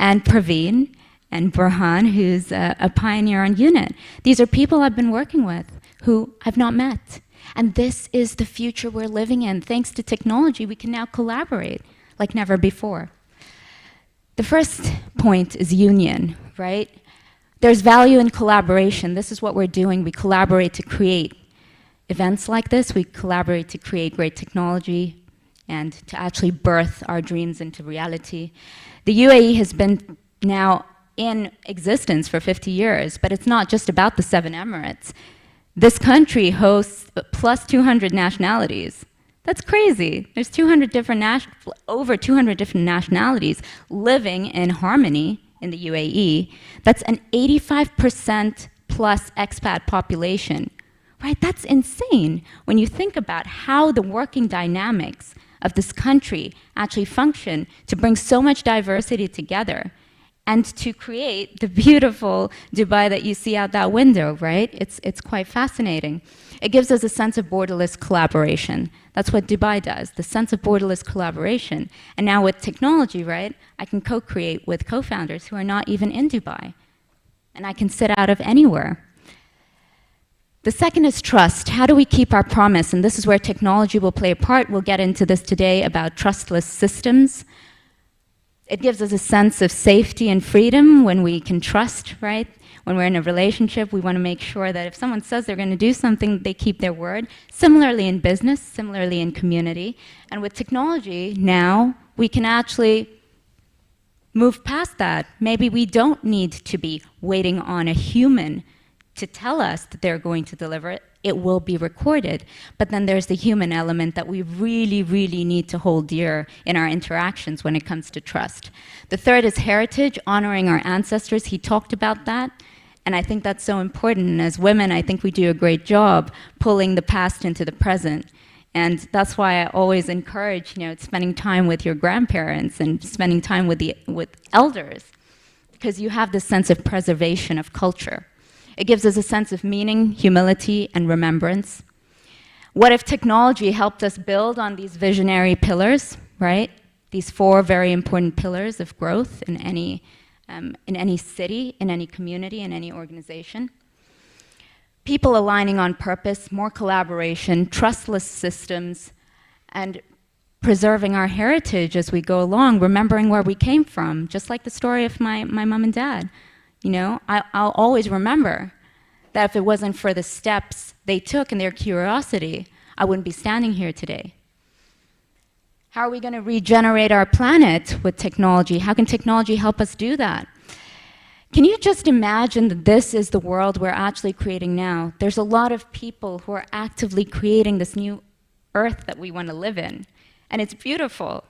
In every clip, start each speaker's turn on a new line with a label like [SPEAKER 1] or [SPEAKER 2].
[SPEAKER 1] and Praveen, and Burhan, who's a pioneer on UNIT. These are people I've been working with who I've not met. And this is the future we're living in. Thanks to technology, we can now collaborate like never before. The first point is union, right? There's value in collaboration. This is what we're doing. We collaborate to create events like this. We collaborate to create great technology and to actually birth our dreams into reality. The UAE has been now in existence for 50 years, but it's not just about the 7 Emirates. This country hosts plus 200 nationalities. That's crazy. There's over 200 different nationalities living in harmony in the UAE. That's an 85% plus expat population, right? That's insane when you think about how the working dynamics of this country actually function to bring so much diversity together and to create the beautiful Dubai that you see out that window, right? It's quite fascinating. It gives us a sense of borderless collaboration. That's what Dubai does, the sense of borderless collaboration. And now with technology, right, I can co-create with co-founders who are not even in Dubai. And I can sit out of anywhere. The second is trust. How do we keep our promise? And this is where technology will play a part. We'll get into this today about trustless systems. It gives us a sense of safety and freedom when we can trust, right? When we're in a relationship, we want to make sure that if someone says they're going to do something, they keep their word. Similarly in business, similarly in community. And with technology, now we can actually move past that. Maybe we don't need to be waiting on a human to tell us that they're going to deliver it. It will be recorded. But then there's the human element that we really, really need to hold dear in our interactions when it comes to trust. The third is heritage, honoring our ancestors. He talked about that. And I think that's so important. And as women, I think we do a great job pulling the past into the present. And that's why I always encourage, spending time with your grandparents and spending time with elders, because you have this sense of preservation of culture. It gives us a sense of meaning, humility, and remembrance. What if technology helped us build on these visionary pillars, right? These 4 very important pillars of growth in any city, in any community, in any organization. People aligning on purpose, more collaboration, trustless systems, and preserving our heritage as we go along, remembering where we came from, just like the story of my mom and dad. I'll always remember that if it wasn't for the steps they took and their curiosity, I wouldn't be standing here today. How are we going to regenerate our planet with technology? How can technology help us do that? Can you just imagine that this is the world we're actually creating now? There's a lot of people who are actively creating this new earth that we want to live in, and it's beautiful.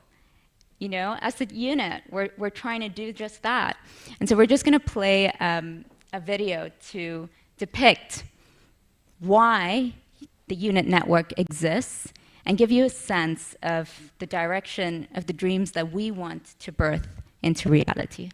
[SPEAKER 1] As a unit, we're trying to do just that. And so we're just going to play a video to depict why the unit network exists and give you a sense of the direction of the dreams that we want to birth into reality.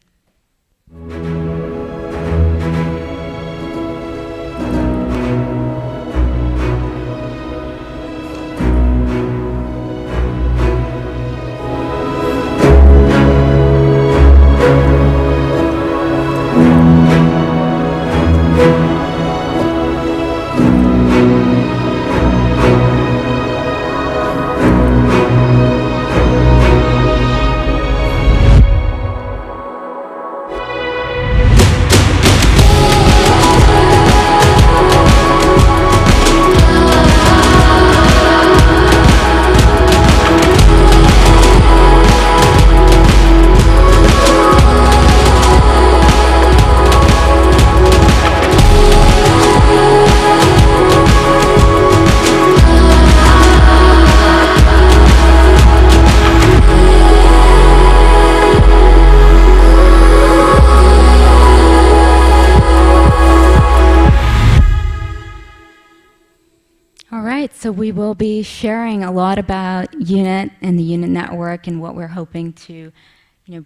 [SPEAKER 1] So we will be sharing a lot about UNIT and the UNIT network and what we're hoping to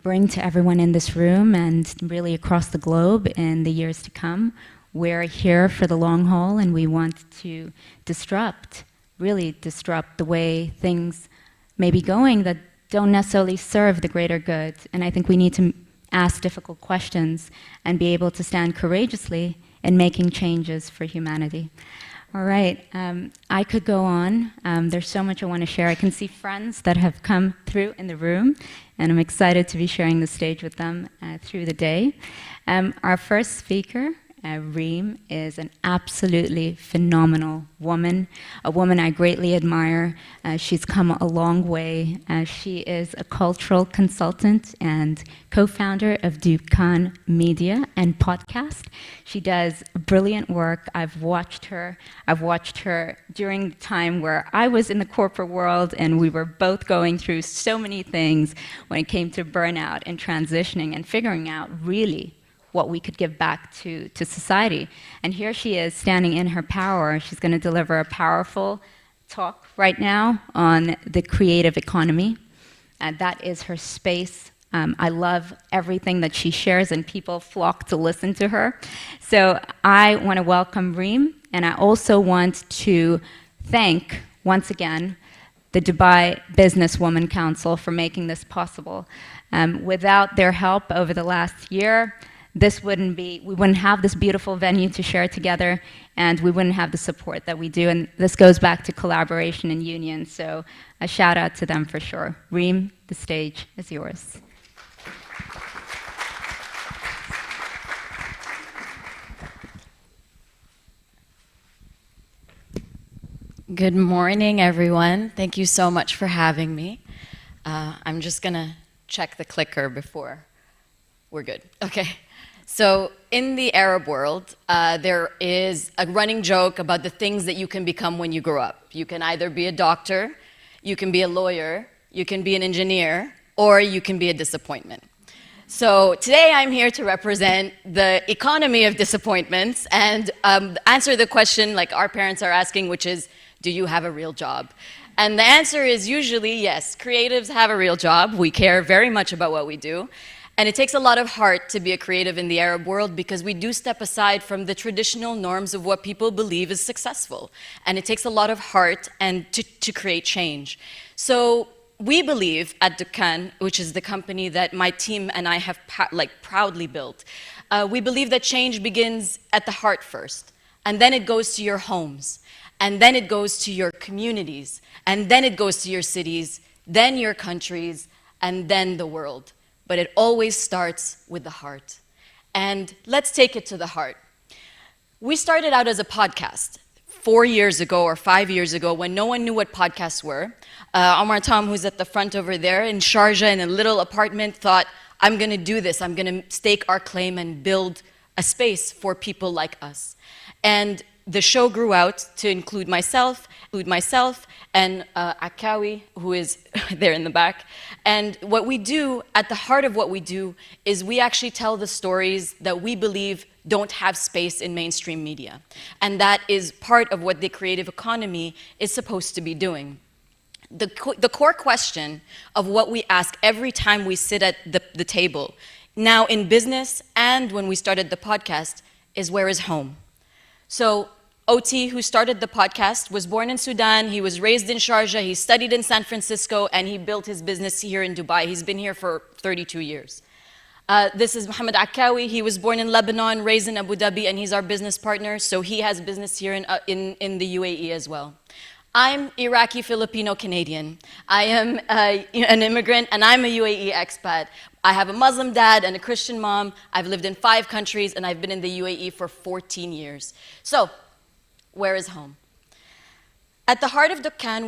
[SPEAKER 1] bring to everyone in this room and really across the globe in the years to come. We're here for the long haul, and we want to really disrupt the way things may be going that don't necessarily serve the greater good. And I think we need to ask difficult questions, and be able to stand courageously in making changes for humanity. All right, I could go on. There's so much I want to share. I can see friends that have come through in the room, and I'm excited to be sharing the stage with them through the day. Our first speaker, Reem, is an absolutely phenomenal woman, a woman I greatly admire. She's come a long way. She is a cultural consultant and co-founder of Dukkan Media and podcast. She does brilliant work. I've watched her during the time where I was in the corporate world and we were both going through so many things when it came to burnout and transitioning and figuring out really what we could give back to society. And here she is standing in her power. She's going to deliver a powerful talk right now on the creative economy. That is her space. I love everything that she shares, and people flock to listen to her. So I want to welcome Reem, and I also want to thank, once again, the Dubai Businesswoman Council for making this possible. Without their help over the last year, we wouldn't have this beautiful venue to share together, and we wouldn't have the support that we do. And this goes back to collaboration and union. So a shout out to them for sure. Reem, the stage is yours.
[SPEAKER 2] Good morning, everyone. Thank you so much for having me. I'm just gonna check the clicker before we're good. Okay. So in the Arab world, there is a running joke about the things that you can become when you grow up. You can either be a doctor, you can be a lawyer, you can be an engineer, or you can be a disappointment. So today I'm here to represent the economy of disappointments and answer the question like our parents are asking, which is, do you have a real job? And the answer is usually yes. Creatives have a real job. We care very much about what we do. And it takes a lot of heart to be a creative in the Arab world because we do step aside from the traditional norms of what people believe is successful. And it takes a lot of heart and to create change. So we believe at Dukkan, which is the company that my team and I have proudly built, we believe that change begins at the heart first. And then it goes to your homes. And then it goes to your communities. And then it goes to your cities, then your countries, and then the world. But it always starts with the heart. And let's take it to the heart. We started out as a podcast 4 years ago or 5 years ago when no one knew what podcasts were. Omar Tom, who's at the front over there in Sharjah in a little apartment, thought, I'm going to do this. I'm going to stake our claim and build a space for people like us. And the show grew out to include myself and Akawi, who is there in the back. And what we do, at the heart of what we do, is we actually tell the stories that we believe don't have space in mainstream media. And that is part of what the creative economy is supposed to be doing. The core question of what we ask every time we sit at the table, now in business and when we started the podcast, is where is home? So OT, who started the podcast, was born in Sudan, he was raised in Sharjah, he studied in San Francisco, and he built his business here in Dubai. He's been here for 32 years. This is Mohammed Akawi. He was born in Lebanon, raised in Abu Dhabi, and he's our business partner, so he has business here in the UAE as well. I'm Iraqi, Filipino, Canadian. I am an immigrant, and I'm a UAE expat. I have a Muslim dad and a Christian mom. I've lived in 5 countries, and I've been in the UAE for 14 years. So, where is home? At the heart of Dukkan,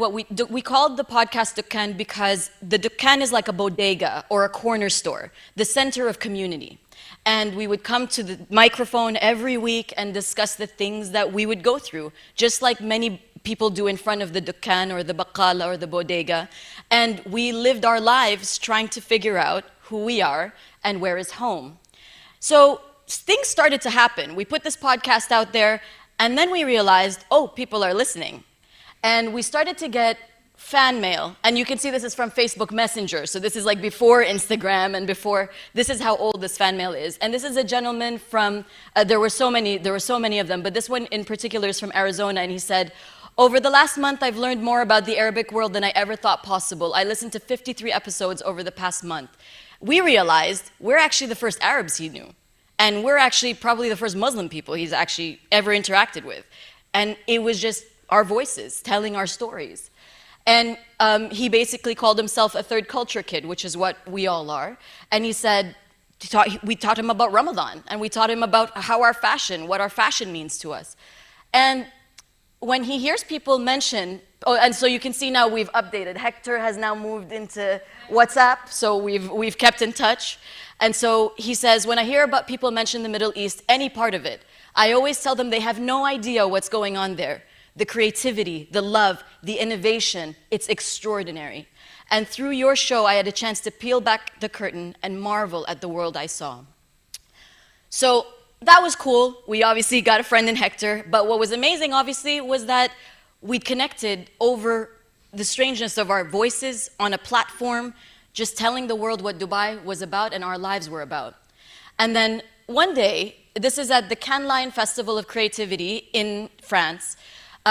[SPEAKER 2] we called the podcast Dukkan because the Dukkan is like a bodega or a corner store, the center of community. And we would come to the microphone every week and discuss the things that we would go through, just like many people do in front of the Dukkan or the Baqala or the bodega. And we lived our lives trying to figure out who we are and where is home. So things started to happen. We put this podcast out there, and then we realized, oh, people are listening. And we started to get fan mail. And you can see this is from Facebook Messenger. So this is like before Instagram and before, this is how old this fan mail is. And this is a gentleman from, there were so many of them, but this one in particular is from Arizona. And he said, over the last month, I've learned more about the Arabic world than I ever thought possible. I listened to 53 episodes over the past month. we realized we're actually the first Arabs he knew. And we're actually probably the first Muslim people he's actually ever interacted with. And it was just our voices telling our stories. And he basically called himself a third culture kid, which is what we all are. And he said, we taught him about Ramadan, and we taught him about what our fashion means to us. And when he hears people mention, and so you can see now we've updated. Hector has now moved into WhatsApp, so we've kept in touch. And so he says, when I hear about people mention the Middle East, any part of it, I always tell them they have no idea what's going on there. The creativity, the love, the innovation, it's extraordinary. And through your show, I had a chance to peel back the curtain and marvel at the world I saw. So that was cool. We obviously got a friend in Hector, but what was amazing, obviously, was that we connected over the strangeness of our voices on a platform, just telling the world what Dubai was about and our lives were about. And then one day, this is at the Cannes Lion Festival of Creativity in France.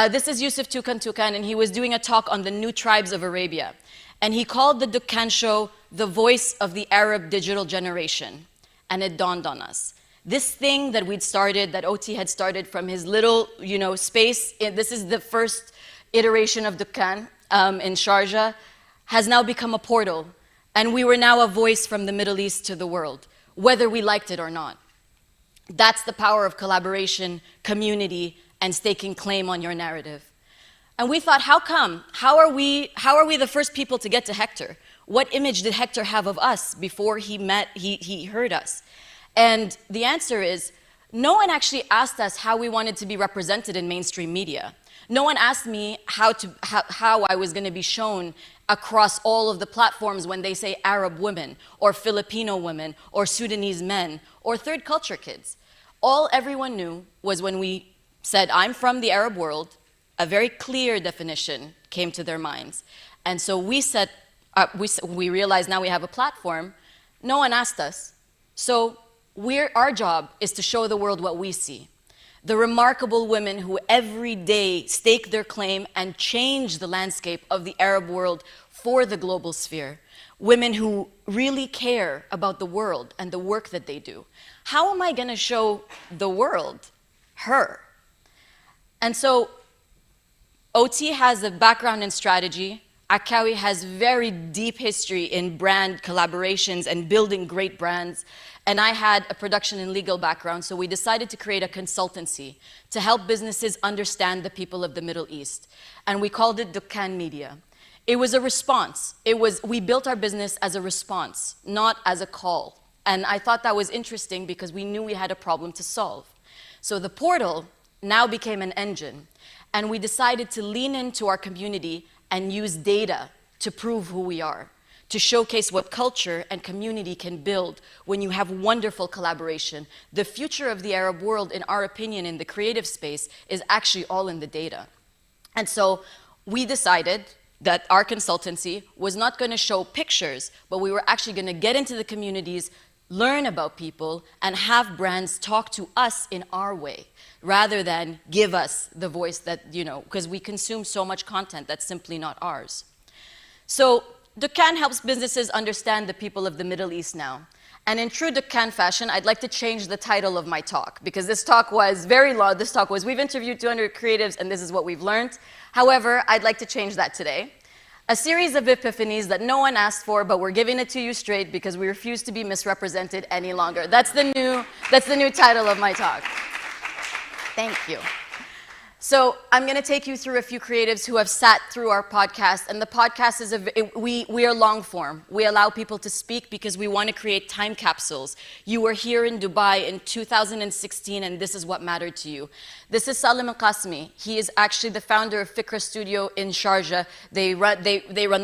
[SPEAKER 2] This is Yusuf Toukan, and he was doing a talk on the new tribes of Arabia. And he called the Dukkan show the voice of the Arab digital generation. And it dawned on us. This thing that we'd started, that OT had started from his little, space, this is the first iteration of Dukkan in Sharjah, has now become a portal. And we were now a voice from the Middle East to the world, whether we liked it or not. That's the power of collaboration, community, and staking claim on your narrative. And we thought, how come? How are we the first people to get to Hector? What image did Hector have of us before he heard us? And the answer is, no one actually asked us how we wanted to be represented in mainstream media. No one asked me how I was going to be shown across all of the platforms when they say Arab women, or Filipino women, or Sudanese men, or third culture kids. All everyone knew was when we said, I'm from the Arab world, a very clear definition came to their minds. And so we realized now we have a platform. No one asked us. So our job is to show the world what we see. The remarkable women who every day stake their claim and change the landscape of the Arab world for the global sphere. Women who really care about the world and the work that they do. How am I going to show the world her? And so OT has a background in strategy. Akawi has very deep history in brand collaborations and building great brands. And I had a production and legal background, so we decided to create a consultancy to help businesses understand the people of the Middle East. And we called it Dukkan Media. It was a response. We built our business as a response, not as a call. And I thought that was interesting because we knew we had a problem to solve. So the portal now became an engine. And we decided to lean into our community and use data to prove who we are, to showcase what culture and community can build when you have wonderful collaboration. The future of the Arab world, in our opinion, in the creative space, is actually all in the data. And so we decided that our consultancy was not going to show pictures, but we were actually going to get into the communities, learn about people, and have brands talk to us in our way, rather than give us the voice that, because we consume so much content that's simply not ours. So Dukkan helps businesses understand the people of the Middle East now. And in true Dukkan fashion, I'd like to change the title of my talk, because this talk was very long. This talk was, we've interviewed 200 creatives, and this is what we've learned. However, I'd like to change that today. A series of epiphanies that no one asked for, but we're giving it to you straight because we refuse to be misrepresented any longer. That's the new title of my talk. Thank you. So I'm going to take you through a few creatives who have sat through our podcast. And the podcast is, we are long form. We allow people to speak because we want to create time capsules. You were here in Dubai in 2016, and this is what mattered to you. This is Salim Al-Qasmi. He is actually the founder of Fikra Studio in Sharjah. They run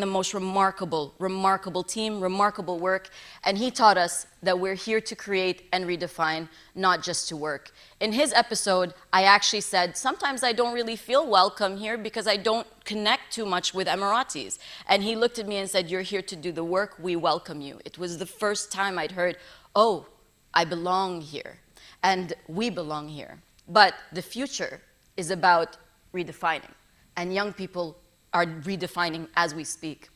[SPEAKER 2] the most remarkable team, remarkable work. And he taught us that we're here to create and redefine, not just to work. In his episode, I actually said, sometimes I don't really feel welcome here because I don't connect too much with Emiratis. And he looked at me and said, you're here to do the work, we welcome you. It was the first time I'd heard, oh, I belong here, and we belong here. But the future is about redefining, and young people are redefining as we speak.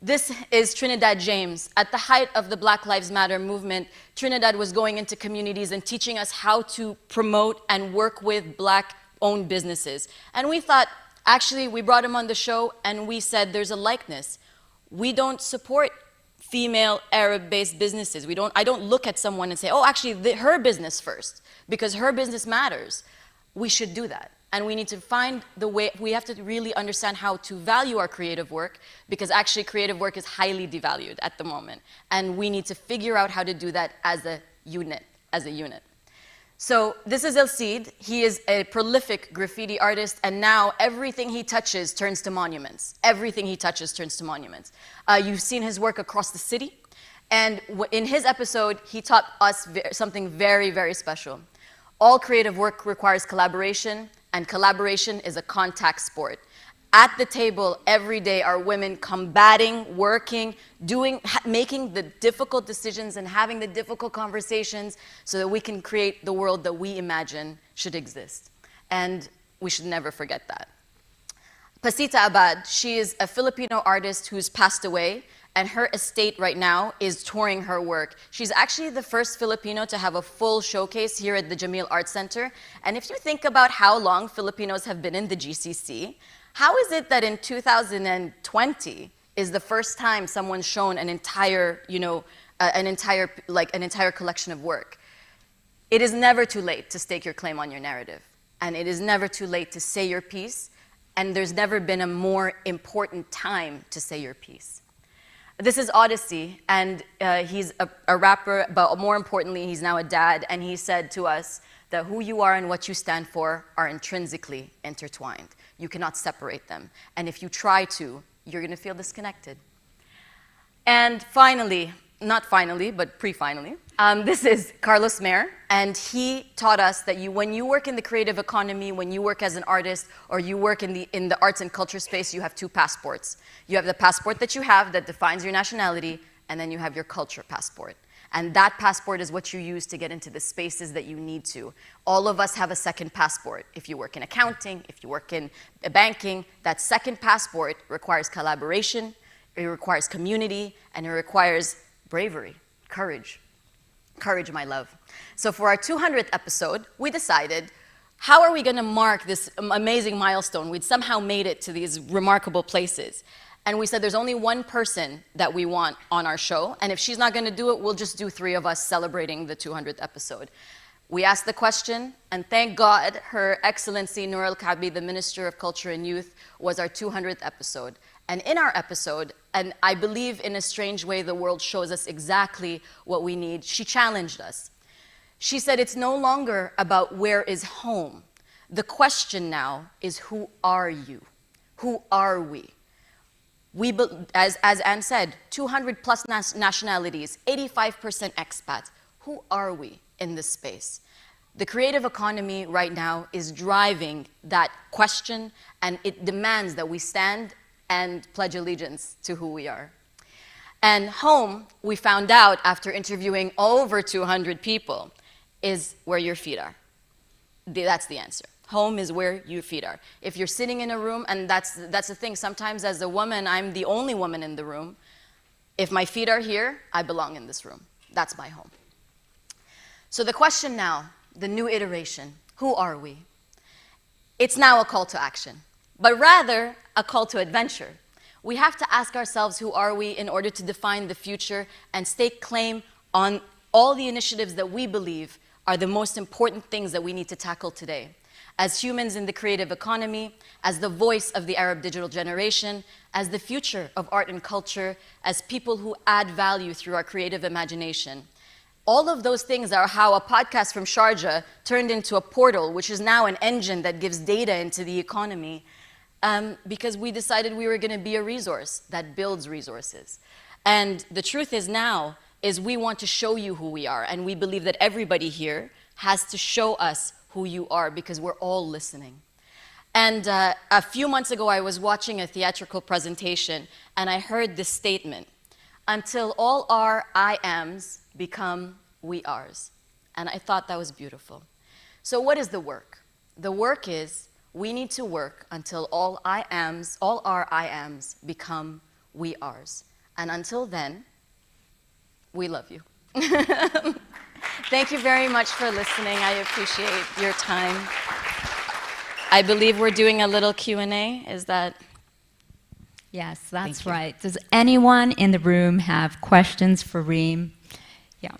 [SPEAKER 2] This is Trinidad James. At the height of the Black Lives Matter movement, Trinidad was going into communities and teaching us how to promote and work with Black-owned businesses. And we thought, actually, we brought him on the show and we said there's a likeness. We don't support female Arab-based businesses. I don't look at someone and say, oh, actually, her business first, because her business matters. We should do that. And we need to find the way, we have to really understand how to value our creative work, because actually creative work is highly devalued at the moment. And we need to figure out how to do that as a unit, So this is El Cid. He is a prolific graffiti artist, and now everything he touches turns to monuments. Everything he touches turns to monuments. You've seen his work across the city, and in his episode, he taught us something very, very special. All creative work requires collaboration, and collaboration is a contact sport. At the table every day are women combating, working, making the difficult decisions and having the difficult conversations so that we can create the world that we imagine should exist. And we should never forget that. Pasita Abad, she is a Filipino artist who's passed away, and her estate right now is touring her work. She's actually the first Filipino to have a full showcase here at the Jamil Arts Center. And if you think about how long Filipinos have been in the GCC, how is it that in 2020 is the first time someone's shown an entire, an entire collection of work? It is never too late to stake your claim on your narrative. And it is never too late to say your piece. And there's never been a more important time to say your piece. This is Odyssey, and he's a rapper, but more importantly, he's now a dad, and he said to us that who you are and what you stand for are intrinsically intertwined. You cannot separate them, and if you try to, you're going to feel disconnected. And finally, not finally, but pre-finally, this is Carlos Mayer, and he taught us that when you work in the creative economy, when you work as an artist, or you work in the arts and culture space, you have two passports. You have the passport that you have that defines your nationality, and then you have your culture passport. And that passport is what you use to get into the spaces that you need to. All of us have a second passport. If you work in accounting, if you work in banking, that second passport requires collaboration, it requires community, and it requires bravery, courage. Courage, my love. So for our 200th episode, we decided, how are we going to mark this amazing milestone? We'd somehow made it to these remarkable places. And we said there's only one person that we want on our show, and if she's not going to do it, we'll just do 3 of us celebrating the 200th episode. We asked the question, and thank God, Her Excellency Noor El-Kaabi, the Minister of Culture and Youth, was our 200th episode. And in our episode, and I believe in a strange way the world shows us exactly what we need, she challenged us. She said it's no longer about where is home. The question now is, who are you? Who are we? As Anne said, 200 plus nationalities, 85% expats. Who are we in this space? The creative economy right now is driving that question, and it demands that we stand and pledge allegiance to who we are. And home, we found out after interviewing over 200 people, is where your feet are. That's the answer. Home is where your feet are. If you're sitting in a room, and that's the thing, sometimes as a woman, I'm the only woman in the room. If my feet are here, I belong in this room. That's my home. So the question now, the new iteration, who are we? It's now a call to action, but rather a call to adventure. We have to ask ourselves, who are we, in order to define the future and stake claim on all the initiatives that we believe are the most important things that we need to tackle today. As humans in the creative economy, as the voice of the Arab digital generation, as the future of art and culture, as people who add value through our creative imagination. All of those things are how a podcast from Sharjah turned into a portal, which is now an engine that gives data into the economy, because we decided we were going to be a resource that builds resources. And the truth is now, is we want to show you who we are, and we believe that everybody here has to show us who you are, because we're all listening. And a few months ago, I was watching a theatrical presentation, and I heard this statement, until all our I ams become we ares. And I thought that was beautiful. So what is the work? The work is, we need to work until all our I ams become we ares. And until then, we love you. Thank you very much for listening. I appreciate your time. I believe we're doing a little Q&A. Is that?
[SPEAKER 1] Yes, that's right. Does anyone in the room have questions for Reem? Yeah.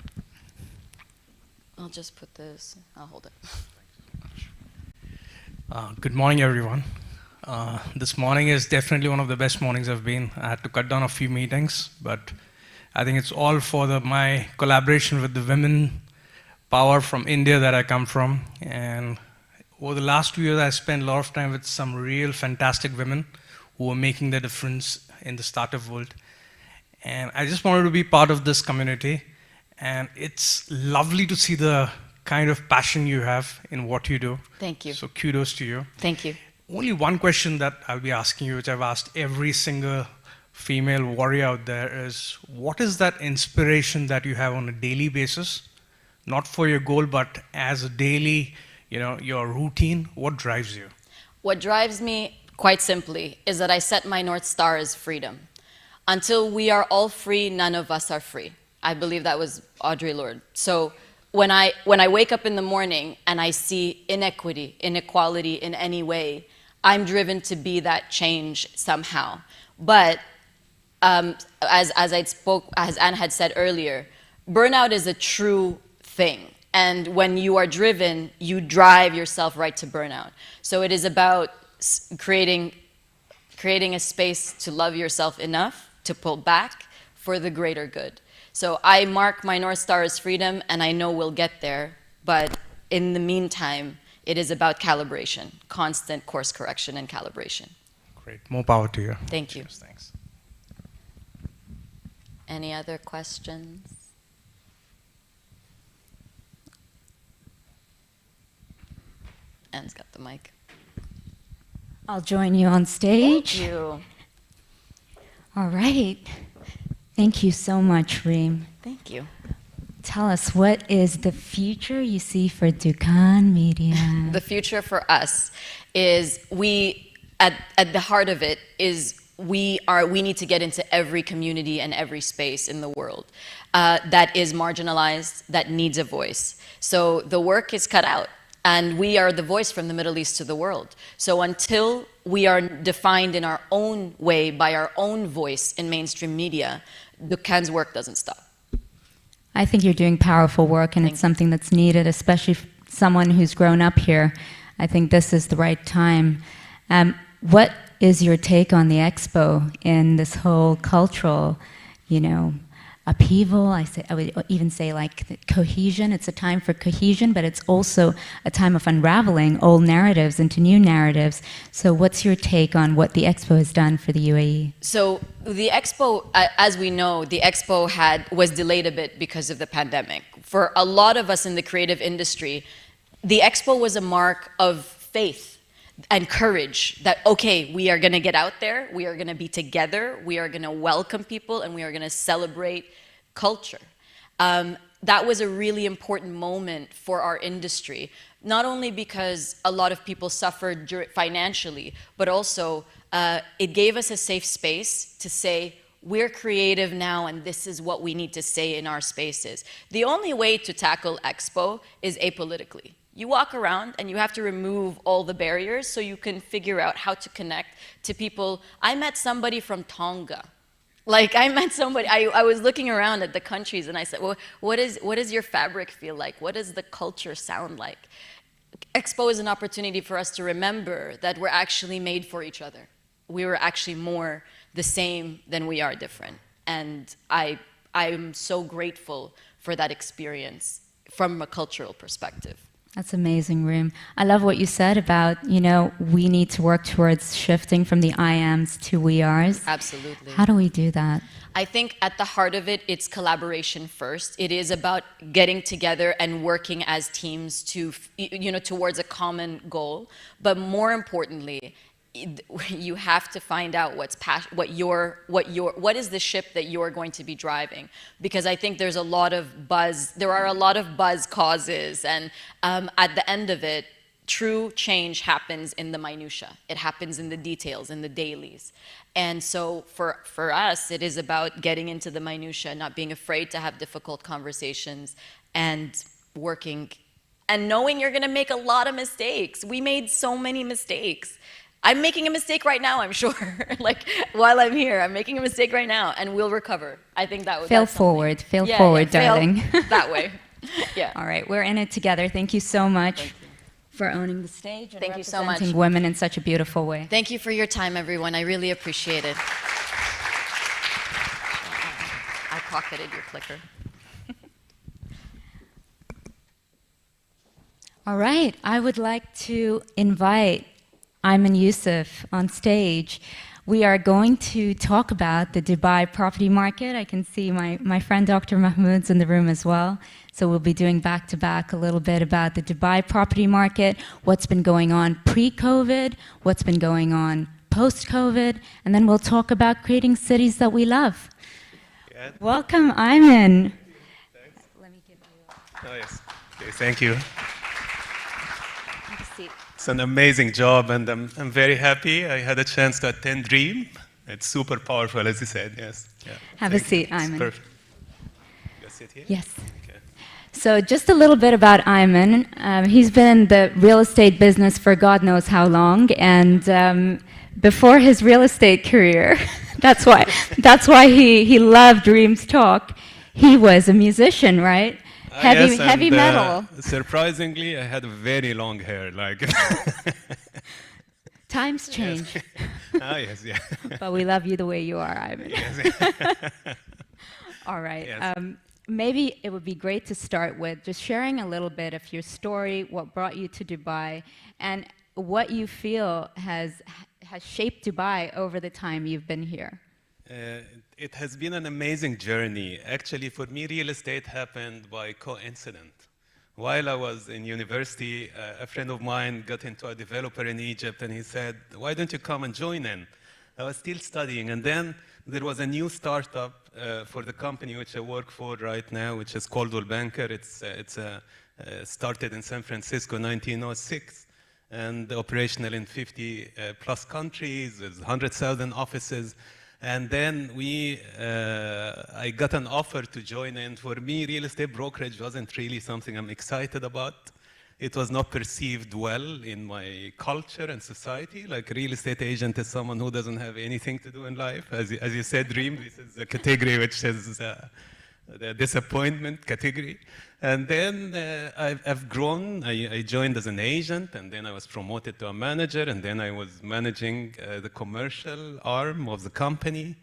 [SPEAKER 2] I'll just put this, I'll hold it.
[SPEAKER 3] Good morning, everyone. This morning is definitely one of the best mornings I've been. I had to cut down a few meetings, but I think it's all for my collaboration with the women power from India that I come from. And over the last 2 years, I spent a lot of time with some real fantastic women who are making the difference in the startup world. And I just wanted to be part of this community. And it's lovely to see the kind of passion you have in what you do.
[SPEAKER 2] Thank you.
[SPEAKER 3] So kudos to you.
[SPEAKER 2] Thank you.
[SPEAKER 3] Only one question that I'll be asking you, which I've asked every single female warrior out there, is what is that inspiration that you have on a daily basis? Not for your goal, but as a daily, your routine, what drives you?
[SPEAKER 2] What drives me, quite simply, is that I set my North Star as freedom. Until we are all free, none of us are free. I believe that was Audre Lorde. So when I wake up in the morning and I see inequality in any way, I'm driven to be that change somehow. But as Anne had said earlier, burnout is a true thing. And when you are driven, you drive yourself right to burnout. So it is about creating a space to love yourself enough to pull back for the greater good. So I mark my North Star as freedom, and I know we'll get there. But in the meantime, it is about calibration, constant course correction and calibration.
[SPEAKER 3] Great. More power to you.
[SPEAKER 2] Thank you.
[SPEAKER 3] Cheers, thanks.
[SPEAKER 2] Any other questions? Anne's got the mic.
[SPEAKER 1] I'll join you on stage.
[SPEAKER 2] Thank you.
[SPEAKER 1] All right. Thank you so much, Reem.
[SPEAKER 2] Thank you.
[SPEAKER 1] Tell us, what is the future you see for Dukan Media?
[SPEAKER 2] The future for us is at the heart of it is we need to get into every community and every space in the world that is marginalized, that needs a voice. So the work is cut out. And we are the voice from the Middle East to the world. So until we are defined in our own way by our own voice in mainstream media, Dukan's work doesn't stop.
[SPEAKER 1] I think you're doing powerful work, and it's something that's needed, especially someone who's grown up here. I think this is the right time. What is your take on the expo in this whole cultural, upheaval? I would even say like cohesion. It's a time for cohesion, but it's also a time of unraveling old narratives into new narratives. So what's your take on what the expo has done for the UAE?
[SPEAKER 2] So the expo, as we know, the expo was delayed a bit because of the pandemic. For a lot of us in the creative industry, the expo was a mark of faith and courage that, okay, we are going to get out there, we are going to be together, we are going to welcome people, and we are going to celebrate culture. That was a really important moment for our industry, not only because a lot of people suffered financially, but also it gave us a safe space to say, we're creative now, and this is what we need to say in our spaces. The only way to tackle Expo is apolitically. You walk around and you have to remove all the barriers so you can figure out how to connect to people. I met somebody from Tonga. I met somebody, I was looking around at the countries and I said, well, what does your fabric feel like? What does the culture sound like? Expo is an opportunity for us to remember that we're actually made for each other. We were actually more the same than we are different. And I'm so grateful for that experience from a cultural perspective.
[SPEAKER 1] That's amazing, Reem. I love what you said about, we need to work towards shifting from the I ams to we ares.
[SPEAKER 2] Absolutely.
[SPEAKER 1] How do we do that?
[SPEAKER 2] I think at the heart of it, it's collaboration first. It is about getting together and working as teams to, towards a common goal. But more importantly, you have to find out what is the ship that you're going to be driving, because I think there's a lot of buzz. There are a lot of buzz causes, and at the end of it, true change happens in the minutia. It happens in the details, in the dailies. And so for us, it is about getting into the minutia, not being afraid to have difficult conversations and working and knowing you're going to make a lot of mistakes. We made so many mistakes. I'm making a mistake right now, I'm sure. Like, while I'm here, I'm making a mistake right now, and we'll recover. I think that would
[SPEAKER 1] fail forward, darling.
[SPEAKER 2] Fail that way. Yeah.
[SPEAKER 1] All right, we're in it together. Thank you so much for owning the stage and
[SPEAKER 2] Thank you so much.
[SPEAKER 1] representing women in such a beautiful way.
[SPEAKER 2] Thank you for your time, everyone. I really appreciate it. I pocketed your clicker.
[SPEAKER 1] All right, I would like to invite Ayman Youssef on stage. We are going to talk about the Dubai property market. I can see my friend Dr. Mahmoud's in the room as well. So we'll be doing back-to-back a little bit about the Dubai property market, what's been going on pre-COVID, what's been going on post-COVID, and then we'll talk about creating cities that we love.
[SPEAKER 4] Good.
[SPEAKER 1] Welcome, Ayman.
[SPEAKER 4] Thanks.
[SPEAKER 1] Let me give you
[SPEAKER 4] Oh, yes. Okay, thank you.
[SPEAKER 1] have a seat.
[SPEAKER 4] It's an amazing job, and I'm very happy. I had a chance to attend Dream. It's super powerful, as you said. Yes. Yeah.
[SPEAKER 1] Have a
[SPEAKER 4] Thank
[SPEAKER 1] seat,
[SPEAKER 4] you. It's
[SPEAKER 1] Ayman.
[SPEAKER 4] perfect. You sit here?
[SPEAKER 1] Yes.
[SPEAKER 4] Okay.
[SPEAKER 1] So just a little bit about Ayman. He's been in the real estate business for God knows how long, and before his real estate career, that's why he loved Dreams Talk. He was a musician, right?
[SPEAKER 4] Yes,
[SPEAKER 1] Heavy
[SPEAKER 4] and,
[SPEAKER 1] metal.
[SPEAKER 4] Surprisingly, I had very long hair. Like.
[SPEAKER 1] Times change,
[SPEAKER 4] Ah, yes, yeah.
[SPEAKER 1] but we love you the way you are, Ayman.
[SPEAKER 4] Yes.
[SPEAKER 1] All right.
[SPEAKER 4] Yes.
[SPEAKER 1] Maybe it would be great to start with just sharing a little bit of your story, what brought you to Dubai, and what you feel has shaped Dubai over the time you've been here.
[SPEAKER 4] It has been an amazing journey. Actually, for me, real estate happened by coincidence. While I was in university, a friend of mine got into a developer in Egypt, and he said, "Why don't you come and join in?" I was still studying, and then there was a new startup for the company which I work for right now, which is Coldwell Banker. It's started in San Francisco in 1906, and operational in 50 plus countries, with 100,000 offices. And then I got an offer to join in. For me, real estate brokerage wasn't really something I'm excited about. It was not perceived well in my culture and society. Like, real estate agent is someone who doesn't have anything to do in life. As you said, Dream, this is a category which is the disappointment category. And then I've grown. I joined as an agent, and then I was promoted to a manager, and then I was managing the commercial arm of the company.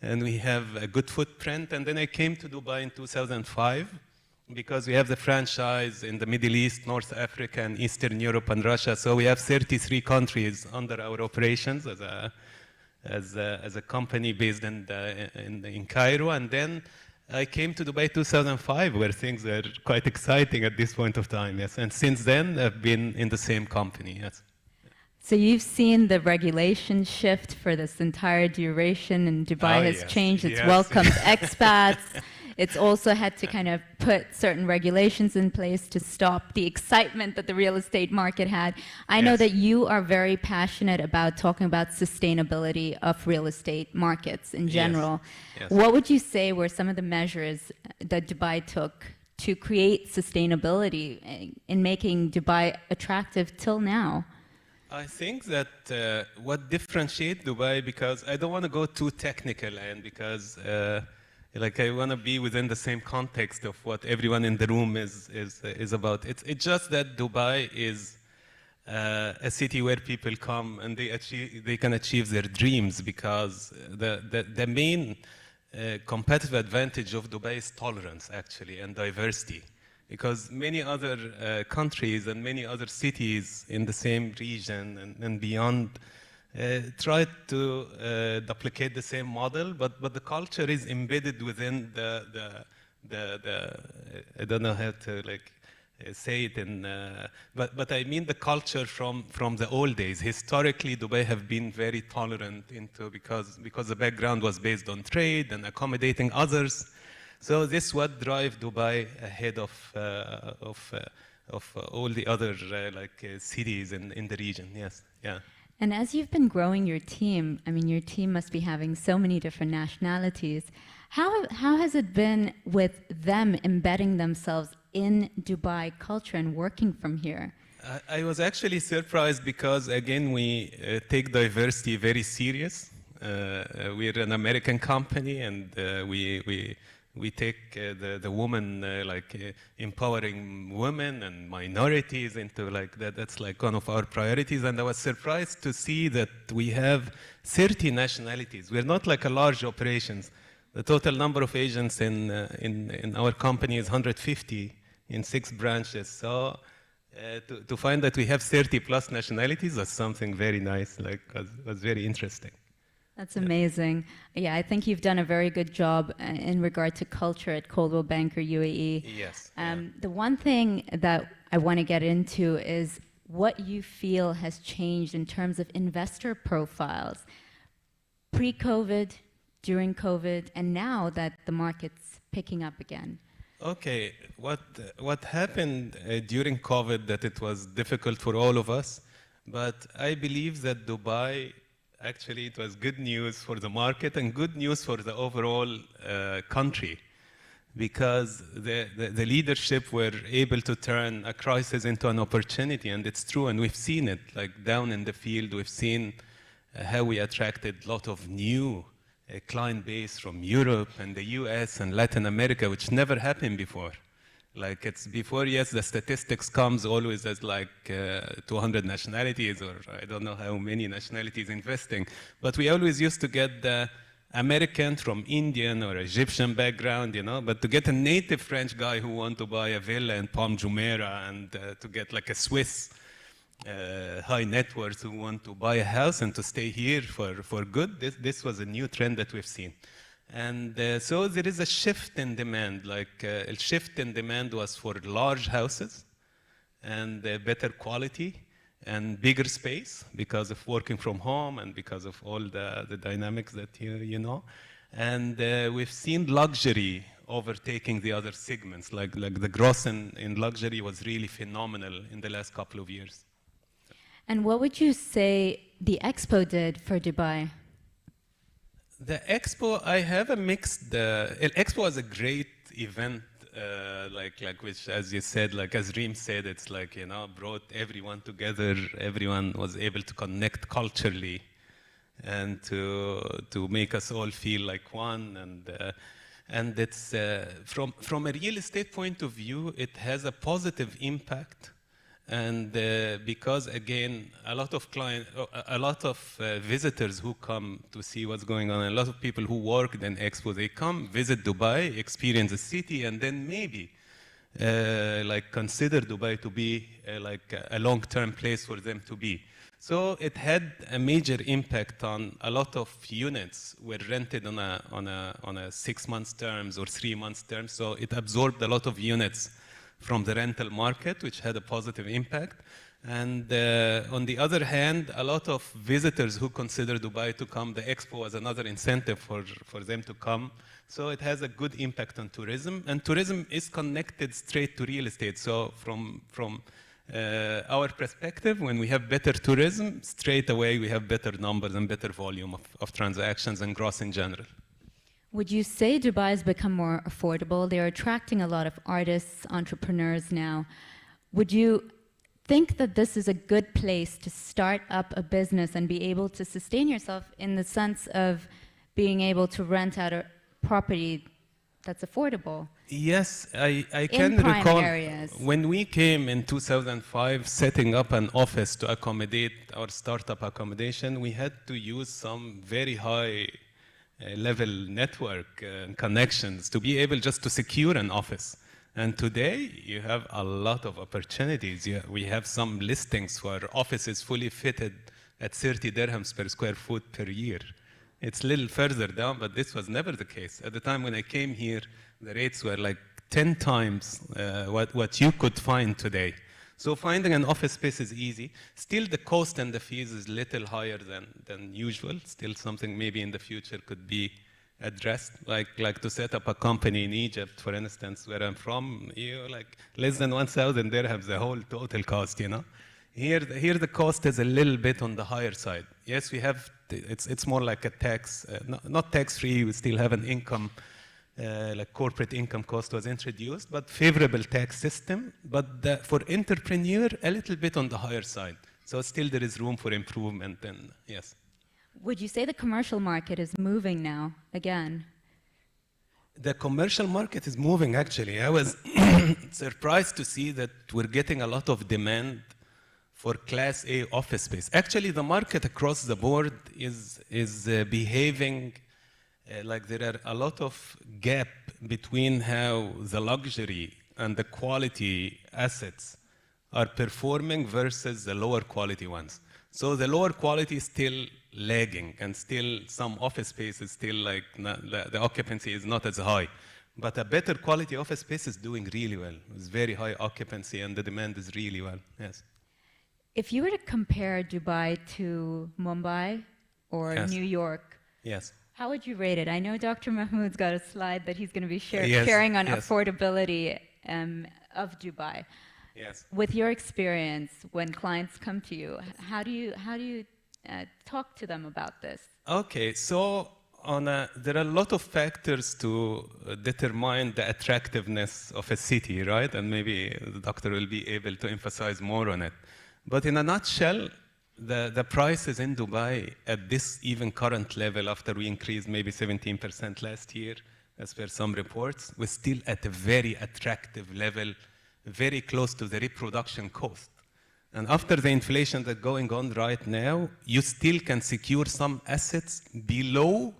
[SPEAKER 4] And we have a good footprint. And then I came to Dubai in 2005. Because we have the franchise in the Middle East, North Africa, and Eastern Europe, and Russia. So we have 33 countries under our operations as a company based in Cairo. And then I came to Dubai 2005, where things are quite exciting at this point of time, yes. And since then, I've been in the same company, yes.
[SPEAKER 1] So you've seen the regulation shift for this entire duration, and Dubai has
[SPEAKER 4] yes.
[SPEAKER 1] changed. It's
[SPEAKER 4] Yes.
[SPEAKER 1] welcomed expats. It's also had to kind of put certain regulations in place to stop the excitement that the real estate market had. I know
[SPEAKER 4] Yes.
[SPEAKER 1] that you are very passionate about talking about sustainability of real estate markets in general.
[SPEAKER 4] Yes.
[SPEAKER 1] What would you say were some of the measures that Dubai took to create sustainability in making Dubai attractive till now?
[SPEAKER 4] I think that what differentiates Dubai, because I don't want to go too technical, and because like I want to be within the same context of what everyone in the room is about. It's just that Dubai is a city where people come and they can achieve their dreams, because the main competitive advantage of Dubai is tolerance, actually, and diversity. Because many other countries and many other cities in the same region and beyond try to duplicate the same model, but the culture is embedded within the I don't know how to say it in, but I mean the culture from the old days. Historically, Dubai have been very tolerant because the background was based on trade and accommodating others. So this what drive Dubai ahead of all the other cities in the region. Yes, yeah.
[SPEAKER 1] And as you've been growing your team, I mean, your team must be having so many different nationalities. How has it been with them embedding themselves in Dubai culture and working from here?
[SPEAKER 4] I was actually surprised because, again, we take diversity very serious. We're an American company, and we take the woman, empowering women and minorities into that. That's like one of our priorities. And I was surprised to see that we have 30 nationalities. We're not like a large operations. The total number of agents in our company is 150 in 6 branches. So to find that we have 30 plus nationalities was something very nice, was very interesting.
[SPEAKER 1] That's amazing. Yeah, I think you've done a very good job in regard to culture at Coldwell Banker UAE.
[SPEAKER 4] Yes.
[SPEAKER 1] The one thing that I want to get into is what you feel has changed in terms of investor profiles pre-COVID, during COVID, and now that the market's picking up again.
[SPEAKER 4] Okay, what happened during COVID that it was difficult for all of us, but I believe that Dubai, actually it was good news for the market and good news for the overall country, because the leadership were able to turn a crisis into an opportunity, and it's true, and we've seen it, like down in the field, we've seen how we attracted a lot of new client base from Europe and the US and Latin America, which never happened before. Like it's before, yes, the statistics comes always as 200 nationalities, or I don't know how many nationalities investing, but we always used to get the American from Indian or Egyptian background, but to get a native French guy who want to buy a villa in Palm Jumeirah, and to get like a Swiss high net worth who want to buy a house and to stay here for good, this was a new trend that we've seen. And so there is a shift in demand, a shift in demand was for large houses and better quality and bigger space because of working from home and because of all the dynamics that you know. And we've seen luxury overtaking the other segments, like the growth in luxury was really phenomenal in the last couple of years.
[SPEAKER 1] And what would you say the Expo did for Dubai?
[SPEAKER 4] The Expo, I have a mixed. Expo was a great event, which, as you said, as Reem said, it's brought everyone together. Everyone was able to connect culturally, and to make us all feel like one. And it's from a real estate point of view, it has a positive impact. And because, again, a lot of visitors who come to see what's going on, a lot of people who work in Expo, they come, visit Dubai, experience the city, and then maybe consider Dubai to be a long-term place for them to be. So it had a major impact on a lot of units were rented on a 6 months terms or 3 months terms. So it absorbed a lot of units from the rental market, which had a positive impact. And on the other hand, a lot of visitors who consider Dubai to come, the Expo was another incentive for them to come. So it has a good impact on tourism. And tourism is connected straight to real estate. So from our perspective, when we have better tourism, straight away we have better numbers and better volume of transactions and growth in general.
[SPEAKER 1] Would you say Dubai has become more affordable? They're attracting a lot of artists, entrepreneurs now. Would you think that this is a good place to start up a business and be able to sustain yourself in the sense of being able to rent out a property that's affordable?
[SPEAKER 4] Yes, I can recall when we came in 2005 setting up an office to accommodate our startup accommodation, we had to use some very high level network and connections to be able just to secure an office. And today you have a lot of opportunities. We have some listings for offices fully fitted at 30 dirhams per square foot per year. It's a little further down, but this was never the case. At the time when I came here, the rates were like 10 times what you could find today. So finding an office space is easy. Still, the cost and the fees is little higher than usual. Still something maybe in the future could be addressed. Like to set up a company in Egypt, for instance, where I'm from, like less than 1,000 dirhams, the whole total cost, Here the cost is a little bit on the higher side. Yes, we have, it's more like a tax, not tax-free, we still have an income, like corporate income cost was introduced, but favorable tax system, but for entrepreneur, a little bit on the higher side. So still there is room for improvement, and yes.
[SPEAKER 1] Would you say the commercial market is moving now, again?
[SPEAKER 4] The commercial market is moving, actually. I was surprised to see that we're getting a lot of demand for Class A office space. Actually, the market across the board is behaving like there are a lot of gap between how the luxury and the quality assets are performing versus the lower quality ones. So the lower quality is still lagging, and still some office space is still like, the occupancy is not as high. But a better quality office space is doing really well. It's very high occupancy, and the demand is really well, yes.
[SPEAKER 1] If you were to compare Dubai to Mumbai or
[SPEAKER 4] Yes.
[SPEAKER 1] New York,
[SPEAKER 4] Yes.
[SPEAKER 1] how would you rate it? I know Dr. Mahmoud's got a slide that he's going to be
[SPEAKER 4] Yes,
[SPEAKER 1] sharing on
[SPEAKER 4] yes.
[SPEAKER 1] affordability of Dubai.
[SPEAKER 4] Yes.
[SPEAKER 1] With your experience, when clients come to you, how do you talk to them about this?
[SPEAKER 4] Okay, so there are a lot of factors to determine the attractiveness of a city, right? And maybe the doctor will be able to emphasize more on it. But in a nutshell, the prices in Dubai at this even current level, after we increased maybe 17% last year, as per some reports, we're still at a very attractive level, very close to the reproduction cost. And after the inflation that's going on right now, you still can secure some assets below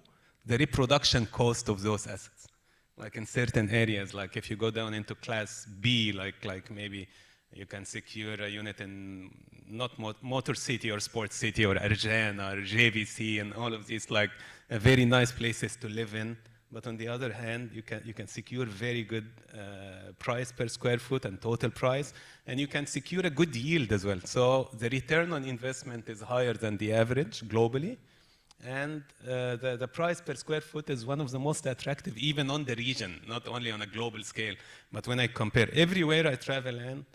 [SPEAKER 4] the reproduction cost of those assets. Like in certain areas, like if you go down into class B, like maybe you can secure a unit in not Motor City or Sports City or Arjan or JVC and all of these, like very nice places to live in. But on the other hand, you can secure very good price per square foot and total price, and you can secure a good yield as well. So the return on investment is higher than the average globally, and the price per square foot is one of the most attractive, even on the region, not only on a global scale. But when I compare everywhere I travel in,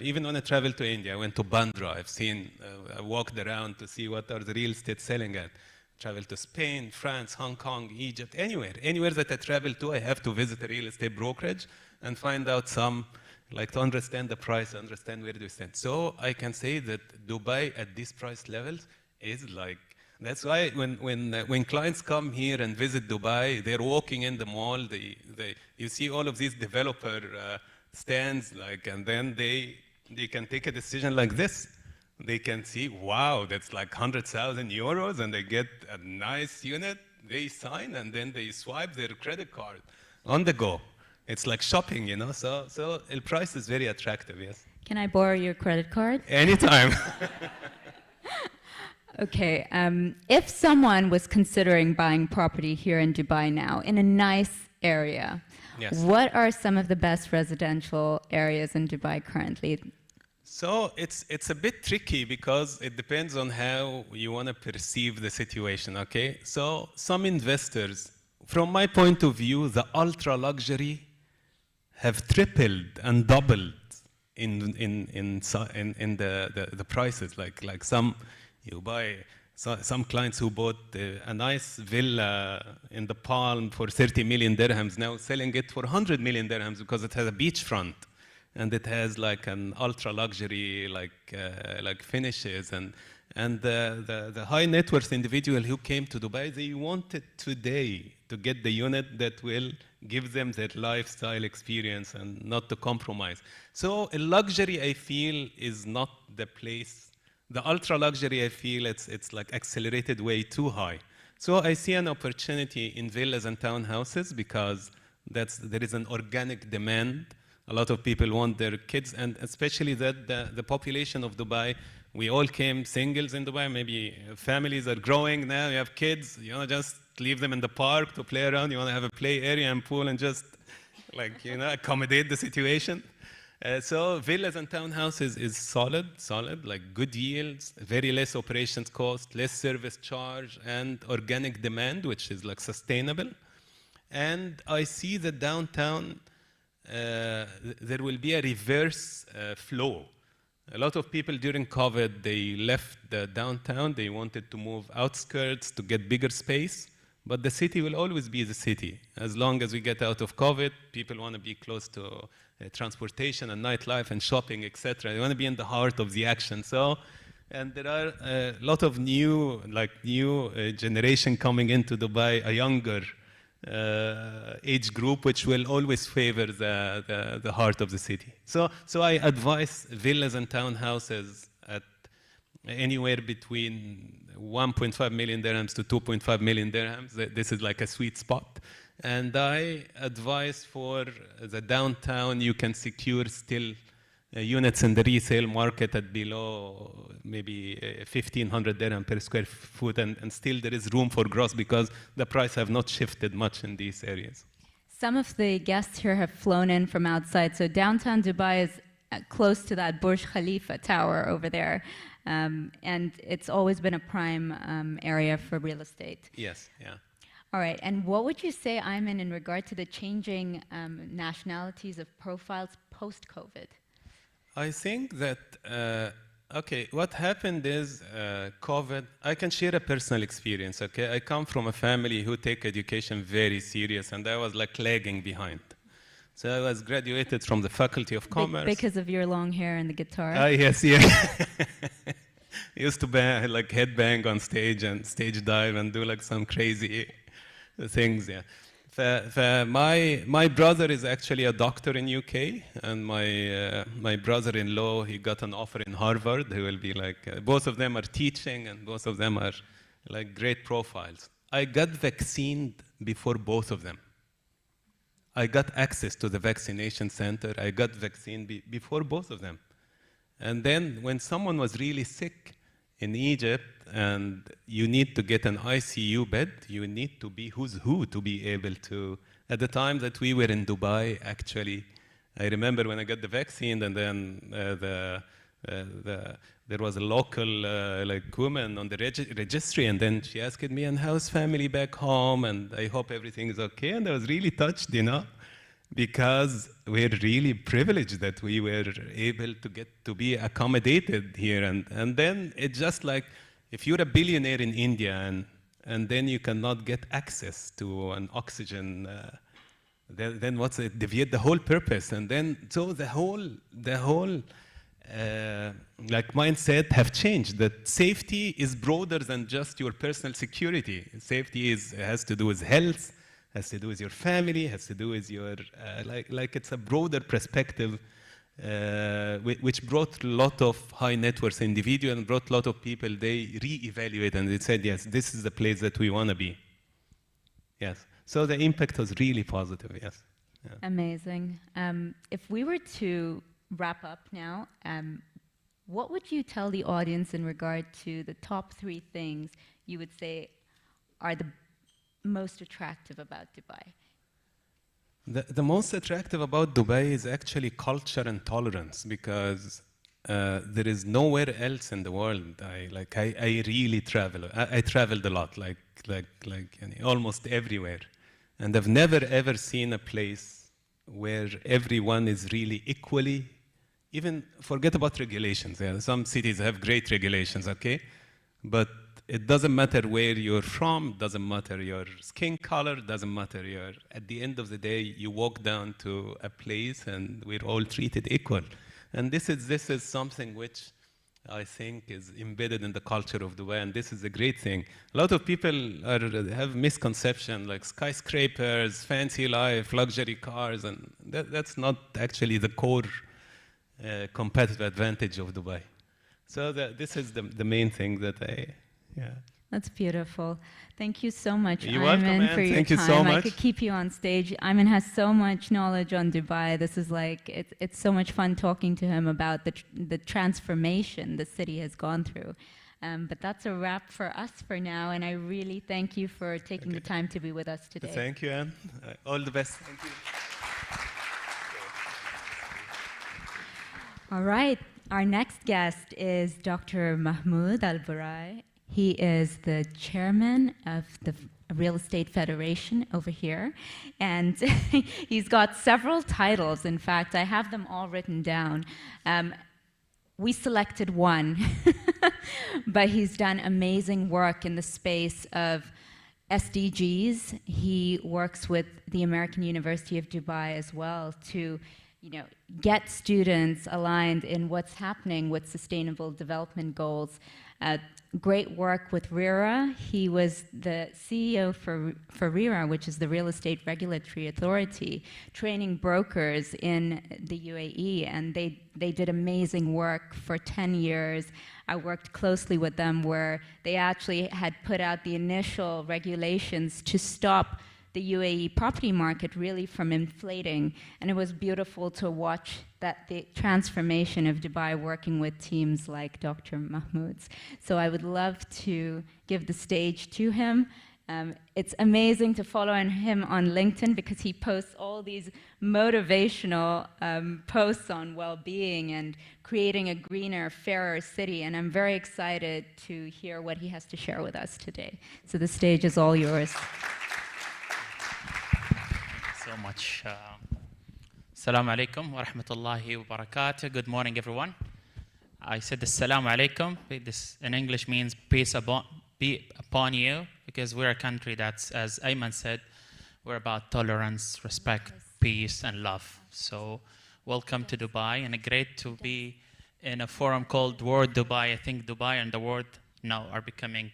[SPEAKER 4] even when I travel to India, I went to Bandra, I walked around to see what are the real estate selling at. Travel to Spain, France, Hong Kong, Egypt, anywhere that I travel to, I have to visit a real estate brokerage and find out to understand the price, understand where do we stand. So I can say that Dubai at these price levels is like, that's why when clients come here and visit Dubai, they're walking in the mall, you see all of these developer stands, and then they can take a decision like this. They can see, wow, that's like 100,000 euros, and they get a nice unit, they sign, and then they swipe their credit card on the go. It's like shopping, so the price is very attractive, yes.
[SPEAKER 1] Can I borrow your credit card?
[SPEAKER 4] Anytime.
[SPEAKER 1] Okay, if someone was considering buying property here in Dubai now, in a nice area,
[SPEAKER 4] Yes.
[SPEAKER 1] What are some of the best residential areas in Dubai currently?
[SPEAKER 4] So it's a bit tricky because it depends on how you want to perceive the situation, okay? So some investors, from my point of view, the ultra luxury have tripled and doubled in the prices. Like some clients who bought a nice villa in the Palm for 30 million dirhams, now selling it for 100 million dirhams because it has a beachfront. And it has like an ultra luxury like finishes, and the high net worth individual who came to Dubai, they wanted today to get the unit that will give them that lifestyle experience and not to compromise. So a luxury, I feel, is not the place. The ultra luxury, I feel it's like accelerated way too high. So I see an opportunity in villas and townhouses because there is an organic demand. A lot of people want their kids, and especially that the population of Dubai, we all came singles in Dubai, maybe families are growing now, you have kids, you want to just leave them in the park to play around, you want to have a play area and pool and just accommodate the situation. So villas and townhouses is solid, like good yields, very less operations cost, less service charge, and organic demand, which is like sustainable. And I see the downtown, there will be a reverse flow. A lot of people during COVID, they left the downtown, they wanted to move outskirts to get bigger space, but the city will always be the city. As long as we get out of COVID, people want to be close to transportation and nightlife and shopping, etc. They want to be in the heart of the action. So, and there are a lot of new generation coming into Dubai, a younger age group, which will always favor the heart of the city. So I advise villas and townhouses at anywhere between 1.5 million dirhams to 2.5 million dirhams. This is like a sweet spot. And I advise for the downtown, you can secure still units in the resale market at below maybe 1,500 dirham per square foot, and still there is room for growth because the price have not shifted much in these areas.
[SPEAKER 1] Some of the guests here have flown in from outside, so downtown Dubai is close to that Burj Khalifa tower over there, and it's always been a prime area for real estate.
[SPEAKER 4] Yes, yeah.
[SPEAKER 1] All right, and what would you say, Ayman, in regard to the changing nationalities of profiles post-COVID?
[SPEAKER 4] I think that, okay, what happened is COVID, I can share a personal experience, okay? I come from a family who take education very serious, and I was like lagging behind. So I was graduated from the Faculty of Commerce.
[SPEAKER 1] Because of your long hair and the guitar?
[SPEAKER 4] Yes, yeah. I used to like headbang on stage and stage dive and do like some crazy things, yeah. My brother is actually a doctor in UK, and my brother-in-law, he got an offer in Harvard. He will be like, both of them are teaching, and both of them are like great profiles. I got vaccinated before both of them. I got access to the vaccination center. I got vaccinated before both of them. And then when someone was really sick in Egypt and you need to get an ICU bed, you need to be who's who to be able to. At the time that we were in Dubai, actually, I remember when I got the vaccine, and then there was a local like woman on the registry, and then she asked me, and how's family back home? And I hope everything is okay. And I was really touched, you know, because we're really privileged that we were able to get to be accommodated here. And then it's just like, if you're a billionaire in India and then you cannot get access to an oxygen, then what's it? Deviate the whole purpose. And then, so the whole like mindset have changed, that safety is broader than just your personal security. Safety has to do with health, has to do with your family, has to do with your, like it's a broader perspective, which brought a lot of high net worth individuals and brought a lot of people, they re-evaluate and they said, yes, this is the place that we want to be. Yes. So the impact was really positive, yes. Yeah.
[SPEAKER 1] Amazing. If we were to wrap up now, what would you tell the audience in regard to the top 3 things you would say are the most attractive about Dubai?
[SPEAKER 4] The most attractive about Dubai is actually culture and tolerance, because there is nowhere else in the world. I really travel. I traveled a lot, like almost everywhere, and I've never ever seen a place where everyone is really equally. Even forget about regulations. Yeah, some cities have great regulations, okay, but it doesn't matter where you're from, doesn't matter your skin color, doesn't matter your. At the end of the day, you walk down to a place and we're all treated equal. And this is something which I think is embedded in the culture of Dubai, and this is a great thing. A lot of people have misconception, like skyscrapers, fancy life, luxury cars, and that's not actually the core competitive advantage of Dubai. So this is the main thing that yeah.
[SPEAKER 1] That's beautiful. Thank you so much,
[SPEAKER 4] You're welcome,
[SPEAKER 1] Ayman, for your
[SPEAKER 4] Thank
[SPEAKER 1] time.
[SPEAKER 4] you so much.
[SPEAKER 1] I could keep you on stage. Ayman has so much knowledge on Dubai. This is like, it's so much fun talking to him about the transformation the city has gone through. But that's a wrap for us for now, and I really thank you for taking the time to be with us today.
[SPEAKER 4] Thank you, Anne. All the best. Thank you.
[SPEAKER 1] All right, our next guest is Dr. Mahmoud Al-Burai. He is the chairman of the Real Estate Federation over here, and he's got several titles. In fact, I have them all written down. We selected one, but he's done amazing work in the space of SDGs. He works with the American University of Dubai as well to get students aligned in what's happening with sustainable development goals. Great work with RERA. He was the CEO for RERA, which is the Real Estate Regulatory Authority, training brokers in the UAE, and they did amazing work for 10 years. I worked closely with them where they actually had put out the initial regulations to stop the UAE property market really from inflating, and it was beautiful to watch the transformation of Dubai working with teams like Dr. Mahmoud's. So I would love to give the stage to him. It's amazing to follow him on LinkedIn because he posts all these motivational posts on well-being and creating a greener, fairer city, and I'm very excited to hear what he has to share with us today. So the stage is all yours.
[SPEAKER 5] So much. Assalamu alaikum wa rahmatullahi wa barakatuh. Good morning, everyone. I said assalamu alaikum. This in English means peace be upon you, because we're a country that's, as Ayman said, we're about tolerance, respect, peace, and love. So welcome to Dubai, and great to be in a forum called World Dubai. I think Dubai and the world now are becoming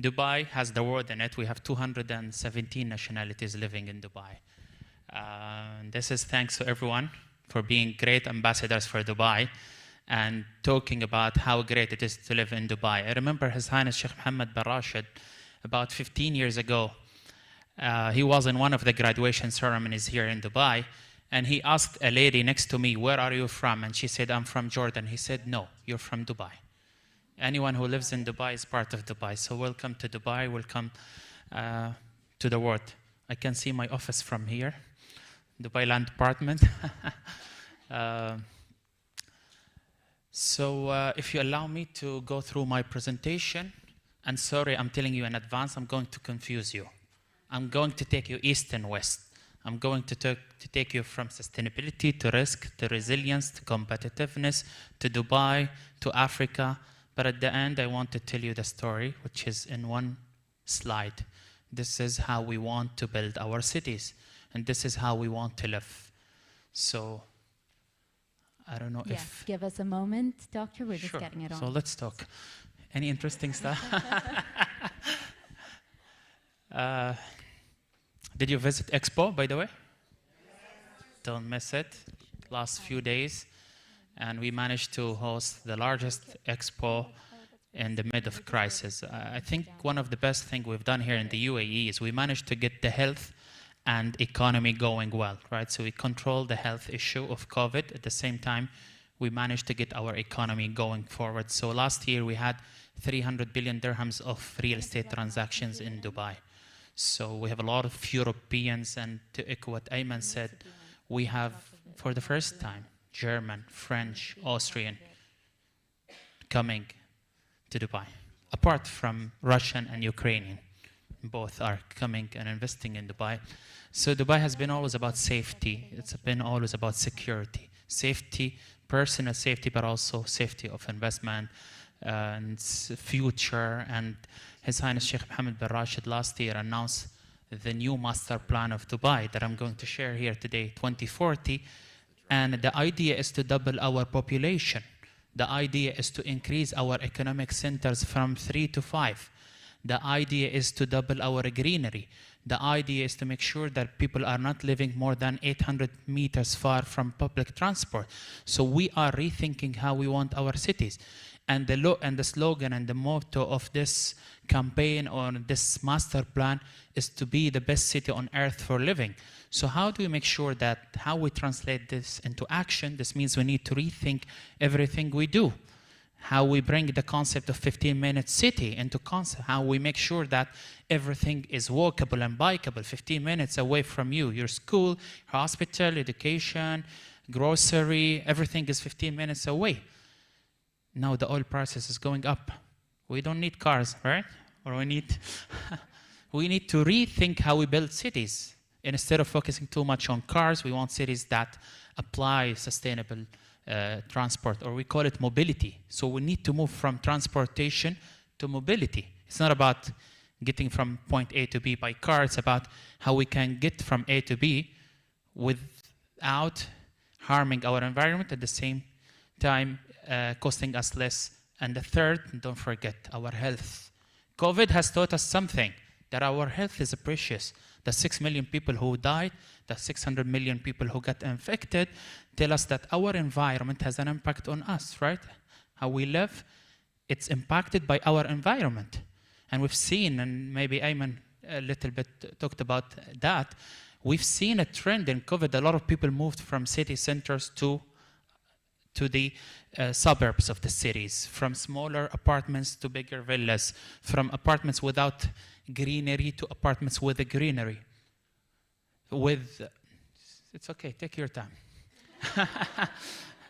[SPEAKER 5] Dubai has the word in it. We have 217 nationalities living in Dubai. This is thanks to everyone for being great ambassadors for Dubai and talking about how great it is to live in Dubai. I remember His Highness Sheikh Mohammed bin Rashid about 15 years ago. He was in one of the graduation ceremonies here in Dubai, and he asked a lady next to me, "Where are you from?" And she said, "I'm from Jordan." He said, "No, you're from Dubai. Anyone who lives in Dubai is part of Dubai. So welcome to Dubai, welcome to the world." I can see my office from here, Dubai Land Department. If you allow me to go through my presentation, and sorry, I'm telling you in advance, I'm going to confuse you. I'm going to take you east and west. I'm going to take you from sustainability to risk, to resilience, to competitiveness, to Dubai, to Africa. But at the end, I want to tell you the story, which is in one slide. This is how we want to build our cities, and this is how we want to live. So, I don't know if...
[SPEAKER 1] Give us a moment, Doctor. We're just
[SPEAKER 5] Sure.
[SPEAKER 1] getting it on.
[SPEAKER 5] So let's talk. Any interesting stuff? Did you visit Expo, by the way? Don't miss it. Last few days. And we managed to host the largest expo in the mid of crisis. I think one of the best things we've done here in the UAE is we managed to get the health and economy going well, right? So we controlled the health issue of COVID. At the same time, we managed to get our economy going forward. So last year we had 300 billion dirhams of real estate transactions in Dubai. So we have a lot of Europeans, and to echo what Ayman said, we have, for the first time, German, French, Austrian coming to Dubai. Apart from Russian and Ukrainian, both are coming and investing in Dubai. So Dubai has been always about safety. It's been always about security. Safety, personal safety, but also safety of investment and future. And His Highness Sheikh Mohammed bin Rashid last year announced the new master plan of Dubai that I'm going to share here today, 2040. And the idea is to double our population. The idea is to increase our economic centers from 3 to 5. The idea is to double our greenery. The idea is to make sure that people are not living more than 800 meters far from public transport. So we are rethinking how we want our cities. And the slogan and the motto of this campaign or this master plan is to be the best city on earth for living. So how do we make sure that how we translate this into action? This means we need to rethink everything we do. how we bring the concept of 15-minute city into concept, how we make sure that everything is walkable and bikeable 15 minutes away from you. Your school, hospital, education, grocery, everything is 15 minutes away. Now the oil prices is going up. We don't need cars, right? Or we need to rethink how we build cities. Instead of focusing too much on cars, we want cities that apply sustainable transport, or we call it mobility. So we need to move from transportation to mobility. It's not about getting from point A to B by car. It's about how we can get from A to B without harming our environment, at the same time costing us less. And the third, don't forget, our health. COVID has taught us something, that our health is precious. The 6 million people who died, the 600 million people who got infected, tell us that our environment has an impact on us, right? How we live, it's impacted by our environment. And we've seen, and maybe Ayman a little bit talked about that, we've seen a trend in COVID. A lot of people moved from city centers to the suburbs of the cities, from smaller apartments to bigger villas, from apartments without greenery to apartments with a greenery. It's okay, take your time.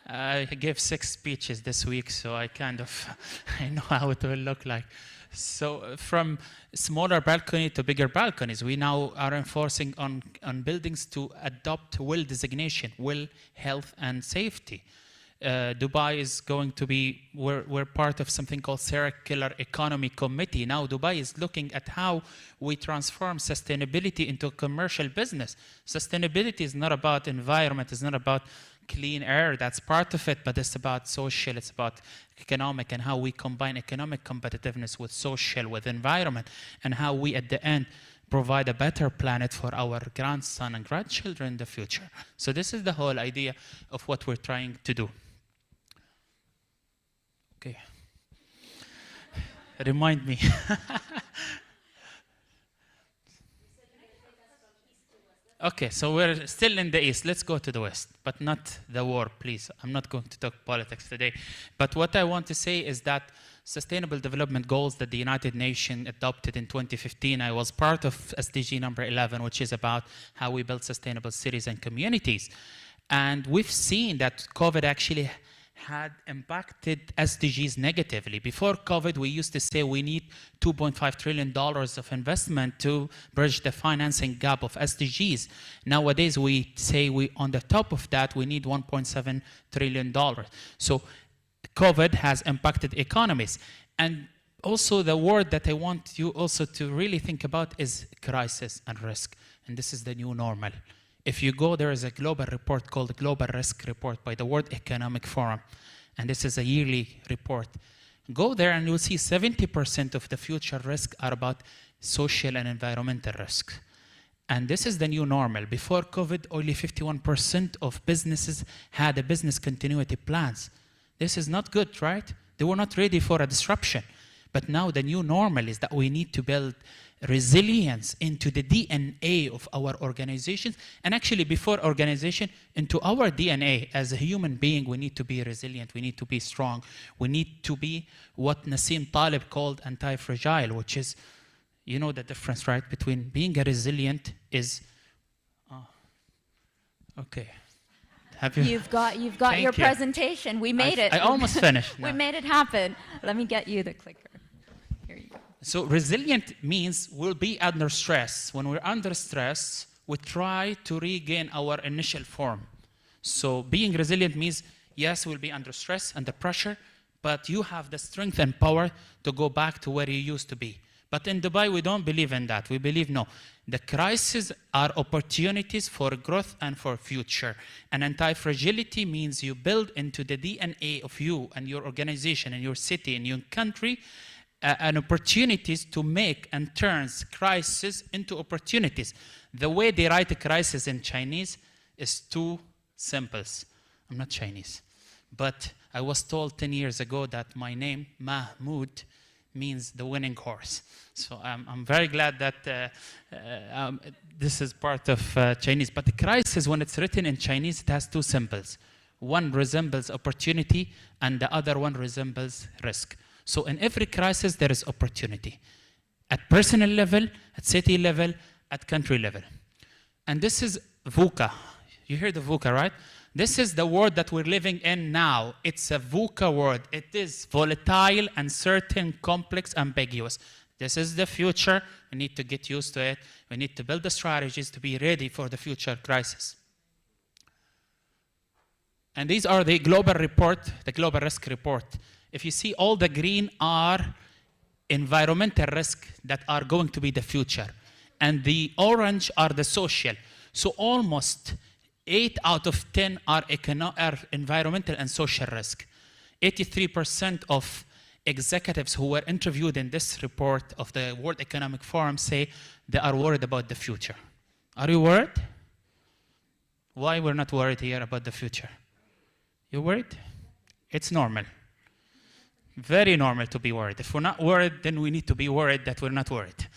[SPEAKER 5] I gave 6 speeches this week, so I know how it will look like. So from smaller balcony to bigger balconies, we now are enforcing on buildings to adopt WELL designation, WELL Health and Safety. Dubai is going to be, we're part of something called Circular Economy Committee. Now Dubai is looking at how we transform sustainability into a commercial business. Sustainability is not about environment, it's not about clean air, that's part of it, but it's about social, it's about economic, and how we combine economic competitiveness with social, with environment, and how we at the end provide a better planet for our grandson and grandchildren in the future. So this is the whole idea of what we're trying to do. Okay. Remind me. Okay, so we're still in the east. Let's go to the west, but not the war, please. I'm not going to talk politics today. But what I want to say is that Sustainable Development Goals that the United Nations adopted in 2015, I was part of SDG number 11, which is about how we build sustainable cities and communities. And we've seen that COVID actually had impacted SDGs negatively. Before COVID, we used to say we need $2.5 trillion of investment to bridge the financing gap of SDGs. Nowadays, we say on the top of that, we need $1.7 trillion. So COVID has impacted economies. And also the word that I want you also to really think about is crisis and risk. And this is the new normal. If you go, there is a global report called the Global Risk Report by the World Economic Forum. And this is a yearly report. Go there and you'll see 70% of the future risks are about social and environmental risks. And this is the new normal. Before COVID, only 51% of businesses had a business continuity plans. This is not good, right? They were not ready for a disruption. But now the new normal is that we need to build resilience into the DNA of our organizations, and actually before organization, into our DNA as a human being. We need to be resilient, we need to be strong, we need to be what Nassim Taleb called anti-fragile, which is, you know the difference, right, between being a resilient is, okay.
[SPEAKER 1] You've got your presentation. We made it.
[SPEAKER 5] I almost finished.
[SPEAKER 1] We made it happen. Let me get you the clicker. Here you go.
[SPEAKER 5] So resilient means we'll be under stress. When we're under stress, we try to regain our initial form. So being resilient means, yes, we'll be under stress, under pressure, but you have the strength and power to go back to where you used to be. But in Dubai, we don't believe in that. We believe, no, the crises are opportunities for growth and for future. And anti-fragility means you build into the DNA of you and your organization and your city and your country an opportunities to make and turns crisis into opportunities. The way they write a crisis in Chinese is two symbols. I'm not Chinese, but I was told 10 years ago that my name, Mahmoud, means the winning horse. So I'm very glad that this is part of Chinese. But the crisis, when it's written in Chinese, it has two symbols. One resembles opportunity, and the other one resembles risk. So in every crisis, there is opportunity. At personal level, at city level, at country level. And this is VUCA. You hear the VUCA, right? This is the world that we're living in now. It's a VUCA world. It is volatile, uncertain, complex, ambiguous. This is the future. We need to get used to it. We need to build the strategies to be ready for the future crisis. And these are the global report, the global risk report. If you see, all the green are environmental risks that are going to be the future. And the orange are the social. So almost 8 out of 10 are environmental and social risk. 83% of executives who were interviewed in this report of the World Economic Forum say they are worried about the future. Are you worried? Why we're not worried here about the future? You worried? It's normal. Very normal to be worried. If we're not worried, then we need to be worried that we're not worried.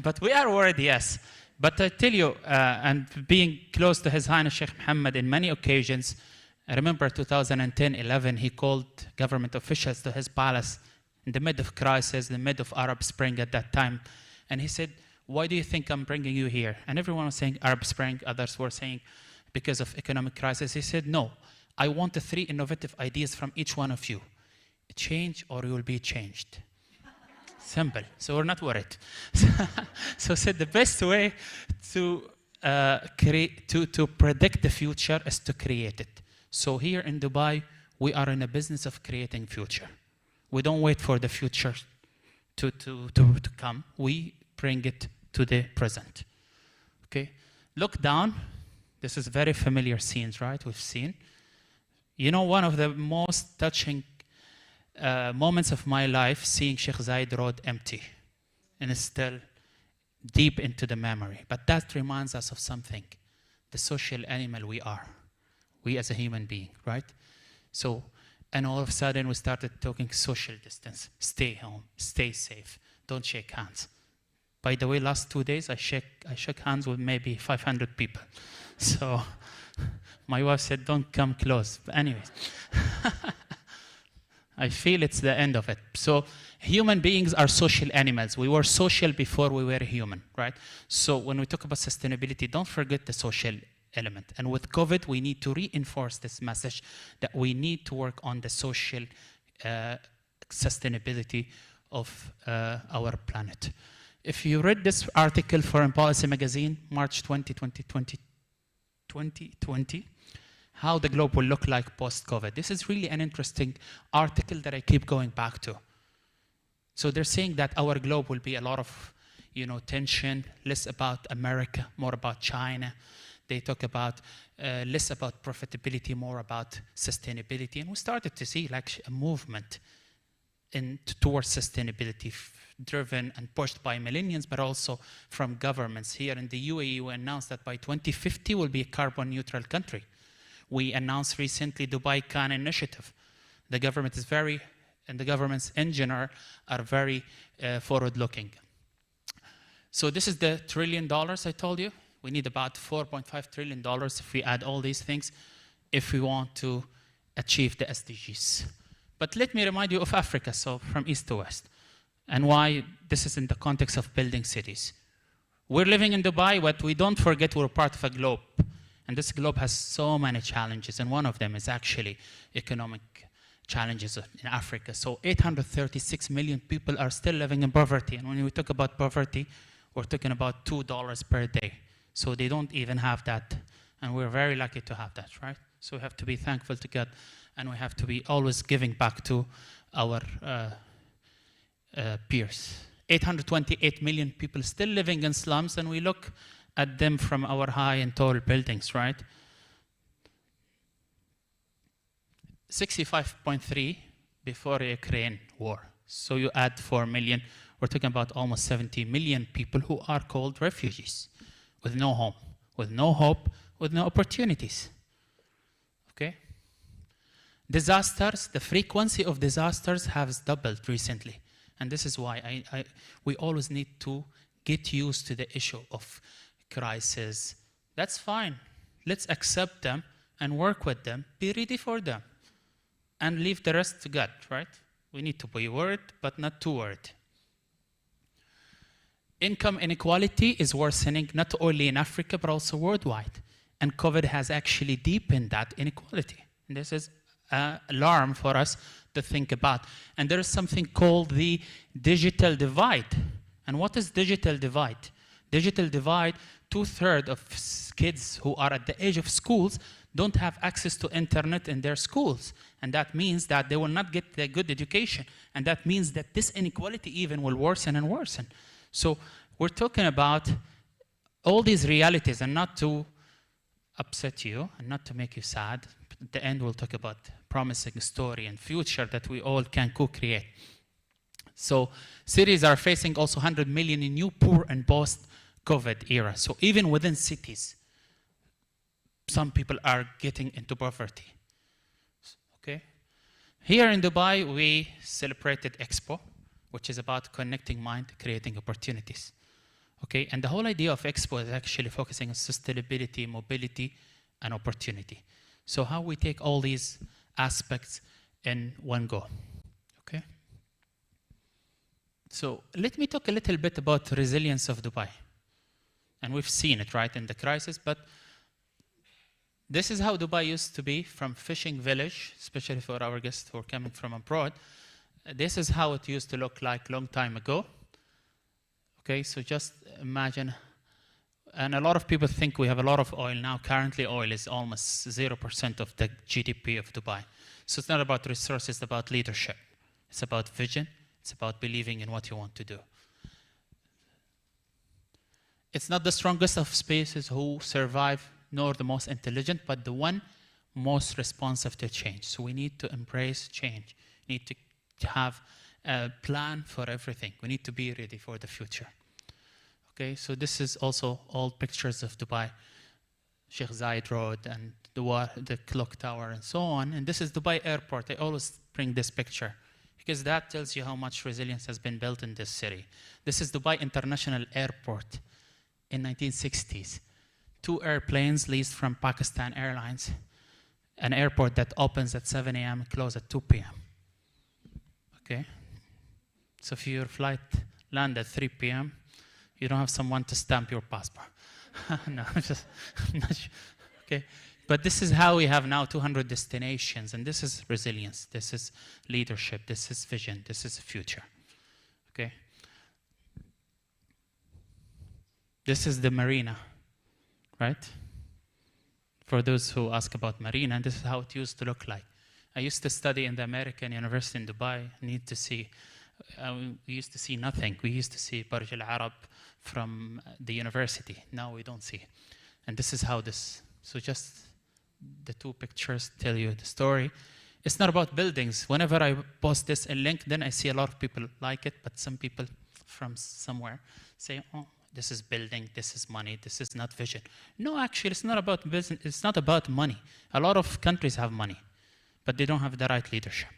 [SPEAKER 5] But we are worried, yes. But I tell you, and being close to His Highness Sheikh Mohammed in many occasions, I remember 2010-11, he called government officials to his palace in the mid of crisis, the mid of Arab Spring at that time. And he said, why do you think I'm bringing you here? And everyone was saying Arab Spring, others were saying because of economic crisis. He said, no, I want the 3 innovative ideas from each one of you. Change or you will be changed. Simple. So we're not worried. So said the best way to predict the future is to create it. So here in Dubai, we are in a business of creating future. We don't wait for the future to come. We bring it to the present. Okay. Look down. This is very familiar scenes, right? We've seen. You know, one of the most touching moments of my life, seeing Sheikh Zayed Road empty, and it's still deep into the memory. But that reminds us of something, the social animal we are, we as a human being, right? So, and all of a sudden we started talking social distance, stay home, stay safe, don't shake hands. By the way, last 2 days I shook hands with maybe 500 people. So my wife said, don't come close. But anyways. I feel it's the end of it. So human beings are social animals. We were social before we were human, right? So when we talk about sustainability, don't forget the social element. And with COVID, we need to reinforce this message that we need to work on the social sustainability of our planet. If you read this article, Foreign Policy Magazine, March 2020, how the globe will look like post-COVID. This is really an interesting article that I keep going back to. So they're saying that our globe will be a lot of, tension, less about America, more about China. They talk about less about profitability, more about sustainability. And we started to see like a movement towards sustainability, driven and pushed by millennials, but also from governments. Here in the UAE, we announced that by 2050 we'll be a carbon neutral country. We announced recently Dubai Khan initiative. The government is and the government's engine are very forward-looking. So this is the $1 trillion I told you. We need about $4.5 trillion if we add all these things, if we want to achieve the SDGs. But let me remind you of Africa, so from east to west, and why this is in the context of building cities. We're living in Dubai, but we don't forget we're part of a globe. And this globe has so many challenges, and one of them is actually economic challenges in Africa. So 836 million people are still living in poverty. And when we talk about poverty, we're talking about $2 per day. So they don't even have that. And we're very lucky to have that, right? So we have to be thankful to God, and we have to be always giving back to our peers. 828 million people still living in slums, and we look at them from our high and tall buildings, right? 65.3 before the Ukraine war. So you add 4 million, we're talking about almost 70 million people who are called refugees, with no home, with no hope, with no opportunities. Okay? Disasters, the frequency of disasters has doubled recently. And this is why we always need to get used to the issue of crisis. That's fine. Let's accept them and work with them, be ready for them, and leave the rest to God, right? We need to be worried, but not too worried. Income inequality is worsening not only in Africa, but also worldwide. And COVID has actually deepened that inequality. And this is an alarm for us to think about. And there is something called the digital divide. And what is digital divide? Digital divide, 2/3 of kids who are at the age of schools don't have access to internet in their schools. And that means that they will not get a good education. And that means that this inequality even will worsen and worsen. So we're talking about all these realities, and not to upset you and not to make you sad. At the end, we'll talk about promising story and future that we all can co-create. So cities are facing also 100 million in new poor and post-COVID era. So even within cities, some people are getting into poverty. Okay? Here in Dubai, we celebrated Expo, which is about connecting mind, creating opportunities. Okay? And the whole idea of Expo is actually focusing on sustainability, mobility, and opportunity. So how we take all these aspects in one go. Okay? So let me talk a little bit about resilience of Dubai. And we've seen it, right, in the crisis, but this is how Dubai used to be from fishing village, especially for our guests who are coming from abroad. This is how it used to look like a long time ago. Okay, so just imagine, and a lot of people think we have a lot of oil now. Currently, oil is almost 0% of the GDP of Dubai. So it's not about resources, it's about leadership. It's about vision. It's about believing in what you want to do. It's not the strongest of spaces who survive, nor the most intelligent, but the one most responsive to change. So we need to embrace change. We need to have a plan for everything. We need to be ready for the future. Okay, so this is also all pictures of Dubai, Sheikh Zayed Road and the clock tower and so on. And this is Dubai Airport. I always bring this picture because that tells you how much resilience has been built in this city. This is Dubai International Airport in 1960s. 2 airplanes leased from Pakistan Airlines, an airport that opens at 7 a.m. and closes at 2 p.m. Okay? So if your flight lands at 3 p.m., you don't have someone to stamp your passport. No, I'm not sure. Okay? But this is how we have now 200 destinations, and this is resilience, this is leadership, this is vision, this is the future. Okay? This is the marina, right? For those who ask about marina, and this is how it used to look like. I used to study in the American University in Dubai. We used to see nothing. We used to see Burj Al Arab from the university. Now we don't see it. And this is how this, so just the 2 pictures tell you the story. It's not about buildings. Whenever I post this in LinkedIn, I see a lot of people like it, but some people from somewhere say, oh, this is building, this is money, this is not vision. No, actually, it's not about business, it's not about money. A lot of countries have money, but they don't have the right leadership.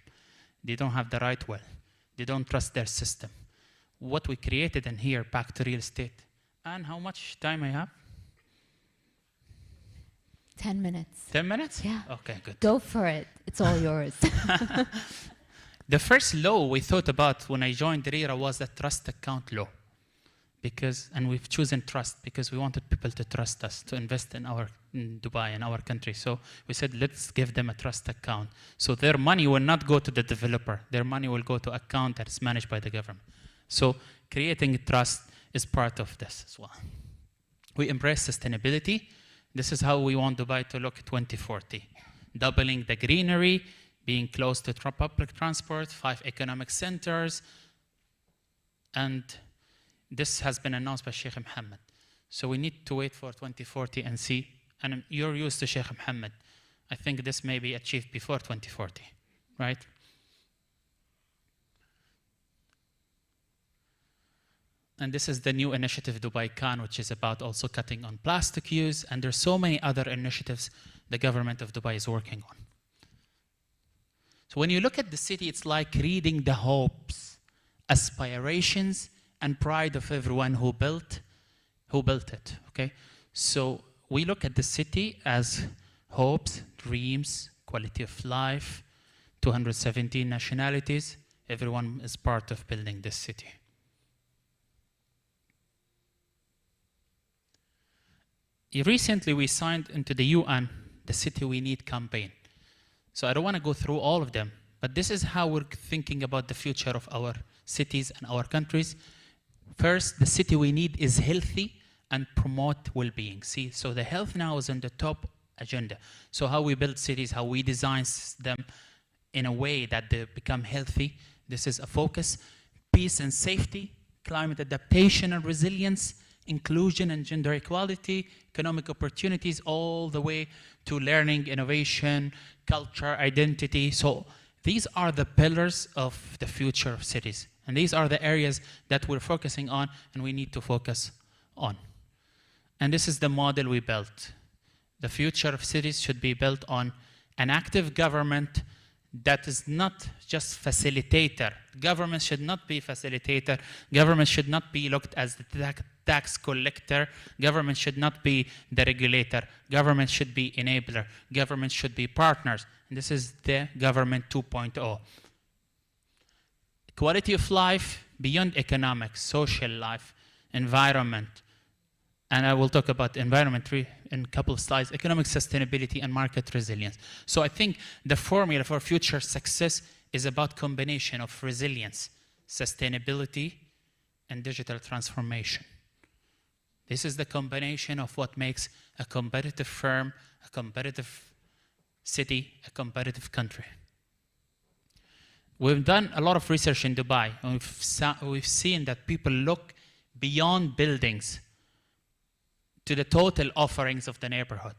[SPEAKER 5] They don't have the right will. They don't trust their system. What we created in here, back to real estate. And how much time I have?
[SPEAKER 1] 10 minutes.
[SPEAKER 5] 10 minutes?
[SPEAKER 1] Yeah.
[SPEAKER 5] Okay, good.
[SPEAKER 1] Go for it. It's all yours.
[SPEAKER 5] The first law we thought about when I joined RERA was the trust account law. And we've chosen trust because we wanted people to trust us, to invest in Dubai, in our country. So we said, let's give them a trust account. So their money will not go to the developer. Their money will go to an account that is managed by the government. So creating trust is part of this as well. We embrace sustainability. This is how we want Dubai to look 2040. Doubling the greenery, being close to public transport, 5 economic centers, and this has been announced by Sheikh Mohammed. So we need to wait for 2040 and see. And you're used to Sheikh Mohammed. I think this may be achieved before 2040, right? And this is the new initiative, Dubai Can, which is about also cutting on plastic use. And there's so many other initiatives the government of Dubai is working on. So when you look at the city, it's like reading the hopes, aspirations, and pride of everyone who built it, okay? So we look at the city as hopes, dreams, quality of life, 217 nationalities. Everyone is part of building this city. Recently, we signed into the UN the City We Need campaign. So I don't want to go through all of them, but this is how we're thinking about the future of our cities and our countries. First, the city we need is healthy and promote well-being. See, so the health now is on the top agenda. So how we build cities, how we design them in a way that they become healthy, this is a focus. Peace and safety, climate adaptation and resilience, inclusion and gender equality, economic opportunities, all the way to learning, innovation, culture, identity. So these are the pillars of the future of cities. And these are the areas that we're focusing on and we need to focus on. And this is the model we built. The future of cities should be built on an active government that is not just facilitator. Government should not be facilitator. Government should not be looked as the tax collector. Government should not be the regulator. Government should be enabler. Government should be partners. And this is the government 2.0. Quality of life beyond economics, social life, environment. And I will talk about environment in a couple of slides, economic sustainability and market resilience. So I think the formula for future success is about combination of resilience, sustainability, and digital transformation. This is the combination of what makes a competitive firm, a competitive city, a competitive country. We've done a lot of research in Dubai, and we've seen that people look beyond buildings to the total offerings of the neighborhood.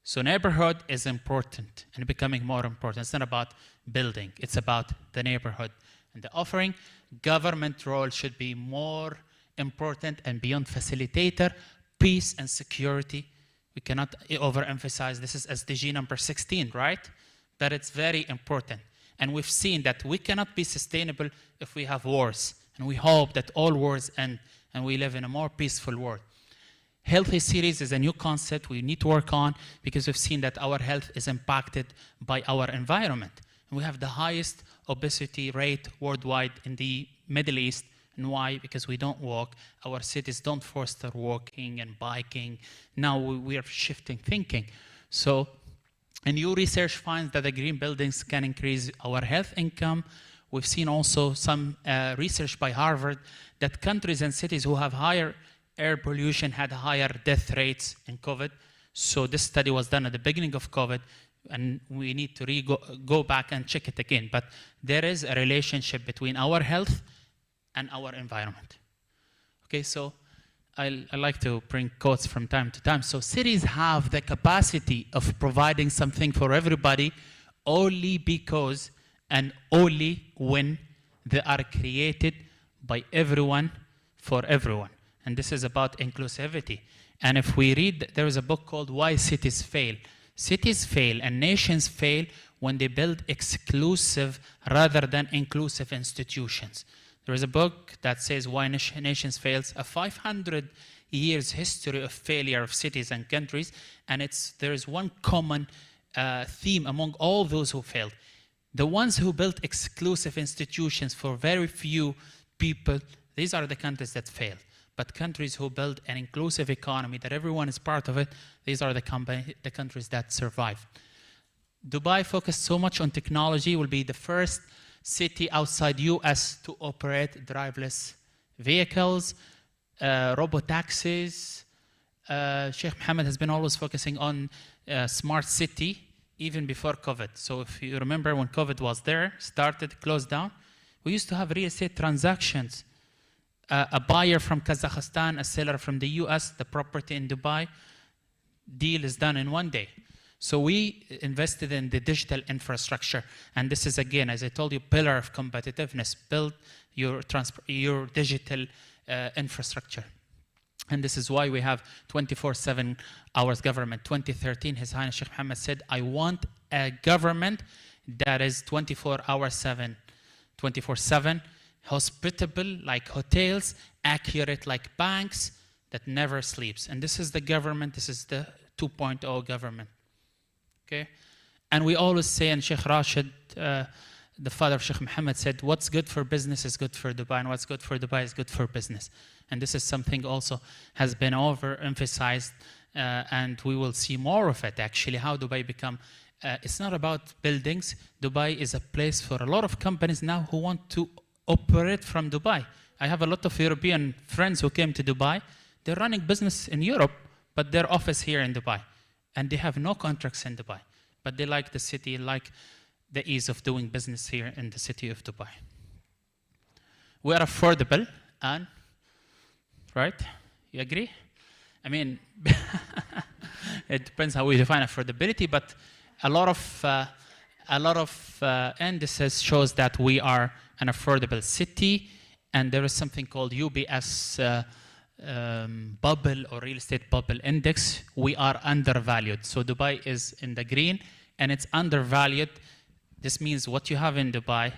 [SPEAKER 5] So neighborhood is important and becoming more important. It's not about building, it's about the neighborhood. And the offering, government role should be more important and beyond facilitator, peace and security. We cannot overemphasize, this is SDG number 16, right? That it's very important. And we've seen that we cannot be sustainable if we have wars. And we hope that all wars end and we live in a more peaceful world. Healthy cities is a new concept we need to work on because we've seen that our health is impacted by our environment. And we have the highest obesity rate worldwide in the Middle East. And why? Because we don't walk. Our cities don't foster walking and biking. Now we are shifting thinking. So, and new research finds that the green buildings can increase our health income. We've seen also some research by Harvard that countries and cities who have higher air pollution had higher death rates in COVID. So this study was done at the beginning of COVID, and we need to go back and check it again. But there is a relationship between our health and our environment. Okay, so I like to bring quotes from time to time. So cities have the capacity of providing something for everybody only because and only when they are created by everyone for everyone. And this is about inclusivity. And if we read, there is a book called Why Cities Fail. Cities fail and nations fail when they build exclusive rather than inclusive institutions. There is a book that says Why Nations Fails, a 500 years history of failure of cities and countries, and there is one common theme among all those who failed. The ones who built exclusive institutions for very few people, these are the countries that failed. But countries who build an inclusive economy that everyone is part of it, these are the countries that survive. Dubai focused so much on technology, will be the first city outside US to operate driverless vehicles, robotaxis. Sheikh Mohammed has been always focusing on smart city even before COVID. So if you remember when COVID was there, started, closed down, we used to have real estate transactions. A buyer from Kazakhstan, a seller from the US, the property in Dubai, deal is done in one day. So we invested in the digital infrastructure. And this is, again, as I told you, pillar of competitiveness. Build your digital infrastructure. And this is why we have 24/7 hours government. 2013, His Highness Sheikh Mohammed said, I want a government that is 24/7, hospitable like hotels, accurate like banks, that never sleeps. And this is the government, this is the 2.0 government. Okay? And we always say, and Sheikh Rashid, the father of Sheikh Mohammed, said, what's good for business is good for Dubai, and what's good for Dubai is good for business. And this is something also has been overemphasized, and we will see more of it, actually, how Dubai become. It's not about buildings. Dubai is a place for a lot of companies now who want to operate from Dubai. I have a lot of European friends who came to Dubai. They're running business in Europe, but their office here in Dubai. And they have no contracts in Dubai. But they like the city, like the ease of doing business here in the city of Dubai. We are affordable, and, right? You agree? I mean, it depends how we define affordability, but a lot of indices shows that we are an affordable city, and there is something called UBS bubble or real estate bubble index. We are undervalued. So Dubai is in the green, and it's undervalued. This means what you have in Dubai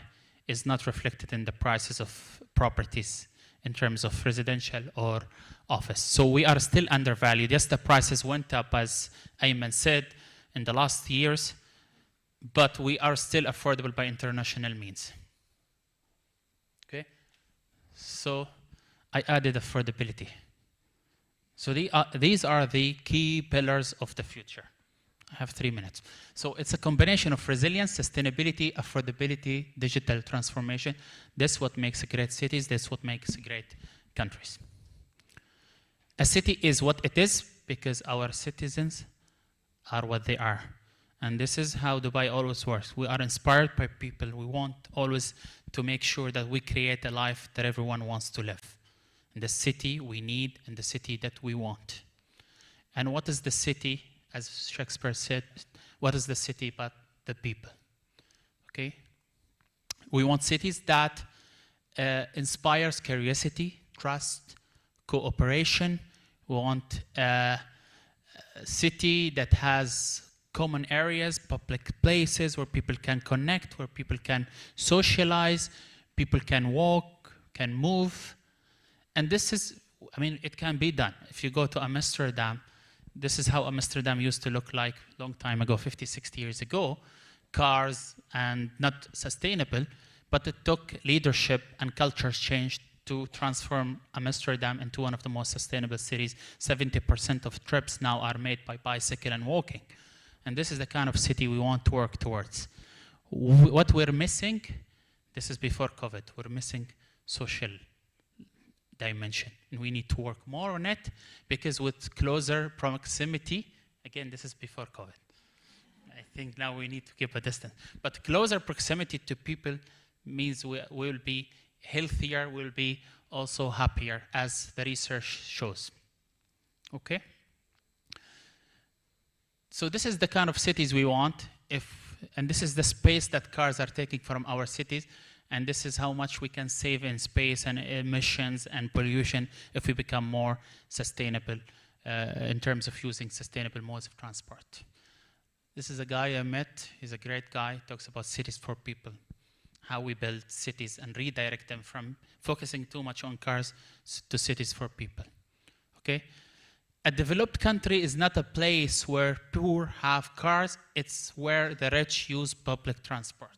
[SPEAKER 5] is not reflected in the prices of properties in terms of residential or office. So we are still undervalued. Yes, the prices went up, as Ayman said, in the last years, but we are still affordable by international means. Okay? So I added affordability. So these are the key pillars of the future. I have 3 minutes. So it's a combination of resilience, sustainability, affordability, digital transformation. That's what makes great cities. That's what makes great countries. A city is what it is because our citizens are what they are. And this is how Dubai always works. We are inspired by people. We want always to make sure that we create a life that everyone wants to live. In the city we need, and the city that we want. And what is the city? As Shakespeare said, what is the city but the people? Okay? We want cities that inspires curiosity, trust, cooperation. We want a city that has common areas, public places where people can connect, where people can socialize, people can walk, can move. And this is, I mean, it can be done. If you go to Amsterdam, this is how Amsterdam used to look like a long time ago, 50, 60 years ago. Cars and not sustainable, but it took leadership and culture change to transform Amsterdam into one of the most sustainable cities. 70% of trips now are made by bicycle and walking. And this is the kind of city we want to work towards. What we're missing, this is before COVID, we're missing social dimension. And we need to work more on it because with closer proximity, again, this is before COVID. I think now we need to keep a distance. But closer proximity to people means we will be healthier, we'll be also happier, as the research shows. Okay? So this is the kind of cities we want, and this is the space that cars are taking from our cities, and this is how much we can save in space and emissions and pollution if we become more sustainable in terms of using sustainable modes of transport. This is a guy I met. He's a great guy. Talks about cities for people, how we build cities and redirect them from focusing too much on cars to cities for people. Okay? A developed country is not a place where poor have cars. It's where the rich use public transport.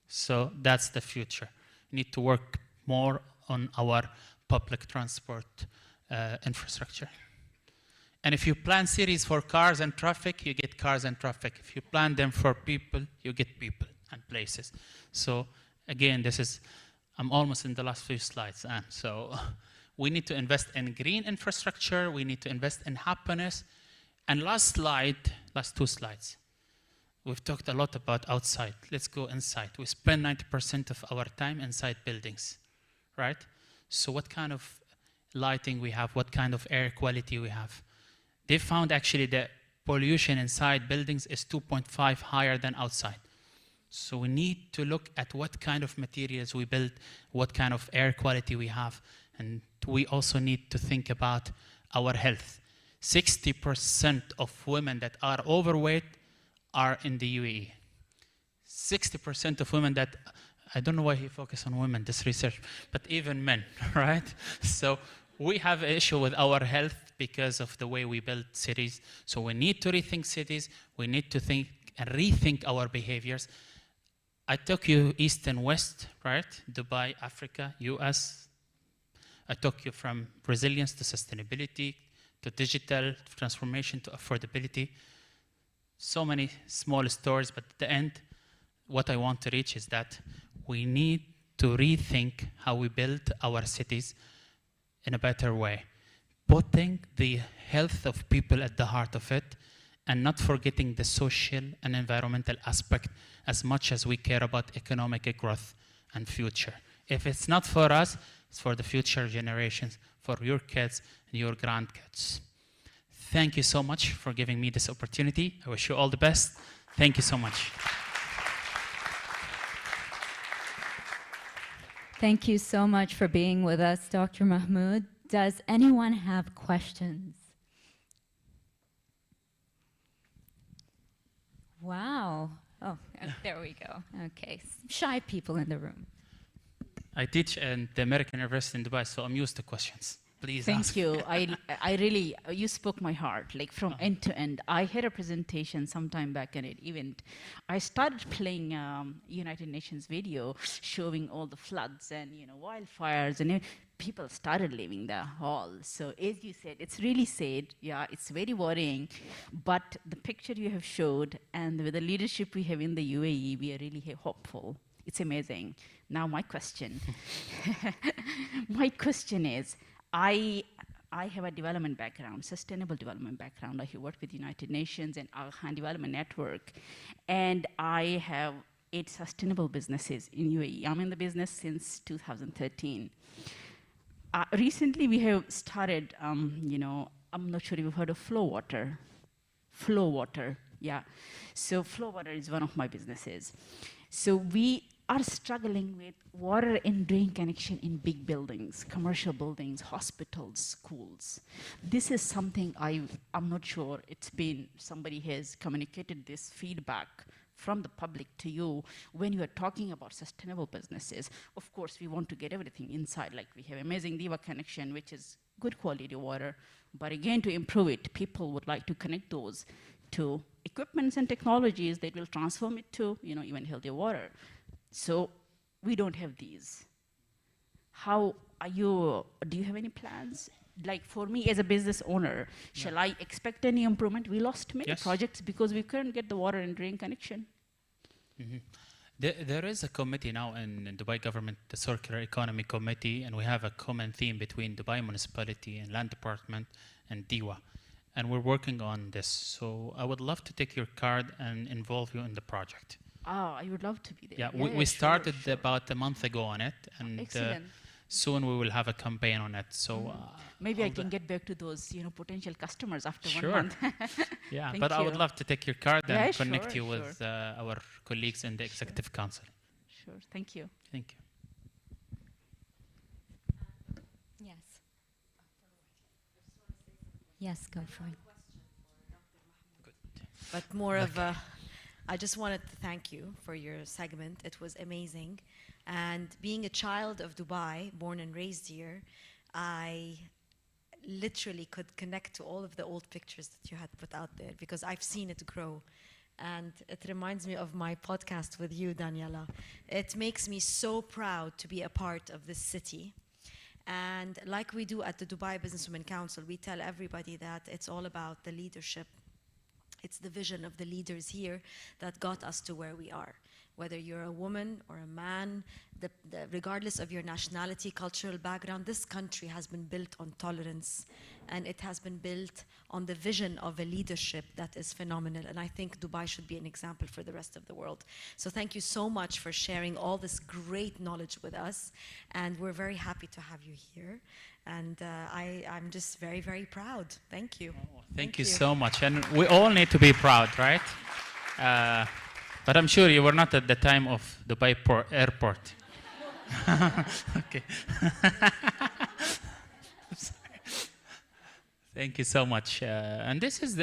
[SPEAKER 5] So that's the future. We need to work more on our public transport infrastructure. And if you plan cities for cars and traffic, you get cars and traffic. If you plan them for people, you get people and places. So again, this is, I'm almost in the last few slides. And so we need to invest in green infrastructure. We need to invest in happiness. And last slide, last 2 slides. We've talked a lot about outside. Let's go inside. We spend 90% of our time inside buildings, right? So what kind of lighting we have, what kind of air quality we have. They found actually that pollution inside buildings is 2.5 higher than outside. So we need to look at what kind of materials we build, what kind of air quality we have, and we also need to think about our health. 60% of women that are overweight are in the UAE. 60% of women that, I don't know why he focused on women, this research, but even men, right? So we have an issue with our health because of the way we build cities. So we need to rethink cities. We need to think and rethink our behaviors. I took you east and west, right? Dubai, Africa, US. I took you from resilience to sustainability, to digital transformation, to affordability. So many small stories, but at the end, what I want to reach is that we need to rethink how we build our cities in a better way, putting the health of people at the heart of it, and not forgetting the social and environmental aspect as much as we care about economic growth and future. If it's not for us, it's for the future generations, for your kids and your grandkids. Thank you so much for giving me this opportunity. I wish you all the best. Thank you so much.
[SPEAKER 1] Thank you so much for being with us, Dr. Mahmoud. Does anyone have questions? Wow. Oh, there we go. Okay. Shy people in the room.
[SPEAKER 5] I teach in the American University in Dubai, so I'm used to questions. Please
[SPEAKER 6] Thank
[SPEAKER 5] ask.
[SPEAKER 6] you. I really, you spoke my heart, like from end to end. I had a presentation sometime back at an event. I started playing United Nations video showing all the floods and wildfires, and people started leaving the hall. So as you said, it's really sad. Yeah, it's very worrying. But the picture you have showed, and with the leadership we have in the UAE, we are really hopeful. It's amazing. Now my question. My question is, I have a development background, sustainable development background. I have worked with United Nations and Al-Khan Development Network, and I have 8 sustainable businesses in UAE. I'm in the business since 2013. Recently, we have started, I'm not sure if you've heard of Flow Water. Flow Water, yeah. So Flow Water is one of my businesses. So we are struggling with water and drain connection in big buildings, commercial buildings, hospitals, schools. This is something I'm not sure it's been, somebody has communicated this feedback from the public to you when you are talking about sustainable businesses. Of course, we want to get everything inside, like we have amazing Diva connection, which is good quality water. But again, to improve it, people would like to connect those to equipments and technologies that will transform it to, even healthier water. So we don't have these. How are you, do you have any plans? Like for me as a business owner, shall I expect any improvement? We lost many projects because we couldn't get the water and drain connection.
[SPEAKER 5] Mm-hmm. There is a committee now in Dubai government, the Circular Economy Committee, and we have a common theme between Dubai Municipality and Land Department and DIWA. And we're working on this. So I would love to take your card and involve you in the project.
[SPEAKER 6] Oh, I would love to be there.
[SPEAKER 5] Yeah, we started about a month ago on it, and
[SPEAKER 6] excellent.
[SPEAKER 5] Soon we will have a campaign on it. So
[SPEAKER 6] maybe I can get back to those, potential customers after 1
[SPEAKER 5] Sure.
[SPEAKER 6] month.
[SPEAKER 5] Yeah, but I would love to take your card and connect you
[SPEAKER 6] sure.
[SPEAKER 5] with our colleagues in the Executive Council.
[SPEAKER 6] Sure, thank you.
[SPEAKER 5] Thank you.
[SPEAKER 1] Yes. Yes, go for it.
[SPEAKER 7] But more of a, I just wanted to thank you for your segment. It was amazing. And being a child of Dubai, born and raised here, I literally could connect to all of the old pictures that you had put out there because I've seen it grow. And it reminds me of my podcast with you, Daniela. It makes me so proud to be a part of this city. And like we do at the Dubai Businesswomen Council, we tell everybody that it's all about the leadership. It's the vision of the leaders here that got us to where we are. Whether you're a woman or a man, regardless of your nationality, cultural background, this country has been built on tolerance, and it has been built on the vision of a leadership that is phenomenal. And I think Dubai should be an example for the rest of the world. So thank you so much for sharing all this great knowledge with us. And we're very happy to have you here. And I'm just very, very proud. Thank you.
[SPEAKER 5] Oh, thank you so much. And we all need to be proud, right? But I'm sure you were not at the time of Dubai airport. Okay. Thank you so much. And this is,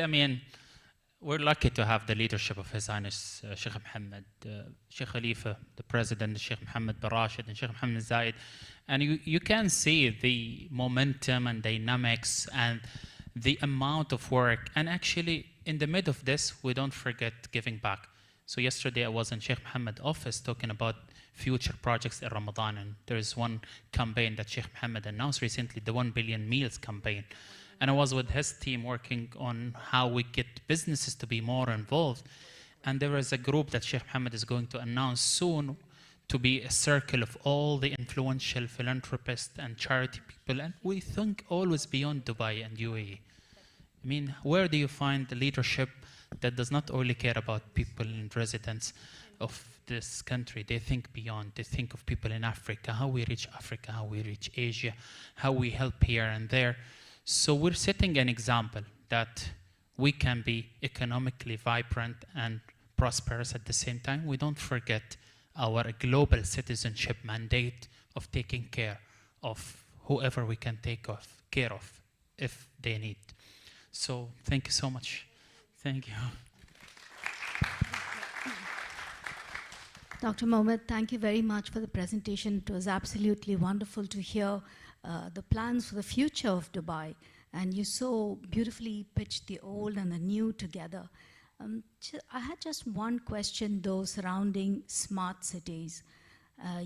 [SPEAKER 5] we're lucky to have the leadership of His Highness Sheikh Mohammed, Sheikh Khalifa, the President, Sheikh Mohammed bin Rashid, and Sheikh Mohammed Zayed. And you can see the momentum and dynamics and the amount of work. And actually, in the mid of this, we don't forget giving back. So yesterday I was in Sheikh Mohammed's office talking about future projects in Ramadan, and there is one campaign that Sheikh Mohammed announced recently, the 1 billion meals campaign. And I was with his team working on how we get businesses to be more involved. And there is a group that Sheikh Mohammed is going to announce soon to be a circle of all the influential philanthropists and charity people. And we think always beyond Dubai and UAE. I mean, where do you find the leadership that does not only care about people and residents of this country? They think beyond. They think of people in Africa, how we reach Africa, how we reach Asia, how we help here and there. So we're setting an example that we can be economically vibrant and prosperous at the same time. We don't forget our global citizenship mandate of taking care of whoever we can take care of if they need. So thank you so much. Thank you.
[SPEAKER 8] Dr. Mohammed, thank you very much for the presentation. It was absolutely wonderful to hear the plans for the future of Dubai. And you so beautifully pitched the old and the new together. I had just one question, though, surrounding smart cities.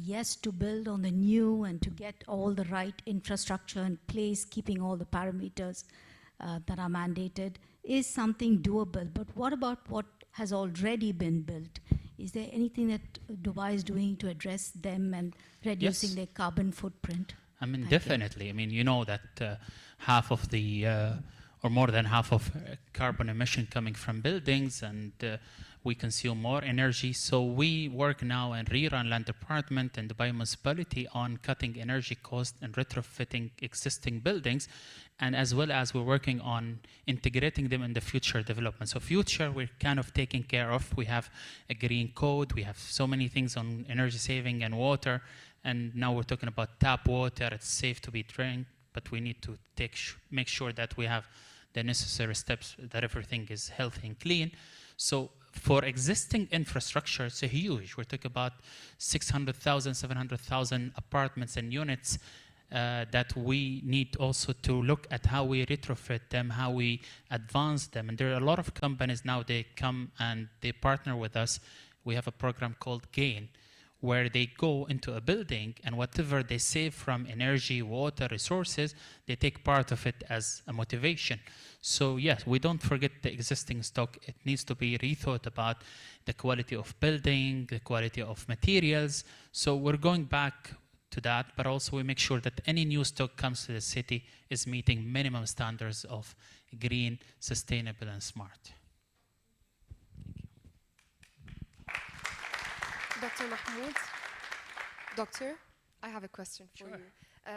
[SPEAKER 8] Yes, to build on the new and to get all the right infrastructure in place, keeping all the parameters that are mandated, is something doable. But what about what has already been built? Is there anything that Dubai is doing to address them and reducing their carbon footprint?
[SPEAKER 5] I mean, definitely. I mean, you know that half of the, or more than half of carbon emission coming from buildings, and we consume more energy. So we work now in Rerun Land Department and Dubai Municipality on cutting energy costs and retrofitting existing buildings, and as well as we're working on integrating them in the future development. So future, we're kind of taking care of. We have a green code. We have so many things on energy saving and water. And now we're talking about tap water. It's safe to be drank, but we need to make sure that we have the necessary steps, that everything is healthy and clean. So for existing infrastructure, it's huge. We're talking about 600,000, 700,000 apartments and units that we need also to look at how we retrofit them, how we advance them. And there are a lot of companies now, they come and they partner with us. We have a program called GAIN, where they go into a building and whatever they save from energy, water, resources, they take part of it as a motivation. So yes, we don't forget the existing stock. It needs to be rethought about the quality of building, the quality of materials. So we're going back to that, but also we make sure that any new stock comes to the city is meeting minimum standards of green, sustainable, and smart.
[SPEAKER 9] Dr. Mahmoud, Doctor, I have a question for you.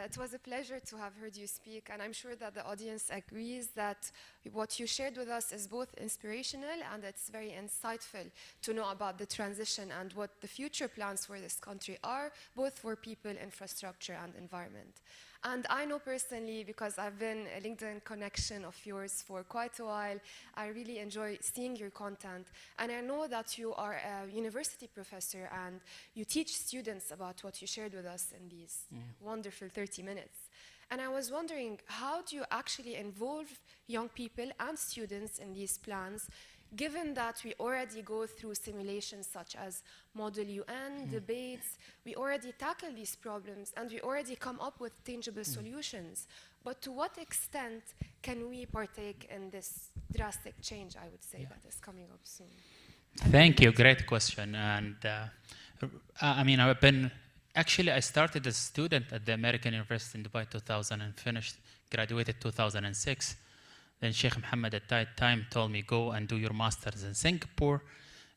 [SPEAKER 9] It was a pleasure to have heard you speak, and I'm sure that the audience agrees that what you shared with us is both inspirational and it's very insightful to know about the transition and what the future plans for this country are, both for people, infrastructure, and environment. And I know personally, because I've been a LinkedIn connection of yours for quite a while, I really enjoy seeing your content. And I know that you are a university professor and you teach students about what you shared with us in these wonderful 30 minutes. And I was wondering, how do you actually involve young people and students in these plans, given that we already go through simulations such as Model UN, debates, we already tackle these problems and we already come up with tangible solutions. But to what extent can we partake in this drastic change, I would say, that is coming up soon?
[SPEAKER 5] Thank you, great question. And I mean, actually I started as a student at the American University in Dubai 2000 and graduated 2006. Then Sheikh Mohammed at that time told me, go and do your master's in Singapore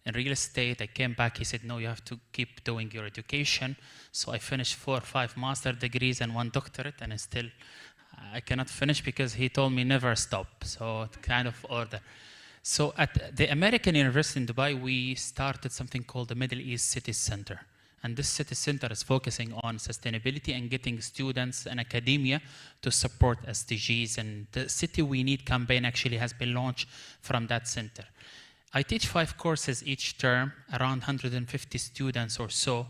[SPEAKER 5] in real estate. I came back, he said, no, you have to keep doing your education. So I finished 4 or 5 master degrees and 1 doctorate, and I cannot finish because he told me never stop. So kind of order. So at the American University in Dubai, we started something called the Middle East City Center. And this city center is focusing on sustainability and getting students and academia to support SDGs. And the City We Need campaign actually has been launched from that center. I teach 5 courses each term, around 150 students or so.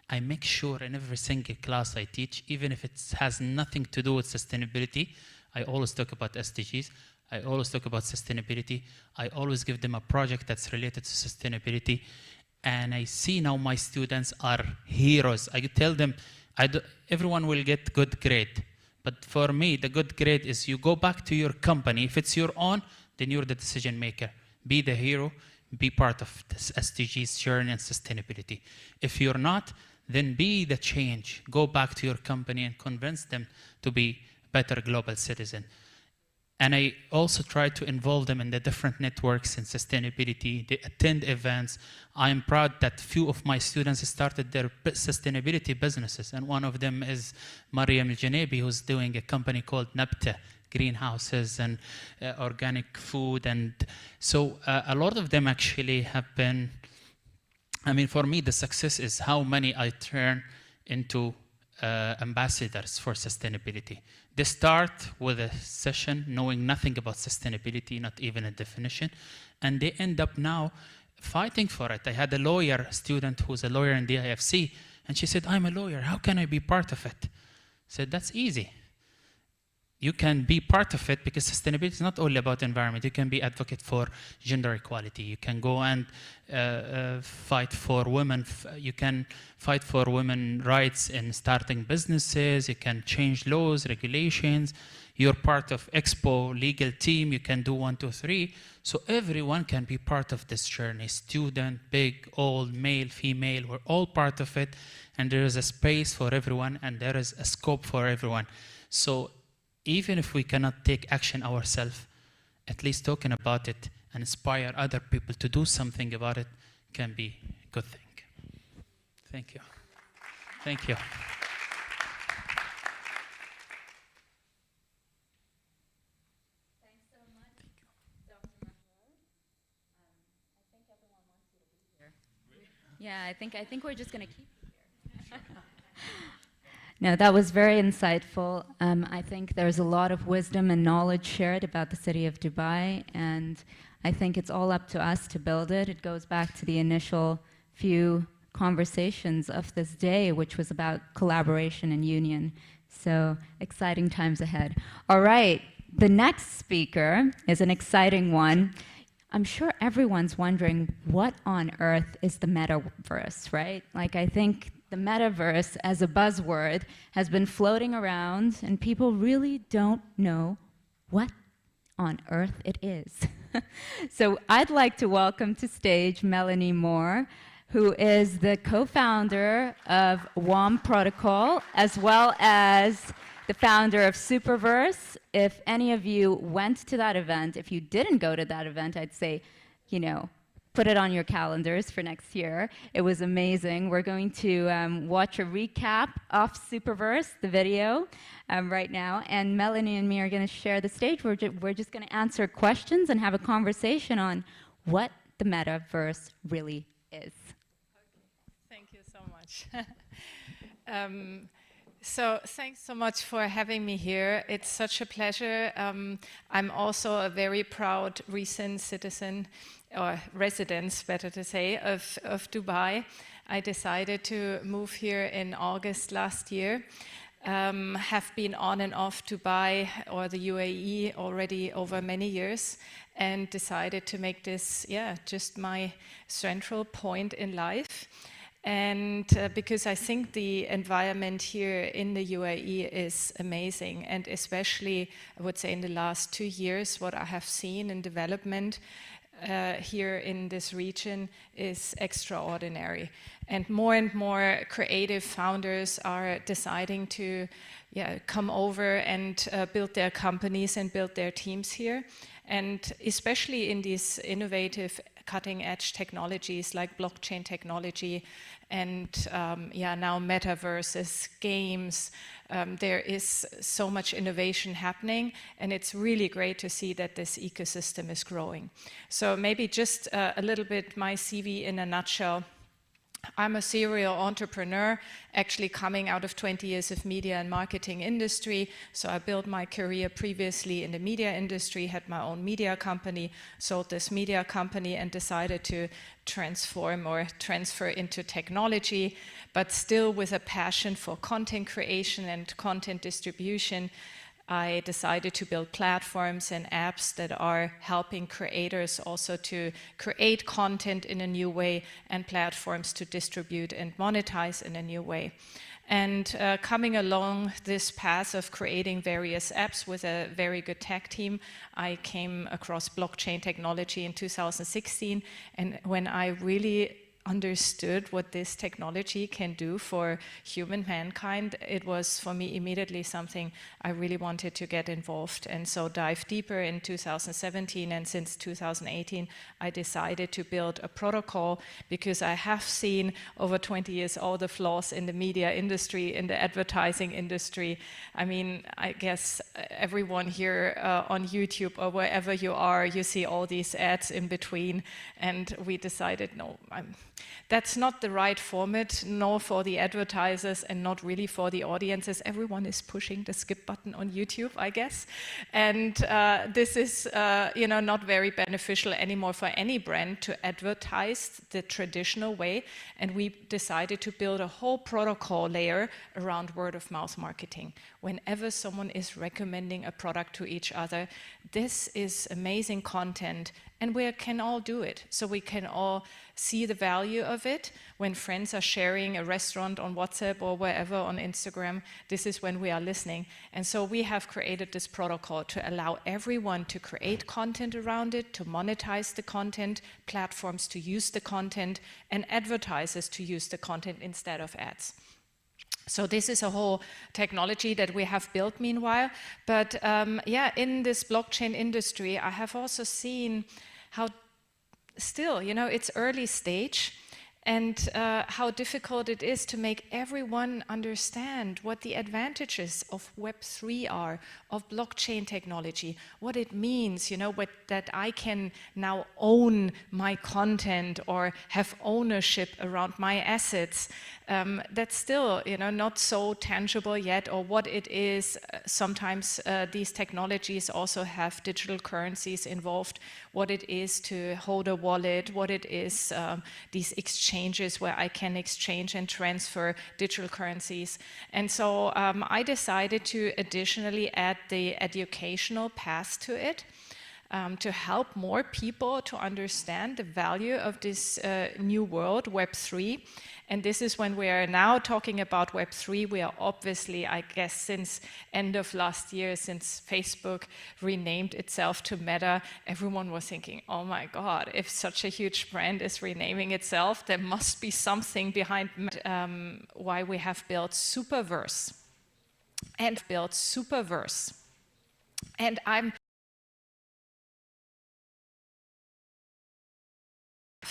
[SPEAKER 5] I make sure in every single class I teach, even if it has nothing to do with sustainability, I always talk about SDGs. I always talk about sustainability. I always give them a project that's related to sustainability. And I see now my students are heroes. I tell them, everyone will get good grade. But for me, the good grade is you go back to your company. If it's your own, then you're the decision maker. Be the hero, be part of this SDGs journey and sustainability. If you're not, then be the change. Go back to your company and convince them to be a better global citizen. And I also try to involve them in the different networks in sustainability. They attend events. I'm proud that few of my students started their sustainability businesses. And one of them is Mariam Al-Janebi, who's doing a company called Nabta, greenhouses and organic food. And so a lot of them actually have been, I mean, for me, the success is how many I turn into ambassadors for sustainability. They start with a session knowing nothing about sustainability, not even a definition, and they end up now fighting for it. I had a lawyer student who's a lawyer in the IFC, and she said, I'm a lawyer, how can I be part of it? I said, that's easy. You can be part of it because sustainability is not only about environment. You can be advocate for gender equality. You can go and fight for women. You can fight for women's rights in starting businesses. You can change laws, regulations. You're part of Expo legal team. You can do 1, 2, 3. So everyone can be part of this journey. Student, big, old, male, female. We're all part of it. And there is a space for everyone. And there is a scope for everyone. So even if we cannot take action ourselves, at least talking about it and inspire other people to do something about it can be a good thing. Thank you. Thank you.
[SPEAKER 1] Thanks so much, Dr. Mahmoud. I think everyone wants you to be here. Yeah, I think we're just going to keep you here. No, that was very insightful. I think there's a lot of wisdom and knowledge shared about the city of Dubai, and I think it's all up to us to build it. It goes back to the initial few conversations of this day, which was about collaboration and union. So exciting times ahead. All right, the next speaker is an exciting one. I'm sure everyone's wondering, what on earth is the metaverse, right? Like, I think the metaverse as a buzzword has been floating around, and people really don't know what on earth it is. So I'd like to welcome to stage Melanie Moore, who is the co-founder of WOM Protocol, as well as the founder of Superverse. If any of you went to that event, if you didn't go to that event, I'd say, you know, put it on your calendars for next year. It was amazing. We're going to watch a recap of Superverse, the video, right now. And Melanie and me are going to share the stage. We're just going to answer questions and have a conversation on what the metaverse really is.
[SPEAKER 10] Okay. Thank you so much. So thanks so much for having me here. It's such a pleasure. I'm also a very proud recent citizen, or residents, better to say, of Dubai. I decided to move here in August last year. Have been on and off Dubai or the UAE already over many years, and decided to make this, just my central point in life. And because I think the environment here in the UAE is amazing, and especially, I would say, in the last 2 years, what I have seen in development here in this region is extraordinary. And more creative founders are deciding to come over and build their companies and build their teams here. And especially in these innovative cutting-edge technologies like blockchain technology and now metaverses, games. There is so much innovation happening, and it's really great to see that this ecosystem is growing. So maybe just a little bit my CV in a nutshell. I'm a serial entrepreneur, actually coming out of 20 years of media and marketing industry. So I built my career previously in the media industry, had my own media company, sold this media company, and decided to transform or transfer into technology, but still with a passion for content creation and content distribution. I decided to build platforms and apps that are helping creators also to create content in a new way and platforms to distribute and monetize in a new way. And coming along this path of creating various apps with a very good tech team, I came across blockchain technology in 2016. And when I really understood what this technology can do for human mankind, it was for me immediately something I really wanted to get involved, and so dive deeper in 2017. And since 2018 I decided to build a protocol, because I have seen over 20 years all the flaws in the media industry, in the advertising industry. I mean, I guess everyone here on YouTube or wherever you are, you see all these ads in between, and we decided, no, that's not the right format, nor for the advertisers and not really for the audiences. Everyone is pushing the skip button on YouTube, I guess. And this is not very beneficial anymore for any brand to advertise the traditional way. And we decided to build a whole protocol layer around word-of-mouth marketing. Whenever someone is recommending a product to each other, this is amazing content, and we can all do it. So we can all see the value of it. When friends are sharing a restaurant on WhatsApp or wherever on Instagram, this is when we are listening. And so we have created this protocol to allow everyone to create content around it, to monetize the content, platforms to use the content, and advertisers to use the content instead of ads. So this is a whole technology that we have built meanwhile. But yeah, in this blockchain industry, I have also seen how still, it's early stage, and how difficult it is to make everyone understand what the advantages of Web3 are, of blockchain technology, what it means, that I can now own my content or have ownership around my assets. That's still, not so tangible yet, or what it is. Sometimes these technologies also have digital currencies involved, what it is to hold a wallet, what it is, these exchanges where I can exchange and transfer digital currencies. And so I decided to additionally add the educational path to it, to help more people to understand the value of this new world, Web3. And this is when we are now talking about Web3. We are obviously, I guess, since end of last year, since Facebook renamed itself to Meta, everyone was thinking, oh my God, if such a huge brand is renaming itself, there must be something behind why we have built Superverse. And I'm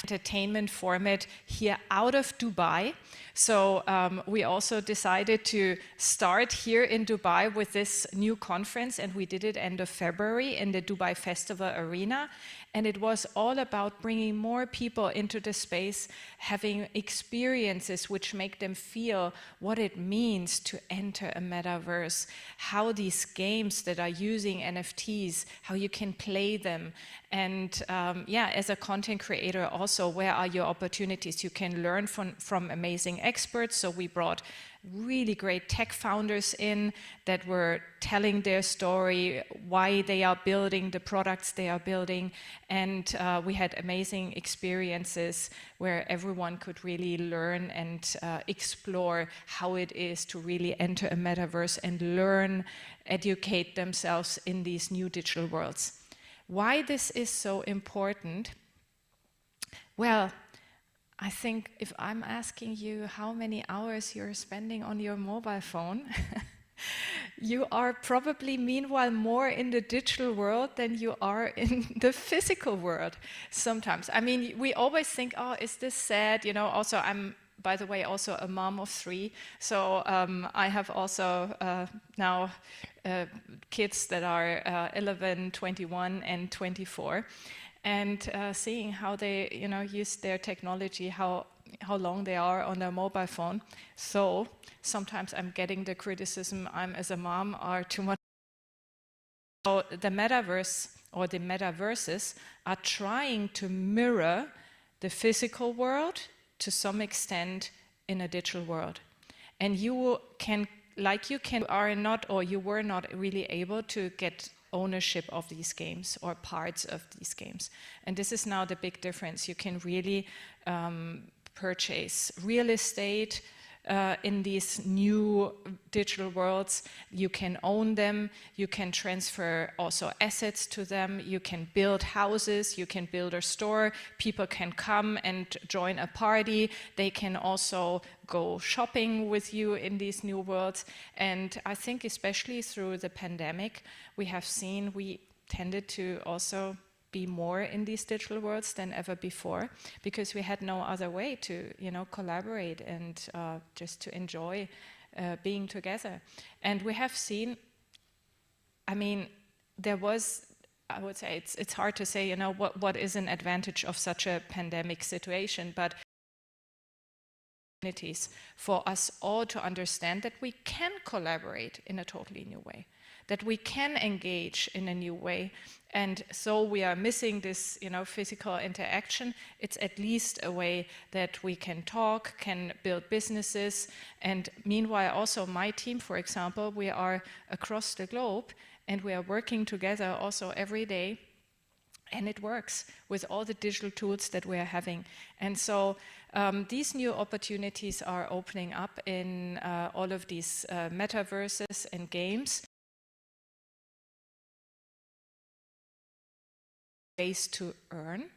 [SPEAKER 10] entertainment format here out of Dubai. So we also decided to start here in Dubai with this new conference, and we did it end of February in the Dubai Festival Arena. And it was all about bringing more people into the space, having experiences which make them feel what it means to enter a metaverse, how these games that are using NFTs, how you can play them. And yeah, as a content creator also, where are your opportunities? You can learn from amazing experts. So we brought really great tech founders in that were telling their story, why they are building the products they are building. And we had amazing experiences where everyone could really learn and explore how it is to really enter a metaverse and learn, educate themselves in these new digital worlds. Why this is so important? Well, I think if I'm asking you how many hours you're spending on your mobile phone, you are probably meanwhile more in the digital world than you are in the physical world sometimes. I mean, we always think, oh, is this sad? Also I'm, by the way, also a mom of 3. So I have also now kids that are 11, 21, and 24. And seeing how they, use their technology, how long they are on their mobile phone. So sometimes I'm getting the criticism, I'm as a mom are too much. So the metaverse or the metaverses are trying to mirror the physical world to some extent in a digital world. And you can like you are not, or you were not really able to get ownership of these games or parts of these games. And this is now the big difference. You can really purchase real estate in these new digital worlds. You can own them, you can transfer also assets to them, you can build houses, you can build a store, people can come and join a party, they can also go shopping with you in these new worlds. And I think especially through the pandemic, we have seen we tended to also be more in these digital worlds than ever before, because we had no other way to, collaborate and just to enjoy being together. And we have seen, I mean, there was, I would say, it's hard to say, what is an advantage of such a pandemic situation, but opportunities for us all to understand that we can collaborate in a totally new way, that we can engage in a new way. And so we are missing this, physical interaction. It's at least a way that we can talk, can build businesses. And meanwhile, also my team, for example, we are across the globe and we are working together also every day. And it works with all the digital tools that we are having. And so these new opportunities are opening up in all of these metaverses and games. Ways to earn,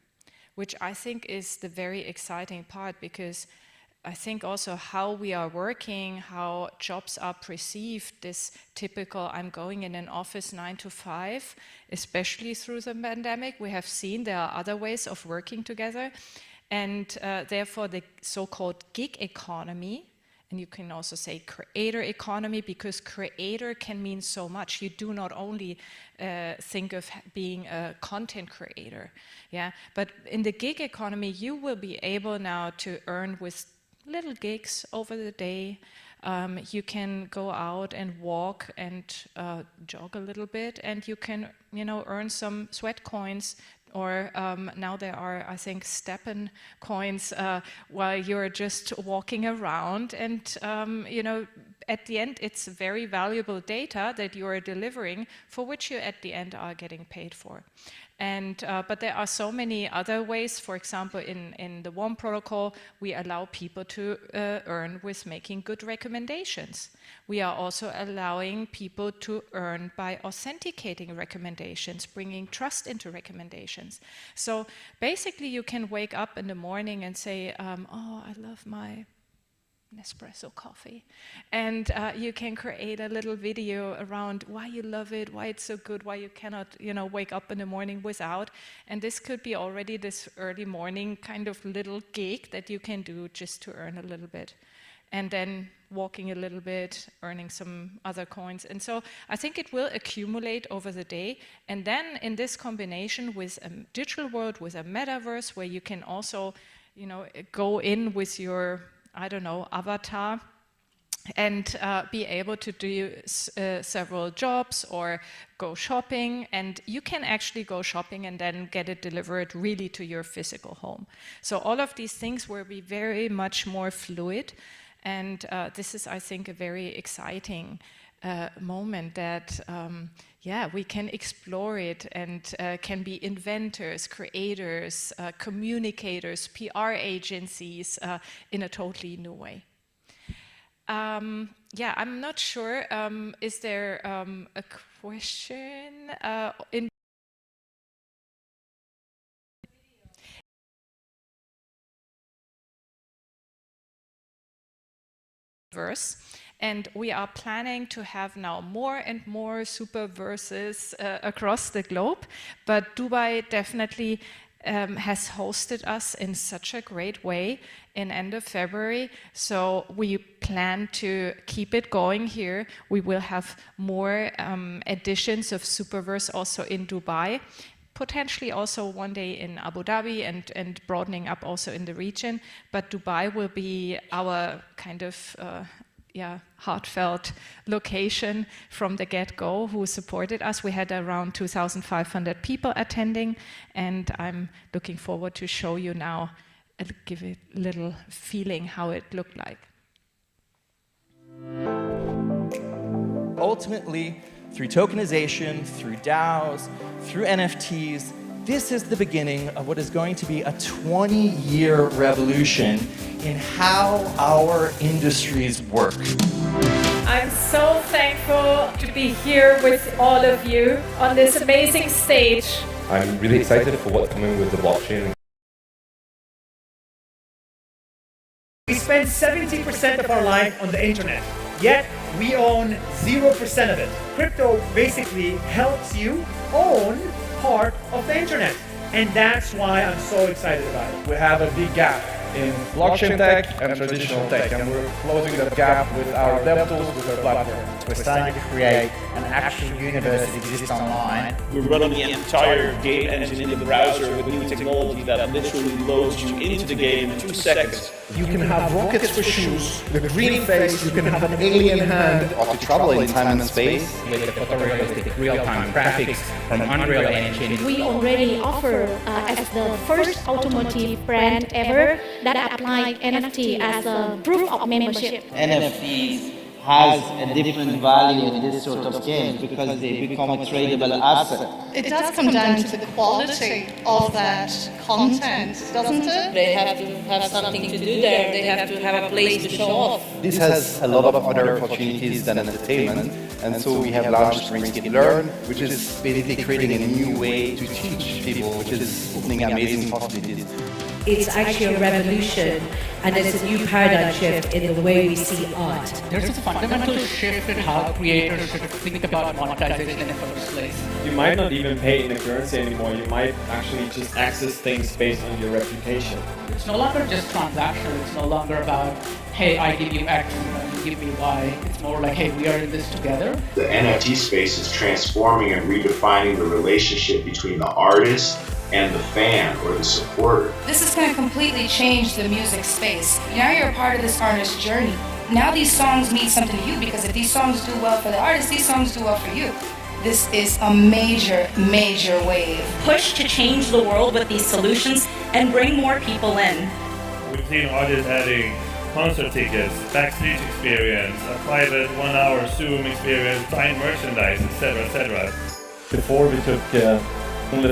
[SPEAKER 10] which I think is the very exciting part, because I think also how we are working, how jobs are perceived, this typical I'm going in an office 9 to 5, especially through the pandemic, we have seen there are other ways of working together. And therefore the so-called gig economy, and you can also say creator economy, because creator can mean so much. You do not only think of being a content creator, yeah. But in the gig economy, you will be able now to earn with little gigs over the day. You can go out and walk and jog a little bit, and you can, earn some sweat coins. Or now there are, I think, Steppen coins while you're just walking around. And, at the end, it's very valuable data that you are delivering, for which you at the end are getting paid for. And, but there are so many other ways. For example, in the WOM protocol, we allow people to earn with making good recommendations. We are also allowing people to earn by authenticating recommendations, bringing trust into recommendations. So basically, you can wake up in the morning and say, oh, I love my Nespresso coffee, and you can create a little video around why you love it, why it's so good, why you cannot, wake up in the morning without. And this could be already this early morning kind of little gig that you can do just to earn a little bit, and then walking a little bit, earning some other coins. And so I think it will accumulate over the day. And then in this combination with a digital world, with a metaverse, where you can also, go in with your, I don't know, avatar, and be able to do several jobs or go shopping. And you can actually go shopping and then get it delivered really to your physical home. So all of these things will be very much more fluid. And this is, I think, a very exciting moment that, we can explore it and can be inventors, creators, communicators, PR agencies in a totally new way. I'm not sure. Is there a question? And we are planning to have now more and more Superverses across the globe. But Dubai definitely has hosted us in such a great way in end of February. So we plan to keep it going here. We will have more editions of Superverse also in Dubai, potentially also one day in Abu Dhabi, and broadening up also in the region. But Dubai will be our kind of heartfelt location from the get-go who supported us. We had around 2,500 people attending, and I'm looking forward to show you now, give it a little feeling how it looked like.
[SPEAKER 11] ultimately, through tokenization, through DAOs, through NFTs, this is the beginning of what is going to be a 20-year revolution in how our industries work.
[SPEAKER 12] I'm so thankful to be here with all of you on this amazing stage.
[SPEAKER 13] I'm really excited for what's coming with the blockchain.
[SPEAKER 14] We spend 70% of our life on the internet, yet we own 0% of it. Crypto basically helps you own part of the internet, and that's why I'm so excited about it.
[SPEAKER 15] We have a big gap in blockchain tech and traditional tech, and we're closing that gap with our dev tools, with our platform.
[SPEAKER 16] We're starting to create an actual universe that exists online.
[SPEAKER 17] We're running the entire game engine in the browser with new technology that literally loads you into the game in 2 seconds.
[SPEAKER 15] You can have rockets for shoes, the green face, you can have an alien hand.
[SPEAKER 16] Or to travel in time and space with the photorealistic real-time graphics from Unreal Engine.
[SPEAKER 18] We already offer, as the first automotive brand ever, that applied NFT as a proof of membership.
[SPEAKER 19] NFTs has a different value in this sort of games because they become a tradable asset.
[SPEAKER 20] It does come down to the quality of that content, doesn't it?
[SPEAKER 21] They have to have something to do there. They have to have a place to show off.
[SPEAKER 15] This has a lot of other opportunities than entertainment, and so we have launched Ringskip Learn, which is basically creating a new way to teach people, which is opening amazing possibilities.
[SPEAKER 22] It's actually a revolution, and it's a new paradigm shift in the way we see art.
[SPEAKER 23] There's a fundamental shift in how creators should think about monetization in the first place.
[SPEAKER 24] You might not even pay in the currency anymore. You might actually just access things based on your reputation.
[SPEAKER 23] It's no longer just transactional. It's no longer about, hey, I give you X and you give me Y. It's more like, hey, we are in this together.
[SPEAKER 25] The NFT space is transforming and redefining the relationship between the artist and the fan or the supporter.
[SPEAKER 26] This is going to completely change the music space. Now you're a part of this artist's journey. Now these songs mean something to you because if these songs do well for the artist, these songs do well for you. This is a major, major wave.
[SPEAKER 27] Push to change the world with these solutions and bring more people in.
[SPEAKER 28] We've seen artists adding concert tickets, backstage experience, a private 1-hour Zoom experience, signed merchandise, etc., etc.
[SPEAKER 29] Before we took the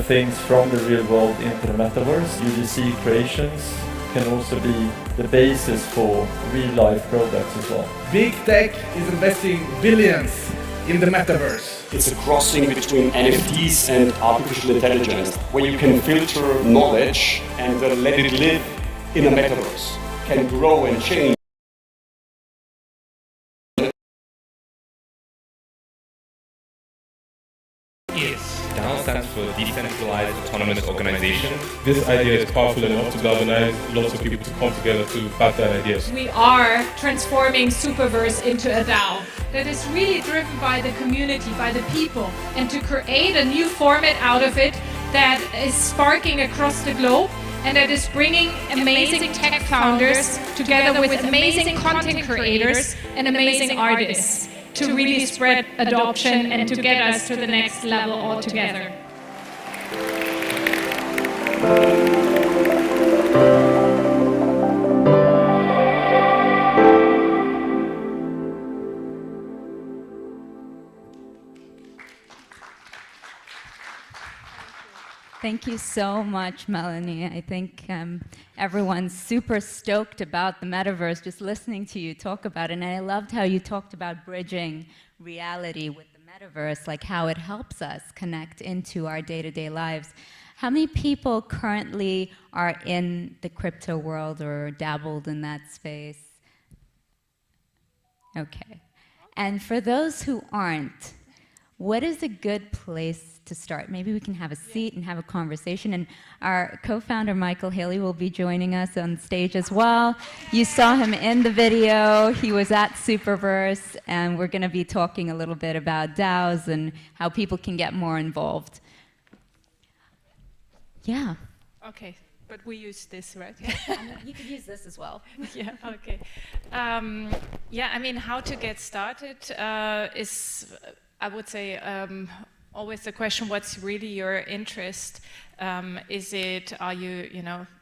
[SPEAKER 29] things from the real world into the metaverse, UGC creations can also be the basis for real life products as well.
[SPEAKER 15] Big tech is investing billions in the metaverse.
[SPEAKER 30] It's a crossing between NFTs and artificial intelligence, where you can filter knowledge and let it live in a metaverse, can grow and change.
[SPEAKER 13] DAO stands for Decentralized Autonomous Organization. This idea is powerful enough to galvanize lots of people to come together to pass their ideas.
[SPEAKER 12] We are transforming Superverse into a DAO that is really driven by the community, by the people, and to create a new format out of it that is sparking across the globe and that is bringing amazing tech founders together with amazing content creators and amazing artists to really spread adoption and to get us to the next level altogether.
[SPEAKER 1] Thank you so much, Melanie. I think everyone's super stoked about the metaverse, just listening to you talk about it. And I loved how you talked about bridging reality with the metaverse, like how it helps us connect into our day-to-day lives. How many people currently are in the crypto world or dabbled in that space? Okay. And for those who aren't, what is a good place to start? Maybe we can have a seat and have a conversation. And our co-founder, Michael Haley, will be joining us on stage as well. You saw him in the video. He was at Superverse. And we're going to be talking a little bit about DAOs and how people can get more involved. Yeah.
[SPEAKER 12] Okay. But we use this, right?
[SPEAKER 1] You could use this as well.
[SPEAKER 12] Yeah, okay. Yeah, I mean, how to get started is, I would say, always the question, what's really your interest? Are you,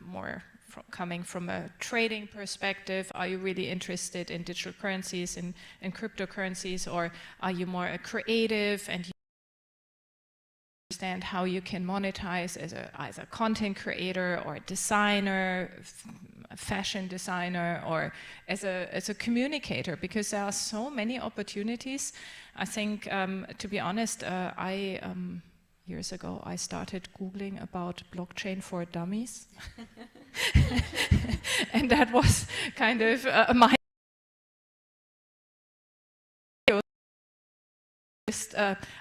[SPEAKER 12] more coming from a trading perspective? Are you really interested in digital currencies and cryptocurrencies, or are you more a creative and you understand how you can monetize as a content creator or a designer, a fashion designer, or as a communicator? Because there are so many opportunities. I think, to be honest, years ago, I started Googling about blockchain for dummies. And that was kind of my...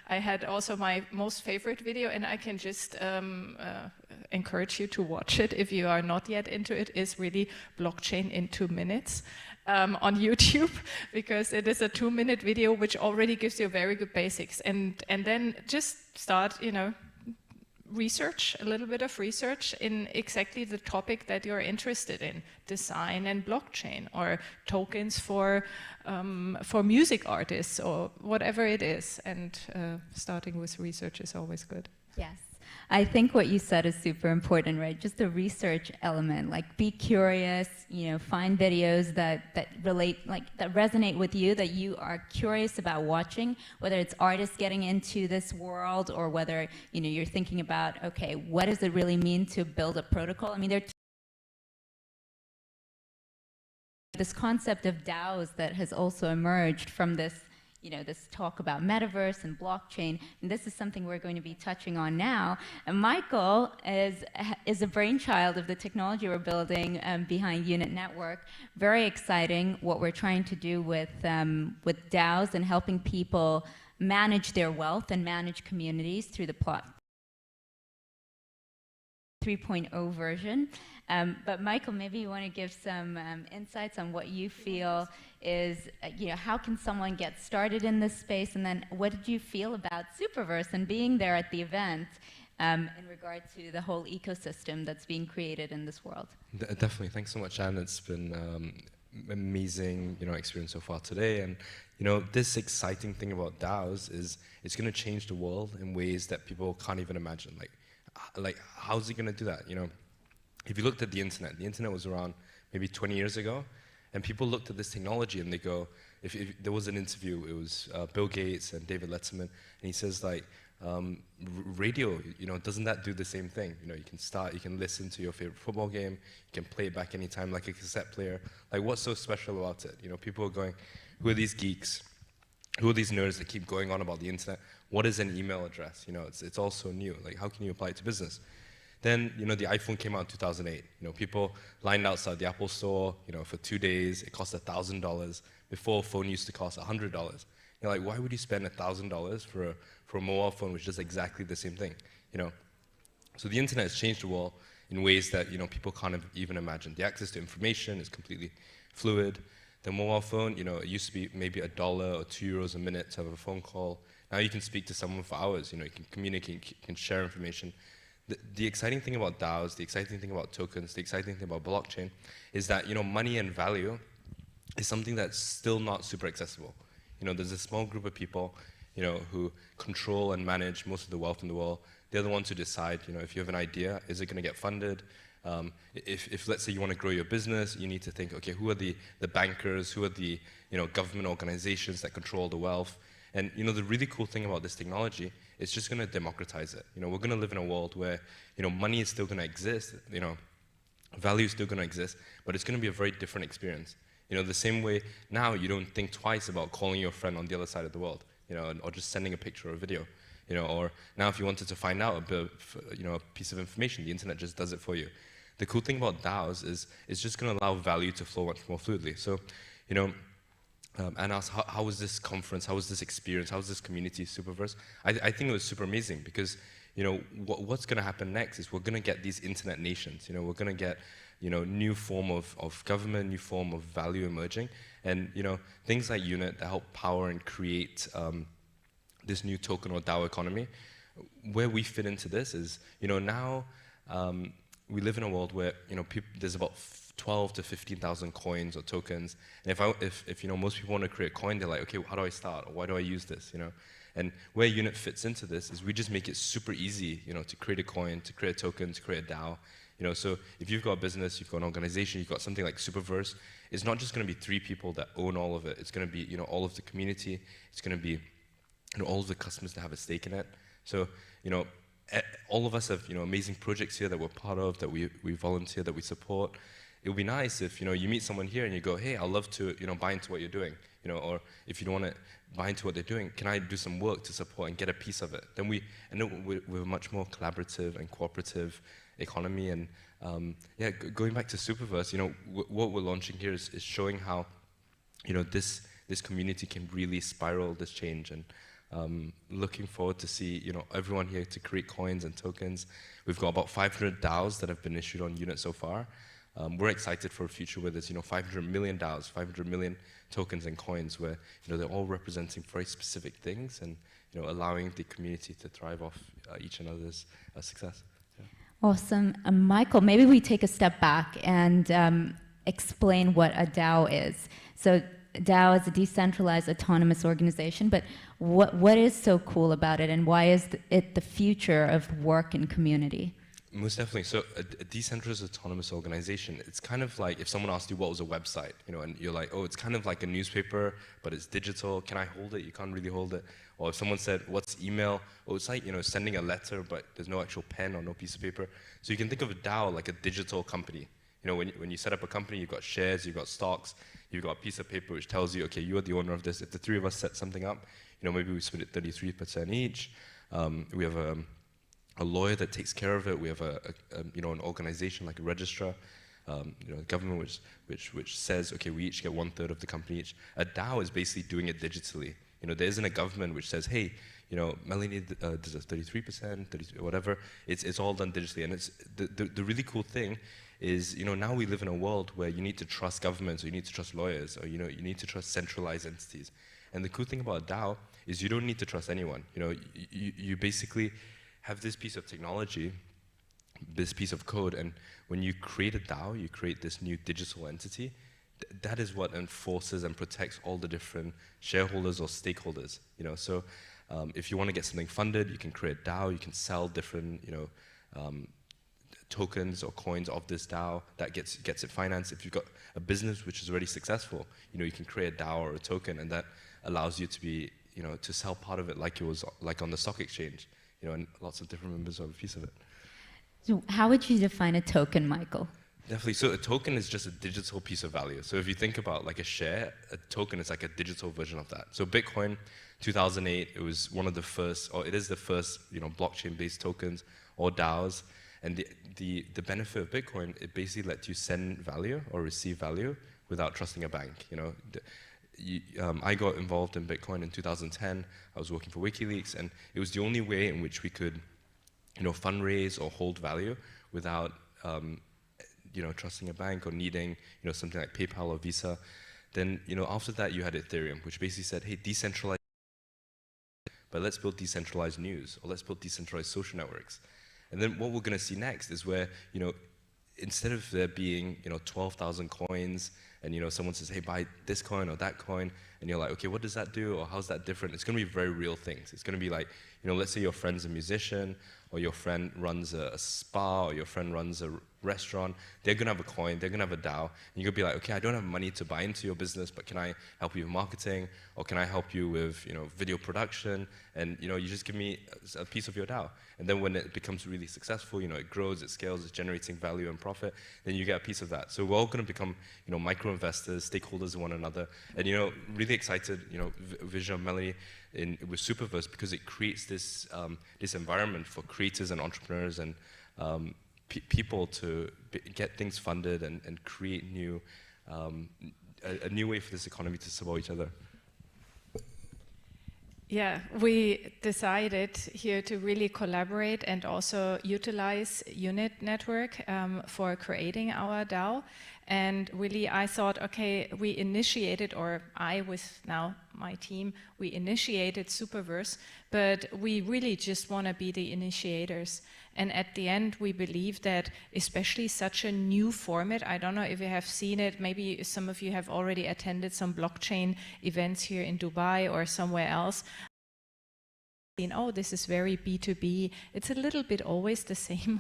[SPEAKER 12] I had also my most favorite video, and I can just encourage you to watch it if you are not yet into it, is really Blockchain in 2 minutes on YouTube, because it is a 2-minute video which already gives you very good basics. And then just start, research, a little bit of research in exactly the topic that you're interested in, design and blockchain, or tokens for music artists, or whatever it is. And starting with research is always good.
[SPEAKER 1] Yes. I think what you said is super important, right? Just the research element, like be curious, find videos that relate, that resonate with you, that you are curious about watching, whether it's artists getting into this world, or whether, you're thinking about, okay, what does it really mean to build a protocol? I mean, this concept of DAOs that has also emerged from this, this talk about metaverse and blockchain, and this is something we're going to be touching on now. And Michael is a brainchild of the technology we're building behind Unit Network. Very exciting what we're trying to do with DAOs and helping people manage their wealth and manage communities through the plot 3.0 version. But Michael, maybe you want to give some insights on what you feel is, how can someone get started in this space, and then what did you feel about Superverse and being there at the event in regard to the whole ecosystem that's being created in this world?
[SPEAKER 2] Definitely, thanks so much, Anne. It's been amazing, experience so far today. And this exciting thing about DAOs is it's going to change the world in ways that people can't even imagine. Like how's it going to do that? If you looked at the internet was around maybe 20 years ago, and people looked at this technology and they go, if there was an interview, it was Bill Gates and David Letterman, and he says radio, doesn't that do the same thing? You can listen to your favorite football game, you can play it back anytime like a cassette player. Like, what's so special about it? People are going, who are these geeks? Who are these nerds that keep going on about the internet? What is an email address? It's all so new. Like, how can you apply it to business? Then, the iPhone came out in 2008. People lined outside the Apple store, for 2 days. It cost $1,000. Before, a phone used to cost $100. You're like, why would you spend $1,000 for a mobile phone which does exactly the same thing? So the internet has changed the world in ways that people can't even imagine. The access to information is completely fluid. The mobile phone, it used to be maybe $1 or €2 a minute to have a phone call. Now you can speak to someone for hours. You can communicate, you can share information. The exciting thing about DAOs, the exciting thing about tokens, the exciting thing about blockchain is that, money and value is something that's still not super accessible. There's a small group of people, who control and manage most of the wealth in the world. They're the ones who decide, if you have an idea, is it going to get funded? If let's say you want to grow your business, you need to think, okay, who are the bankers, who are the government organizations that control the wealth? And the really cool thing about this technology, it's just going to democratize it. We're going to live in a world where money is still going to exist, value is still going to exist, but it's going to be a very different experience. The same way now you don't think twice about calling your friend on the other side of the world, or just sending a picture or a video. Or now if you wanted to find out a bit, a piece of information, the internet just does it for you. The cool thing about DAOs is it's just going to allow value to flow much more fluidly. So, and asked, how was this conference, how was this experience, how was this community, Superverse? I think it was super amazing because, what's going to happen next is we're going to get these internet nations. We're going to get, new form of government, new form of value emerging, and, things like Unit that help power and create this new token or DAO economy. Where we fit into this is, now we live in a world where, there's about 12 to 15,000 coins or tokens, and if most people want to create a coin, they're like, okay, how do I start? Or why do I use this? And where Unit fits into this is we just make it super easy, to create a coin, to create a token, to create a DAO. You know, so if you've got a business, you've got an organization, you've got something like Superverse, it's not just going to be 3 people that own all of it. It's going to be, you know, all of the community. It's going to be, you know, all of the customers that have a stake in it. So, you know, all of us have, you know, amazing projects here that we're part of, that we volunteer, that we support. It would be nice if, you know, you meet someone here and you go, hey, I'd love to, you know, buy into what you're doing, you know, or if you don't want to buy into what they're doing, can I do some work to support and get a piece of it? Then we're a much more collaborative and cooperative economy. And yeah, going back to Superverse, you know, what we're launching here is showing how, you know, this community can really spiral this change. And looking forward to see, you know, everyone here to create coins and tokens. We've got about 500 DAOs that have been issued on Unit so far. We're excited for a future where there's, you know, 500 million DAOs, 500 million tokens and coins where, you know, they're all representing very specific things and, you know, allowing the community to thrive off each another's success. Yeah.
[SPEAKER 1] Awesome. Michael, maybe we take a step back and explain what a DAO is. So DAO is a decentralized autonomous organization, but what is so cool about it, and why is it the future of work and community?
[SPEAKER 2] Most definitely. So a decentralized autonomous organization, it's kind of like if someone asked you what was a website, you know, and you're like, oh, it's kind of like a newspaper, but it's digital. Can I hold it? You can't really hold it. Or if someone said, what's email? Oh, it's like, you know, sending a letter, but there's no actual pen or no piece of paper. So you can think of a DAO like a digital company. You know, when you set up a company, you've got shares, you've got stocks, you've got a piece of paper which tells you, okay, you're the owner of this. If the 3 of us set something up, you know, maybe we split it 33% each. We have a lawyer that takes care of it. We have you know, an organization like a registrar, you know, the government which says, okay, we each get 1/3 of the company each. A DAO is basically doing it digitally. You know, there isn't a government which says, hey, you know, Melanie deserves 33%, 33, whatever. It's all done digitally, and it's the really cool thing is, you know, now we live in a world where you need to trust governments, or you need to trust lawyers, or, you know, you need to trust centralized entities. And the cool thing about a DAO is you don't need to trust anyone. You know, you basically have this piece of technology, this piece of code, and when you create a DAO, you create this new digital entity. That is what enforces and protects all the different shareholders or stakeholders. You know, so if you want to get something funded, you can create a DAO. You can sell different, you know, tokens or coins of this DAO that gets it financed. If you've got a business which is already successful, you know, you can create a DAO or a token, and that allows you to be, you know, to sell part of it like it was like on the stock exchange. You know, and lots of different members have a piece of it.
[SPEAKER 1] So how would you define a token, Michael?
[SPEAKER 2] Definitely. So a token is just a digital piece of value. So if you think about like a share, a token is like a digital version of that. So Bitcoin, 2008, it was one of the first, or it is the first, you know, blockchain-based tokens or DAOs. And the benefit of Bitcoin, it basically lets you send value or receive value without trusting a bank. You know, I got involved in Bitcoin in 2010. I was working for WikiLeaks, and it was the only way in which we could, you know, fundraise or hold value without, you know, trusting a bank or needing, you know, something like PayPal or Visa. Then, you know, after that, you had Ethereum, which basically said, hey, decentralize, but let's build decentralized news, or let's build decentralized social networks. And then what we're going to see next is where, you know, instead of there being, you know, 12,000 coins, and, you know, someone says, hey, buy this coin or that coin, and you're like, okay, what does that do, or how's that different? It's going to be very real things. It's going to be like, you know, let's say your friend's a musician, or your friend runs a spa, or your friend runs a restaurant. They're going to have a coin, they're going to have a DAO, and you're going to be like, okay, I don't have money to buy into your business, but can I help you with marketing, or can I help you with, you know, video production, and, you know, you just give me a piece of your DAO. And then when it becomes really successful, you know, it grows, it scales, it's generating value and profit, then you get a piece of that. So we're all going to become, you know, micro investors, stakeholders of one another, and, you know, really excited, you know, vision of Melanie with Superverse, because it creates this this environment for creators and entrepreneurs and people to get things funded and create new a new way for this economy to support each other.
[SPEAKER 12] Yeah, we decided here to really collaborate and also utilize Unit Network for creating our DAO. And really, I thought, okay, we initiated, or I with now my team, we initiated Superverse, but we really just want to be the initiators. And at the end, we believe that especially such a new format, I don't know if you have seen it, maybe some of you have already attended some blockchain events here in Dubai or somewhere else.
[SPEAKER 3] oh, this is very B2B. It's a little bit always the same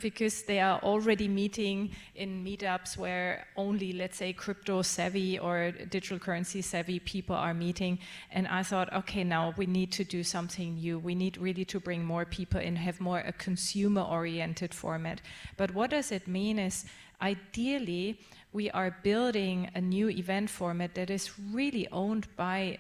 [SPEAKER 3] because they are already meeting in meetups where only, let's say, crypto savvy or digital currency savvy people are meeting. And I thought, okay, now we need to do something new. We need really to bring more people in, have more a consumer-oriented format. But what does it mean is, ideally, we are building a new event format that is really owned by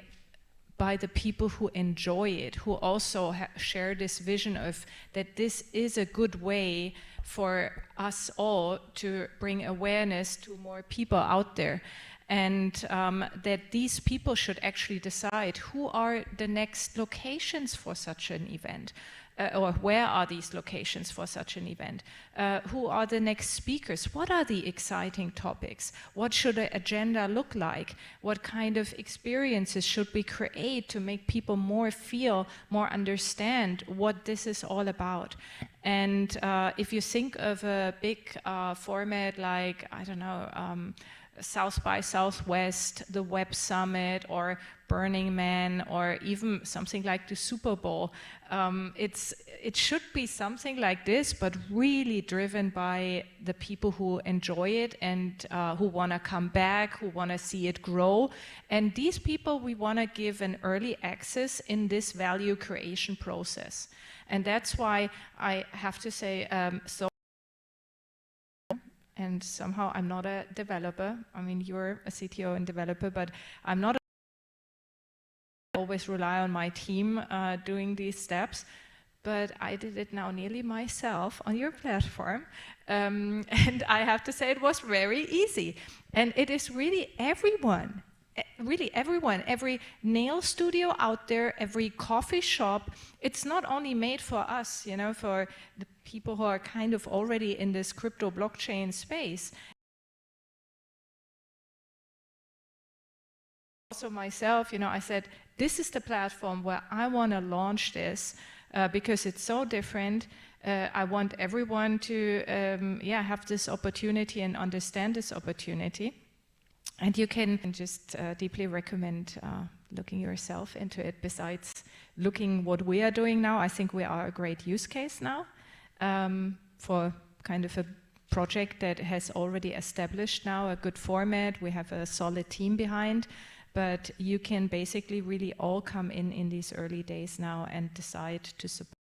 [SPEAKER 3] the people who enjoy it, who also share this vision of that this is a good way for us all to bring awareness to more people out there. And that these people should actually decide who are the next locations for such an event. Or where are these locations for such an event? Who are the next speakers? What are the exciting topics? What should the agenda look like? What kind of experiences should we create to make people more feel, more understand what this is all about? And if you think of a big format like, I don't know, South by Southwest, the Web Summit, or Burning Man, or even something like the Super Bowl. It should be something like this, but really driven by the people who enjoy it and who want to come back, who want to see it grow. And these people we want to give an early access in this value creation process. And that's why I have to say, and somehow I'm not a developer. I mean, you're a CTO and developer, but I'm not. I always rely on my team doing these steps, but I did it now nearly myself on your platform. And I have to say it was very easy. And it is really everyone, every nail studio out there, every coffee shop. It's not only made for us, you know, for the people who are kind of already in this crypto blockchain space. Also myself, you know, I said, this is the platform where I want to launch this because it's so different. I want everyone to have this opportunity and understand this opportunity. And you can just deeply recommend looking yourself into it. Besides looking what we are doing now, I think we are a great use case now for kind of a project that has already established now a good format. We have a solid team behind, but you can basically really all come in these early days now and decide to support.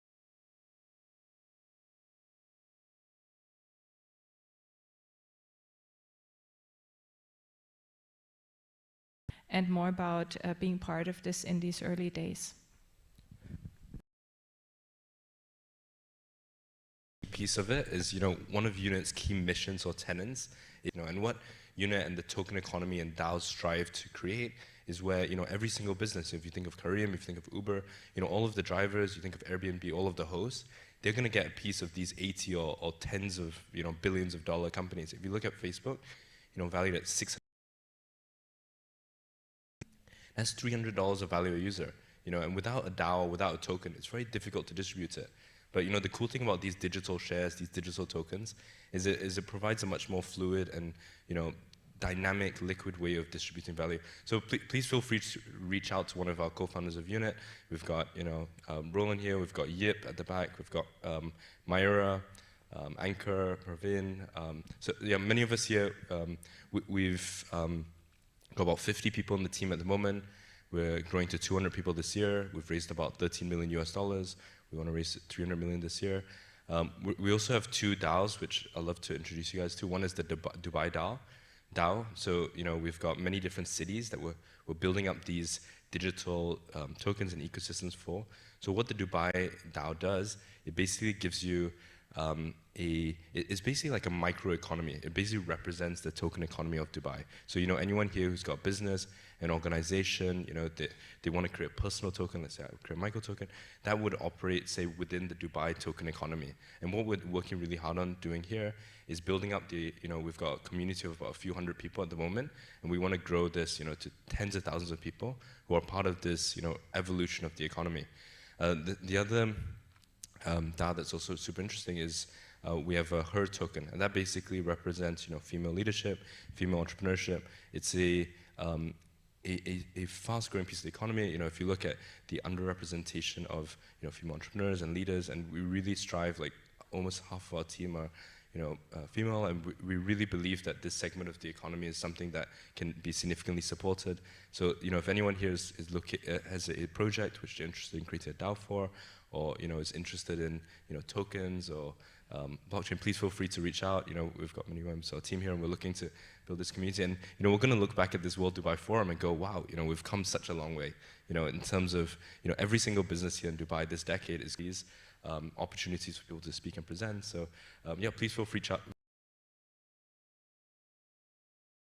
[SPEAKER 3] And more about being part of this in these early days.
[SPEAKER 2] Piece of it is, you know, one of Unit's key missions or tenets, you know, and what Unit and the token economy and DAOs strive to create is where, you know, every single business, if you think of Careem, if you think of Uber, you know, all of the drivers, you think of Airbnb, all of the hosts, they're going to get a piece of these 80 or tens of, you know, billions of dollar companies. If you look at Facebook, you know, valued at $600, that's $300 of value a user, you know, and without a DAO, without a token, it's very difficult to distribute it. But, you know, the cool thing about these digital shares, these digital tokens, is it provides a much more fluid and, you know, dynamic, liquid way of distributing value. So please feel free to reach out to one of our co-founders of Unit. We've got, you know, Roland here, we've got Yip at the back, we've got Myra, Anchor, Pravin. So yeah, many of us here, we've got about 50 people in the team at the moment. We're growing to 200 people this year. We've raised about $13 million US. We want to raise 300 million this year. We also have two DAOs, which I'd love to introduce you guys to. One is the Dubai DAO. So, you know, we've got many different cities that we're building up these digital tokens and ecosystems for. So what the Dubai DAO does, it basically gives you it's basically like a microeconomy. It basically represents the token economy of Dubai. So, you know, anyone here who's got business, an organization, you know, they want to create a personal token, let's say I create a micro token, that would operate, say, within the Dubai token economy. And what we're working really hard on doing here is building up the, you know, we've got a community of about a few hundred people at the moment, and we want to grow this, you know, to tens of thousands of people who are part of this, you know, evolution of the economy. The other DAO that's also super interesting is we have a her token, and that basically represents, you know, female leadership, female entrepreneurship. It's a a fast-growing piece of the economy. You know, if you look at the underrepresentation of, you know, female entrepreneurs and leaders, and we really strive, like almost half of our team are, you know, female, and we really believe that this segment of the economy is something that can be significantly supported. So, you know, if anyone here has a project which they're interested in creating a DAO for, or, you know, is interested in, you know, tokens or blockchain, please feel free to reach out. You know, we've got many members of our team here, and we're looking to build this community. And, you know, we're going to look back at this World Dubai Forum and go, wow, you know, we've come such a long way. You know, in terms of, you know, every single business here in Dubai this decade is these opportunities for people to speak and present. So, yeah, please feel free to reach out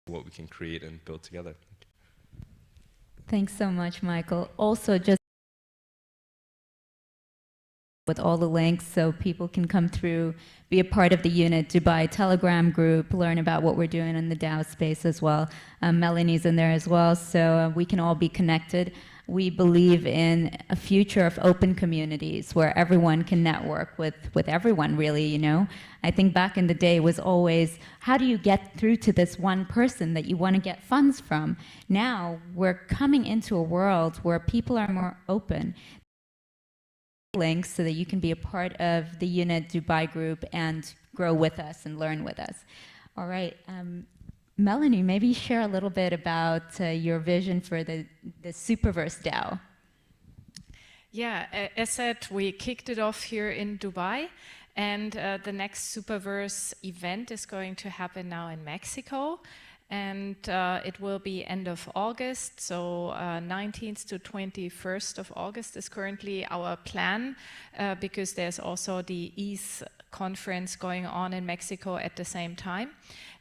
[SPEAKER 2] what we can create and build together.
[SPEAKER 1] Thanks so much, Michael. Also, just with all the links so people can come through, be a part of the Unit Dubai Telegram group, learn about what we're doing in the DAO space as well. Melanie's in there as well, so we can all be connected. We believe in a future of open communities where everyone can network with everyone, really, you know. I think back in the day was always, how do you get through to this one person that you want to get funds from? Now we're coming into a world where people are more open. Links so that you can be a part of the Unit Dubai group and grow with us and learn with us. All right, Melanie, maybe share a little bit about your vision for the Superverse DAO.
[SPEAKER 3] Yeah, as said, we kicked it off here in Dubai, and the next Superverse event is going to happen now in Mexico. And it will be end of August, so 19th to 21st of August is currently our plan, because there's also the ETH conference going on in Mexico at the same time.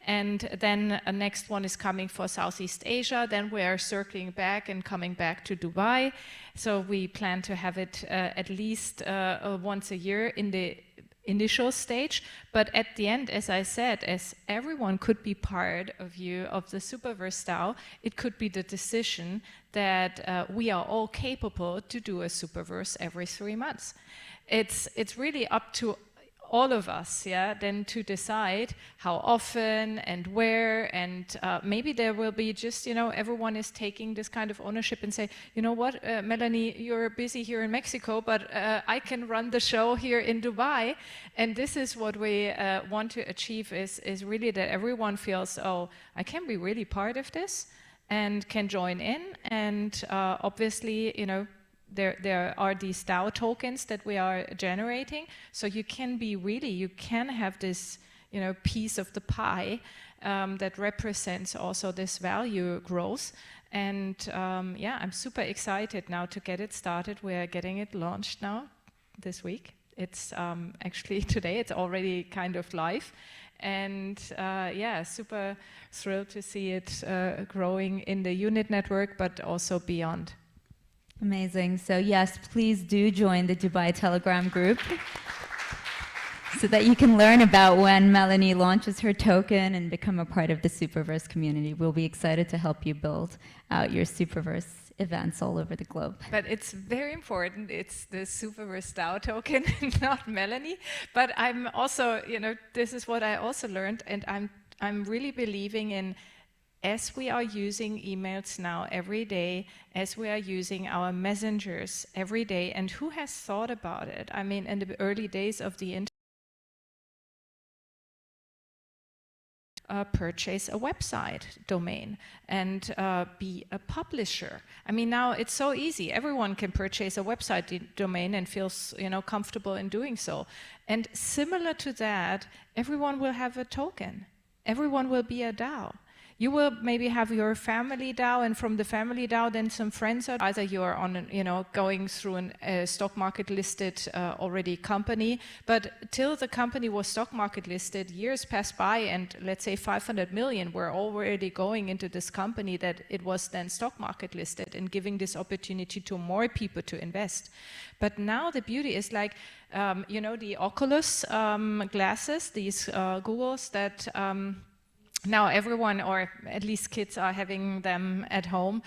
[SPEAKER 3] And then a next one is coming for Southeast Asia. Then we are circling back and coming back to Dubai. So we plan to have it at least once a year in the initial stage, but at the end, as I said, as everyone could be part of the Superverse DAO, it could be the decision that we are all capable to do a Superverse every 3 months. It's really up to all of us, yeah, then to decide how often and where, and maybe there will be just, you know, everyone is taking this kind of ownership and say, you know what, Melanie, you're busy here in Mexico, but I can run the show here in Dubai. And this is what we want to achieve, is really that everyone feels, oh, I can be really part of this and can join in. And obviously, you know, there are these DAO tokens that we are generating, so you can be really, you can have this, you know, piece of the pie that represents also this value growth. And yeah, I'm super excited now to get it started. We're getting it launched now this week. It's actually today, it's already kind of live. And yeah, super thrilled to see it growing in the Unit network, but also beyond.
[SPEAKER 1] Amazing. So yes, please do join the Dubai Telegram group so that you can learn about when Melanie launches her token and become a part of the Superverse community. We'll be excited to help you build out your Superverse events all over the globe.
[SPEAKER 3] But it's very important, it's the Superverse DAO token, not Melanie. But I'm also, you know, this is what I also learned, and I'm really believing in, as we are using emails now every day, as we are using our messengers every day, and who has thought about it? I mean, in the early days of the internet, purchase a website domain and be a publisher. I mean, now it's so easy. Everyone can purchase a website domain and feels, you know, comfortable in doing so. And similar to that, everyone will have a token. Everyone will be a DAO. You will maybe have your family DAO, and from the family DAO, then some friends are, either you are on, you know, going through a stock market listed already company, but till the company was stock market listed, years passed by, and let's say 500 million were already going into this company that it was then stock market listed, and giving this opportunity to more people to invest. But now the beauty is like, you know, the Oculus glasses, these Googles that now everyone, or at least kids, are having them at home.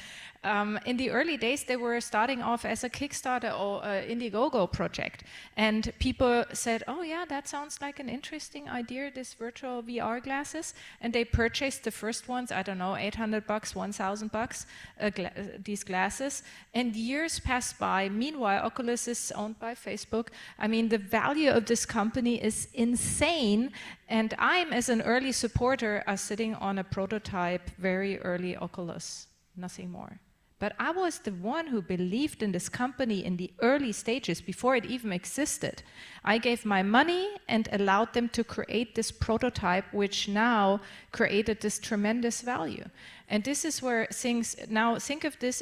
[SPEAKER 3] In the early days, they were starting off as a Kickstarter or Indiegogo project. And people said, oh yeah, that sounds like an interesting idea, this virtual VR glasses. And they purchased the first ones, I don't know, $800, $1,000, these glasses. And years passed by. Meanwhile, Oculus is owned by Facebook. I mean, the value of this company is insane. And I'm, as an early supporter, sitting on a prototype, very early Oculus, nothing more. But I was the one who believed in this company in the early stages, before it even existed. I gave my money and allowed them to create this prototype, which now created this tremendous value. And this is where things, now think of this,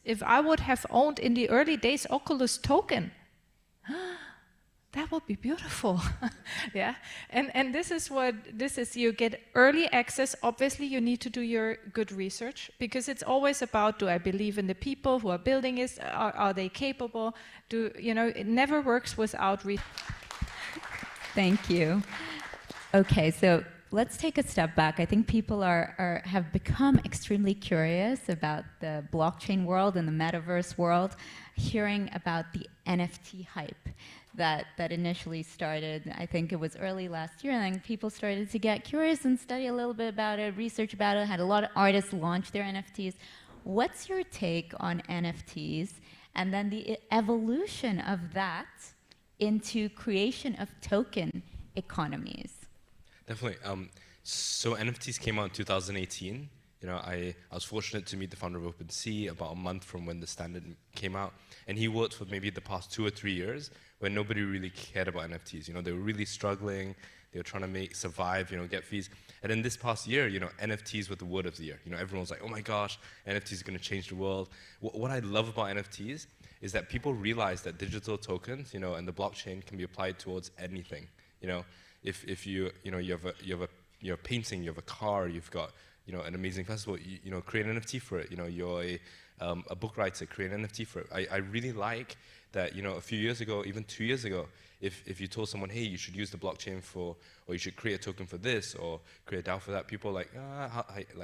[SPEAKER 3] if I would have owned in the early days Oculus token, that would be beautiful. Yeah, and this is what this is. You get early access. Obviously, you need to do your good research, because it's always about, do I believe in the people who are building it? Are they capable? It never works without research.
[SPEAKER 1] Thank you. Okay, so let's take a step back. I think people have become extremely curious about the blockchain world and the metaverse world, hearing about the NFT hype that initially started. I think it was early last year, and then people started to get curious and study a little bit about it, research about it, had a lot of artists launch their NFTs. What's your take on NFTs, and then the evolution of that into creation of token economies?
[SPEAKER 2] Definitely. So NFTs came out in 2018. I was fortunate to meet the founder of OpenSea about a month from when the standard came out, and he worked for maybe the past 2 or 3 years when nobody really cared about NFTs. They were really struggling. They were trying to survive, get fees. And in this past year, NFTs were the word of the year. Everyone was like, oh my gosh, NFTs are going to change the world. What I love about NFTs is that people realize that digital tokens, and the blockchain can be applied towards anything. If you have a painting, you have a car, you've got an amazing festival, create an NFT for it. You're a book writer, create an NFT for it. I really like that, a few years ago, even 2 years ago, if you told someone, hey, you should use the blockchain for, or you should create a token for this, or create a DAO for that, people are like,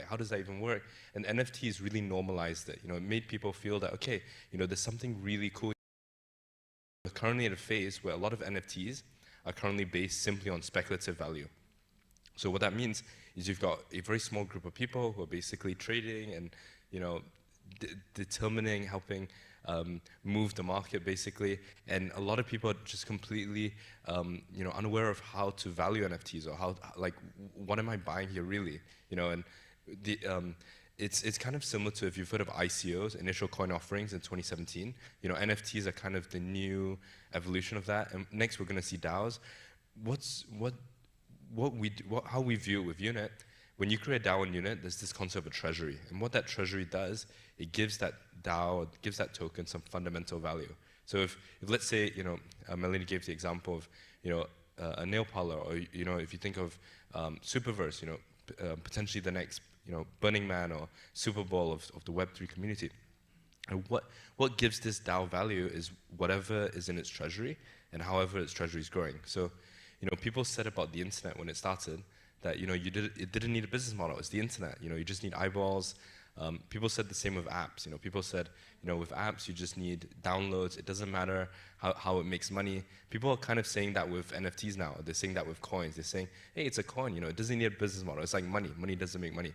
[SPEAKER 2] how does that even work? And NFTs really normalized it. It made people feel that, okay, there's something really cool. We're currently at a phase where a lot of NFTs are currently based simply on speculative value. So what that means is you've got a very small group of people who are basically trading and, determining, helping move the market, basically. And a lot of people are just completely, unaware of how to value NFTs, or how, what am I buying here really? And it's kind of similar to, if you've heard of ICOs, initial coin offerings in 2017. NFTs are kind of the new evolution of that. And next we're going to see DAOs. How we view it with Unit, when you create a DAO in Unit, there's this concept of a treasury. And what that treasury does, it gives that DAO, it gives that token some fundamental value. So if let's say, Melanie gave the example of, a nail parlor, or, if you think of Superverse, potentially the next, Burning Man or Super Bowl of the Web3 community. And what gives this DAO value is whatever is in its treasury and however its treasury is growing. So, people said about the internet when it started that, it didn't need a business model. It's the internet. You just need eyeballs. People said the same with apps. People said, with apps, you just need downloads. It doesn't matter how it makes money. People are kind of saying that with NFTs now. They're saying that with coins. They're saying, hey, it's a coin. It doesn't need a business model. It's like money. Money doesn't make money.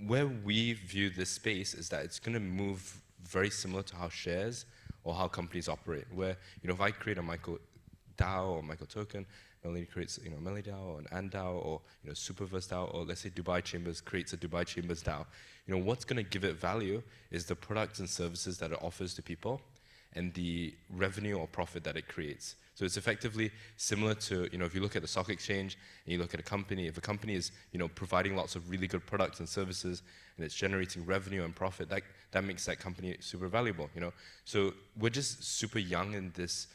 [SPEAKER 2] Where we view this space is that it's going to move very similar to how shares or how companies operate. Where, if I create a Michael DAO or Michael token, Melanie creates, Melanie DAO or an Ant DAO, or Superverse DAO, or let's say Dubai Chambers creates a Dubai Chambers DAO. What's going to give it value is the products and services that it offers to people, and the revenue or profit that it creates. So it's effectively similar to, if you look at the stock exchange and you look at a company, if a company is, providing lots of really good products and services, and it's generating revenue and profit, that makes that company super valuable. So we're just super young in this.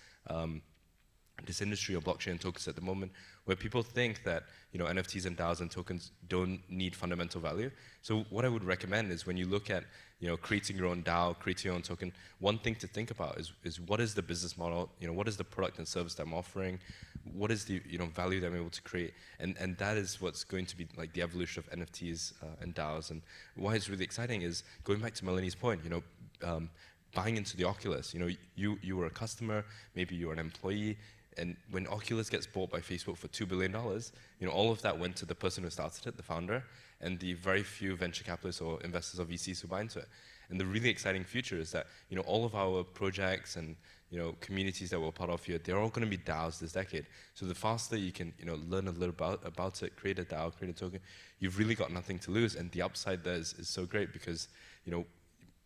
[SPEAKER 2] This industry of blockchain tokens at the moment. where people think that, you know, NFTs and DAOs and tokens don't need fundamental value. So what I would recommend is when you look at, you know, creating your own DAO, creating your own token, one thing to think about is what is the business model, you know, what is the product and service that I'm offering, what is the, you know, value that I'm able to create, and that is what's going to be like the evolution of NFTs and DAOs. And why it's really exciting is, going back to Melanie's point, you know, buying into the Oculus, you know, you were a customer, maybe you were an employee, and when Oculus gets bought by Facebook for $2 billion, you know, all of that went to the person who started it, the founder, and the very few venture capitalists or investors or VCs who buy into it. And the really exciting future is that, you know, all of our projects and, you know, communities that we're part of here, they're all going to be DAOs this decade. So the faster you can, you know, learn a little about it, create a DAO, create a token, you've really got nothing to lose. And the upside there is so great because, you know,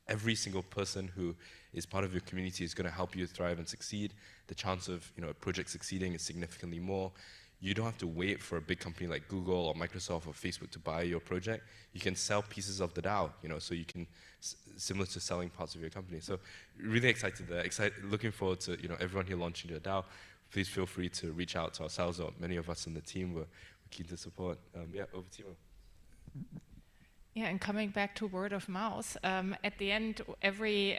[SPEAKER 2] every single person who is part of your community is going to help you thrive and succeed. The chance of, you know, a project succeeding is significantly more. You don't have to wait for a big company like Google or Microsoft or Facebook to buy your project. You can sell pieces of the DAO, you know, so you can, similar to selling parts of your company. So really excited there, looking forward to, you know, everyone here launching their DAO. Please feel free to reach out to ourselves, or many of us in the team we're keen to support. Yeah, over to you.
[SPEAKER 3] Yeah, and coming back to word of mouth, at the end, every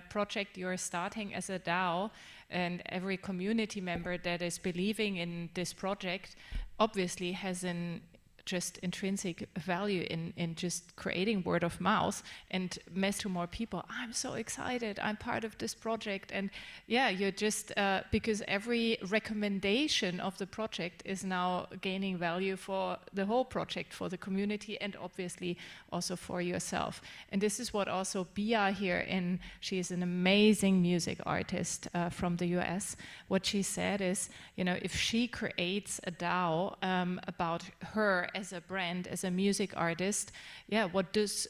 [SPEAKER 3] project you're starting as a DAO and every community member that is believing in this project obviously has an just intrinsic value in just creating word of mouth and mass to more people. I'm so excited, I'm part of this project. And yeah, you're just, because every recommendation of the project is now gaining value for the whole project, for the community, and obviously also for yourself. And this is what also Bia here, she is an amazing music artist from the US. What she said is, you know, if she creates a DAO about her as a brand, as a music artist, yeah, what does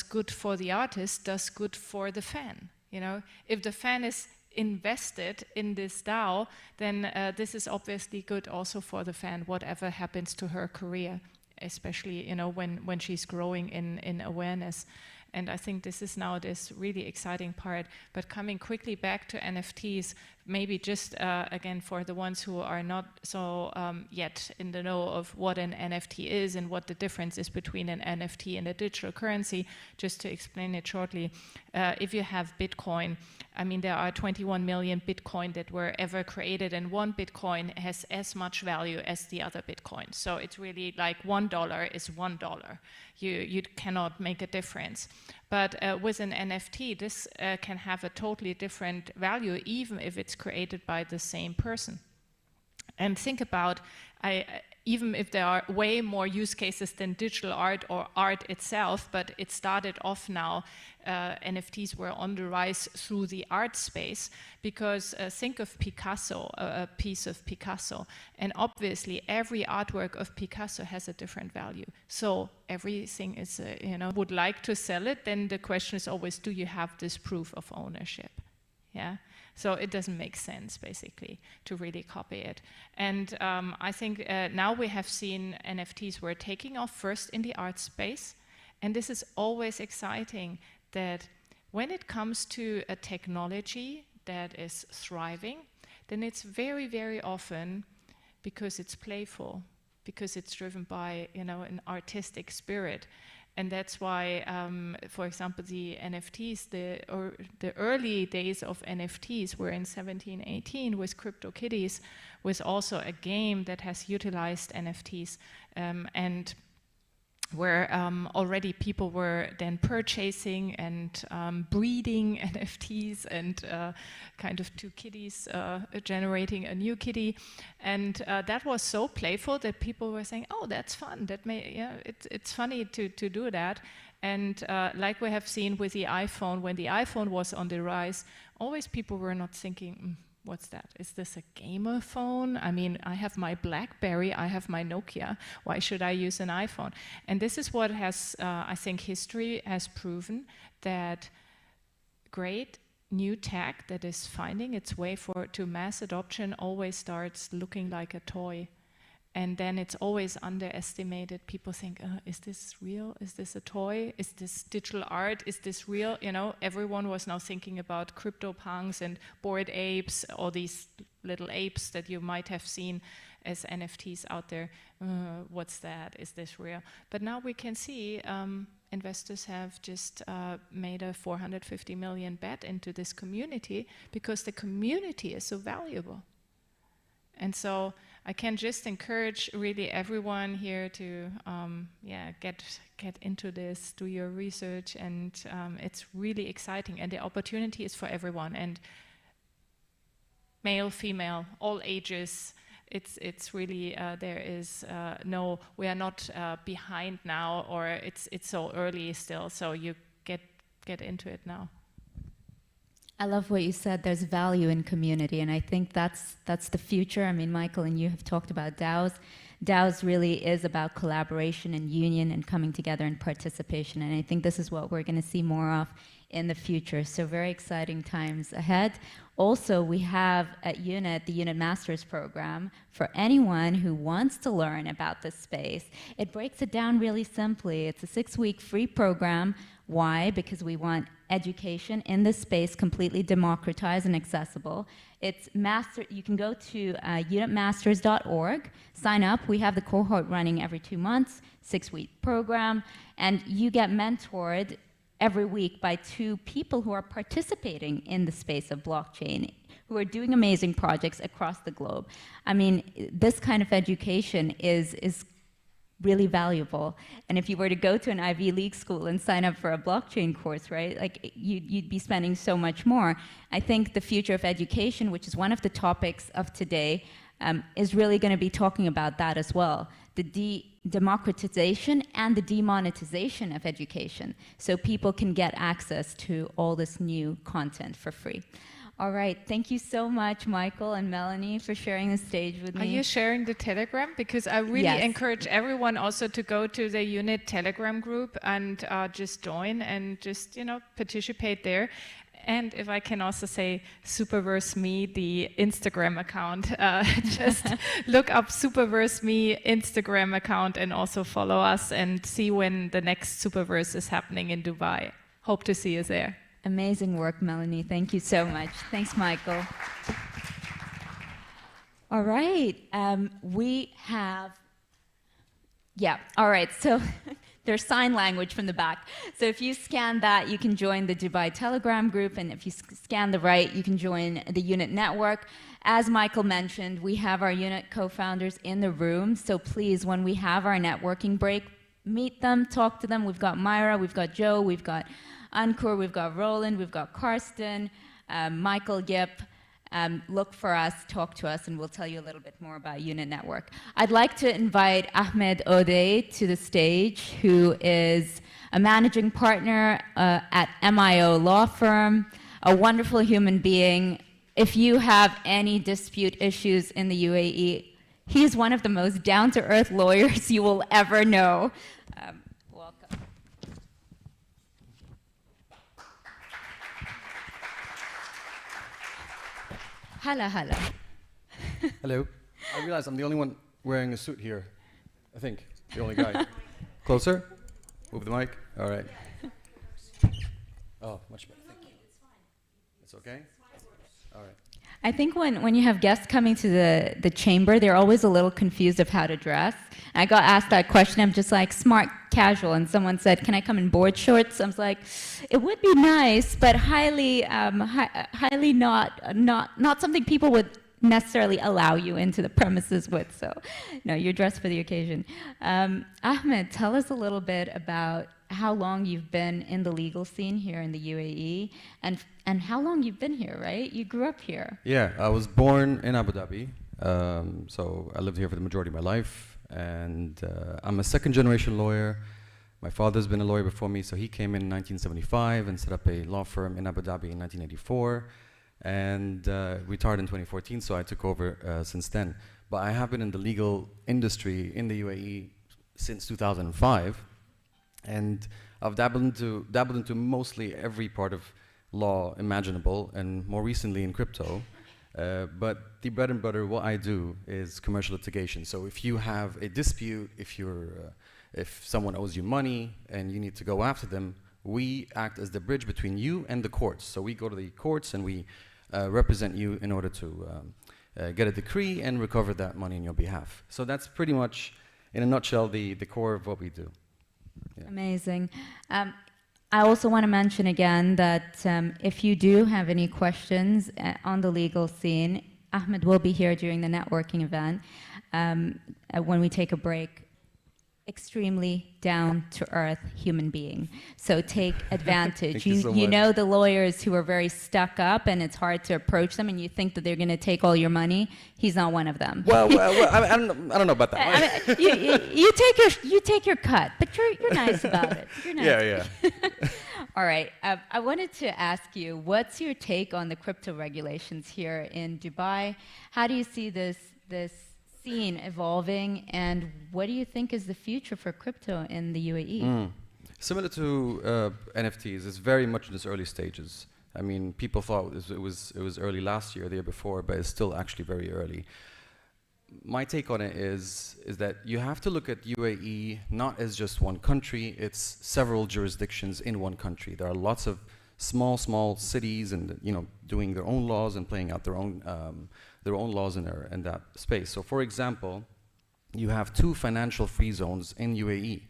[SPEAKER 3] good for the artist does good for the fan. You know, if the fan is invested in this DAO, then this is obviously good also for the fan, whatever happens to her career, especially, you know, when she's growing in awareness. And I think this is now this really exciting part. But coming quickly back to NFTs, maybe just again for the ones who are not so yet in the know of what an NFT is and what the difference is between an NFT and a digital currency, just to explain it shortly. If you have Bitcoin, I mean, there are 21 million Bitcoin that were ever created, and one Bitcoin has as much value as the other Bitcoin. So it's really like $1 is $1. You cannot make a difference. But with an NFT, this can have a totally different value, even if it's created by the same person. And think about, even if there are way more use cases than digital art or art itself, but it started off now, NFTs were on the rise through the art space, because think of Picasso, a piece of Picasso, and obviously every artwork of Picasso has a different value. So everything is, you know, would like to sell it, then the question is always, do you have this proof of ownership? Yeah. So it doesn't make sense, basically, to really copy it. And I think now we have seen NFTs were taking off first in the art space. And this is always exciting, that when it comes to a technology that is thriving, then it's very, very often because it's playful, because it's driven by, you know, an artistic spirit. And that's why, for example, the NFTs, the early days of NFTs were in 1718 with CryptoKitties, was also a game that has utilized NFTs, and where already people were then purchasing and breeding NFTs and kind of two kitties generating a new kitty. And that was so playful that people were saying, oh, that's fun. That may, yeah, it's funny to do that. And like we have seen with the iPhone, when the iPhone was on the rise, always people were not thinking, what's that? Is this a gamer phone? I mean, I have my BlackBerry, I have my Nokia. Why should I use an iPhone? And this is what has, I think history has proven, that great new tech that is finding its way to mass adoption always starts looking like a toy. And then it's always underestimated. People think, is this real? Is this a toy? Is this digital art? Is this real? You know, everyone was now thinking about CryptoPunks and Bored Apes, all these little apes that you might have seen as NFTs out there. What's that? Is this real? But now we can see investors have just made a 450 million bet into this community because the community is so valuable. And so I can just encourage really everyone here to get into this, do your research, and it's really exciting. And the opportunity is for everyone, and male, female, all ages. It's really there is no, we are not behind now, or it's so early still. So you get into it now.
[SPEAKER 1] I love what you said. There's value in community, and I think that's the future. I mean, Michael and you have talked about DAOs. DAOs really is about collaboration and union and coming together and participation, and I think this is what we're going to see more of in the future. So very exciting times ahead. Also, we have at UNIT the UNIT Masters program for anyone who wants to learn about this space. It breaks it down really simply. It's a 6-week free program. Why? Because we want education in this space completely democratized and accessible. It's you can go to unitmasters.org, sign up. We have the cohort running every 2 months, 6-week program, and you get mentored every week by 2 people who are participating in the space of blockchain, who are doing amazing projects across the globe. I mean, this kind of education is really valuable. And if you were to go to an Ivy League school and sign up for a blockchain course, right, like you'd be spending so much more. I think the future of education, which is one of the topics of today, is really going to be talking about that as well. The democratization and the demonetization of education, so people can get access to all this new content for free. All right, thank you so much, Michael and Melanie, for sharing the stage with me.
[SPEAKER 3] Are you sharing the Telegram? Because I really encourage everyone also to go to the UNIT Telegram group and just join and just, participate there. And if I can also say Superverse Me, the Instagram account, just look up Superverse Me Instagram account and also follow us and see when the next Superverse is happening in Dubai. Hope to see you there.
[SPEAKER 1] Amazing work, Melanie. Thank you so much. Thanks, Michael. All right. We have... Yeah, all right. So there's sign language from the back. So if you scan that, you can join the Dubai Telegram group. And if you scan the right, you can join the UNIT network. As Michael mentioned, we have our UNIT co-founders in the room. So please, when we have our networking break, meet them, talk to them. We've got Myra, we've got Joe, we've got Ankur, we've got Roland, we've got Karsten, Michael Yip. Look for us, talk to us, and we'll tell you a little bit more about UNIT Network. I'd like to invite Ahmed Odeh to the stage, who is a managing partner at MIO Law Firm, a wonderful human being. If you have any dispute issues in the UAE, he's one of the most down-to-earth lawyers you will ever know. Welcome. Hala, hala.
[SPEAKER 4] Hello. I realize I'm the only one wearing a suit here. I think. The only guy. Closer? Move the mic. All right. Oh, much better. Thank you. It's okay? All right.
[SPEAKER 1] I think when you have guests coming to the chamber, they're always a little confused of how to dress. I got asked that question. I'm just like, smart casual. And someone said, can I come in board shorts? I was like, it would be nice, but highly not something people would necessarily allow you into the premises with. So, no, you're dressed for the occasion. Ahmed, tell us a little bit about how long you've been in the legal scene here in the UAE, and how long you've been here, right? You grew up here.
[SPEAKER 4] Yeah, I was born in Abu Dhabi, so I lived here for the majority of my life, and I'm a second-generation lawyer. My father's been a lawyer before me, so he came in 1975 and set up a law firm in Abu Dhabi in 1984, and retired in 2014, so I took over since then. But I have been in the legal industry in the UAE since 2005, and I've dabbled into mostly every part of law imaginable, and more recently in crypto. But the bread and butter, what I do is commercial litigation. So if you have a dispute, if someone owes you money and you need to go after them, we act as the bridge between you and the courts. So we go to the courts and we represent you in order to get a decree and recover that money on your behalf. So that's pretty much, in a nutshell, the core of what we do. Yeah.
[SPEAKER 1] Amazing. I also want to mention again that if you do have any questions on the legal scene, Ahmed will be here during the networking event when we take a break. Extremely down-to-earth human being. So take advantage. you know the lawyers who are very stuck up and it's hard to approach them and you think that they're going to take all your money. He's not one of them.
[SPEAKER 4] Well, I don't know about that.
[SPEAKER 1] You take your cut, but you're nice about it. You're nice.
[SPEAKER 4] Yeah.
[SPEAKER 1] All right. I wanted to ask you, what's your take on the crypto regulations here in Dubai? How do you see this scene evolving, and what do you think is the future for crypto in the UAE?
[SPEAKER 4] Similar to NFTs, it's very much in its early stages. I mean, people thought it was early last year, the year before, but it's still actually very early. My take on it is that you have to look at UAE not as just one country, it's several jurisdictions in one country. There are lots of small cities and doing their own laws and playing out their own laws in that space. So for example, you have 2 financial free zones in UAE.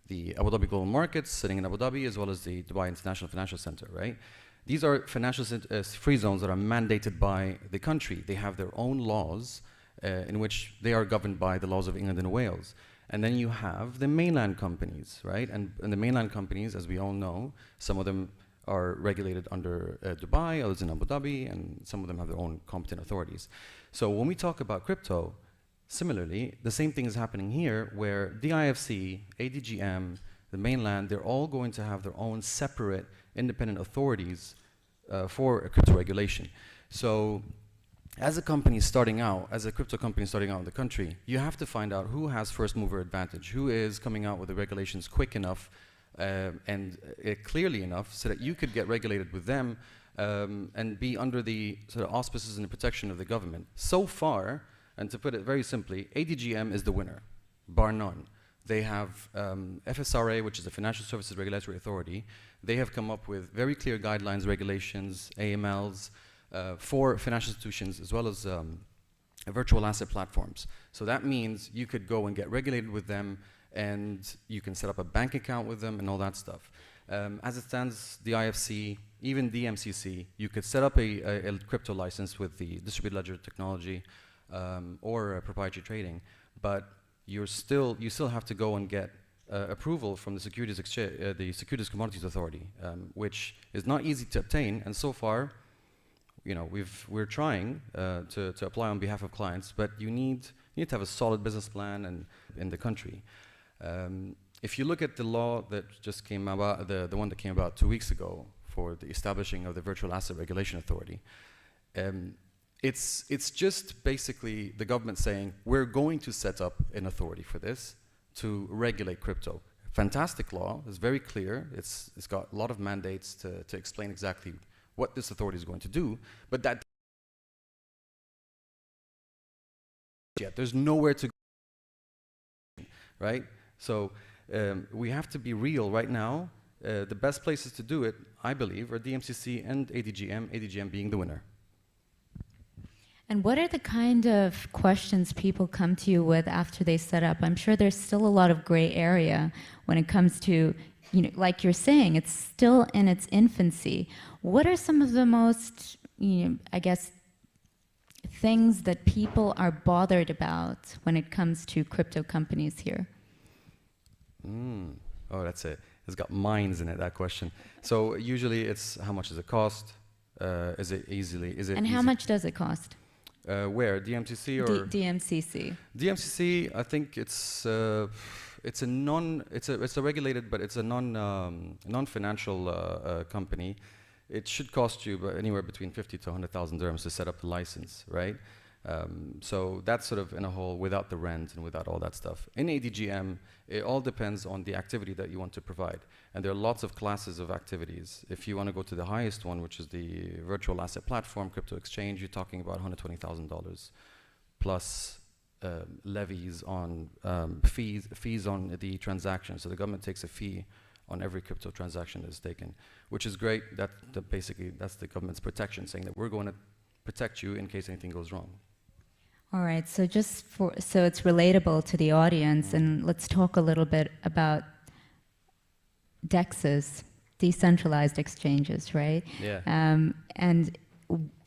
[SPEAKER 4] The Abu Dhabi Global Markets sitting in Abu Dhabi as well as the Dubai International Financial Center, right? These are financial free zones that are mandated by the country. They have their own laws in which they are governed by the laws of England and Wales. And then you have the mainland companies, right? And the mainland companies, as we all know, some of them are regulated under Dubai, others in Abu Dhabi, and some of them have their own competent authorities. So when we talk about crypto, similarly, the same thing is happening here, where the IFC, ADGM, the mainland, they're all going to have their own separate independent authorities for a crypto regulation. So as a company starting out, as a crypto company starting out in the country, you have to find out who has first mover advantage, who is coming out with the regulations quick enough and clearly enough so that you could get regulated with them and be under the sort of auspices and the protection of the government. So far, and to put it very simply, ADGM is the winner, bar none. They have FSRA, which is the Financial Services Regulatory Authority. They have come up with very clear guidelines, regulations, AMLs for financial institutions as well as virtual asset platforms. So that means you could go and get regulated with them, and you can set up a bank account with them and all that stuff. As it stands, the IFC, even the MCC, you could set up a crypto license with the distributed ledger technology or proprietary trading, but you still have to go and get approval from the Securities Commodities Authority, which is not easy to obtain. And so far, we're trying to apply on behalf of clients, but you need to have a solid business plan and in the country. If you look at the law that just came about, the one that came about 2 weeks ago for the establishing of the Virtual Asset Regulation Authority, it's just basically the government saying, we're going to set up an authority for this to regulate crypto. Fantastic law, it's very clear, it's got a lot of mandates to explain exactly what this authority is going to do, but that yet there's nowhere to go, right? So we have to be real right now. The best places to do it, I believe, are DMCC and ADGM being the winner.
[SPEAKER 1] And what are the kind of questions people come to you with after they set up? I'm sure there's still a lot of gray area when it comes to, like you're saying, it's still in its infancy. What are some of the most, I guess, things that people are bothered about when it comes to crypto companies here?
[SPEAKER 4] Oh, that's it. It's got mines in it, that question. So usually it's how much does it cost? Is it easy?
[SPEAKER 1] And how much does it cost?
[SPEAKER 4] Where, DMCC or
[SPEAKER 1] DMCC?
[SPEAKER 4] DMCC, I think it's a regulated, but it's a non-financial company. It should cost you anywhere between 50 to 100,000 dirhams to set up the license, right? So that's sort of in a whole without the rent and without all that stuff. In ADGM, it all depends on the activity that you want to provide. And there are lots of classes of activities. If you want to go to the highest one, which is the virtual asset platform, crypto exchange, you're talking about $120,000 plus levies on fees on the transaction. So the government takes a fee on every crypto transaction that is taken, which is great. Basically, that's the government's protection, saying that we're going to protect you in case anything goes wrong.
[SPEAKER 1] All right, so so it's relatable to the audience, and let's talk a little bit about DEXs, decentralized exchanges, right?
[SPEAKER 4] Yeah.
[SPEAKER 1] And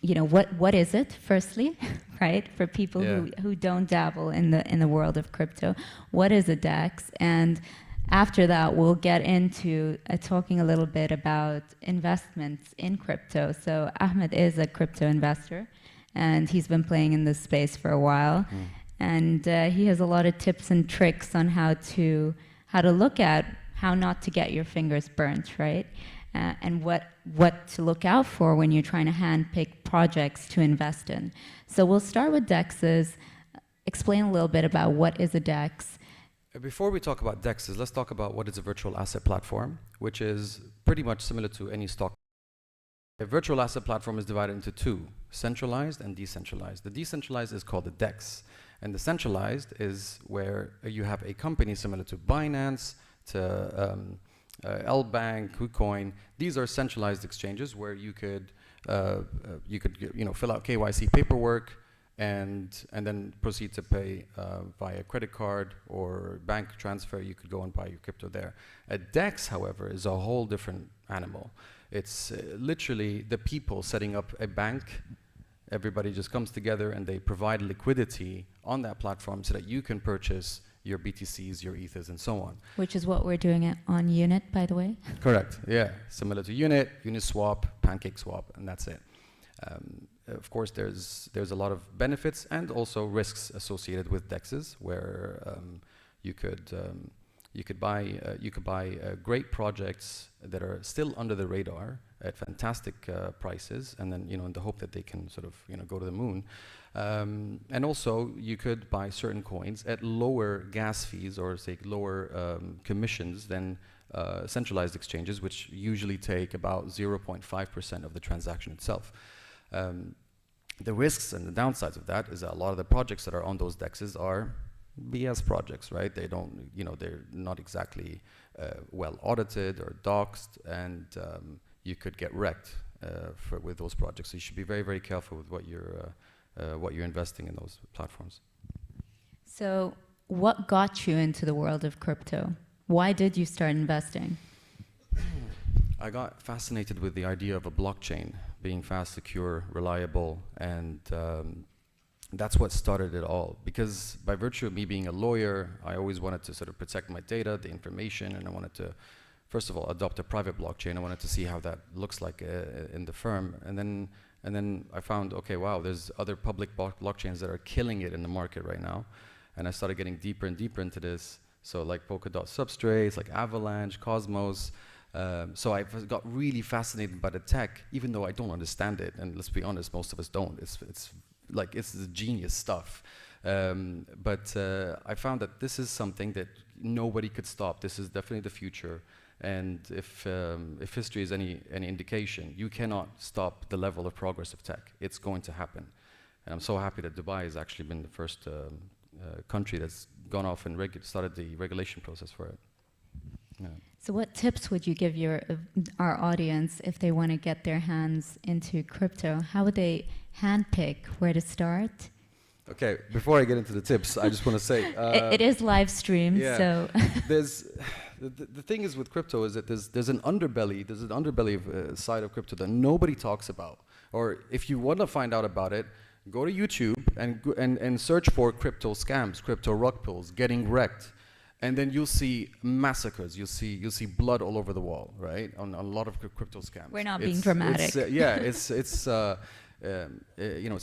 [SPEAKER 1] you know, what is it? Firstly, right, for people who don't dabble in the world of crypto, what is a DEX? And after that, we'll get into talking a little bit about investments in crypto. So Ahmed is a crypto investor, and he's been playing in this space for a while, and he has a lot of tips and tricks on how to look at how not to get your fingers burnt, right? And what to look out for when you're trying to handpick projects to invest in. So we'll start with DEXs. Explain a little bit about what is a DEX.
[SPEAKER 4] Before we talk about DEXs, let's talk about what is a virtual asset platform, which is pretty much similar to any stock. A virtual asset platform is divided into two, centralized and decentralized. The decentralized is called a DEX, and the centralized is where you have a company similar to Binance, to L-Bank, KuCoin. These are centralized exchanges where you could fill out KYC paperwork and then proceed to pay via credit card or bank transfer. You could go and buy your crypto there. A DEX, however, is a whole different animal. It's literally the people setting up a bank. Everybody just comes together and they provide liquidity on that platform so that you can purchase your BTCs, your Ethers, and so on.
[SPEAKER 1] Which is what we're doing on Unit, by the way.
[SPEAKER 4] Correct, yeah. Similar to Unit, Uniswap, PancakeSwap, and that's it. Of course, there's a lot of benefits and also risks associated with DEXs, where you could buy great projects that are still under the radar at fantastic prices, and then in the hope that they can sort of go to the moon. And also, you could buy certain coins at lower gas fees or say lower commissions than centralized exchanges, which usually take about 0.5% of the transaction itself. The risks and the downsides of that is that a lot of the projects that are on those DEXs are BS projects, right? They don't, they're not exactly well audited or doxed, and you could get wrecked with those projects. So you should be very, very careful with what you're investing in those platforms.
[SPEAKER 1] So what got you into the world of crypto? Why did you start investing?
[SPEAKER 4] I got fascinated with the idea of a blockchain being fast, secure, reliable, and that's what started it all. Because by virtue of me being a lawyer, I always wanted to sort of protect my data, the information, and I wanted to, first of all, adopt a private blockchain. I wanted to see how that looks like in the firm, and then I found, okay, wow, there's other public blockchains that are killing it in the market right now, and I started getting deeper and deeper into this. So like Polkadot substrates, like Avalanche, Cosmos. So I got really fascinated by the tech, even though I don't understand it. And let's be honest, most of us don't. It's the genius stuff. But I found that this is something that nobody could stop. This is definitely the future. And if history is any indication, you cannot stop the level of progress of tech. It's going to happen. And I'm so happy that Dubai has actually been the first country that's gone off and started the regulation process for it. Yeah.
[SPEAKER 1] So what tips would you give our audience if they want to get their hands into crypto? How would they handpick where to start?
[SPEAKER 4] Okay, before I get into the tips, I just want to say...
[SPEAKER 1] it is live streamed,
[SPEAKER 4] yeah,
[SPEAKER 1] so...
[SPEAKER 4] the thing is with crypto is that there's an underbelly of side of crypto that nobody talks about. Or if you want to find out about it, go to YouTube and search for crypto scams, crypto rug pulls, getting wrecked. And then you'll see massacres. You'll see blood all over the wall, right? On a lot of crypto scams.
[SPEAKER 1] We're not being dramatic.
[SPEAKER 4] It's a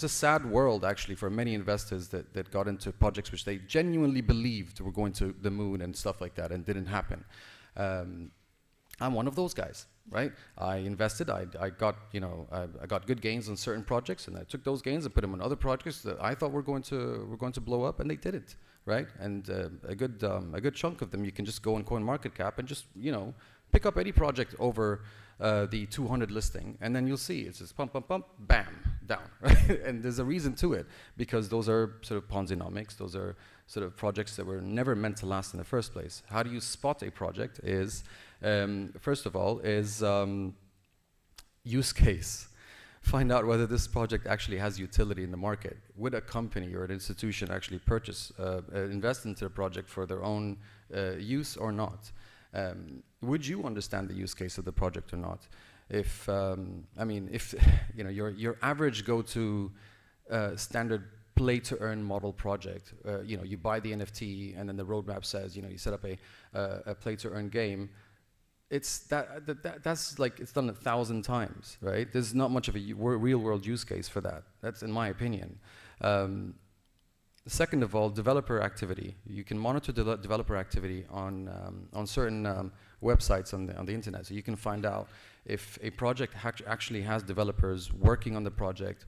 [SPEAKER 4] sad world actually for many investors that got into projects which they genuinely believed were going to the moon and stuff like that, and didn't happen. I'm one of those guys, right? I invested. I got good gains on certain projects, and I took those gains and put them on other projects that I thought were going to blow up, and they didn't. Right, and a good chunk of them you can just go on CoinMarketCap and just pick up any project over the 200 listing, and then you'll see it's just pump, bam, down. Right? And there's a reason to it, because those are sort of Ponzi-nomics. Those are sort of projects that were never meant to last in the first place. How do you spot a project? Is first of all is use case. find out whether this project actually has utility in the market. Would a company or an institution actually invest into a project for their own use or not? Would you understand the use case of the project or not? If if your average go-to standard play-to-earn model project, you buy the NFT and then the roadmap says, you set up a play-to-earn game. That's like it's done 1,000 times, right? There's not much of a real-world use case for that. That's in my opinion. Second of all, developer activity. You can monitor developer activity on certain websites on the internet, so you can find out if a project actually has developers working on the project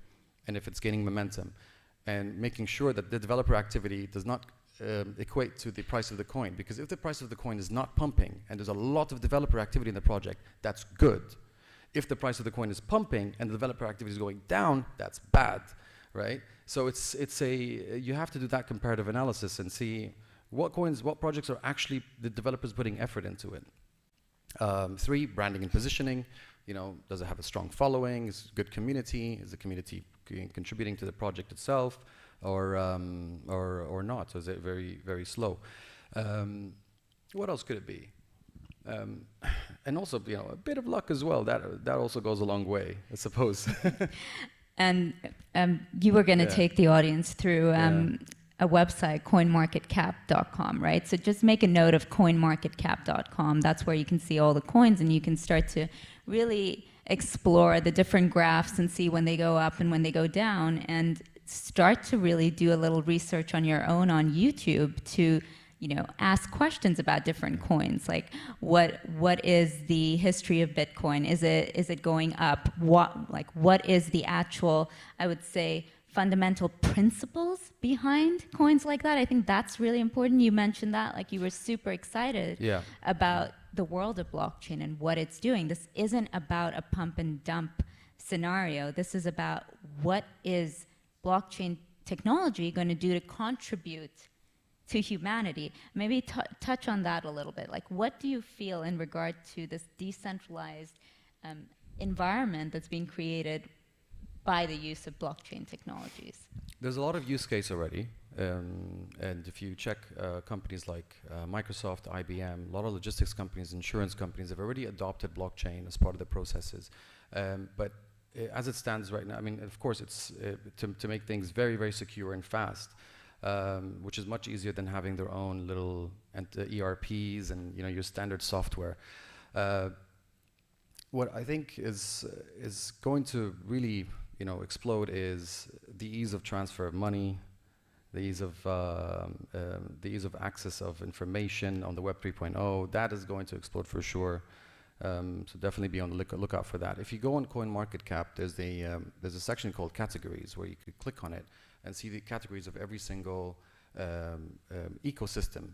[SPEAKER 4] and if it's gaining momentum, and making sure that the developer activity does not equate to the price of the coin. Because if the price of the coin is not pumping and there's a lot of developer activity in the project, that's good. If the price of the coin is pumping and the developer activity is going down, that's bad, right? So you have to do that comparative analysis and see what projects are actually the developers putting effort into it. 3, branding and positioning. Does it have a strong following? Is it a good community? Is the community contributing to the project itself, or not? So is it very, very slow? What else could it be? And also, a bit of luck as well. That also goes a long way, I suppose.
[SPEAKER 1] And you were going to take the audience through a website, coinmarketcap.com, right? So just make a note of coinmarketcap.com. That's where you can see all the coins, and you can start to really explore the different graphs and see when they go up and when they go down, and start to really do a little research on your own on YouTube to ask questions about different coins, like what is the history of Bitcoin? Is it going up? What is the actual, I would say, fundamental principles behind coins like that? I think that's really important. You mentioned that, like you were super excited about the world of blockchain and what it's doing. This isn't about a pump and dump scenario. This is about what is blockchain technology going to do to contribute to humanity. Maybe touch on that a little bit. Like, what do you feel in regard to this decentralized environment that's being created by the use of blockchain technologies?
[SPEAKER 4] There's a lot of use case already, and if you check companies like Microsoft, IBM, a lot of logistics companies, insurance companies have already adopted blockchain as part of their processes. But as it stands right now, of course, it's to make things very, very secure and fast, which is much easier than having their own little ERPs and your standard software. What I think is going to really explode is the ease of transfer of money, the ease of access of information on the Web 3.0. That is going to explode for sure. So definitely be on the lookout for that. If you go on CoinMarketCap, there's a section called categories where you could click on it and see the categories of every single ecosystem.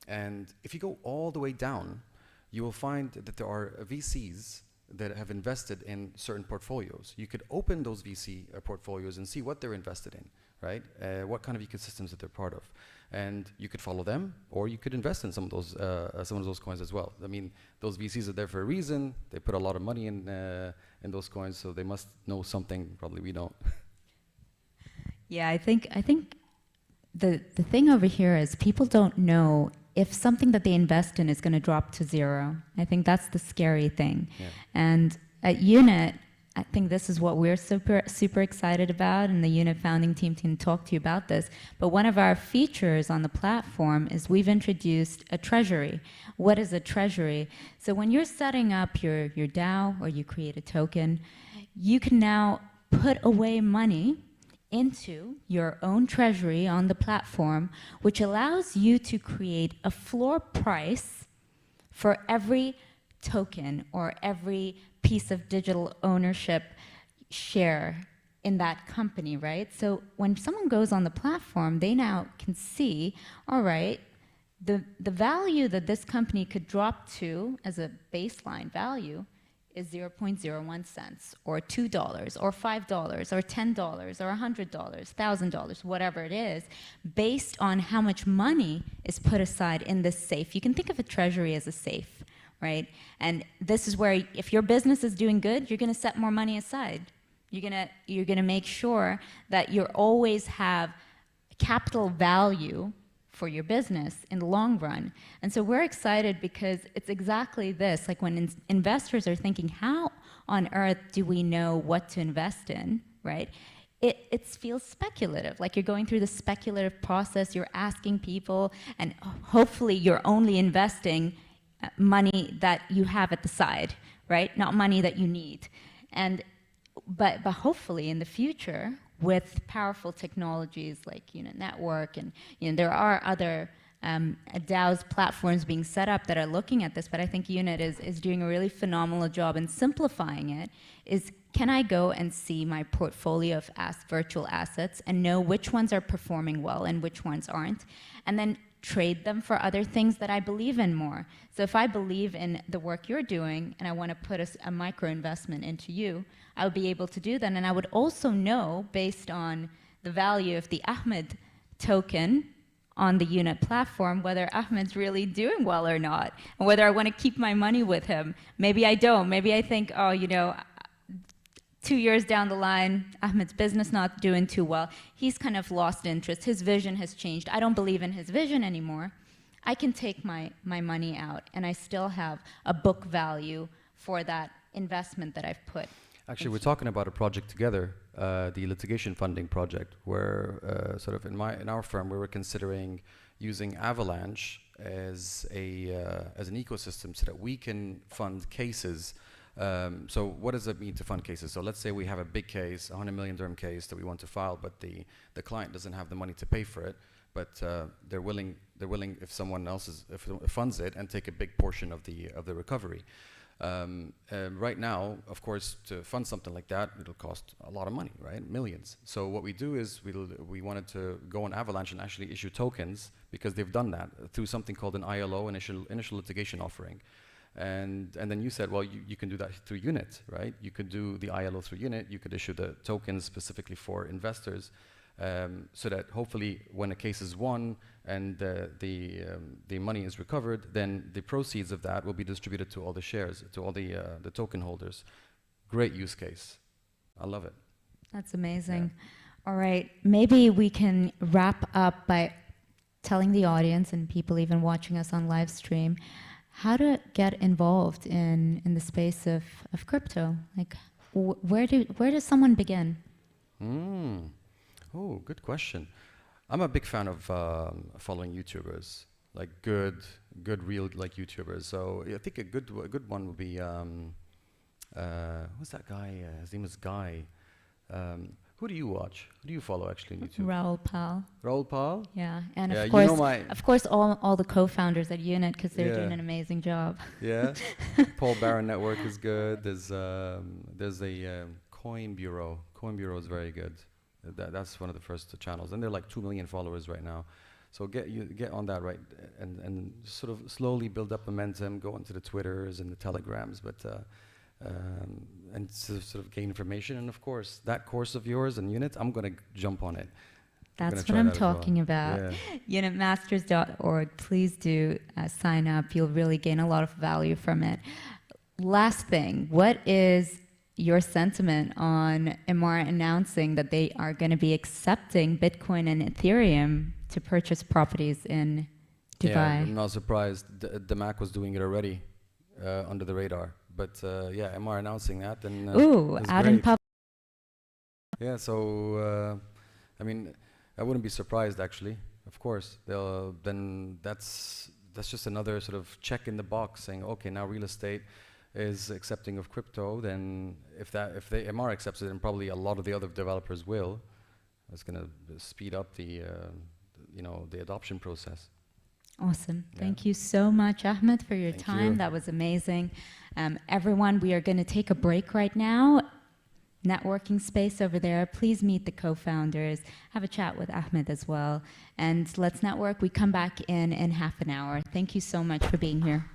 [SPEAKER 4] And if you go all the way down, you will find that there are VCs that have invested in certain portfolios. You could open those VC portfolios and see what they're invested in, right? What kind of ecosystems that they're part of, and you could follow them, or you could invest in some of those coins as well. Those VCs are there for a reason. They put a lot of money in those coins, so they must know something probably we don't.
[SPEAKER 1] Yeah, I think the thing over here is people don't know if something that they invest in is going to drop to zero. I think that's the scary thing. Yeah. And at Unit, I think this is what we're super excited about, and the Unit founding team can talk to you about this. But one of our features on the platform is we've introduced a treasury. What is a treasury? So when you're setting up your DAO or you create a token, you can now put away money into your own treasury on the platform, which allows you to create a floor price for every token or every piece of digital ownership share in that company, right? So when someone goes on the platform, they now can see, all right, the value that this company could drop to as a baseline value is 0.01 cents, or $2, or $5, or $10, or $100, $1,000, whatever it is, based on how much money is put aside in this safe. You can think of a treasury as a safe, right? And this is where, if your business is doing good, you're going to set more money aside, You're gonna make sure that you always have capital value for your business in the long run. And so we're excited because it's exactly this. Like when investors are thinking, how on earth do we know what to invest in, right? It feels speculative, like you're going through the speculative process, you're asking people, and hopefully you're only investing money that you have at the side, right? Not money that you need. But hopefully in the future, with powerful technologies like network, and there are other DAOs platforms being set up that are looking at this, but I think Unit is doing a really phenomenal job in simplifying it. Can I go and see my portfolio of virtual assets and know which ones are performing well and which ones aren't, and then trade them for other things that I believe in more. So if I believe in the work you're doing and I want to put a micro investment into you, I would be able to do that. And I would also know, based on the value of the Ahmed token on the Unit platform, whether Ahmed's really doing well or not, and whether I want to keep my money with him. Maybe I don't. Maybe I think, 2 years down the line, Ahmed's business not doing too well. He's kind of lost interest. His vision has changed. I don't believe in his vision anymore. I can take my money out, and I still have a book value for that investment that I've put.
[SPEAKER 4] Actually, we're talking about a project together, the litigation funding project, where sort of in our firm we were considering using Avalanche as an ecosystem so that we can fund cases. So what does it mean to fund cases? So let's say we have a big case, a 100 million dirham case that we want to file, but the client doesn't have the money to pay for it, but they're willing if someone else funds it and take a big portion of the recovery. Right now, of course, to fund something like that, it'll cost a lot of money, right? Millions. So what we do is we wanted to go on Avalanche and actually issue tokens, because they've done that through something called an ILO, initial litigation offering. And then you said, well, you can do that through Unit, right? You could do the ILO through Unit. You could issue the tokens specifically for investors, so that hopefully when a case is won and the money is recovered, then the proceeds of that will be distributed to all the shares, to all the token holders. Great use case. I love it.
[SPEAKER 1] That's amazing. Yeah. All right, maybe we can wrap up by telling the audience and people even watching us on live stream how to get involved in the space of crypto. Like, where does someone begin?
[SPEAKER 4] Oh, good question. I'm a big fan of following YouTubers, like good real YouTubers. So I think a good one would be who's that guy? His name is Guy. Who do you watch? Who do you follow actually on YouTube?
[SPEAKER 1] Raoul Pal.
[SPEAKER 4] Raoul Pal?
[SPEAKER 1] Yeah, and of course, all the co-founders at Unit, because they're doing an amazing job.
[SPEAKER 4] Yeah, Paul Barron Network is good. There's a Coin Bureau. Coin Bureau is very good. That's one of the first channels, and they're like 2 million followers right now. So get on that, right, and sort of slowly build up momentum. Go into the Twitters and the Telegrams, but. And sort of gain information, and of course that course of yours and Unit, I'm going to jump on it.
[SPEAKER 1] That's what I'm talking about. Yeah. Unitmasters.org. Please do sign up. You'll really gain a lot of value from it. Last thing, what is your sentiment on Emaar announcing that they are going to be accepting Bitcoin and Ethereum to purchase properties in Dubai?
[SPEAKER 4] Yeah, I'm not surprised. The Mac was doing it already under the radar. But yeah, Emaar announcing that, and
[SPEAKER 1] out in public.
[SPEAKER 4] Yeah, so I mean, I wouldn't be surprised actually. Of course, then that's just another sort of check in the box saying, okay, now real estate is accepting of crypto. Then if Emaar accepts it, and probably a lot of the other developers will, it's going to speed up the adoption process.
[SPEAKER 1] Awesome. Yeah. Thank you so much, Ahmed, for your time. That was amazing. Everyone, we are going to take a break right now. Networking space over there. Please meet the co-founders. Have a chat with Ahmed as well. And let's network. We come back in half an hour. Thank you so much for being here.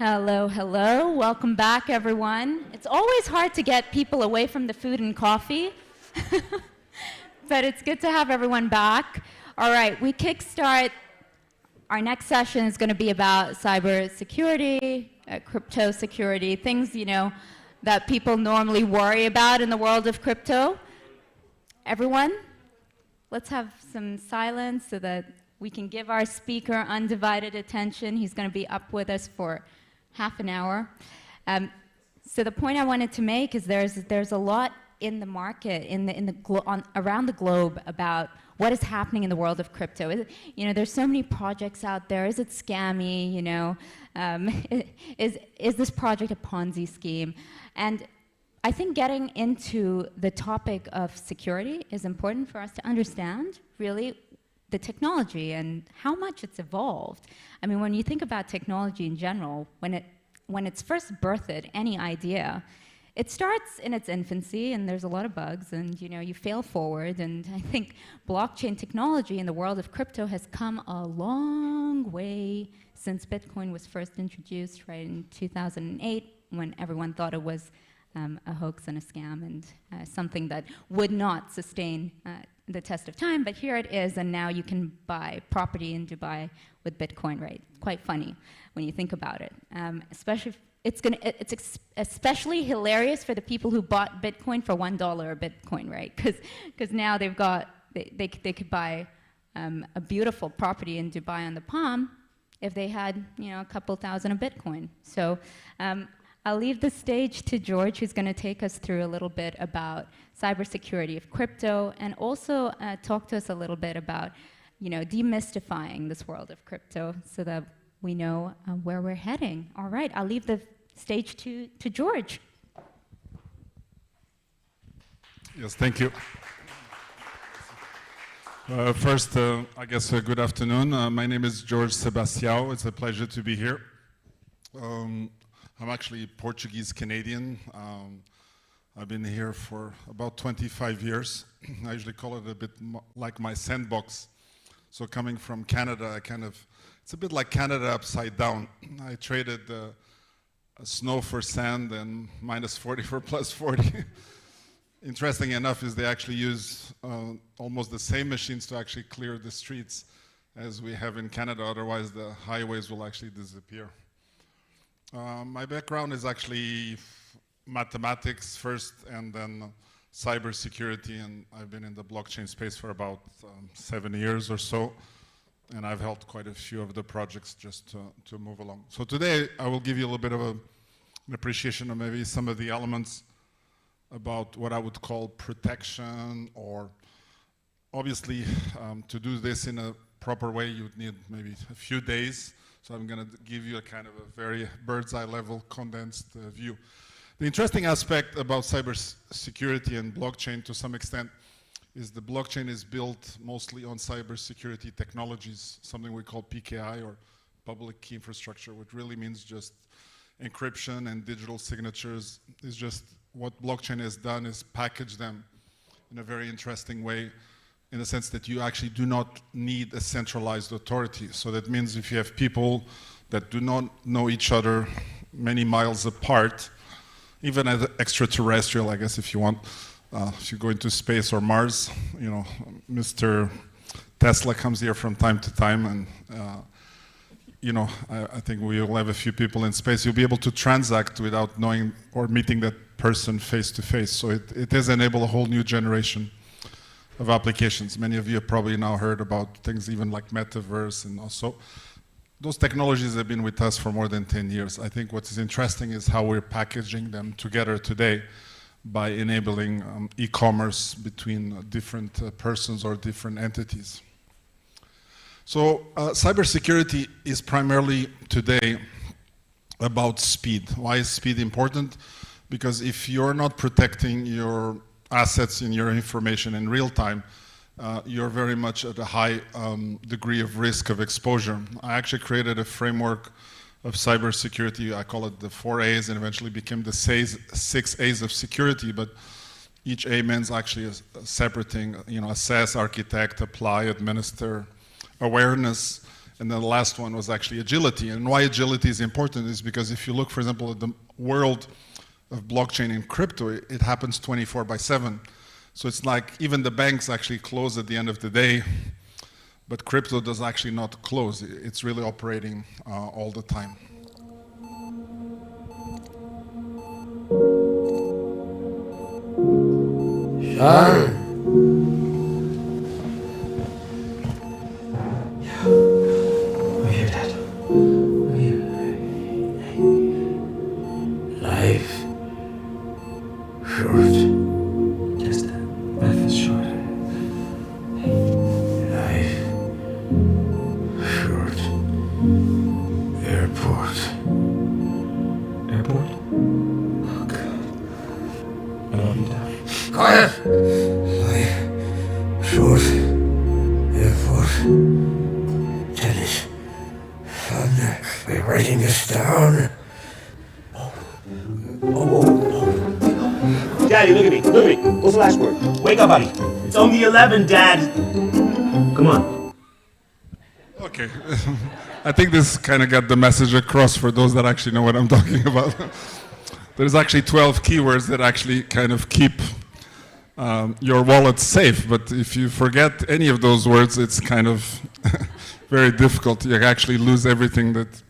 [SPEAKER 1] Hello, hello. Welcome back, everyone. It's always hard to get people away from the food and coffee, but it's good to have everyone back. All right, we kickstart. Our next session is going to be about cybersecurity, crypto security, things, you know, that people normally worry about in the world of crypto. Everyone, let's have some silence so that we can give our speaker undivided attention. He's going to be up with us for half an hour. So the point I wanted to make is there's a lot in the market, around the globe about what is happening in the world of crypto. You know, there's so many projects out there. Is it scammy? You know, is this project a Ponzi scheme? And I think getting into the topic of security is important for us to understand really the technology and how much it's evolved. I mean, when you think about technology in general, when it's first birthed, any idea, it starts in its infancy, and there's a lot of bugs, and you know, you fail forward. And I think blockchain technology in the world of crypto has come a long way since Bitcoin was first introduced, right, in 2008, when everyone thought it was a hoax and a scam and something that would not sustain the test of time. But here it is, and now you can buy property in Dubai with Bitcoin, right? Quite funny when you think about it. It's especially hilarious for the people who bought Bitcoin for $1 a Bitcoin, right? Because now they've got they could buy a beautiful property in Dubai on the Palm if they had, you know, a couple thousand of Bitcoin. So I'll leave the stage to George, who's going to take us through a little bit about cybersecurity of crypto, and also talk to us a little bit about, you know, demystifying this world of crypto so that we know where we're heading. All right, I'll leave the stage to George.
[SPEAKER 5] Yes, thank you. First, I guess good afternoon. My name is George Sebastião. It's a pleasure to be here. I'm actually Portuguese-Canadian. I've been here for about 25 years. I usually call it a bit like my sandbox. So coming from Canada, it's a bit like Canada upside down. I traded snow for sand and minus 40 for plus 40. Interesting enough is they actually use almost the same machines to actually clear the streets as we have in Canada, otherwise the highways will actually disappear. My background is actually mathematics first and then cybersecurity, and I've been in the blockchain space for about 7 years or so, and I've helped quite a few of the projects just to move along. So today I will give you a little bit of an appreciation of maybe some of the elements about what I would call protection, or obviously to do this in a proper way you would need maybe a few days. So I'm going to give you a kind of a very bird's eye level condensed view. The interesting aspect about cybersecurity and blockchain to some extent is the blockchain is built mostly on cybersecurity technologies, something we call PKI, or public key infrastructure, which really means just encryption and digital signatures. Is just what blockchain has done is package them in a very interesting way, in the sense that you actually do not need a centralized authority. So that means if you have people that do not know each other many miles apart, even as extraterrestrial, I guess, if you want, if you go into space or Mars, you know, Mr. Tesla comes here from time to time, and you know, I think we will have a few people in space. You'll be able to transact without knowing or meeting that person face to face. So it has enabled a whole new generation of applications. Many of you have probably now heard about things even like metaverse, and also those technologies have been with us for more than 10 years. I think what is interesting is how we're packaging them together today by enabling e-commerce between different persons or different entities. So cybersecurity is primarily today about speed. Why is speed important? Because if you're not protecting your assets in your information in real time, you're very much at a high degree of risk of exposure. I actually created a framework of cybersecurity. I call it the 4 A's, and eventually became the 6 A's of security. But each A means actually a separate thing. You know, assess, architect, apply, administer, awareness, And then the last one was actually agility. And why agility is important is because if you look, for example, at the world of blockchain and crypto, it happens 24/7. So it's like even the banks actually close at the end of the day, but crypto does actually not close. It's really operating all the time.
[SPEAKER 6] Sean. We're here, Dad. We're here. Hey. Life. Short. Just a breath is short. Hey. Life. Short. Airport. Airport? Oh, God. I love you, Dad. Quiet! Life. Short. Airport. Tennis. Thunder. We're writing this down.
[SPEAKER 7] Daddy, look at me. Look at me. What's the last word? Wake up, buddy. It's only 11, Dad. Come on.
[SPEAKER 5] Okay. I think this kind of got the message across for those that actually know what I'm talking about. There's actually 12 keywords that actually kind of keep your wallet safe, but if you forget any of those words, it's kind of very difficult. You actually lose everything that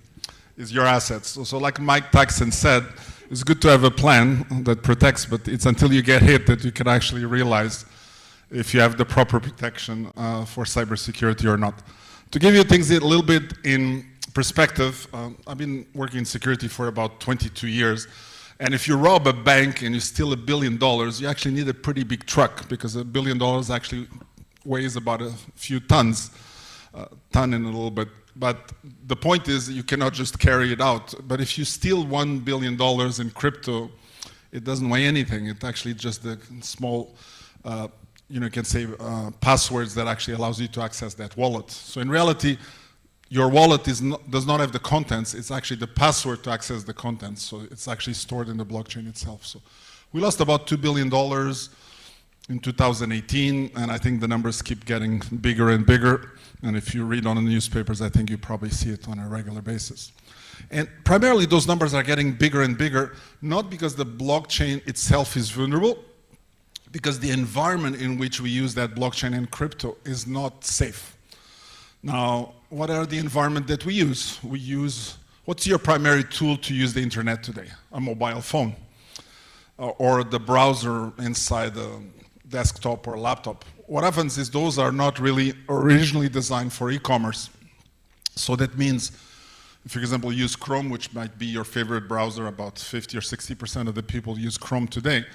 [SPEAKER 5] is your assets. So like Mike Tyson said, it's good to have a plan that protects, but it's until you get hit that you can actually realize if you have the proper protection for cybersecurity or not. To give you things a little bit in perspective, I've been working in security for about 22 years. And if you rob a bank and you steal $1 billion, you actually need a pretty big truck because $1 billion actually weighs about a few tons, ton and a little bit. But the point is you cannot just carry it out. But if you steal $1 billion in crypto, it doesn't weigh anything. It's actually just a small, you can say passwords that actually allows you to access that wallet. So in reality, your wallet does not have the contents. It's actually the password to access the contents. So it's actually stored in the blockchain itself. So we lost about $2 billion in 2018, and I think the numbers keep getting bigger and bigger. And if you read on the newspapers, I think you probably see it on a regular basis. And primarily those numbers are getting bigger and bigger, not because the blockchain itself is vulnerable, because the environment in which we use that blockchain and crypto is not safe. Now, what are the environment that we use? What's your primary tool to use the internet today? A mobile phone, or the browser inside the desktop or laptop. What happens is those are not really originally designed for e-commerce. So that means, if you, for example, use Chrome, which might be your favorite browser, about 50 or 60% of the people use Chrome today,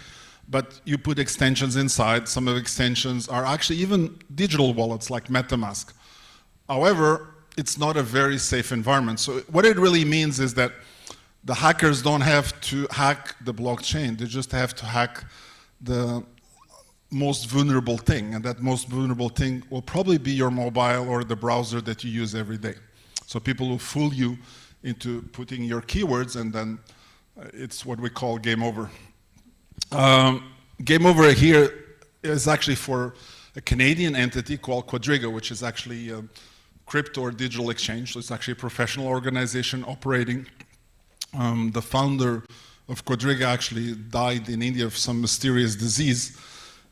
[SPEAKER 5] but you put extensions inside. Some of the extensions are actually even digital wallets like MetaMask. However, it's not a very safe environment. So what it really means is that the hackers don't have to hack the blockchain. They just have to hack the most vulnerable thing, and that most vulnerable thing will probably be your mobile or the browser that you use every day. So people will fool you into putting your keywords, and then it's what we call game over. Game over here is actually for a Canadian entity called Quadriga, which is actually a crypto or digital exchange. So it's actually a professional organization operating. The founder of Quadriga actually died in India of some mysterious disease.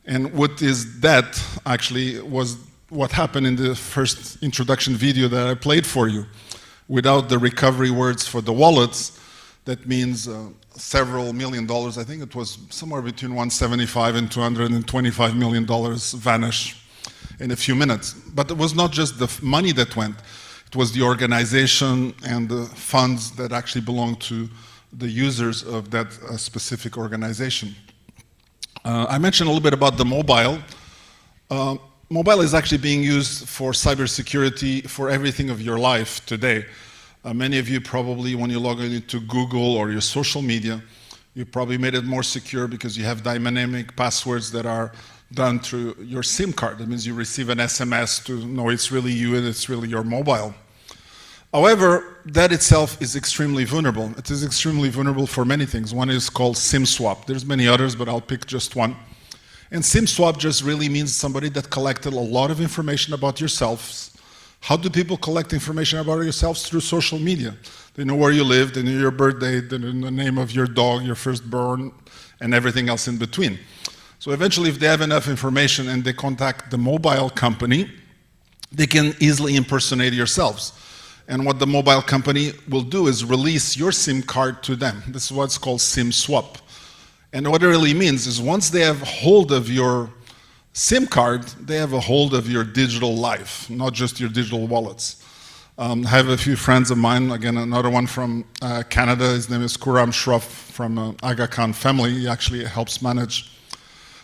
[SPEAKER 5] And what is that actually was what happened in the first introduction video that I played for you. Without the recovery words for the wallets, that means several $1 million. I think it was somewhere between $175 and $225 million vanish in a few minutes. But it was not just the money that went. It was the organization and the funds that actually belonged to the users of that specific organization. I mentioned a little bit about the mobile. Mobile is actually being used for cybersecurity for everything of your life today. Many of you probably, when you log into Google or your social media, you probably made it more secure because you have dynamic passwords that are done through your SIM card. That means you receive an SMS to know it's really you and it's really your mobile. However, that itself is extremely vulnerable. It is extremely vulnerable for many things. One is called SIM swap. There's many others, but I'll pick just one. And SIM swap just really means somebody that collected a lot of information about yourselves How do people collect information about yourselves? Through social media. They know where you live, they know your birthday, they know the name of your dog, your firstborn, and everything else in between. So eventually, if they have enough information and they contact the mobile company, they can easily impersonate yourselves. And what the mobile company will do is release your SIM card to them. This is what's called SIM swap. And what it really means is once they have hold of your SIM card, they have a hold of your digital life, not just your digital wallets. I have a few friends of mine, again, another one from Canada, his name is Khurram Shroff from Aga Khan family. He actually helps manage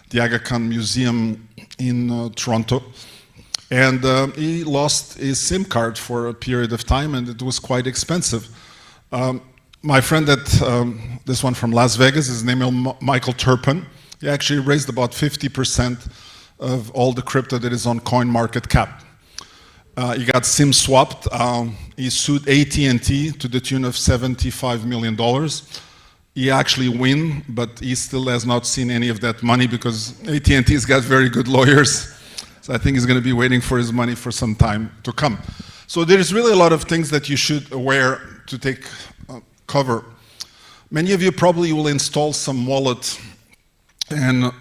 [SPEAKER 5] the Aga Khan Museum in Toronto. And he lost his SIM card for a period of time, and it was quite expensive. My friend this one from Las Vegas, his name is Michael Turpin. He actually raised about 50% of all the crypto that is on CoinMarketCap. He got SIM swapped. He sued AT&T to the tune of $75 million. He actually win, but he still has not seen any of that money because AT&T's got very good lawyers. So I think he's going to be waiting for his money for some time to come. So there's really a lot of things that you should aware to take cover. Many of you probably will install some wallet, and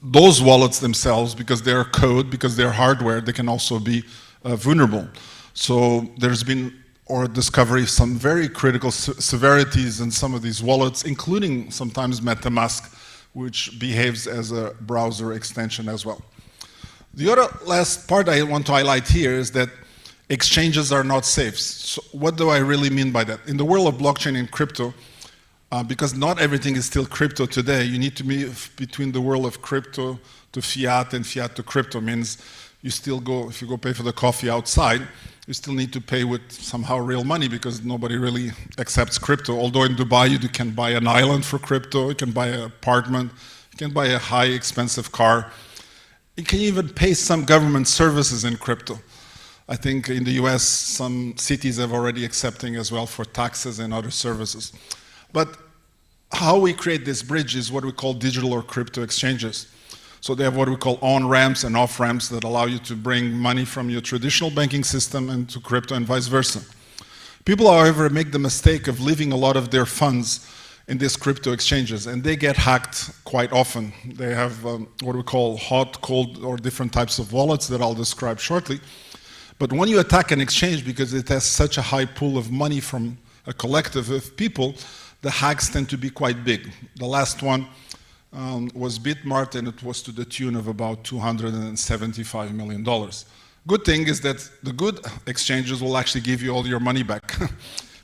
[SPEAKER 5] those wallets themselves, because they're code, because they're hardware, they can also be vulnerable. So there's been or discovery some very critical severities in some of these wallets, including sometimes MetaMask, which behaves as a browser extension as well. The other last part I want to highlight here is that exchanges are not safe. So what do I really mean by that? In the world of blockchain and crypto, because not everything is still crypto today, you need to move between the world of crypto to fiat, and fiat to crypto means you still go, if you go pay for the coffee outside, you still need to pay with somehow real money because nobody really accepts crypto. Although in Dubai you can buy an island for crypto, you can buy an apartment, you can buy a high expensive car. You can even pay some government services in crypto. I think in the US some cities have already accepting as well for taxes and other services. But how we create this bridge is what we call digital or crypto exchanges. So they have what we call on-ramps and off-ramps that allow you to bring money from your traditional banking system into crypto and vice versa. People, however, make the mistake of leaving a lot of their funds in these crypto exchanges, and they get hacked quite often. They have what we call hot, cold, or different types of wallets that I'll describe shortly. But when you attack an exchange because it has such a high pool of money from a collective of people, the hacks tend to be quite big. The last one was Bitmart, and it was to the tune of about $275 million. Good thing is that the good exchanges will actually give you all your money back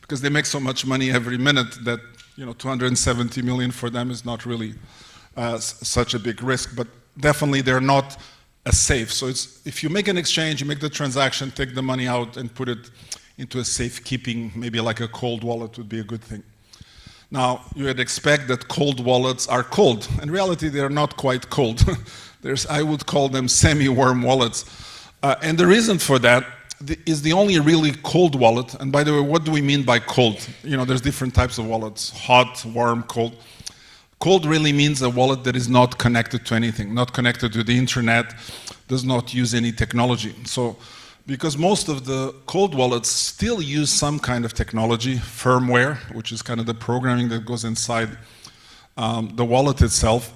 [SPEAKER 5] because they make so much money every minute that 270 million for them is not really such a big risk, but definitely they're not as safe. So if you make an exchange, you make the transaction, take the money out and put it into a safekeeping, maybe like a cold wallet would be a good thing. Now, you would expect that cold wallets are cold. In reality, they are not quite cold. I would call them semi-warm wallets. And the reason for that is the only really cold wallet. And by the way, what do we mean by cold? There's different types of wallets, hot, warm, cold. Cold really means a wallet that is not connected to anything, not connected to the internet, does not use any technology. So, because most of the cold wallets still use some kind of technology, firmware, which is kind of the programming that goes inside the wallet itself,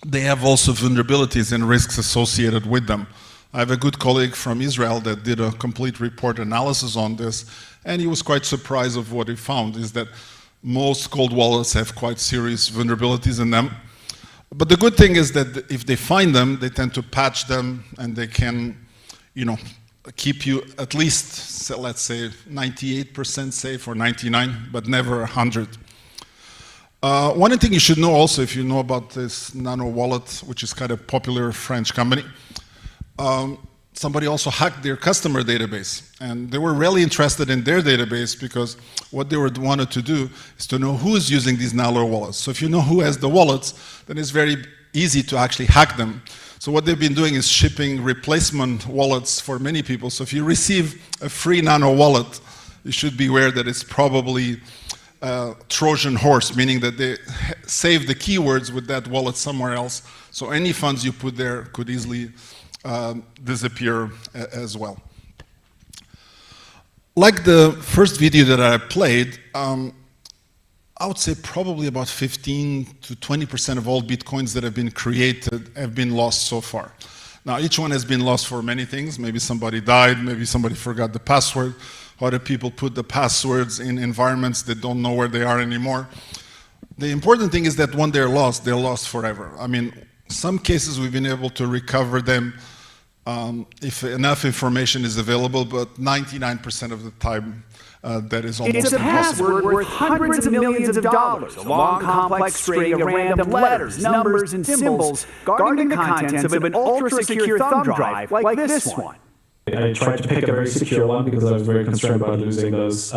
[SPEAKER 5] they have also vulnerabilities and risks associated with them. I have a good colleague from Israel that did a complete report analysis on this, and he was quite surprised of what he found, is that most cold wallets have quite serious vulnerabilities in them. But the good thing is that if they find them, they tend to patch them, and they can, keep you at least, let's say, 98% safe or 99, but never 100. One thing you should know also, if you know about this Nano wallet, which is kind of popular French company, somebody also hacked their customer database, and they were really interested in their database because what they wanted to do is to know who is using these Nano wallets. So if you know who has the wallets, then it's very easy to actually hack them. So what they've been doing is shipping replacement wallets for many people. So if you receive a free Nano wallet, you should be aware that it's probably Trojan horse, meaning that they save the keywords with that wallet somewhere else. So any funds you put there could easily disappear as well. like the first video that I played, I would say probably about 15 to 20% of all Bitcoins that have been created have been lost so far. Now, each one has been lost for many things. Maybe somebody died, maybe somebody forgot the password. Other people put the passwords in environments that don't know where they are anymore. The important thing is that when they're lost forever. I mean, some cases we've been able to recover them if enough information is available, but 99% of the time that is almost
[SPEAKER 8] impossible. It's a password worth hundreds of millions of dollars, a long, complex string of random letters, numbers, and symbols guarding the contents of an ultra-secure thumb drive like this one.
[SPEAKER 9] I tried to pick a very secure one because I was very concerned about losing those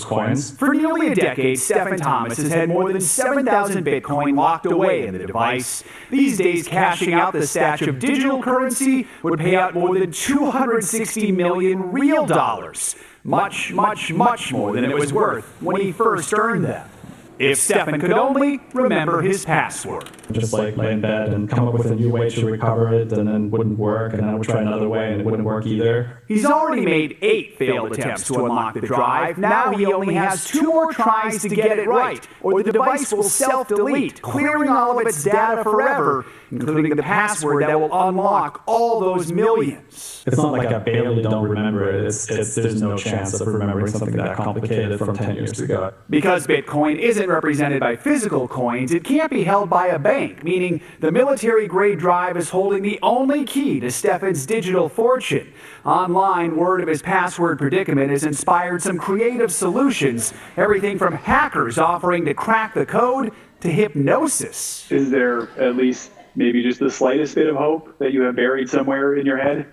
[SPEAKER 9] coins.
[SPEAKER 8] For nearly a decade, Stephen Thomas has had more than 7,000 Bitcoin locked away in the device. These days, cashing out the stash of digital currency would pay out more than 260 million real dollars. Much, much, much more than it was worth when he first earned them. If Stephen could only remember his password.
[SPEAKER 9] Just like lay in bed and come up with a new way to recover it, and then wouldn't work, and then I would try another way and it wouldn't work either.
[SPEAKER 8] He's already made 8 failed attempts to unlock the drive. Now he only has 2 more tries to get it right, or the device will self-delete, clearing all of its data forever, including the password that will unlock all those millions.
[SPEAKER 9] It's not like I barely don't remember it. There's no chance of remembering something that complicated from 10 years ago.
[SPEAKER 8] Because Bitcoin isn't represented by physical coins, it can't be held by a bank, meaning the military-grade drive is holding the only key to Stephen's digital fortune. Online, word of his password predicament has inspired some creative solutions, everything from hackers offering to crack the code to hypnosis.
[SPEAKER 10] Is there at least maybe just the slightest bit of hope that you have buried somewhere in your head?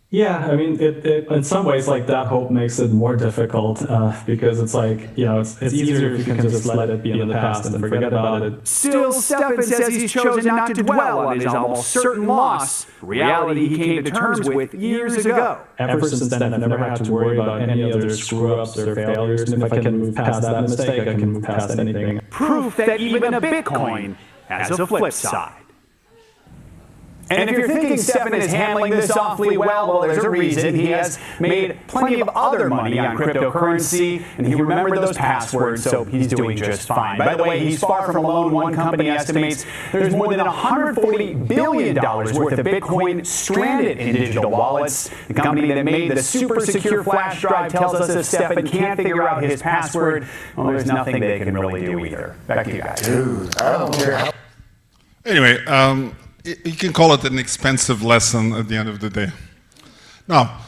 [SPEAKER 9] Yeah, I mean, in some ways, like, that hope makes it more difficult because it's like, you know, it's easier if you can just let it be in the past and forget about it.
[SPEAKER 8] Still, Stephen says he's chosen not to dwell on his almost certain loss, reality he came to terms with years ago.
[SPEAKER 9] Ever since then, I've never had to worry about any other screw-ups or failures, and if I can move past that mistake, I can move past anything.
[SPEAKER 8] Proof that even a Bitcoin has a flip side. And if you're thinking Stephen is handling this awfully well, there's a reason. He has made plenty of other money on cryptocurrency, and he remembered those passwords, so he's doing just fine. By the way, he's far from alone. One company estimates there's more than $140 billion worth of Bitcoin stranded in digital wallets. The company that made the super secure flash drive tells us if Stephen can't figure out his password, well, there's nothing they can really do either. Back to you guys.
[SPEAKER 5] I don't care. Anyway, you can call it an expensive lesson at the end of the day. Now,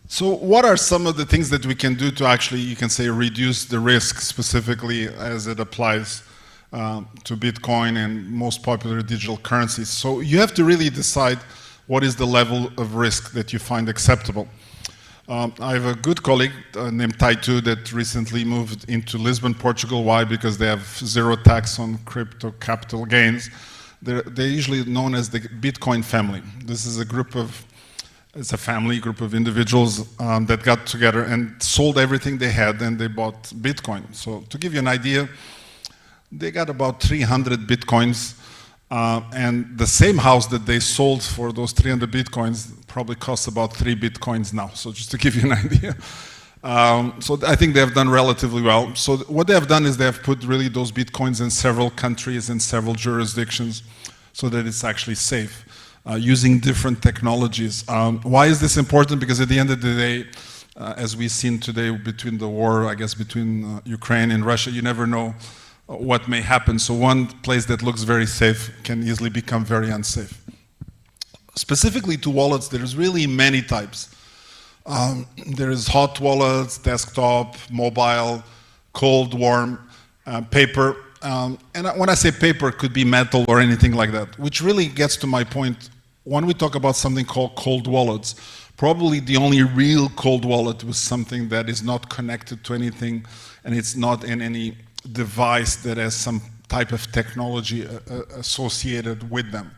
[SPEAKER 5] so what are some of the things that we can do to actually, you can say, reduce the risk specifically as it applies to Bitcoin and most popular digital currencies? So you have to really decide what is the level of risk that you find acceptable. I have a good colleague named Taitu that recently moved into Lisbon, Portugal. Why? Because they have zero tax on crypto capital gains. They're usually known as the Bitcoin family. This is a it's a family group of individuals that got together and sold everything they had, and they bought Bitcoin. So to give you an idea, they got about 300 Bitcoins, and the same house that they sold for those 300 Bitcoins probably costs about 3 Bitcoins now. So just to give you an idea. So I think they have done relatively well. So what they have done is they have put really those Bitcoins in several countries and several jurisdictions so that it's actually safe, using different technologies. Why is this important? Because at the end of the day, as we've seen today between the war, I guess, between Ukraine and Russia, you never know what may happen. So one place that looks very safe can easily become very unsafe. Specifically to wallets, there's really many types. There is hot wallets, desktop, mobile, cold, warm, paper. And when I say paper, it could be metal or anything like that, which really gets to my point. When we talk about something called cold wallets, probably the only real cold wallet was something that is not connected to anything, and it's not in any device that has some type of technology associated with them.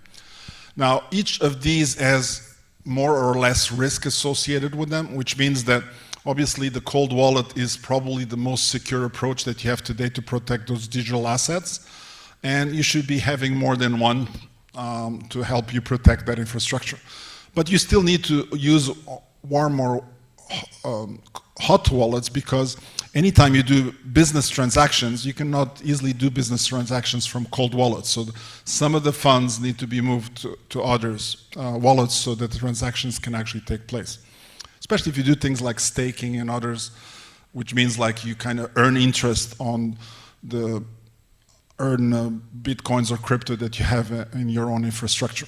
[SPEAKER 5] Now, each of these has more or less risk associated with them, which means that obviously the cold wallet is probably the most secure approach that you have today to protect those digital assets, and you should be having more than one to help you protect that infrastructure. But you still need to use warm or hot wallets, because anytime you do business transactions, you cannot easily do business transactions from cold wallets. So some of the funds need to be moved to others' wallets so that the transactions can actually take place. Especially if you do things like staking and others, which means like you kind of earn interest on the bitcoins or crypto that you have in your own infrastructure.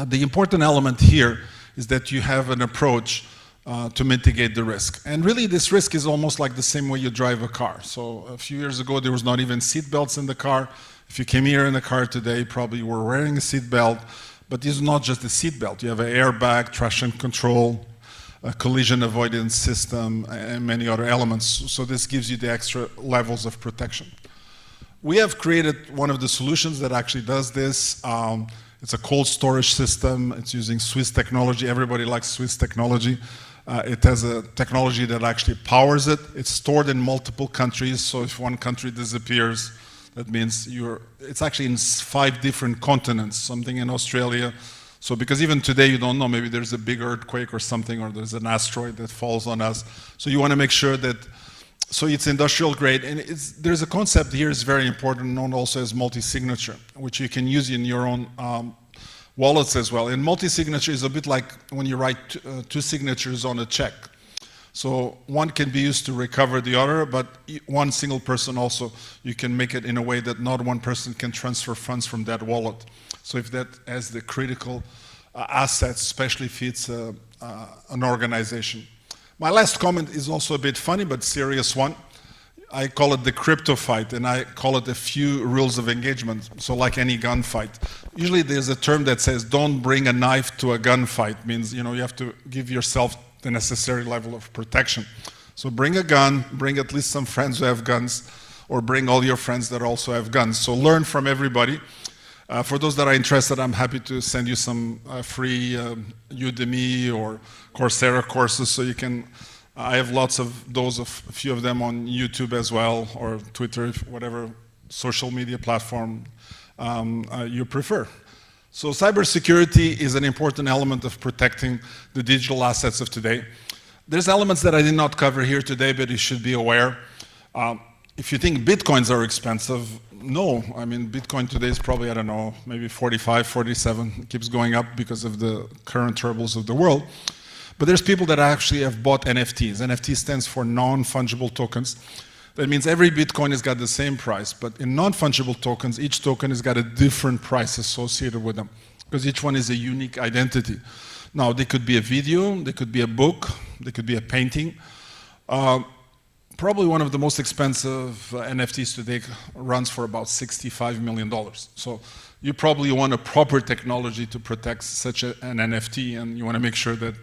[SPEAKER 5] The important element here is that you have an approach to mitigate the risk. And really this risk is almost like the same way you drive a car. So a few years ago there was not even seat belts in the car. If you came here in the car today, probably you were wearing a seat belt. But this is not just a seat belt. You have an airbag, traction control, a collision avoidance system, and many other elements. So this gives you the extra levels of protection. We have created one of the solutions that actually does this. It's a cold storage system. It's using Swiss technology. Everybody likes Swiss technology. It has a technology that actually powers it. It's stored in multiple countries, so if one country disappears, that means it's actually in 5 different continents, something in Australia. So because even today you don't know, maybe there's a big earthquake or something, or there's an asteroid that falls on us. So you want to make sure that, so it's industrial grade, and there's a concept here is very important, known also as multi-signature, which you can use in your own wallets as well. And multi-signature is a bit like when you write 2 signatures on a check. So one can be used to recover the other, but one single person also, you can make it in a way that not one person can transfer funds from that wallet. So if that has the critical assets, especially if it's an organization. My last comment is also a bit funny, but serious one. I call it the crypto fight, and I call it a few rules of engagement, so like any gunfight. Usually there's a term that says, don't bring a knife to a gunfight, means you have to give yourself the necessary level of protection. So bring a gun, bring at least some friends who have guns, or bring all your friends that also have guns. So learn from everybody. For those that are interested, I'm happy to send you some free Udemy or Coursera courses, so you can. I have lots of those, a few of them on YouTube as well, or Twitter, whatever social media platform you prefer. So cybersecurity is an important element of protecting the digital assets of today. There's elements that I did not cover here today, but you should be aware. If you think bitcoins are expensive, no. I mean, Bitcoin today is probably, I don't know, maybe 45, 47. It keeps going up because of the current troubles of the world. But there's people that actually have bought NFTs. NFT stands for non-fungible tokens. That means every Bitcoin has got the same price, but in non-fungible tokens, each token has got a different price associated with them, because each one is a unique identity. Now, they could be a video, they could be a book, they could be a painting. Probably one of the most expensive NFTs today runs for about $65 million. So you probably want a proper technology to protect such an NFT, and you want to make sure that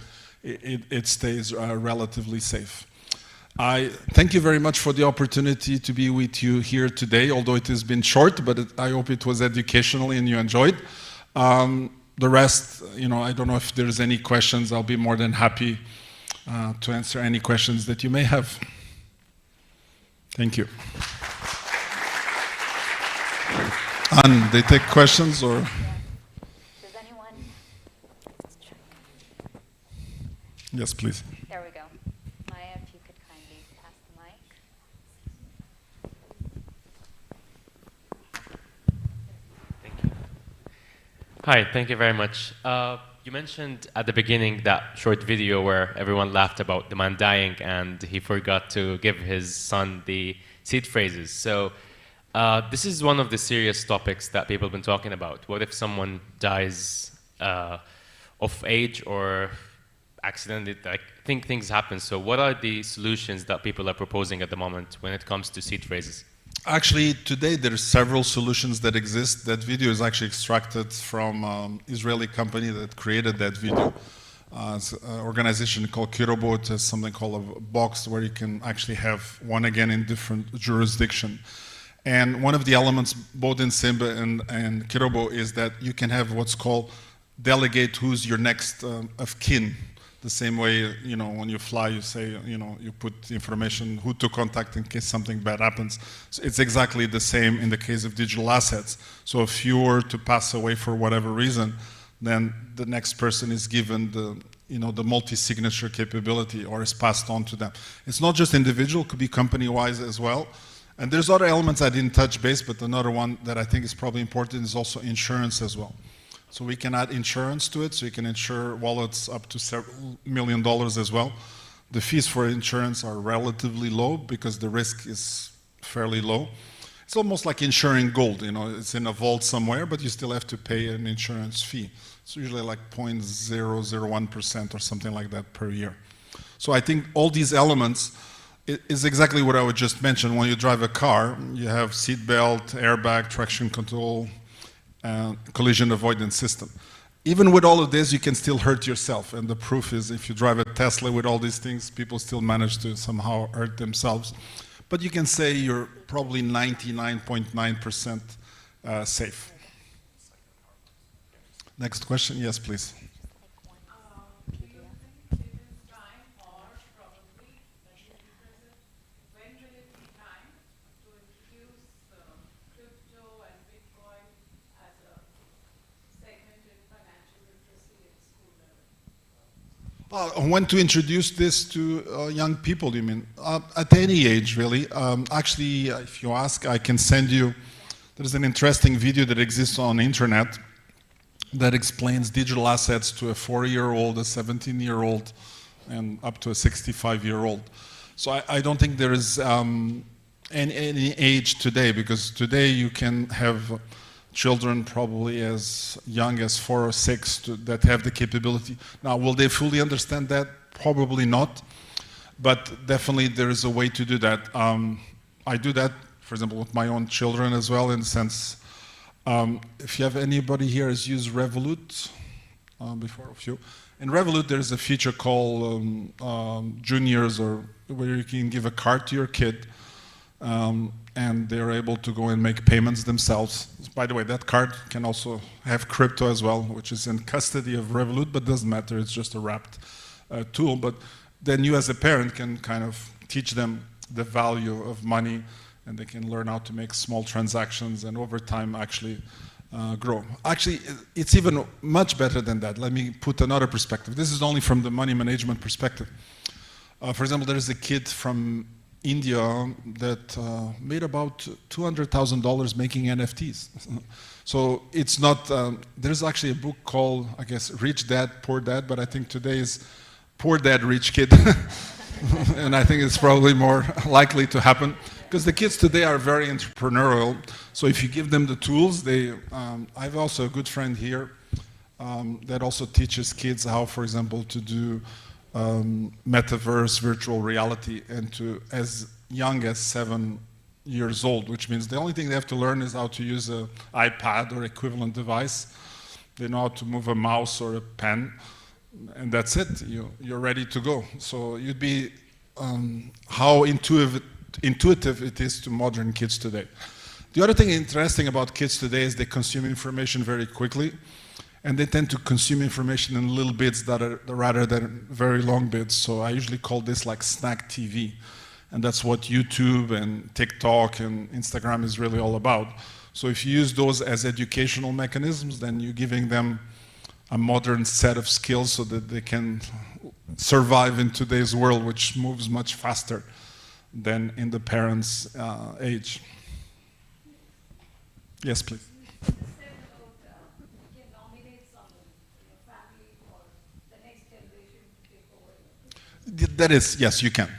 [SPEAKER 5] it stays relatively safe. I thank you very much for the opportunity to be with you here today, although it has been short, but I hope it was educational and you enjoyed. The rest, I don't know if there's any questions. I'll be more than happy to answer any questions that you may have. Thank you. Anne, they take questions or?
[SPEAKER 1] Does anyone?
[SPEAKER 5] Yes, please.
[SPEAKER 1] There we go. Maya, if you could kindly pass the mic.
[SPEAKER 11] Thank you. Hi, thank you very much. You mentioned at the beginning that short video where everyone laughed about the man dying and he forgot to give his son the seed phrases. So this is one of the serious topics that people have been talking about. What if someone dies of age or accidentally? I think things happen. So what are the solutions that people are proposing at the moment when it comes to seed phrases?
[SPEAKER 5] Actually, today there are several solutions that exist. That video is actually extracted from an Israeli company that created that video. It's an organization called Kirobo. It has something called a box where you can actually have one again in different jurisdiction. And one of the elements, both in Simba and Kirobo, is that you can have what's called delegate who's your next of kin. The same way, when you fly, you say, you put information who to contact in case something bad happens. So it's exactly the same in the case of digital assets. So if you were to pass away for whatever reason, then the next person is given the multi-signature capability, or is passed on to them. It's not just individual, it could be company-wise as well. And there's other elements I didn't touch base, but another one that I think is probably important is also insurance as well. So we can add insurance to it, so you can insure wallets up to several $1 million as well. The fees for insurance are relatively low because the risk is fairly low. It's almost like insuring gold, it's in a vault somewhere, but you still have to pay an insurance fee. It's usually like 0.001% or something like that per year. So I think all these elements is exactly what I would just mention. When you drive a car, you have seat belt, airbag, traction control, collision avoidance system. Even with all of this, you can still hurt yourself. And the proof is if you drive a Tesla with all these things, people still manage to somehow hurt themselves. But you can say you're probably 99.9% safe. Next question, yes, please. When to introduce this to young people, you mean? At any age, really. Actually, if you ask, I can send you, there's an interesting video that exists on the internet that explains digital assets to a 4-year-old, a 17-year-old, and up to a 65-year-old. So I don't think there is any age today, because today you can have children probably as young as 4 or 6 that have the capability. Now, will they fully understand that? Probably not, but definitely there is a way to do that. I do that, for example, with my own children as well, in the sense, if you have anybody here has used Revolut before of you. In Revolut, there's a feature called Juniors, or where you can give a card to your kid, and they're able to go and make payments themselves. By the way, that card can also have crypto as well, which is in custody of Revolut, but doesn't matter, it's just a wrapped tool. But then you as a parent can kind of teach them the value of money, and they can learn how to make small transactions, and over time actually grow. Actually, it's even much better than that. Let me put another perspective. This is only from the money management perspective. For example, there is a kid from India that made about $200,000 making NFTs. So it's not, there's actually a book called, I guess, Rich Dad, Poor Dad, but I think today is Poor Dad, Rich Kid. And I think it's probably more likely to happen, because the kids today are very entrepreneurial. So if you give them the tools, I have also a good friend here that also teaches kids how, for example, to do metaverse, virtual reality, and to as young as 7 years old, which means the only thing they have to learn is how to use an iPad or equivalent device. They know how to move a mouse or a pen, and that's it. You're ready to go. So you'd be how intuitive it is to modern kids today. The other thing interesting about kids today is they consume information very quickly. And they tend to consume information in little bits rather than very long bits. So I usually call this like snack TV. And that's what YouTube and TikTok and Instagram is really all about. So if you use those as educational mechanisms, then you're giving them a modern set of skills so that they can survive in today's world, which moves much faster than in the parents' age. Yes, please. That is, yes, you can.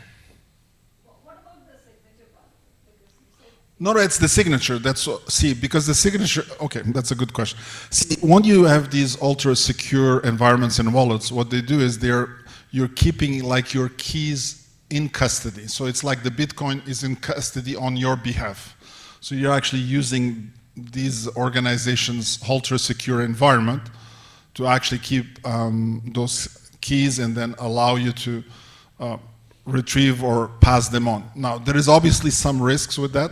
[SPEAKER 5] What about the signature part? No, it's the signature. See, because the signature, okay, that's a good question. See, when you have these ultra secure environments and wallets, what they do is you're keeping like your keys in custody. So it's like the Bitcoin is in custody on your behalf. So you're actually using these organizations' ultra secure environment to actually keep those keys and then allow you to retrieve or pass them on. Now, there is obviously some risks with that,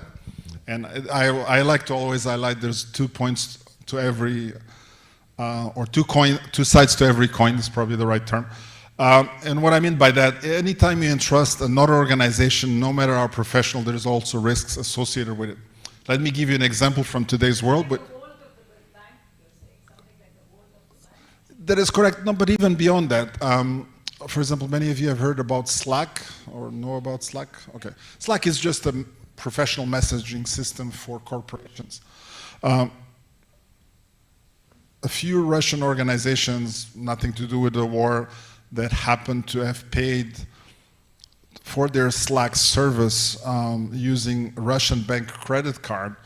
[SPEAKER 5] and I like to always highlight there's 2 points to every, or two sides to every coin is probably the right term. And what I mean by that, anytime you entrust another organization, no matter how professional, there's also risks associated with it. Let me give you an example from today's world. But That is correct. No, but even beyond that, for example, many of you have heard about Slack or know about Slack. Okay, Slack is just a professional messaging system for corporations. A few Russian organizations, nothing to do with the war, that happen to have paid for their Slack service using Russian bank credit card,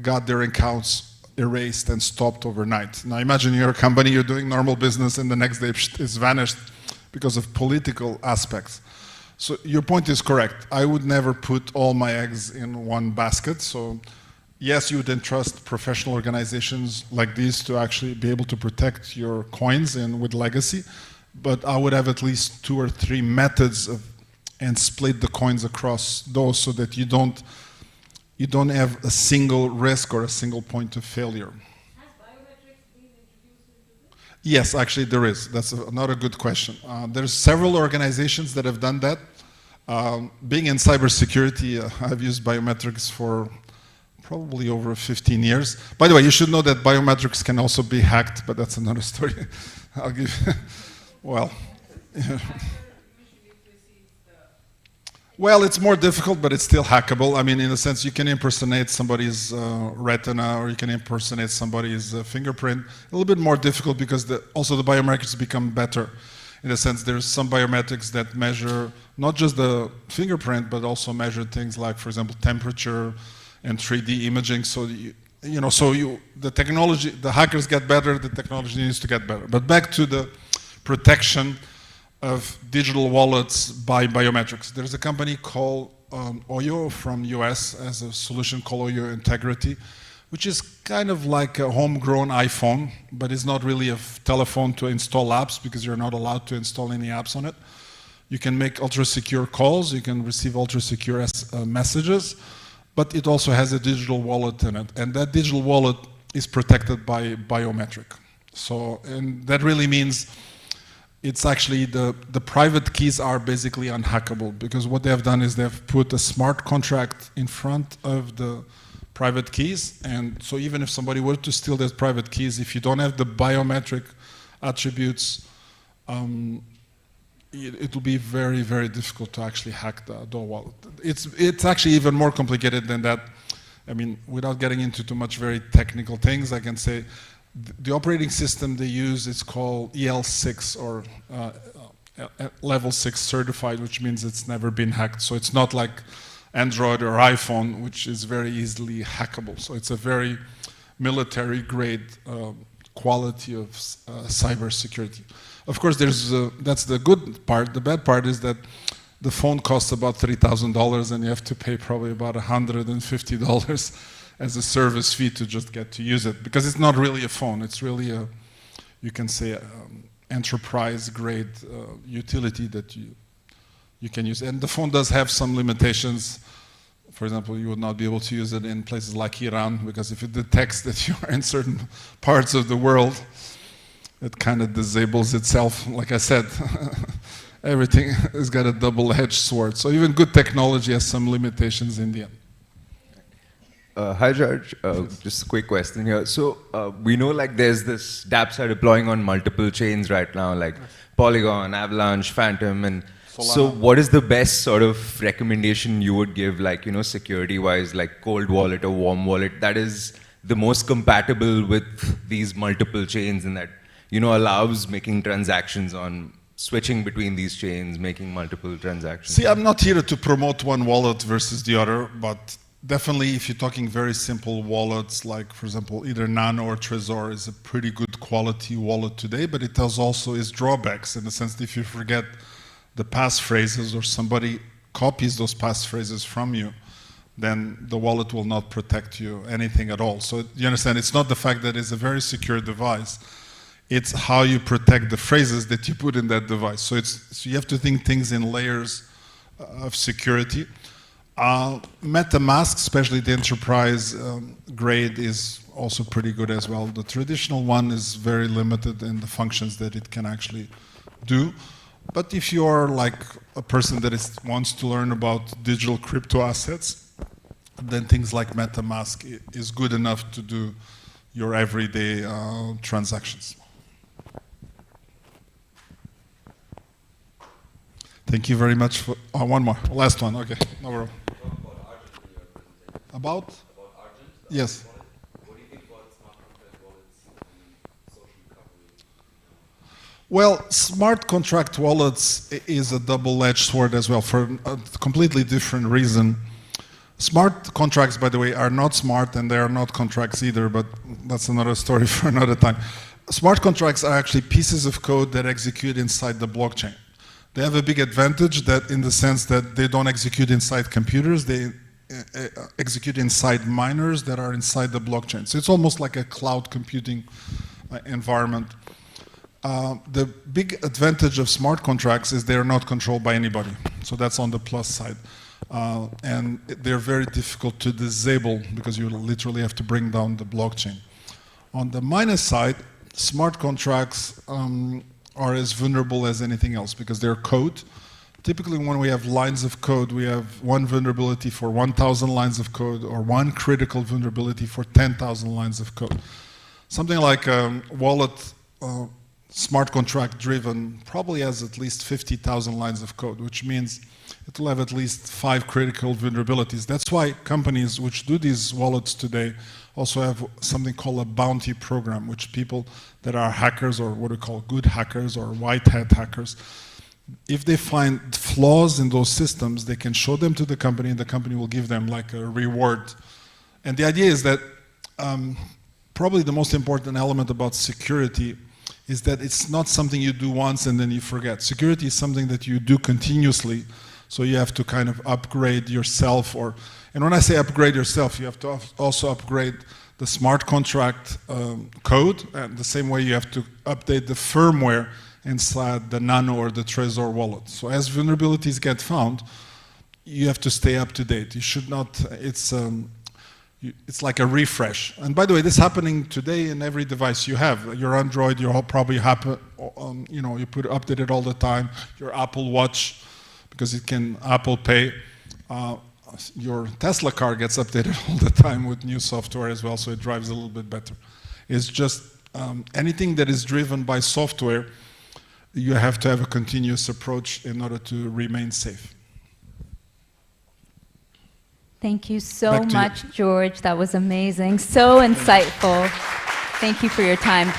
[SPEAKER 5] got their accounts erased and stopped overnight. Now imagine you're a company, you're doing normal business, and the next day it's vanished because of political aspects. So your point is correct. I would never put all my eggs in one basket. So yes, you would entrust professional organizations like these to actually be able to protect your coins and with legacy, but I would have at least 2 or 3 methods of, and split the coins across those so that you don't have a single risk or a single point of failure. Yes, actually there is. That's another good question. There's several organizations that have done that. Being in cybersecurity, I've used biometrics for probably over 15 years. By the way, you should know that biometrics can also be hacked, but that's another story. I'll give you, well. Well, it's more difficult, but it's still hackable. I mean, in a sense, you can impersonate somebody's retina, or you can impersonate somebody's fingerprint. A little bit more difficult because also the biometrics become better. In a sense, there's some biometrics that measure not just the fingerprint, but also measure things like, for example, temperature and 3D imaging. So the technology, the hackers get better, the technology needs to get better. But back to the protection of digital wallets by biometrics. There's a company called Oyo from US as a solution called Oyo Integrity, which is kind of like a homegrown iPhone, but it's not really a telephone to install apps because you're not allowed to install any apps on it. You can make ultra-secure calls, you can receive ultra-secure messages, but it also has a digital wallet in it, and that digital wallet is protected by biometric. So, and that really means it's actually the private keys are basically unhackable, because what they have done is they've put a smart contract in front of the private keys, and so even if somebody were to steal those private keys, if you don't have the biometric attributes, it will be very, very difficult to actually hack the wallet. It's actually even more complicated than that. I mean, without getting into too much very technical things, I can say the operating system they use is called EL6 or level 6 certified, which means it's never been hacked. So it's not like Android or iPhone, which is very easily hackable. So it's a very military grade quality of cybersecurity. Of course, that's the good part. The bad part is that the phone costs about $3,000 and you have to pay probably about $150 as a service fee to just get to use it, because it's not really a phone. It's really a, you can say, enterprise grade utility that you can use. And the phone does have some limitations. For example, you would not be able to use it in places like Iran, because if it detects that you are in certain parts of the world, it kind of disables itself. Like I said, everything has got a double-edged sword. So even good technology has some limitations in the end.
[SPEAKER 14] Hi, George. Just a quick question here. So we know like there's this dApps are deploying on multiple chains right now, like Polygon, Avalanche, Phantom, and Solana. So what is the best sort of recommendation you would give, like, you know, security-wise, like cold wallet or warm wallet, that is the most compatible with these multiple chains and that, you know, allows making transactions on switching between these chains, making multiple transactions?
[SPEAKER 5] See, I'm not here to promote one wallet versus the other, but definitely if you're talking very simple wallets, like for example, either Nano or Trezor is a pretty good quality wallet today, but it has also its drawbacks in the sense that if you forget the passphrases or somebody copies those passphrases from you, then the wallet will not protect you anything at all. So you understand, it's not the fact that it's a very secure device, it's how you protect the phrases that you put in that device. So you have to think things in layers of security. MetaMask, especially the enterprise grade, is also pretty good as well. The traditional one is very limited in the functions that it can actually do. But if you're like a person that wants to learn about digital crypto assets, then things like MetaMask is good enough to do your everyday transactions. Thank you very much for, one more, last one, okay, no problem. About? Yes.
[SPEAKER 2] What do you think about smart contract wallets and social recovery?
[SPEAKER 5] Well, smart contract wallets is a double-edged sword as well for a completely different reason. Smart contracts, by the way, are not smart and they are not contracts either, but that's another story for another time. Smart contracts are actually pieces of code that execute inside the blockchain. They have a big advantage that in the sense that they don't execute inside computers, they execute inside miners that are inside the blockchain. So it's almost like a cloud computing environment. The big advantage of smart contracts is they're not controlled by anybody. So that's on the plus side. And they're very difficult to disable because you literally have to bring down the blockchain. On the minus side, smart contracts are as vulnerable as anything else because they're code. Typically when we have lines of code, we have one vulnerability for 1,000 lines of code or one critical vulnerability for 10,000 lines of code. Something like wallet smart contract driven probably has at least 50,000 lines of code, which means it will have at least 5 critical vulnerabilities. That's why companies which do these wallets today also have something called a bounty program, which people that are hackers or what we call good hackers or white hat hackers, if they find flaws in those systems, they can show them to the company and the company will give them like a reward. And the idea is that probably the most important element about security is that it's not something you do once and then you forget. Security is something that you do continuously, so you have to kind of upgrade yourself. And when I say upgrade yourself, you have to also upgrade the smart contract code, and the same way you have to update the firmware inside the Nano or the Trezor wallet. So as vulnerabilities get found, you have to stay up to date. You should not, it's like a refresh. And by the way, this is happening today in every device you have. Your Android, you'll probably happen, you put updated all the time. Your Apple Watch, because it can Apple Pay. Your Tesla car gets updated all the time with new software as well, so it drives a little bit better. It's just anything that is driven by software, you have to have a continuous approach in order to remain safe.
[SPEAKER 1] Thank you so much, George. That was amazing. So insightful. Thank you for your time.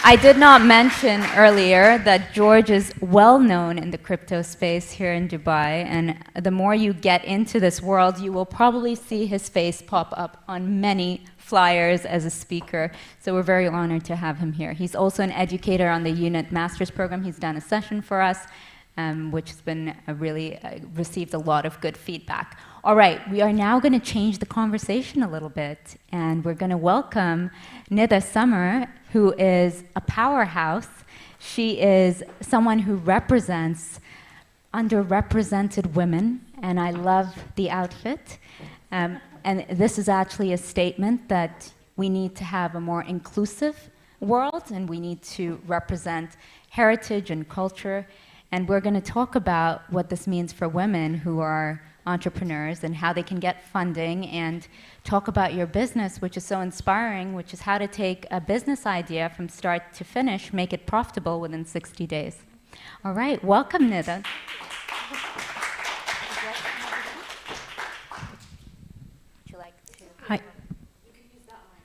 [SPEAKER 1] I did not mention earlier that George is well known in the crypto space here in Dubai, and the more you get into this world, you will probably see his face pop up on many flyers as a speaker. So we're very honored to have him here. He's also an educator on the Unit Master's Program. He's done a session for us, which has been really received a lot of good feedback. All right, we are now going to change the conversation a little bit, and we're going to welcome Nida Summer, who is a powerhouse. She is someone who represents underrepresented women, and I love the outfit. And this is actually a statement that we need to have a more inclusive world, and we need to represent heritage and culture. And we're going to talk about what this means for women who are entrepreneurs and how they can get funding, and talk about your business, which is so inspiring, which is how to take a business idea from start to finish, make it profitable within 60 days. All right, welcome, Nida. Would you like to?
[SPEAKER 16] Hi.
[SPEAKER 1] You can use that one.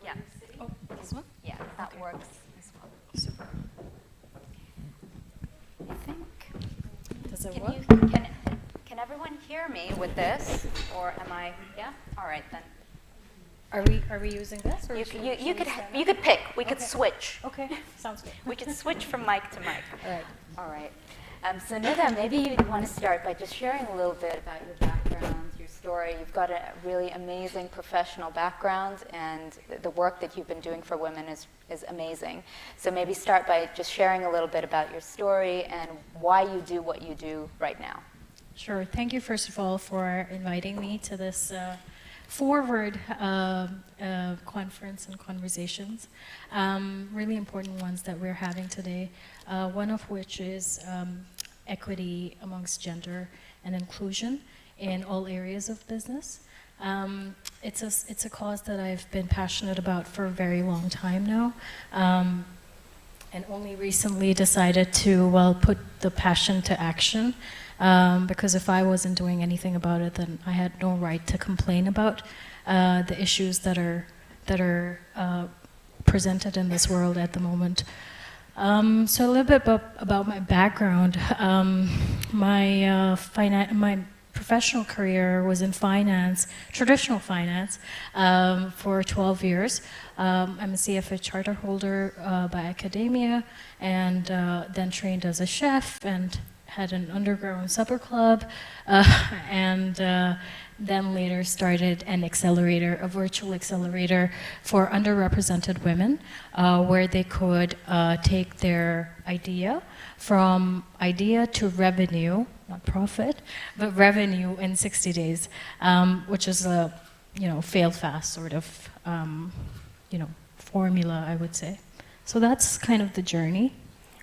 [SPEAKER 1] Yeah. Oh, this one? Yeah, that works as well.
[SPEAKER 16] Super.
[SPEAKER 1] I think.
[SPEAKER 16] Does it
[SPEAKER 1] Can
[SPEAKER 16] work?
[SPEAKER 1] Can everyone hear me with this, or am I? Yeah. All right then.
[SPEAKER 16] Are we using this? Or
[SPEAKER 1] You could pick. We could switch.
[SPEAKER 16] Okay, sounds good.
[SPEAKER 1] We could switch from mic to mic.
[SPEAKER 16] All right.
[SPEAKER 1] All right. So Nida, maybe you'd want to start by just sharing a little bit about your background, your story. You've got a really amazing professional background, and the work that you've been doing for women is amazing. So maybe start by just sharing a little bit about your story and why you do what you do right now.
[SPEAKER 16] Sure. Thank you, first of all, for inviting me to this forward conference and conversations. Really important ones that we're having today, one of which is equity amongst gender and inclusion in all areas of business. It's a cause that I've been passionate about for a very long time now. and only recently decided to, well, put the passion to action. Because if I wasn't doing anything about it, then I had no right to complain about the issues that are presented in this world at the moment. So a little bit about my background. My professional career was in finance, traditional finance, for 12 years. I'm a CFA charter holder by academia, and then trained as a chef, and had an underground supper club, and then later started an accelerator, a virtual accelerator for underrepresented women, where they could take their idea from idea to revenue, not profit, but revenue in 60 days, which is a, fail fast sort of, formula, I would say. So that's kind of the journey.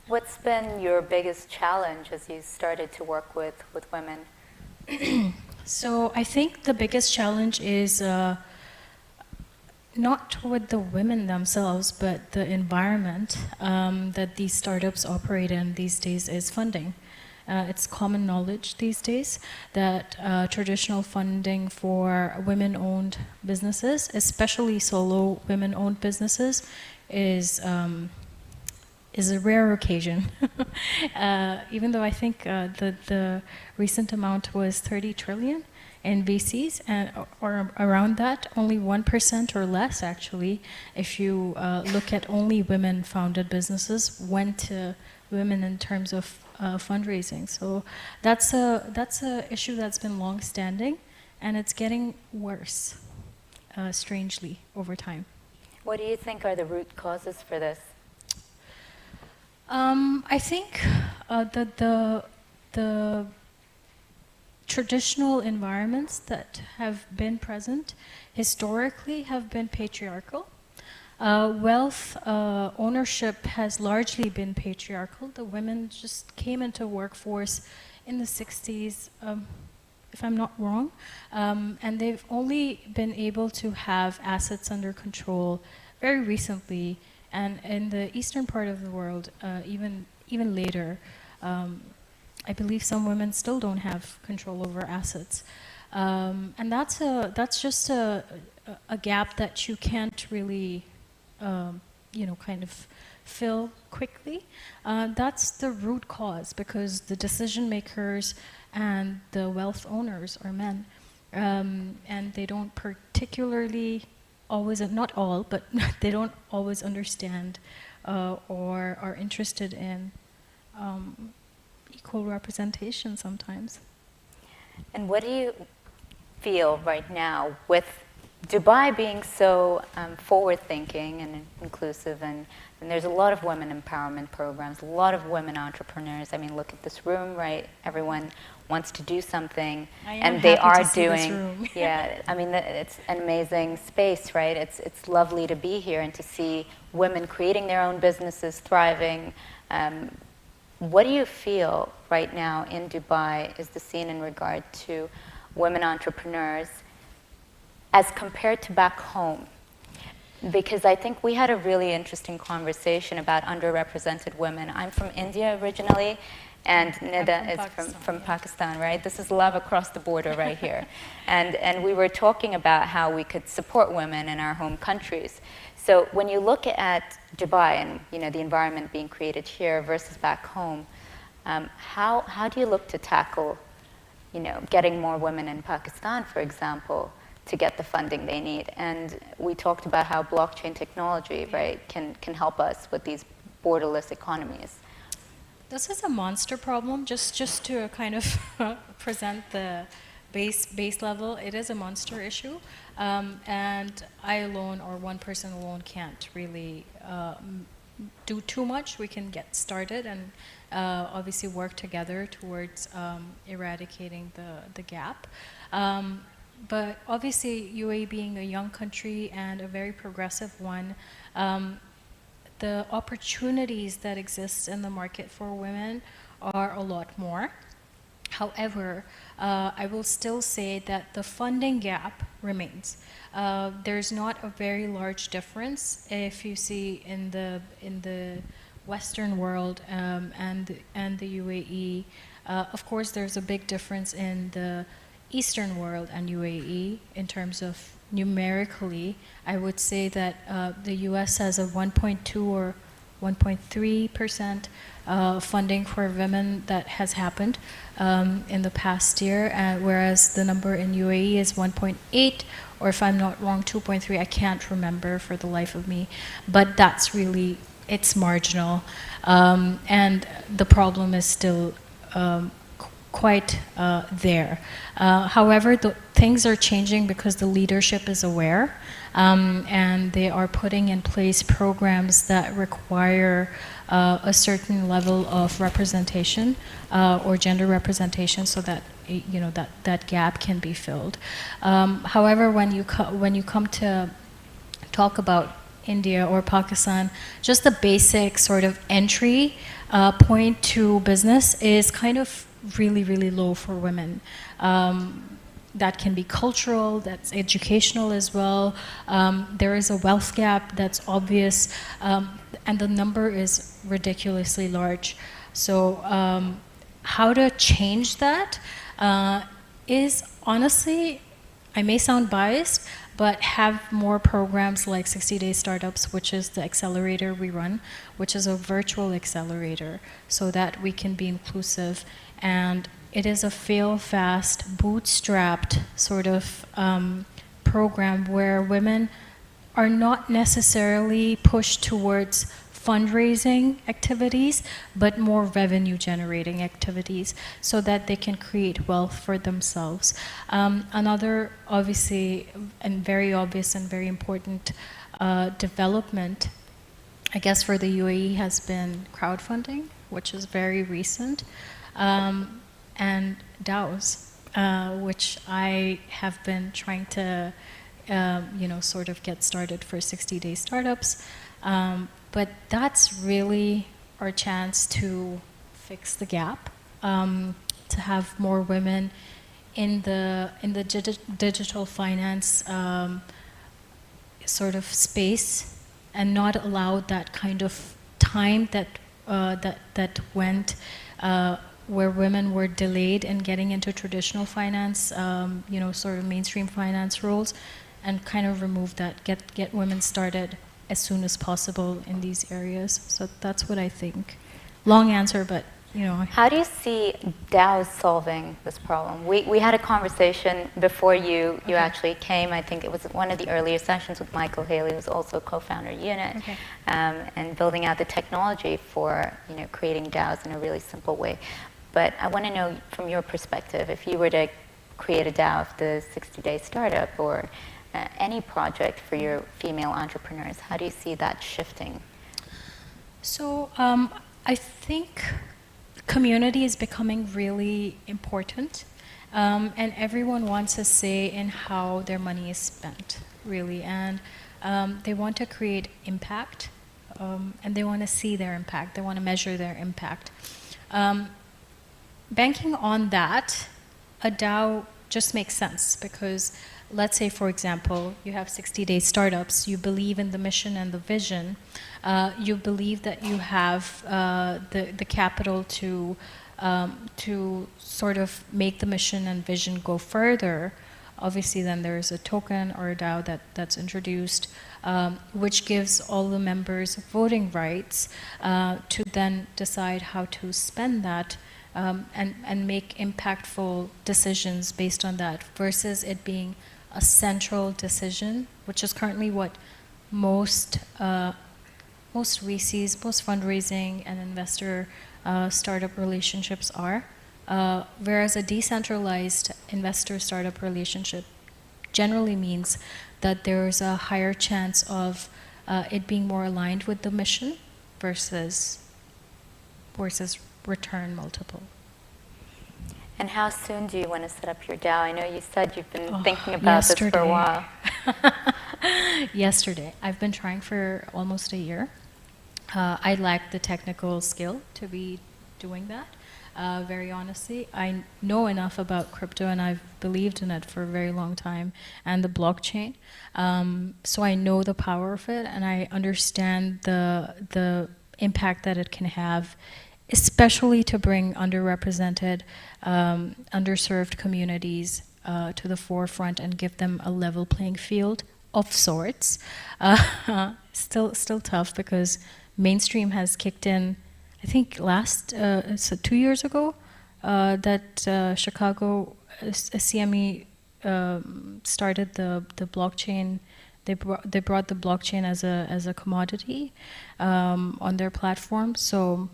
[SPEAKER 1] What's been your biggest challenge as you started to work with women?
[SPEAKER 16] So I think the biggest challenge is not with the women themselves, but the environment that these startups operate in these days is funding. It's common knowledge these days that traditional funding for women-owned businesses, especially solo women-owned businesses, is a rare occasion. Even though I think the recent amount was 30 trillion in VCs, or around that, only 1% or less actually, if you look at only women-founded businesses, went to women in terms of fundraising. So that's a issue that's been long-standing, and it's getting worse, strangely, over time.
[SPEAKER 1] What do you think are the root causes for this?
[SPEAKER 16] I think the traditional environments that have been present historically have been patriarchal. Wealth ownership has largely been patriarchal. The women just came into workforce in the 60s, if I'm not wrong, and they've only been able to have assets under control very recently. And in the eastern part of the world, even later, I believe some women still don't have control over assets, and that's just a gap that you can't really, kind of fill quickly. That's the root cause, because the decision makers and the wealth owners are men, and they don't particularly always, not all, but they don't always understand or are interested in equal representation sometimes.
[SPEAKER 1] And what do you feel right now with Dubai being so forward-thinking and inclusive, and there's a lot of women empowerment programs, a lot of women entrepreneurs. I mean, look at this room, right? Everyone wants to do something, and they are doing. Yeah, I mean, it's an amazing space, right? It's lovely to be here and to see women creating their own businesses, thriving. What do you feel right now in Dubai is the scene in regard to women entrepreneurs as compared to back home? Because I think we had a really interesting conversation about underrepresented women. I'm from India originally, and Nida is from Pakistan, right? This is love across the border right here. And we were talking about how we could support women in our home countries. So when you look at Dubai and the environment being created here versus back home, how do you look to tackle getting more women in Pakistan, for example, to get the funding they need? And we talked about how blockchain technology, right, can help us with these borderless economies.
[SPEAKER 16] This is a monster problem, just to kind of present the base level. It is a monster issue, and I alone or one person alone can't really do too much. We can get started and obviously work together towards eradicating the gap. But obviously UAE being a young country and a very progressive one, the opportunities that exist in the market for women are a lot more. However, I will still say that the funding gap remains. There's not a very large difference if you see in the Western world and the UAE. Of course, there's a big difference in the Eastern world and UAE in terms of numerically. I would say that the US has a 1.2 or 1.3% funding for women that has happened in the past year, whereas the number in UAE is 1.8, or if I'm not wrong, 2.3. I can't remember for the life of me, but that's really, it's marginal. And the problem is still quite there. However, things are changing because the leadership is aware, and they are putting in place programs that require a certain level of representation or gender representation, so that that gap can be filled. However, when you come to talk about India or Pakistan, just the basic sort of entry point to business is kind of really, really low for women. That can be cultural, that's educational as well. There is a wealth gap that's obvious, and the number is ridiculously large. So how to change that is honestly, I may sound biased, but have more programs like 60-Day Startups, which is the accelerator we run, which is a virtual accelerator, so that we can be inclusive. And it is a fail-fast, bootstrapped sort of program where women are not necessarily pushed towards fundraising activities, but more revenue-generating activities, so that they can create wealth for themselves. Another, obviously, and very obvious and very important development, I guess, for the UAE has been crowdfunding, which is very recent, and DAOs, which I have been trying to, sort of get started for 60-Day Startups. But that's really our chance to fix the gap, to have more women in the digital finance sort of space, and not allow that kind of time that went where women were delayed in getting into traditional finance, sort of mainstream finance roles, and kind of remove that, get women started as soon as possible in these areas. So that's what I think. Long answer, but
[SPEAKER 1] How do you see DAOs solving this problem? We had a conversation before you actually came. I think it was one of the earlier sessions with Michael Haley, who's also co-founder of Unit, and building out the technology for creating DAOs in a really simple way. But I want to know from your perspective, if you were to create a DAO of the 60-Day Startup or any project for your female entrepreneurs, how do you see that shifting?
[SPEAKER 16] So I think community is becoming really important, and everyone wants a say in how their money is spent, really, and they want to create impact, and they want to see their impact, they want to measure their impact. Banking on that, a DAO just makes sense, because let's say, for example, you have 60-Day Startups, you believe in the mission and the vision, you believe that you have the capital to sort of make the mission and vision go further. Obviously, then there's a token or a DAO that's introduced, which gives all the members voting rights to then decide how to spend that, and make impactful decisions based on that, versus it being a central decision, which is currently what most VCs, most fundraising and investor startup relationships are. Whereas a decentralized investor startup relationship generally means that there's a higher chance of it being more aligned with the mission versus return multiple.
[SPEAKER 1] And how soon do you want to set up your DAO? I know you said you've been thinking about this for a while.
[SPEAKER 16] Yesterday. I've been trying for almost a year. I lack the technical skill to be doing that, very honestly. I know enough about crypto, and I've believed in it for a very long time, and the blockchain. So I know the power of it, and I understand the impact that it can have, especially to bring underrepresented, underserved communities to the forefront and give them a level playing field of sorts. Still tough because mainstream has kicked in, I think so 2 years ago, that Chicago CME started the blockchain. They brought the blockchain as a commodity on their platform. So,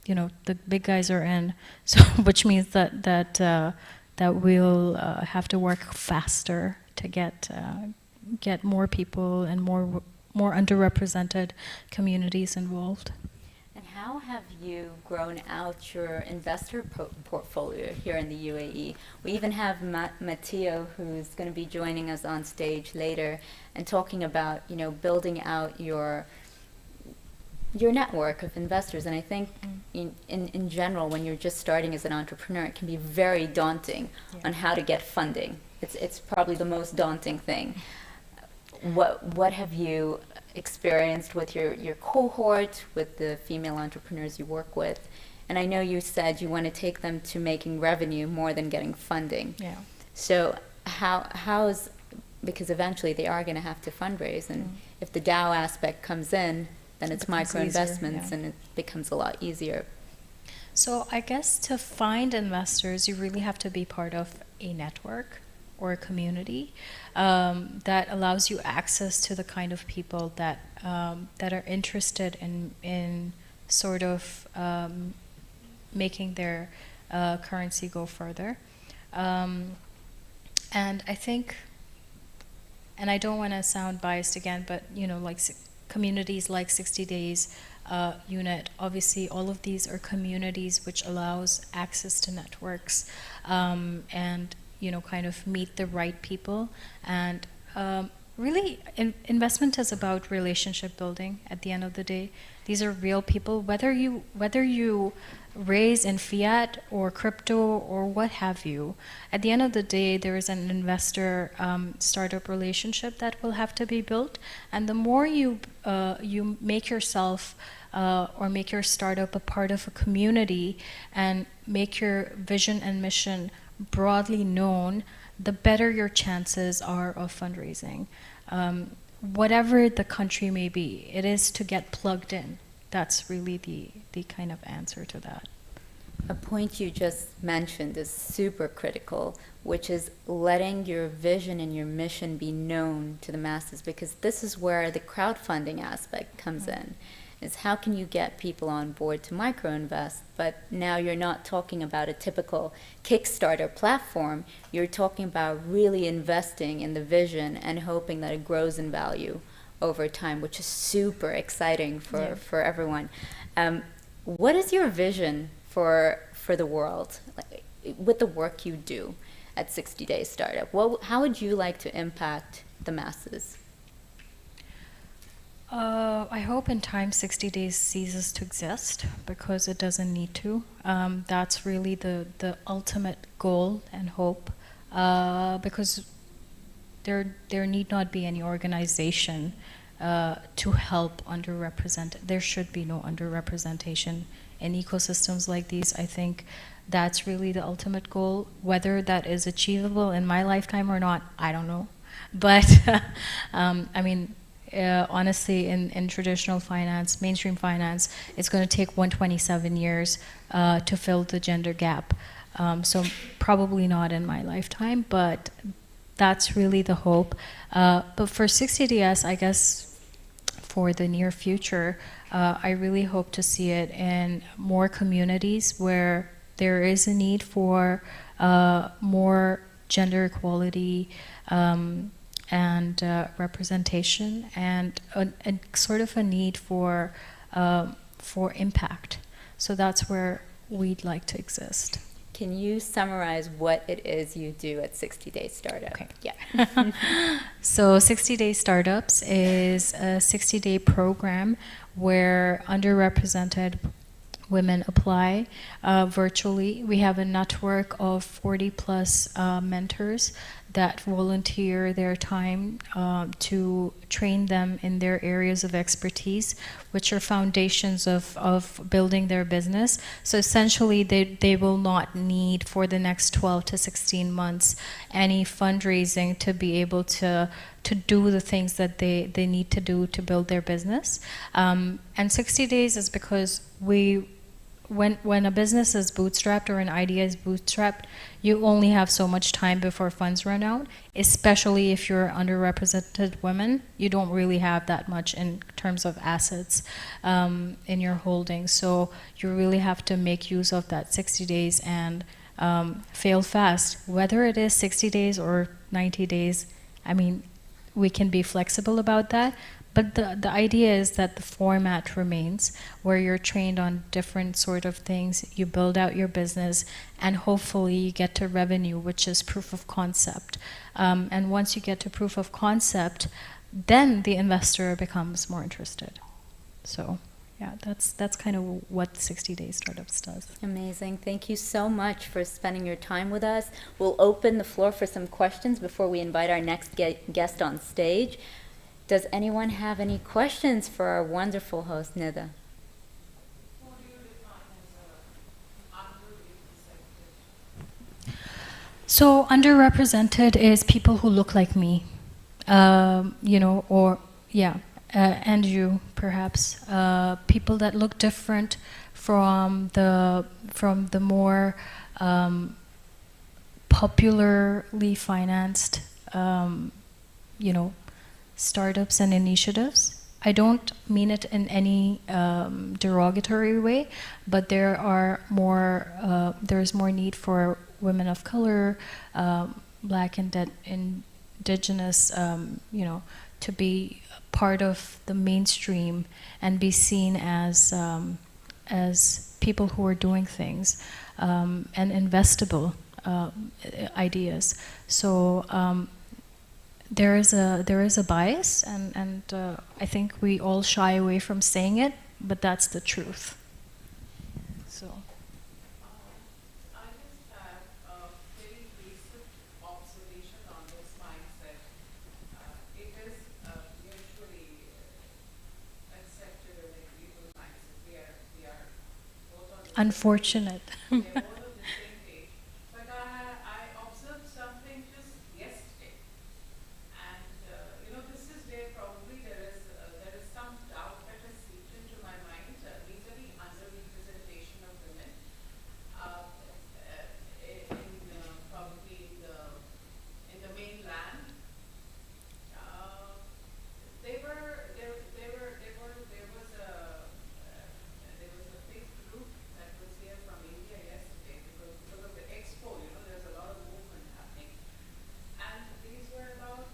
[SPEAKER 16] you know, the big guys are in. So, which means that we'll have to work faster to get more people and more underrepresented communities involved.
[SPEAKER 1] And how have you grown out your investor portfolio here in the UAE? We even have Matteo, who's going to be joining us on stage later and talking about, you know, building out your network of investors. And I think in general, when you're just starting as an entrepreneur, it can be very daunting on how to get funding. It's probably the most daunting thing. What have you experienced with your cohort, with the female entrepreneurs you work with? And I know you said you want to take them to making revenue more than getting funding.
[SPEAKER 16] Yeah.
[SPEAKER 1] So how's, because eventually they are going to have to fundraise, and if the DAO aspect comes in, then it's micro investments, and it becomes a lot easier.
[SPEAKER 16] So I guess to find investors, you really have to be part of a network or a community that allows you access to the kind of people that are interested in sort of making their currency go further. And I think, and I don't want to sound biased again, but you know, like communities like 60 Days Unit, obviously all of these are communities which allows access to networks and you know, kind of meet the right people. And really, investment is about relationship building at the end of the day. These are real people, whether you raise in fiat or crypto or what have you. At the end of the day, there is an investor startup relationship that will have to be built. And the more you make yourself or make your startup a part of a community and make your vision and mission broadly known, the better your chances are of fundraising. Whatever the country may be, it is to get plugged in. That's really the kind of answer to that.
[SPEAKER 1] A point you just mentioned is super critical, which is letting your vision and your mission be known to the masses, because this is where the crowdfunding aspect comes in. Is how can you get people on board to microinvest, but now you're not talking about a typical Kickstarter platform, you're talking about really investing in the vision and hoping that it grows in value over time, which is super exciting for everyone. What is your vision for the world, like, with the work you do at 60 Days Startup? How would you like to impact the masses?
[SPEAKER 16] I hope in time 60 Days ceases to exist, because it doesn't need to. That's really the ultimate goal and hope, because there need not be any organization to help underrepresented. There should be no underrepresentation in ecosystems like these. I think that's really the ultimate goal. Whether that is achievable in my lifetime or not, I don't know. But I mean, honestly, in traditional finance, mainstream finance, it's going to take 127 years to fill the gender gap. So probably not in my lifetime, but that's really the hope. But for 60DS, I guess for the near future, I really hope to see it in more communities where there is a need for more gender equality and representation, and a sort of a need for impact. So that's where we'd like to exist.
[SPEAKER 1] Can you summarize what it is you do at 60 Days Startup?
[SPEAKER 16] Okay.
[SPEAKER 1] Yeah.
[SPEAKER 16] So 60 Day Startups is a 60-day program where underrepresented women apply virtually. We have a network of 40 plus mentors that volunteer their time to train them in their areas of expertise, which are foundations of building their business. So essentially, they will not need for the next 12 to 16 months any fundraising to be able to do the things that they need to do to build their business. And 60 days is because when a business is bootstrapped or an idea is bootstrapped, you only have so much time before funds run out, especially if you're underrepresented women. You don't really have that much in terms of assets in your holdings. So you really have to make use of that 60 days and fail fast. Whether it is 60 days or 90 days, I mean, we can be flexible about that. But the idea is that the format remains, where you're trained on different sort of things, you build out your business, and hopefully you get to revenue, which is proof of concept. And once you get to proof of concept, then the investor becomes more interested. So yeah, that's kind of what 60 Day Startups does.
[SPEAKER 1] Amazing. Thank you so much for spending your time with us. We'll open the floor for some questions before we invite our next guest on stage. Does anyone have any questions for our wonderful host, Nida?
[SPEAKER 16] So underrepresented is people who look like me, you know, or yeah, and you perhaps, people that look different from the more popularly financed, you know, startups and initiatives. I don't mean it in any derogatory way, but there are more. There's more need for women of color, Black and indigenous, you know, to be part of the mainstream and be seen as people who are doing things and investable ideas. So. There is a bias, and I think we all shy away from saying it, but that's the truth. So.
[SPEAKER 17] I just have a very basic observation on this mindset. It is usually accepted as a legal mindset. We are both on the
[SPEAKER 16] Unfortunate.
[SPEAKER 17] we are both on the same page. But I observed something just yesterday. And you know, this is where probably there is some doubt that has seeped into my mind vis-a-vis underrepresentation of women probably in the mainland. There was a big group that was here from India yesterday because of the expo. You know, there's a lot of movement happening, and these were about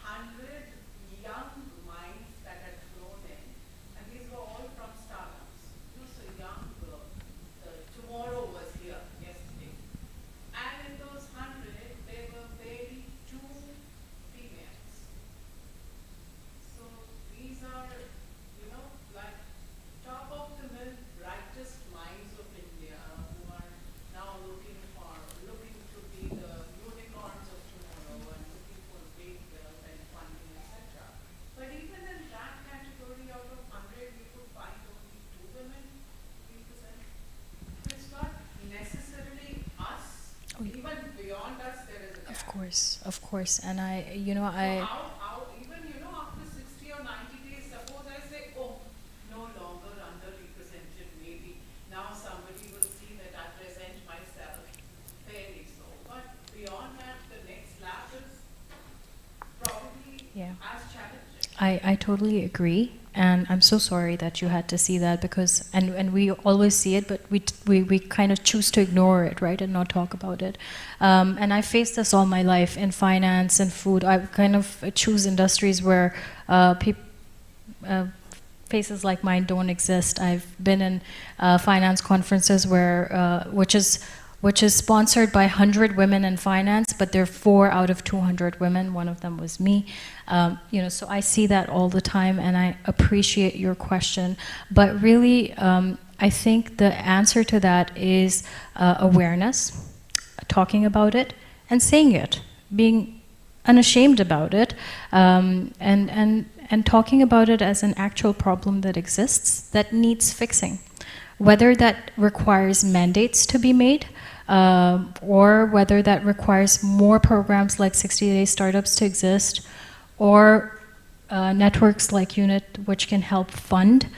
[SPEAKER 17] 100 young minds that had flown in, and these were all from startups. You know, so young. Tomorrow was here yesterday, and in those 100, there were barely 2 females. So these are, you know, like top of the mill, brightest minds of India who are now looking to be the unicorns of tomorrow and looking for big wealth and funding, etc. But even in that category, out of 100, you could find only 2 women, 3%. It's not necessarily us. Even beyond us, there is a gap.
[SPEAKER 16] Of course, and you know,
[SPEAKER 17] So how even, you know, after 60 or 90 days, suppose I say, oh, no longer underrepresented, maybe now somebody will see that I present myself fairly so. But beyond that, the next lap is probably as challenging.
[SPEAKER 16] I totally agree, and I'm so sorry that you had to see that, because and we always see it, but we kind of choose to ignore it, right, and not talk about it. And I faced this all my life in finance and food. I kind of choose industries where faces like mine don't exist. I've been in finance conferences where which is sponsored by 100 women in finance, but there are 4 out of 200 women. One of them was me. You know, so I see that all the time, and I appreciate your question. But really, I think the answer to that is awareness, talking about it, and saying it. being unashamed about it, and talking about it as an actual problem that exists, that needs fixing. Whether that requires mandates to be made, or whether that requires more programs like 60-day startups to exist, or networks like UNIT, which can help fund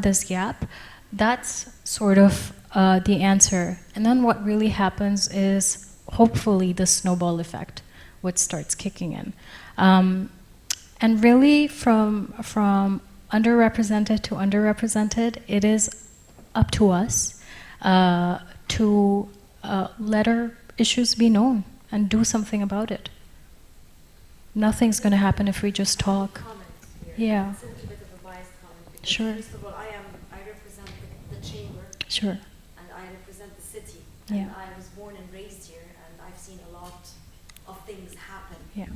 [SPEAKER 16] this gap, that's sort of the answer. And then what really happens is, hopefully, the snowball effect, which starts kicking in. And really, from underrepresented to underrepresented, it is up to us to let our issues be known and do something about it. Nothing's going to happen if we just talk. Yeah.
[SPEAKER 18] It's a little bit of a biased comment.
[SPEAKER 16] Sure.
[SPEAKER 18] First of all, I represent the chamber.
[SPEAKER 16] Sure.
[SPEAKER 18] And I represent the city.
[SPEAKER 16] Yeah.
[SPEAKER 18] And I was born and raised here, and I've seen a lot of things happen.
[SPEAKER 16] Yeah.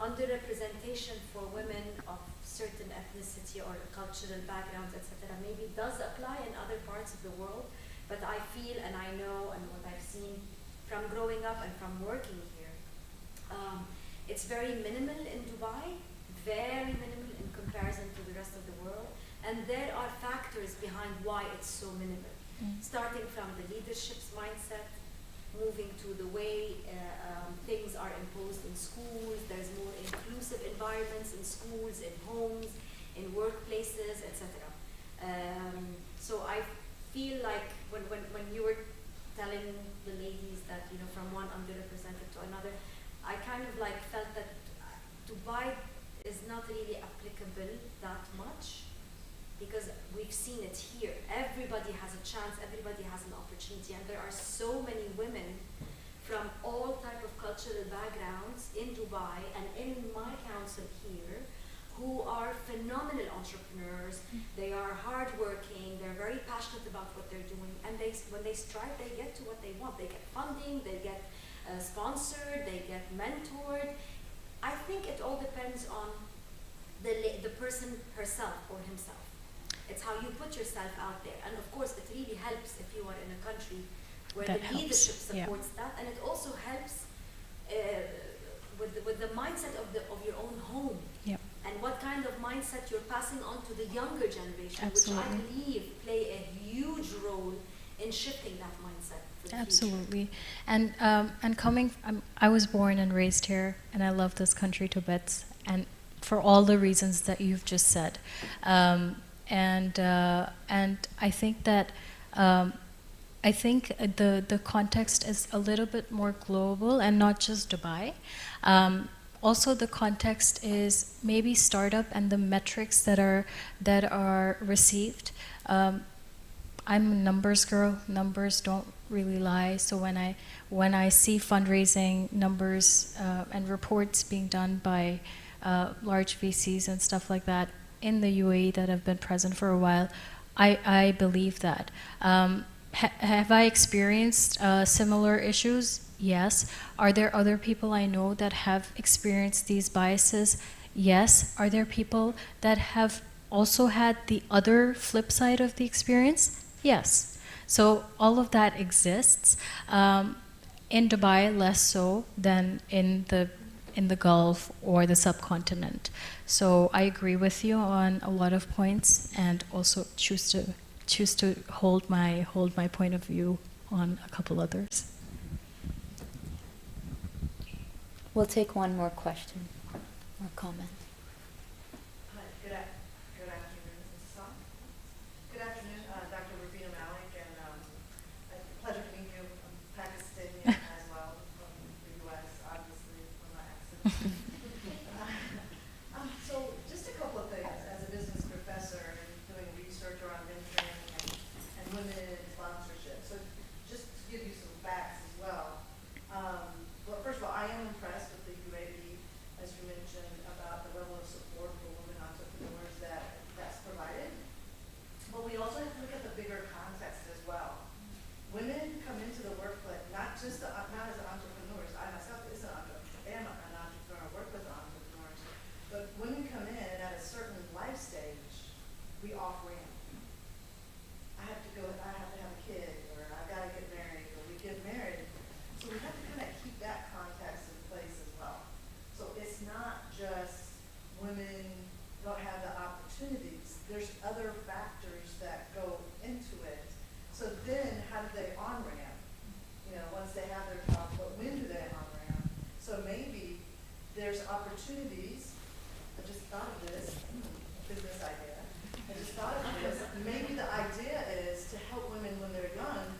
[SPEAKER 18] Underrepresentation for women of certain ethnicity or cultural backgrounds, etc., maybe does apply in other parts of the world, but I feel and I know, and what I've seen from growing up and from working here, it's very minimal in Dubai, very minimal in comparison to the rest of the world, and there are factors behind why it's so minimal. Starting from the leadership's mindset, moving to the way things are imposed in schools, there's more inclusive environments in schools, in homes, in workplaces, etc. So I feel like when you were telling the ladies that, you know, from one underrepresented to another, I kind of like felt that Dubai is not really applicable that much, because we've seen it here. Everybody has a chance, everybody has an opportunity, and there are so many women from all type of cultural backgrounds in Dubai and in my council here who are phenomenal entrepreneurs. They are hardworking, they're very passionate about what they're doing, and when they strive, they get to what they want. They get funding, they get sponsored, they get mentored. I think it all depends on the person herself or himself. It's how you put yourself out there. And of course, it really helps if you are in a country where
[SPEAKER 16] That
[SPEAKER 18] the
[SPEAKER 16] helps,
[SPEAKER 18] leadership
[SPEAKER 16] yeah.
[SPEAKER 18] supports that. And it also helps with the mindset of your own home.
[SPEAKER 16] Yep.
[SPEAKER 18] And what kind of mindset you're passing on to the younger generation,
[SPEAKER 16] Absolutely.
[SPEAKER 18] which I believe play a huge role in shifting that mindset for the
[SPEAKER 16] Absolutely. And coming, I was born and raised here, and I love this country to bits, and for all the reasons that you've just said. And I think that the context is a little bit more global and not just Dubai. Also, the context is maybe startup and the metrics that are received. I'm a numbers girl. Numbers don't really lie. So when I see fundraising numbers and reports being done by large VCs and stuff like that in the UAE that have been present for a while, I believe that. Have I experienced similar issues? Yes. Are there other people I know that have experienced these biases? Yes. Are there people that have also had the other flip side of the experience? Yes. So all of that exists. In Dubai, less so than in the Gulf or the subcontinent. So I agree with you on a lot of points, and also choose to hold my point of view on a couple others.
[SPEAKER 1] We'll take one more question or comment.
[SPEAKER 17] Hi, good afternoon. Is this on? Good afternoon, Dr. Rubina Malik, and pleasure to meet you. I'm Pakistani as well, from the U.S., obviously, from my accent. So just a couple of things. As a business professor and doing research around mentoring and women in sponsorship, so just to give you some facts as well. Well, first of all, I am impressed with the UAE, as you mentioned, about the
[SPEAKER 19] So then, how do they on-ramp? You know, once they have their talk, but when do they on-ramp? So maybe there's opportunities. I just thought of this business idea. I just thought of this. Maybe the idea is to help women when they're young,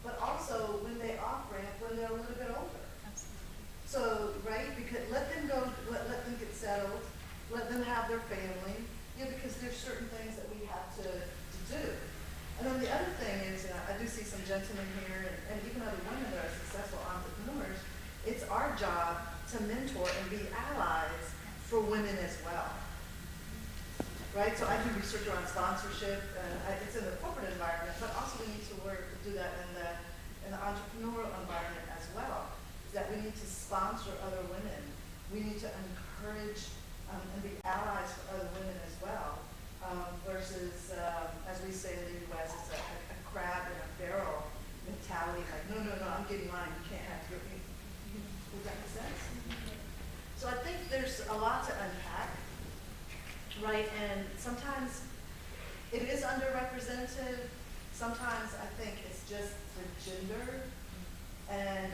[SPEAKER 19] but also when they off-ramp when they're a little bit older. So, right, because let them go, let them get settled, let them have their family, you know, because there's certain things that we have to do. And then the other thing is, I do see some gentlemen here, and even other women that are successful entrepreneurs, it's our job to mentor and be allies for women as well. Right, so I do research around sponsorship, it's in the corporate environment, but also we need to do that in the entrepreneurial environment as well. That we need to sponsor other women. We need to encourage and be allies for other women as well, versus, as we say in the U.S., it's a crab in a barrel mentality, like, no, I'm getting mine, you can't have your, does that make sense? So I think there's a lot to unpack, right? And sometimes it is underrepresented. Sometimes I think it's just the gender, and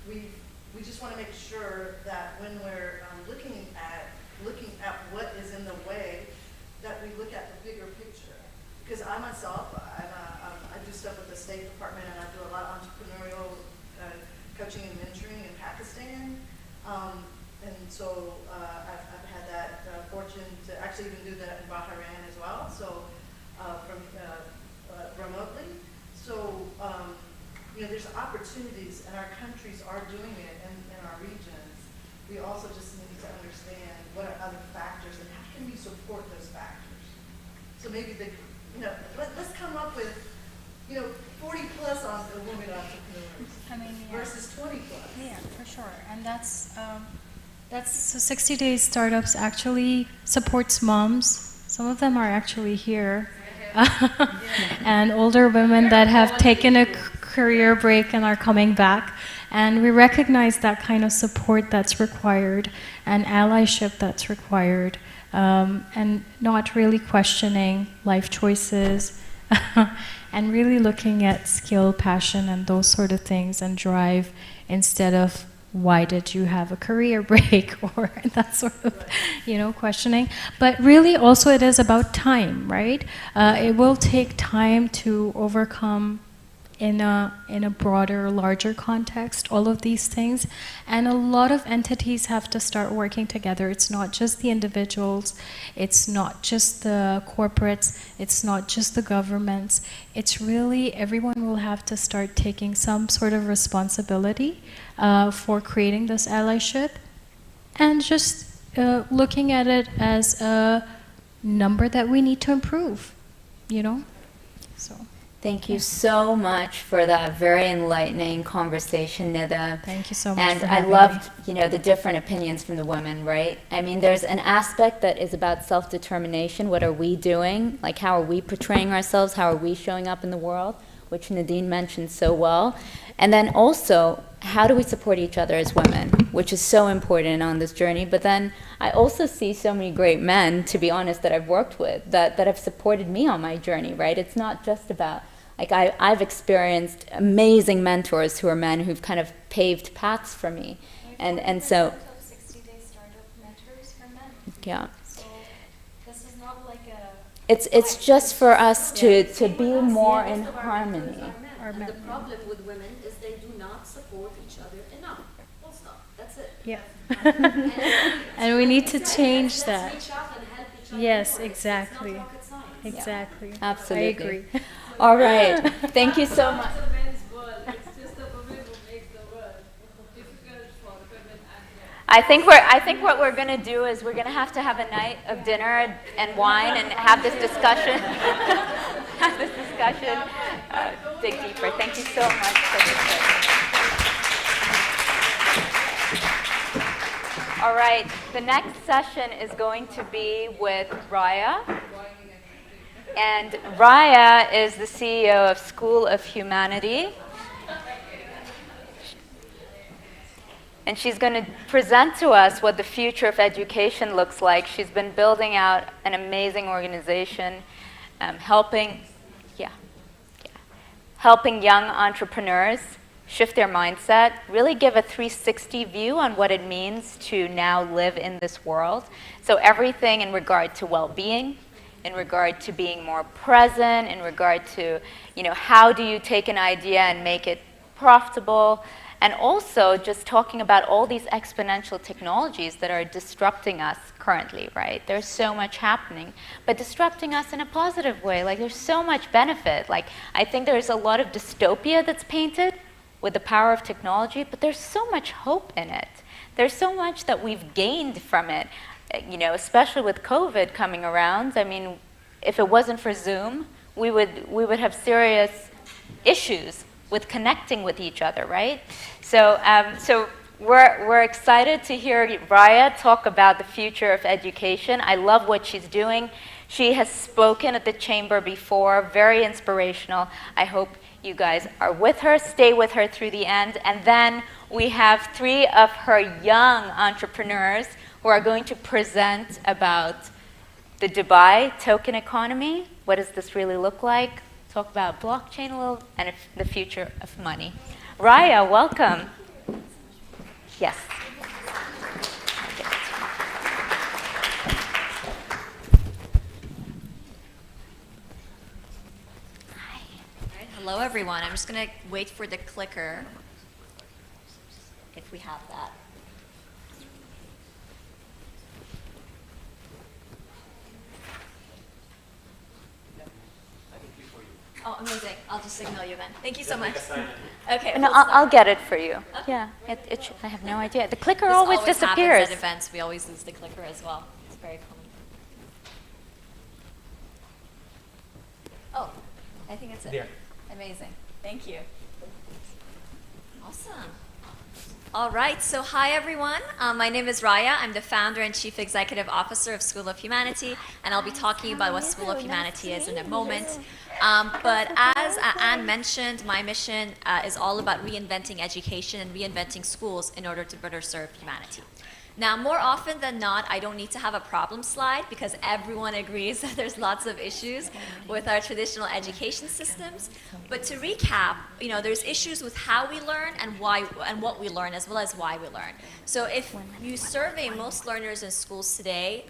[SPEAKER 19] we just want to make sure that when we're looking at what is in the way, that we look at the bigger picture. Because I myself, I do stuff with the State Department, and I do a lot of entrepreneurial coaching and mentoring in Pakistan. And so I've had that fortune to actually even do that in Bahrain as well. So from remotely. So. You know, there's opportunities, and our countries are doing it in our regions. We also just need to understand what are other factors and how can we support those factors. So maybe let's come up with, 40 plus on the women entrepreneurs versus 20 plus.
[SPEAKER 16] Yeah, for sure. And that's so 60 Days Startups actually supports moms. Some of them are actually here. And older women that have taken a career break and are coming back, and we recognize that kind of support that's required and allyship that's required, and not really questioning life choices and really looking at skill, passion, and those sort of things, and drive instead of why did you have a career break or that sort of, questioning. But really also it is about time, right? It will take time to overcome in a broader, larger context, all of these things. And a lot of entities have to start working together. It's not just the individuals, it's not just the corporates, it's not just the governments. It's really everyone will have to start taking some sort of responsibility for creating this allyship, and just looking at it as a number that we need to improve, So.
[SPEAKER 1] Thank you so much for that very enlightening conversation, Nida.
[SPEAKER 16] Thank you so much.
[SPEAKER 1] And I loved, the different opinions from the women, right? I mean, there's an aspect that is about self-determination. What are we doing? Like, how are we portraying ourselves? How are we showing up in the world? Which Nadine mentioned so well. And then also, how do we support each other as women? Which is so important on this journey. But then I also see so many great men, to be honest, that I've worked with, that have supported me on my journey, right? It's not just about, I've experienced amazing mentors who are men who've kind of paved paths for me. And so,
[SPEAKER 16] 60 Day Startup mentors for men.
[SPEAKER 1] Yeah.
[SPEAKER 16] So this is not like a...
[SPEAKER 1] It's just for us to be more in harmony.
[SPEAKER 18] And the problem with women is they do not support each other enough. Full stop. That's it.
[SPEAKER 16] Yeah. And we need to change that.
[SPEAKER 18] Let's reach out and help each other.
[SPEAKER 16] Yes,
[SPEAKER 18] more.
[SPEAKER 16] exactly.
[SPEAKER 18] It's not rocket science.
[SPEAKER 16] Exactly.
[SPEAKER 1] Yeah, absolutely.
[SPEAKER 16] I agree.
[SPEAKER 1] All right. Thank you so much.
[SPEAKER 17] It's a men's world. It's just the women who make the world difficult for women and men.
[SPEAKER 1] I think what we're going to do is we're going to have a night of dinner and wine and have this discussion. Dig deeper. Thank you so much for this. All right. The next session is going to be with Raya. And Raya is the CEO of School of Humanity. And she's going to present to us what the future of education looks like. She's been building out an amazing organization, helping, helping young entrepreneurs shift their mindset, really give a 360 view on what it means to now live in this world. So everything in regard to well-being, in regard to being more present, in regard to, how do you take an idea and make it profitable, and also just talking about all these exponential technologies that are disrupting us currently, right? There's so much happening, but disrupting us in a positive way. Like, there's so much benefit. Like, I think there's a lot of dystopia that's painted with the power of technology, but there's so much hope in it. There's so much that we've gained from it, especially with COVID coming around. I mean, if it wasn't for Zoom, we would have serious issues with connecting with each other, right? So, we're excited to hear Raya talk about the future of education. I love what she's doing. She has spoken at the chamber before, very inspirational. I hope you guys are with her, stay with her through the end. And then we have 3 of her young entrepreneurs who are going to present about the Dubai token economy. What does this really look like? Talk about blockchain a little, and the future of money. Raya, welcome. Yes.
[SPEAKER 20] Hello, everyone. I'm just going to wait for the clicker, if we have that. Oh, amazing. I'll just signal you then. Thank you so much. Okay.
[SPEAKER 1] No, I'll get it for you. Okay. Yeah, I have no idea. The clicker always disappears.
[SPEAKER 20] Happens at events. We always lose the clicker as well. It's very common. Oh, I think it's it.
[SPEAKER 11] There.
[SPEAKER 20] Amazing. Thank you. Awesome. All right. So hi, everyone. My name is Raya. I'm the founder and chief executive officer of School of Humanity, and I'll be talking about what School of Humanity is in a moment. But as Anne mentioned, my mission is all about reinventing education and reinventing schools in order to better serve humanity. Now, more often than not, I don't need to have a problem slide because everyone agrees that there's lots of issues with our traditional education systems. But to recap, there's issues with how we learn and why and what we learn, as well as why we learn. So if you survey most learners in schools today,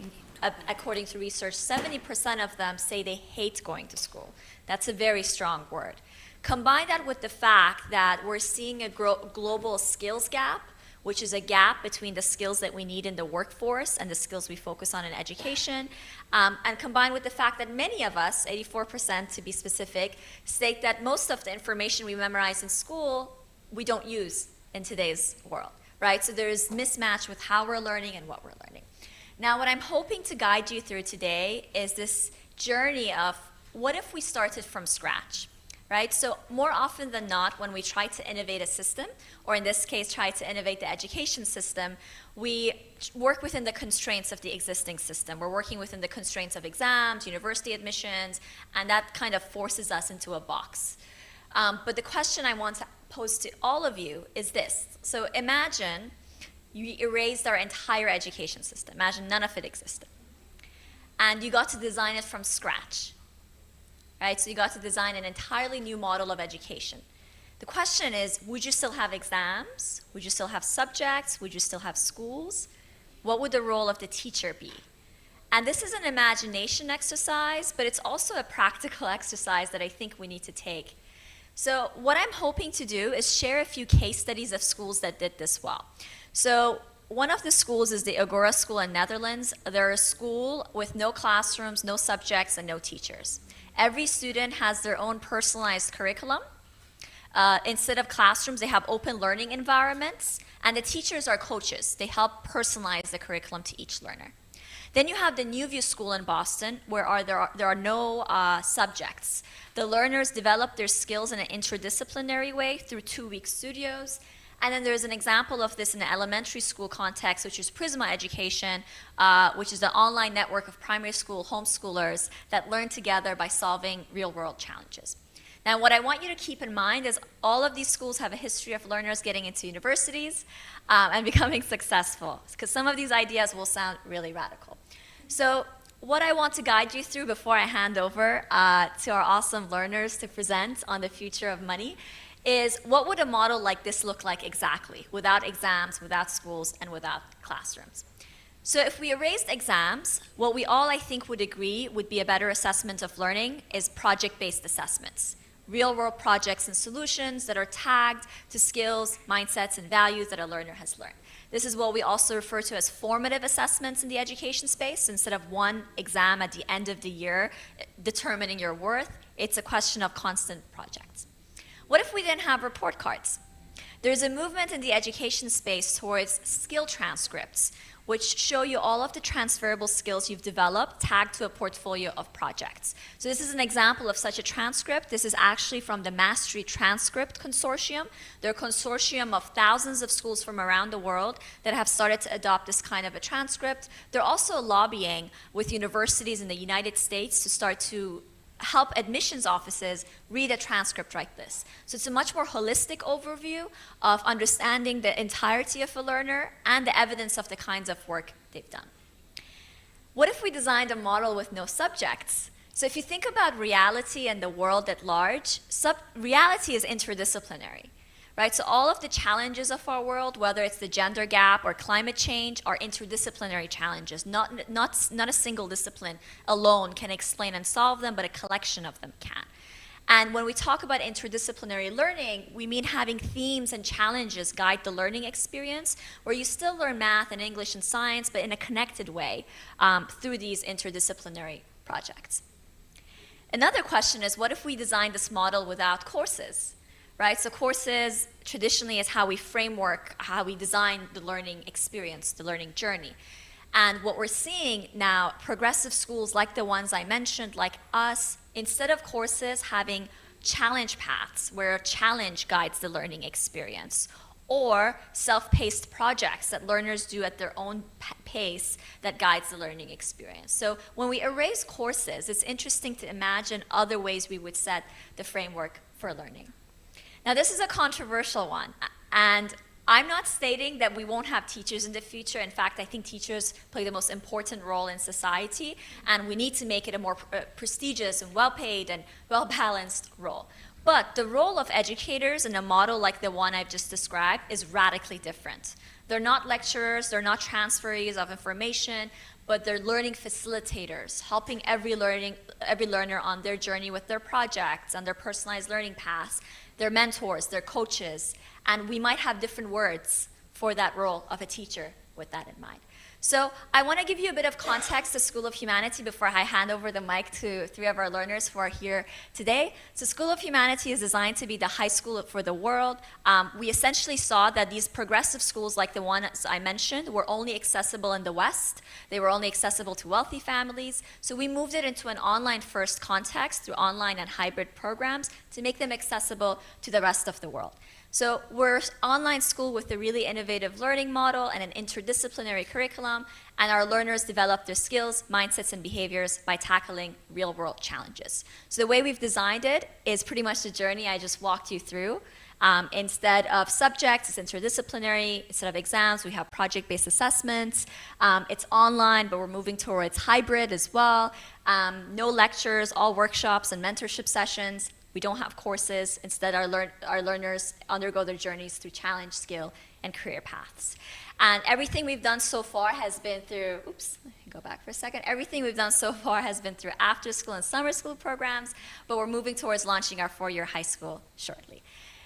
[SPEAKER 20] according to research, 70% of them say they hate going to school. That's a very strong word. Combine that with the fact that we're seeing a global skills gap, which is a gap between the skills that we need in the workforce and the skills we focus on in education, and combined with the fact that many of us, 84% to be specific, state that most of the information we memorize in school, we don't use in today's world, right? So there's mismatch with how we're learning and what we're learning. Now, what I'm hoping to guide you through today is this journey of what if we started from scratch? Right? So more often than not, when we try to innovate a system, or in this case, try to innovate the education system, we work within the constraints of the existing system. We're working within the constraints of exams, university admissions, and that kind of forces us into a box. But the question I want to pose to all of you is this. So imagine you erased our entire education system. Imagine none of it existed. And you got to design it from scratch. Right? So you got to design an entirely new model of education. The question is, would you still have exams? Would you still have subjects? Would you still have schools? What would the role of the teacher be? And this is an imagination exercise, but it's also a practical exercise that I think we need to take. So what I'm hoping to do is share a few case studies of schools that did this well. So one of the schools is the Agora School in Netherlands. They're a school with no classrooms, no subjects, and no teachers. Every student has their own personalized curriculum. Instead of classrooms, they have open learning environments, and the teachers are coaches. They help personalize the curriculum to each learner. Then you have the New View School in Boston, where there are no subjects. The learners develop their skills in an interdisciplinary way through 2-week studios. And then there's an example of this in the elementary school context, which is Prisma Education, which is an online network of primary school homeschoolers that learn together by solving real-world challenges. Now, what I want you to keep in mind is all of these schools have a history of learners getting into universities and becoming successful, because some of these ideas will sound really radical. So what I want to guide you through before I hand over to our awesome learners to present on the future of money is what would a model like this look like exactly, without exams, without schools, and without classrooms. So if we erased exams, what we all, I think, would agree would be a better assessment of learning is project-based assessments. Real-world projects and solutions that are tagged to skills, mindsets, and values that a learner has learned. This is what we also refer to as formative assessments in the education space. Instead of one exam at the end of the year determining your worth, it's a question of constant projects. What if we didn't have report cards? There's a movement in the education space towards skill transcripts, which show you all of the transferable skills you've developed tagged to a portfolio of projects. So this is an example of such a transcript. This is actually from the Mastery Transcript Consortium. They're a consortium of thousands of schools from around the world that have started to adopt this kind of a transcript. They're also lobbying with universities in the United States to start to help admissions offices read a transcript like this. So it's a much more holistic overview of understanding the entirety of a learner and the evidence of the kinds of work they've done. What if we designed a model with no subjects? So if you think about reality and the world at large, reality is interdisciplinary. Right? So all of the challenges of our world, whether it's the gender gap or climate change, are interdisciplinary challenges. Not a single discipline alone can explain and solve them, but a collection of them can. And when we talk about interdisciplinary learning, we mean having themes and challenges guide the learning experience, where you still learn math and English and science, but in a connected way through these interdisciplinary projects. Another question is, what if we designed this model without courses? Right? So courses traditionally is how we framework, how we design the learning experience, the learning journey. And what we're seeing now, progressive schools like the ones I mentioned, like us, instead of courses having challenge paths where a challenge guides the learning experience, or self-paced projects that learners do at their own pace that guides the learning experience. So when we erase courses, it's interesting to imagine other ways we would set the framework for learning. Now, this is a controversial one, and I'm not stating that we won't have teachers in the future. In fact, I think teachers play the most important role in society, and we need to make it a more prestigious and well-paid and well-balanced role. But the role of educators in a model like the one I've just described is radically different. They're not lecturers, they're not transferees of information, but they're learning facilitators, helping every learner on their journey with their projects and their personalized learning paths. They're mentors, they're coaches, and we might have different words for that role of a teacher with that in mind. So I want to give you a bit of context to School of Humanity before I hand over the mic to three of our learners who are here today. So School of Humanity is designed to be the high school for the world. We essentially saw that these progressive schools like the ones I mentioned were only accessible in the West. They were only accessible to wealthy families. So we moved it into an online-first context through online and hybrid programs to make them accessible to the rest of the world. So we're an online school with a really innovative learning model and an interdisciplinary curriculum, and our learners develop their skills, mindsets, and behaviors by tackling real-world challenges. So the way we've designed it is pretty much the journey I just walked you through. Instead of subjects, it's interdisciplinary. Instead of exams, we have project-based assessments. It's online, but we're moving towards hybrid as well. No lectures, all workshops and mentorship sessions. We don't have courses. Instead, our learners undergo their journeys through challenge, skill, and career paths. And everything we've done so far has been through, go back for a second. Everything we've done so far has been through after-school and summer school programs, but we're moving towards launching our 4-year high school shortly.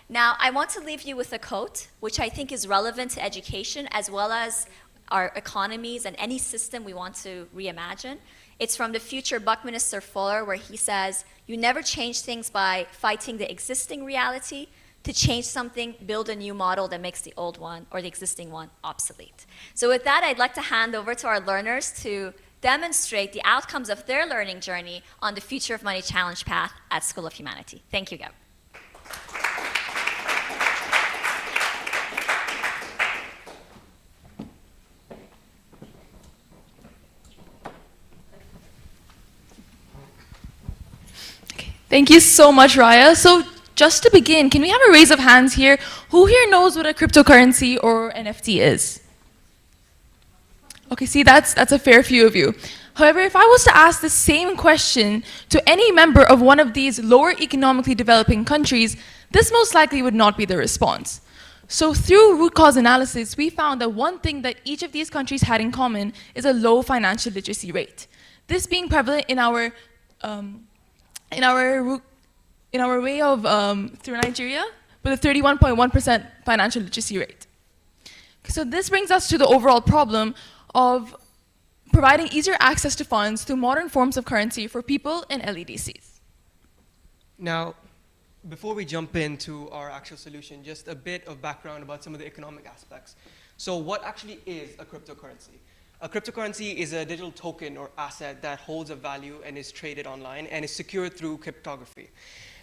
[SPEAKER 20] Now, I want to leave you with a quote, which I think is relevant to education as well as our economies and any system we want to reimagine. It's from the future Buckminster Fuller, where he says, "You never change things by fighting the existing reality. To change something, build a new model that makes the old one or the existing one obsolete." So with that, I'd like to hand over to our learners to demonstrate the outcomes of their learning journey on the Future of Money Challenge path at School of Humanity. Thank you, Gab.
[SPEAKER 15] Thank you so much, Raya. So just to begin, can we have a raise of hands here? Who here knows what a cryptocurrency or NFT is? Okay, see, that's a fair few of you. However, if I was to ask the same question to any member of one of these lower economically developing countries, this most likely would not be the response. So through root cause analysis, we found that one thing that each of these countries had in common is a low financial literacy rate. This being prevalent in our way of through Nigeria, with a 31.1% financial literacy rate. So this brings us to the overall problem of providing easier access to funds through modern forms of currency for people in LEDCs.
[SPEAKER 21] Now, before we jump into our actual solution, just a bit of background about some of the economic aspects. So what actually is a cryptocurrency? A cryptocurrency is a digital token or asset that holds a value and is traded online and is secured through cryptography.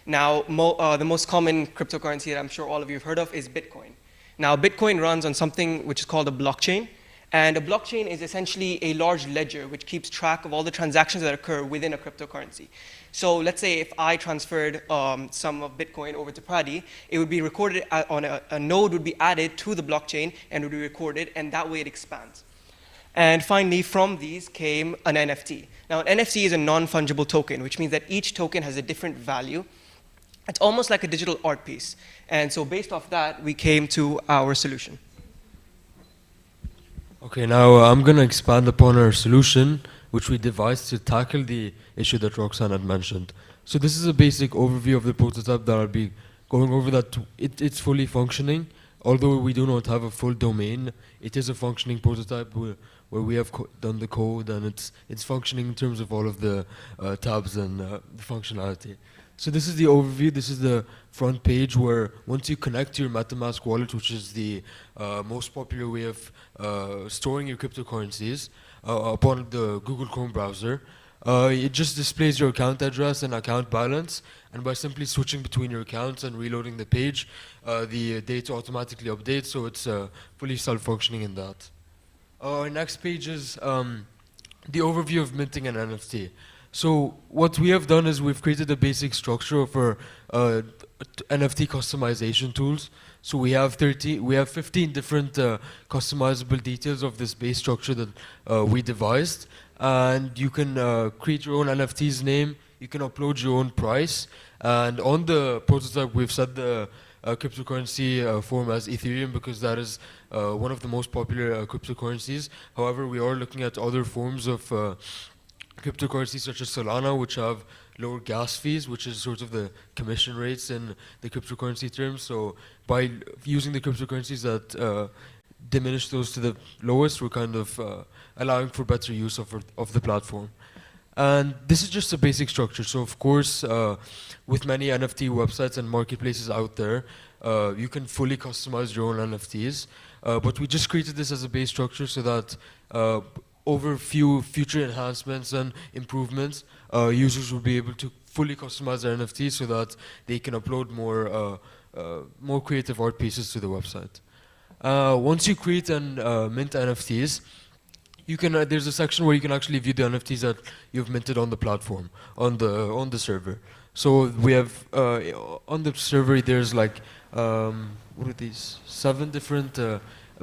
[SPEAKER 21] Now, the most common cryptocurrency that I'm sure all of you have heard of is Bitcoin. Now, Bitcoin runs on something which is called a blockchain. And a blockchain is essentially a large ledger which keeps track of all the transactions that occur within a cryptocurrency. So let's say if I transferred some of Bitcoin over to Pradi, it would be recorded on a node would be added to the blockchain and would be recorded, and that way it expands. And finally, from these came an NFT. Now, an NFT is a non-fungible token, which means that each token has a different value. It's almost like a digital art piece. And so based off that, we came to our solution.
[SPEAKER 22] Okay, now I'm going to expand upon our solution, which we devised to tackle the issue that Roxanne had mentioned. So this is a basic overview of the prototype that I'll be going over. That it's fully functioning. Although we do not have a full domain, it is a functioning prototype where we have done the code, and it's functioning in terms of all of the tabs and the functionality. So this is the overview. This is the front page where once you connect to your MetaMask wallet, which is the most popular way of storing your cryptocurrencies upon the Google Chrome browser, it just displays your account address and account balance. And by simply switching between your accounts and reloading the page, the data automatically updates, so it's fully self-functioning in that. Our next page is the overview of minting an NFT. So what we have done is we've created a basic structure of our NFT customization tools. So we have 15 different customizable details of this base structure that we devised. And you can create your own NFT's name, you can upload your own price, and on the prototype we've set the cryptocurrency form as Ethereum because that is one of the most popular cryptocurrencies. However, we are looking at other forms of cryptocurrencies such as Solana, which have lower gas fees, which is sort of the commission rates in the cryptocurrency terms. So by using the cryptocurrencies that diminish those to the lowest, we're kind of allowing for better use of the platform. And this is just a basic structure. So of course, with many NFT websites and marketplaces out there, you can fully customize your own NFTs. But we just created this as a base structure so that over few future enhancements and improvements, users will be able to fully customize their NFTs so that they can upload more creative art pieces to the website. Once you create and mint NFTs, you can there's a section where you can actually view the NFTs that you've minted on the platform, on the server. So we have on the server there's like what are these 7 different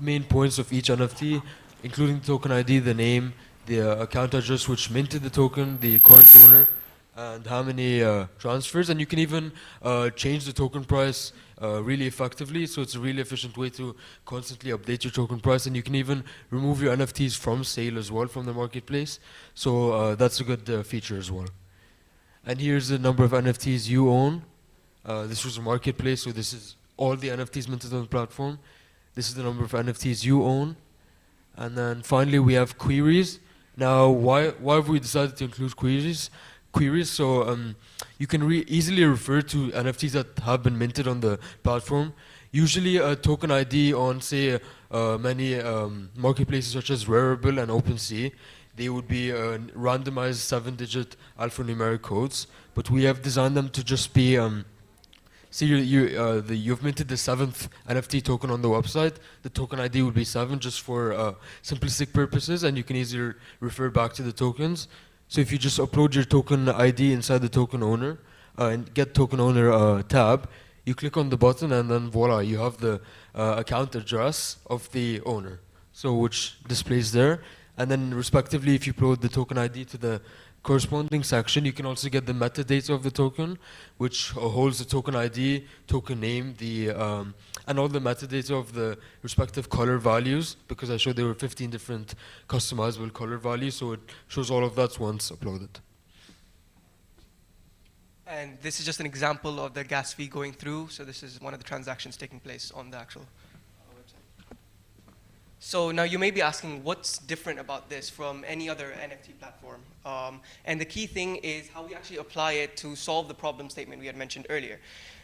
[SPEAKER 22] main points of each NFT, including the token ID, the name, the account address which minted the token, the current owner, and how many transfers. And you can even change the token price really effectively. So it's a really efficient way to constantly update your token price. And you can even remove your NFTs from sale as well from the marketplace. So that's a good feature as well. And here's the number of NFTs you own. This was a marketplace, so this is all the NFTs minted on the platform. This is the number of NFTs you own. And then finally we have queries. Now why have we decided to include queries? So you can easily refer to NFTs that have been minted on the platform. Usually a token ID on say many marketplaces such as Rarible and OpenSea, they would be randomized 7-digit alphanumeric codes, but we have designed them to just be see, you've minted the 7th NFT token on the website. The token ID will be 7 just for simplistic purposes, and you can easily refer back to the tokens. So if you just upload your token ID inside the token owner and get token owner tab, you click on the button and then voila, you have the account address of the owner, so which displays there. And then respectively, if you upload the token ID to the corresponding section, you can also get the metadata of the token, which holds the token ID, token name, and all the metadata of the respective color values, because I showed there were 15 different customizable color values, so it shows all of that once uploaded.
[SPEAKER 21] And this is just an example of the gas fee going through. So this is one of the transactions taking place on the actual website. So now you may be asking, what's different about this from any other NFT platform? And the key thing is how we actually apply it to solve the problem statement we had mentioned earlier.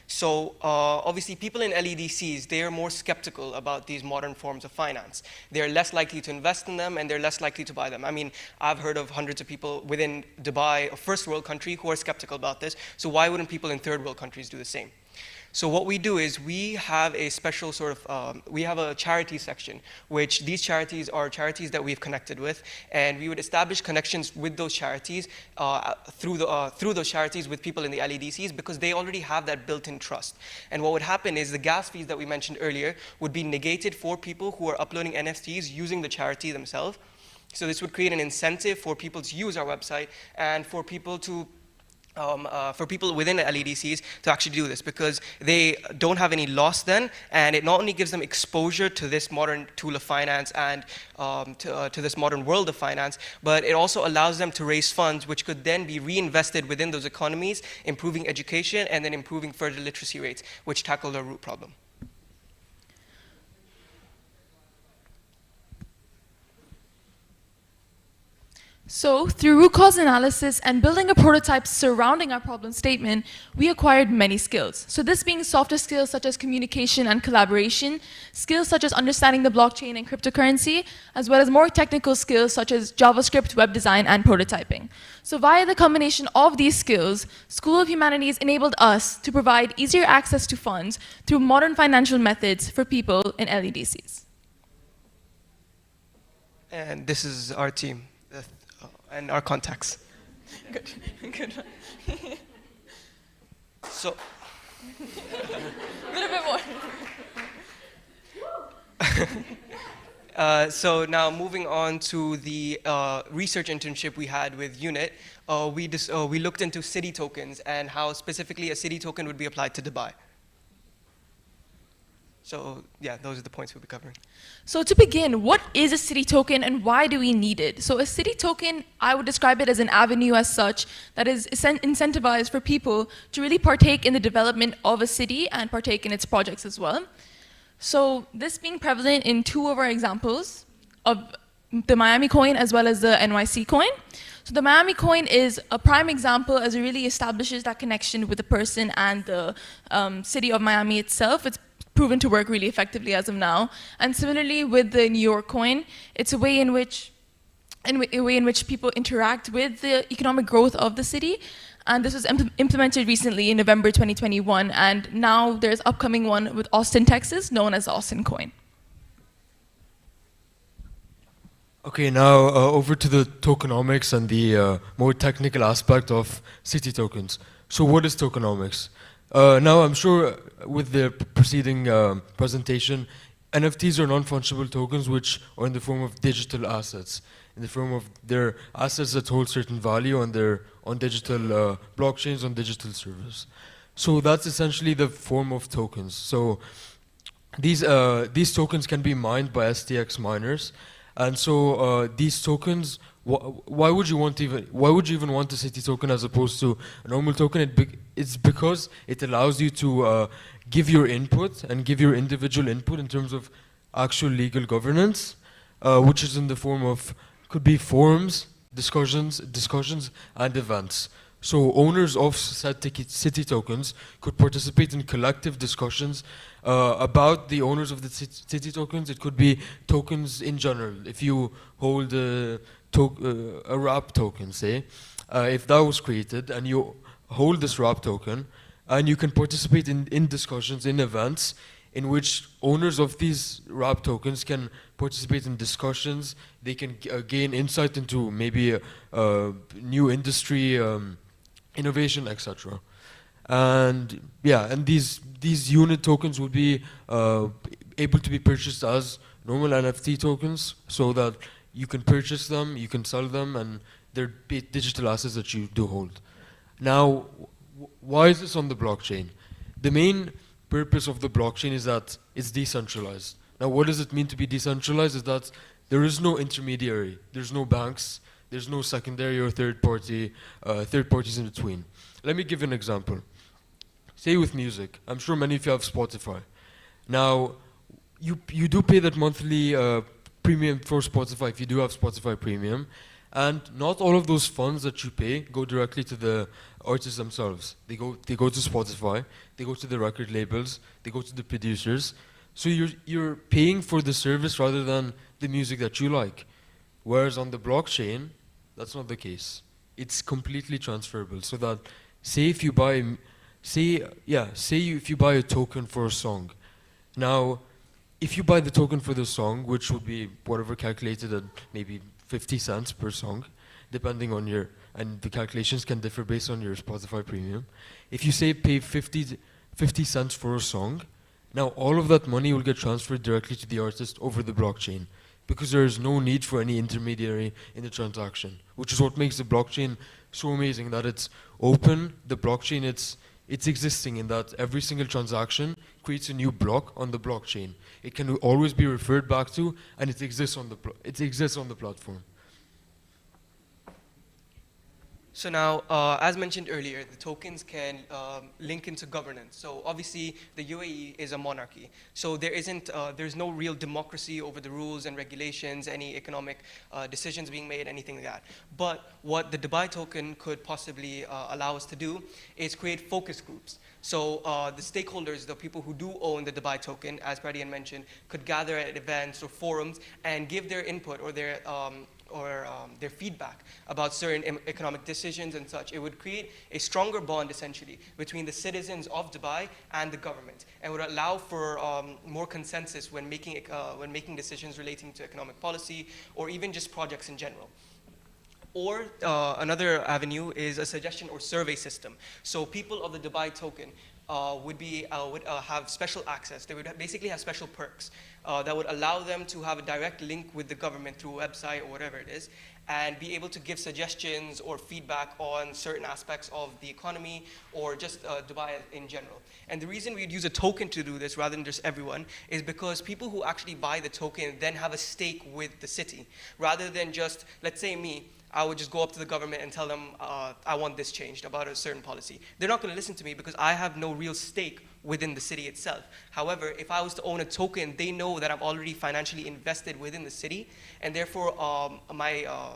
[SPEAKER 21] So obviously people in LEDCs, they are more skeptical about these modern forms of finance. They're less likely to invest in them and they're less likely to buy them. I mean, I've heard of hundreds of people within Dubai, a first world country, who are skeptical about this. So why wouldn't people in third world countries do the same? So what we do is we have a special sort of, we have a charity section, which these charities are charities that we've connected with, and we would establish connections with those charities, through those charities with people in the LEDCs, because they already have that built-in trust. And what would happen is the gas fees that we mentioned earlier would be negated for people who are uploading NFTs using the charity themselves. So this would create an incentive for people to use our website and for people to for people within the LEDCs to actually do this, because they don't have any loss then, and it not only gives them exposure to this modern tool of finance and to this modern world of finance, but it also allows them to raise funds which could then be reinvested within those economies, improving education and then improving further literacy rates, which tackle the root problem.
[SPEAKER 15] So, through root cause analysis and building a prototype surrounding our problem statement, we acquired many skills. So this being softer skills such as communication and collaboration, skills such as understanding the blockchain and cryptocurrency, as well as more technical skills such as JavaScript, web design, and prototyping. So via the combination of these skills, School of Humanities enabled us to provide easier access to funds through modern financial methods for people in LEDCs.
[SPEAKER 21] And this is our team. And our contacts.
[SPEAKER 15] Good, good.
[SPEAKER 21] So,
[SPEAKER 15] a little bit more.
[SPEAKER 21] So now moving on to the research internship we had with UNIT, we looked into city tokens and how specifically a city token would be applied to Dubai. So yeah, those are the points we'll be covering.
[SPEAKER 15] So to begin, what is a city token and why do we need it? So a city token, I would describe it as an avenue as such that is incentivized for people to really partake in the development of a city and partake in its projects as well. So this being prevalent in two of our examples of the Miami coin as well as the NYC coin. So the Miami coin is a prime example as it really establishes that connection with the person and the city of Miami itself. It's proven to work really effectively as of now. And similarly with the New York coin, it's a way in which people interact with the economic growth of the city. And this was implemented recently in November 2021. And now there's upcoming one with Austin, Texas, known as the Austin coin.
[SPEAKER 22] Okay, now over to the tokenomics and the more technical aspect of city tokens. So what is tokenomics? Now, I'm sure with the preceding presentation, NFTs are non-fungible tokens which are in the form of digital assets, in the form of their assets that hold certain value on digital blockchains, on digital servers. So that's essentially the form of tokens. So these tokens can be mined by STX miners, and so these tokens. Why would you even want a city token as opposed to a normal token? It's because it allows you to give your input and give your individual input in terms of actual legal governance, which is in the form of, could be forums, discussions, and events. So owners of said city tokens could participate in collective discussions about the owners of the city tokens. It could be tokens in general. If you hold a wrap token, say, if that was created and you hold this wrap token and you can participate in discussions, in events in which owners of these wrap tokens can participate in discussions, they can gain insight into maybe a new industry, innovation, etc. And yeah, and these unit tokens would be able to be purchased as normal NFT tokens, so that you can purchase them, you can sell them, and they're digital assets that you do hold. Now, why is this on the blockchain? The main purpose of the blockchain is that it's decentralized. Now, what does it mean to be decentralized? Is that there is no intermediary, there's no banks, there's no secondary or third parties in between. Let me give you an example. Say with music, I'm sure many of you have Spotify. Now, you do pay that monthly premium for Spotify if you do have Spotify Premium, and not all of those funds that you pay go directly to the artists themselves. They go to Spotify, they go to the record labels, they go to the producers. So you're paying for the service rather than the music that you like. Whereas on the blockchain, that's not the case. It's completely transferable. So that if you buy a token for a song. Now, if you buy the token for the song, which would be whatever calculated at maybe 50 cents per song, depending on and the calculations can differ based on your Spotify Premium. If you say pay 50 cents for a song, now all of that money will get transferred directly to the artist over the blockchain, because there is no need for any intermediary in the transaction, which is what makes the blockchain so amazing, that it's open. The blockchain, it's existing in that every single transaction creates a new block on the blockchain. It can always be referred back to, and it exists on the platform.
[SPEAKER 21] So now, as mentioned earlier, the tokens can link into governance. So obviously, the UAE is a monarchy. So there's no real democracy over the rules and regulations, any economic decisions being made, anything like that. But what the Dubai token could possibly allow us to do is create focus groups. So the stakeholders, the people who do own the Dubai token, as Pradian mentioned, could gather at events or forums and give their input or their feedback about certain economic decisions and such. It would create a stronger bond, essentially, between the citizens of Dubai and the government, and would allow for more consensus when making decisions relating to economic policy or even just projects in general. Or another avenue is a suggestion or survey system. So people of the Dubai token would have special access. They would basically have special perks that would allow them to have a direct link with the government through a website or whatever it is, and be able to give suggestions or feedback on certain aspects of the economy or just Dubai in general. And the reason we'd use a token to do this rather than just everyone is because people who actually buy the token then have a stake with the city, rather than just, let's say me, I would just go up to the government and tell them I want this changed about a certain policy. They're not going to listen to me because I have no real stake within the city itself. However, if I was to own a token, they know that I'm already financially invested within the city, and therefore my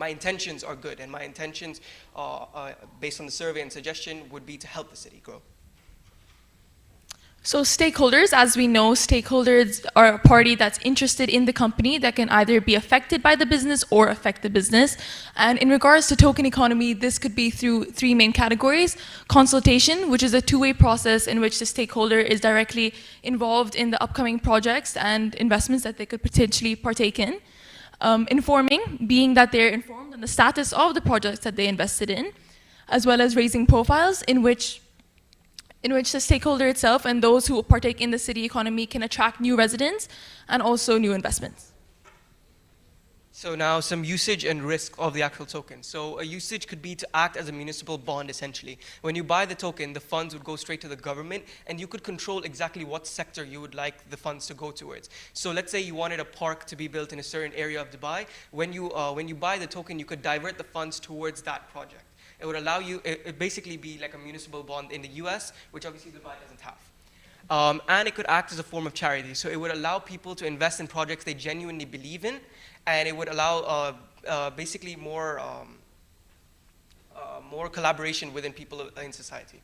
[SPEAKER 21] intentions are good, and my intentions, based on the survey and suggestion, would be to help the city grow.
[SPEAKER 15] So stakeholders, as we know, stakeholders are a party that's interested in the company that can either be affected by the business or affect the business. And in regards to token economy, this could be through three main categories. Consultation, which is a two-way process in which the stakeholder is directly involved in the upcoming projects and investments that they could potentially partake in. Informing, being that they're informed on the status of the projects that they invested in, as well as raising profiles in which the stakeholder itself and those who partake in the city economy can attract new residents and also new investments.
[SPEAKER 21] So now some usage and risk of the actual token. So a usage could be to act as a municipal bond, essentially. When you buy the token, the funds would go straight to the government, and you could control exactly what sector you would like the funds to go towards. So let's say you wanted a park to be built in a certain area of Dubai. When you buy the token, you could divert the funds towards that project. It would allow you, it basically be like a municipal bond in the US, which obviously Dubai doesn't have. And it could act as a form of charity. So it would allow people to invest in projects they genuinely believe in, and it would allow basically more collaboration within people in society.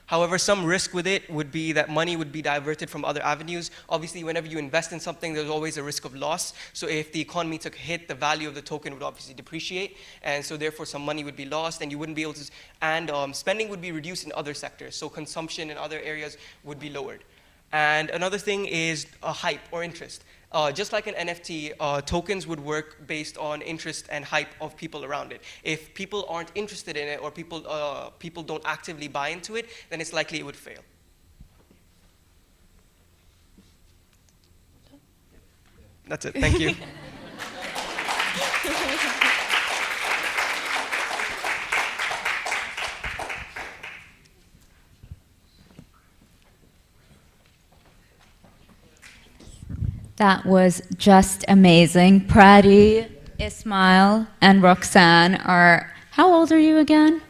[SPEAKER 21] However, some risk with it would be that money would be diverted from other avenues. Obviously, whenever you invest in something, there's always a risk of loss. So if the economy took a hit, the value of the token would obviously depreciate. And so therefore, some money would be lost, and you wouldn't be able to, and spending would be reduced in other sectors. So consumption in other areas would be lowered. And another thing is a hype or interest. Just like an NFT, tokens would work based on interest and hype of people around it. If people aren't interested in it, or people don't actively buy into it, then it's likely it would fail. That's it. Thank you.
[SPEAKER 1] That was just amazing. Prati, Ismail, and Roxanne are, how old are you again?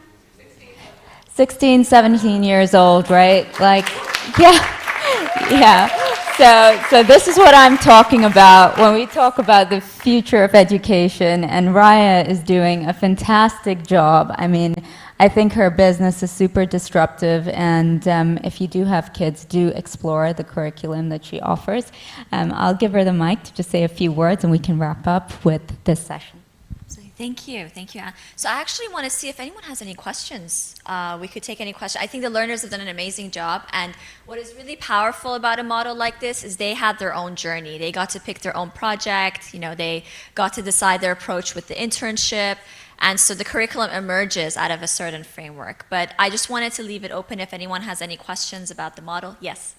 [SPEAKER 1] 16, 17 years old, right? Like, yeah, yeah. So this is what I'm talking about when we talk about the future of education, and Raya is doing a fantastic job. I mean, I think her business is super disruptive, and if you do have kids, do explore the curriculum that she offers. I'll give her the mic to just say a few words, and we can wrap up with this session.
[SPEAKER 20] Thank you, Anne. So I actually want to see if anyone has any questions. We could take any questions. I think the learners have done an amazing job, and what is really powerful about a model like this is they had their own journey. They got to pick their own project, they got to decide their approach with the internship, and so the curriculum emerges out of a certain framework. But I just wanted to leave it open if anyone has any questions about the model. Yes?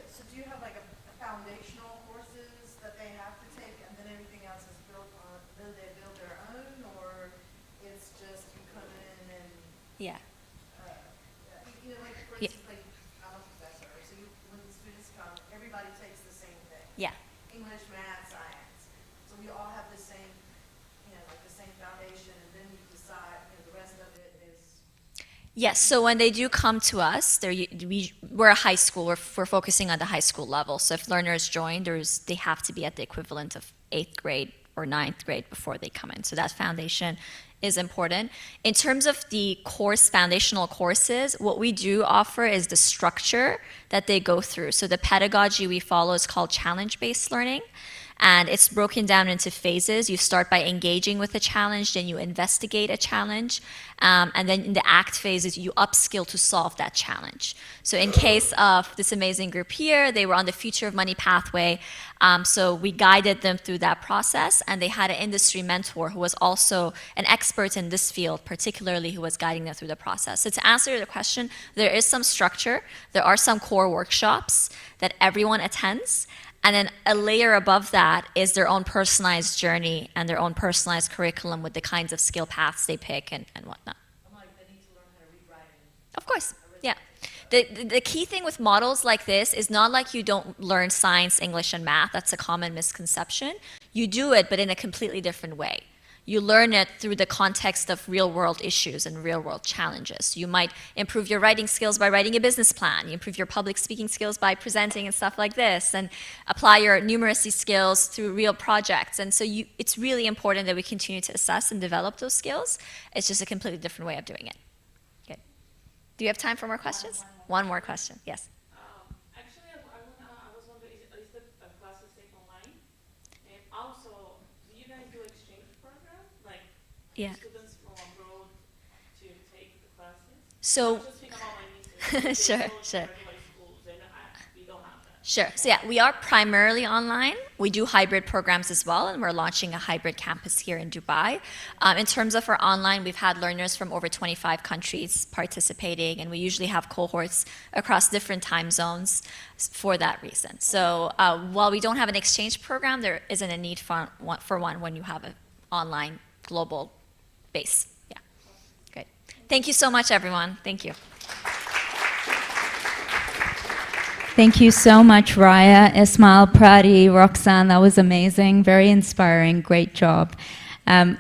[SPEAKER 19] So do you have like a foundational courses that they have to take and then everything else is built on, then they build their own, or it's just you come in and...
[SPEAKER 20] Yeah.
[SPEAKER 19] Like for instance, like I'm a professor, so when the students come, everybody takes the same thing.
[SPEAKER 20] Yeah.
[SPEAKER 19] English, math, science. So we all have the same, like the same foundation, and then you decide, the rest of it is...
[SPEAKER 20] Yes, so when they do come to us, we're a high school, we're focusing on the high school level. So if learners join, they have to be at the equivalent of 8th grade or 9th grade before they come in. So that foundation is important. In terms of the foundational courses, what we do offer is the structure that they go through. So the pedagogy we follow is called challenge-based learning. And it's broken down into phases. You start by engaging with a challenge, then you investigate a challenge, and then in the ACT phases, you upskill to solve that challenge. So in case of this amazing group here, they were on the Future of Money pathway, so we guided them through that process, and they had an industry mentor who was also an expert in this field, particularly who was guiding them through the process. So to answer the question, there is some structure. There are some core workshops that everyone attends. And then a layer above that is their own personalized journey and their own personalized curriculum with the kinds of skill paths they pick and whatnot. Of course, yeah. The key thing with models like this is not like you don't learn science, English, and math. That's a common misconception. You do it, but in a completely different way. You learn it through the context of real-world issues and real-world challenges. You might improve your writing skills by writing a business plan. You improve your public speaking skills by presenting and stuff like this, and apply your numeracy skills through real projects. And so it's really important that we continue to assess and develop those skills. It's just a completely different way of doing it. Good. Do you have time for more questions? One more question. Yes.
[SPEAKER 12] Actually, I was wondering, is the classes taken online? And also, do you guys do exchange program? Like students from abroad to take the classes?
[SPEAKER 20] So,
[SPEAKER 12] just think about my nieces.
[SPEAKER 20] Sure. Sure. So yeah, we are primarily online. We do hybrid programs as well, and we're launching a hybrid campus here in Dubai. In terms of our online, we've had learners from over 25 countries participating, and we usually have cohorts across different time zones for that reason. So while we don't have an exchange program, there isn't a need for one when you have an online global base. Yeah. Great. Thank you so much, everyone. Thank you.
[SPEAKER 1] Thank you so much, Raya, Ismail, Prati, Roxanne. That was amazing, very inspiring, great job.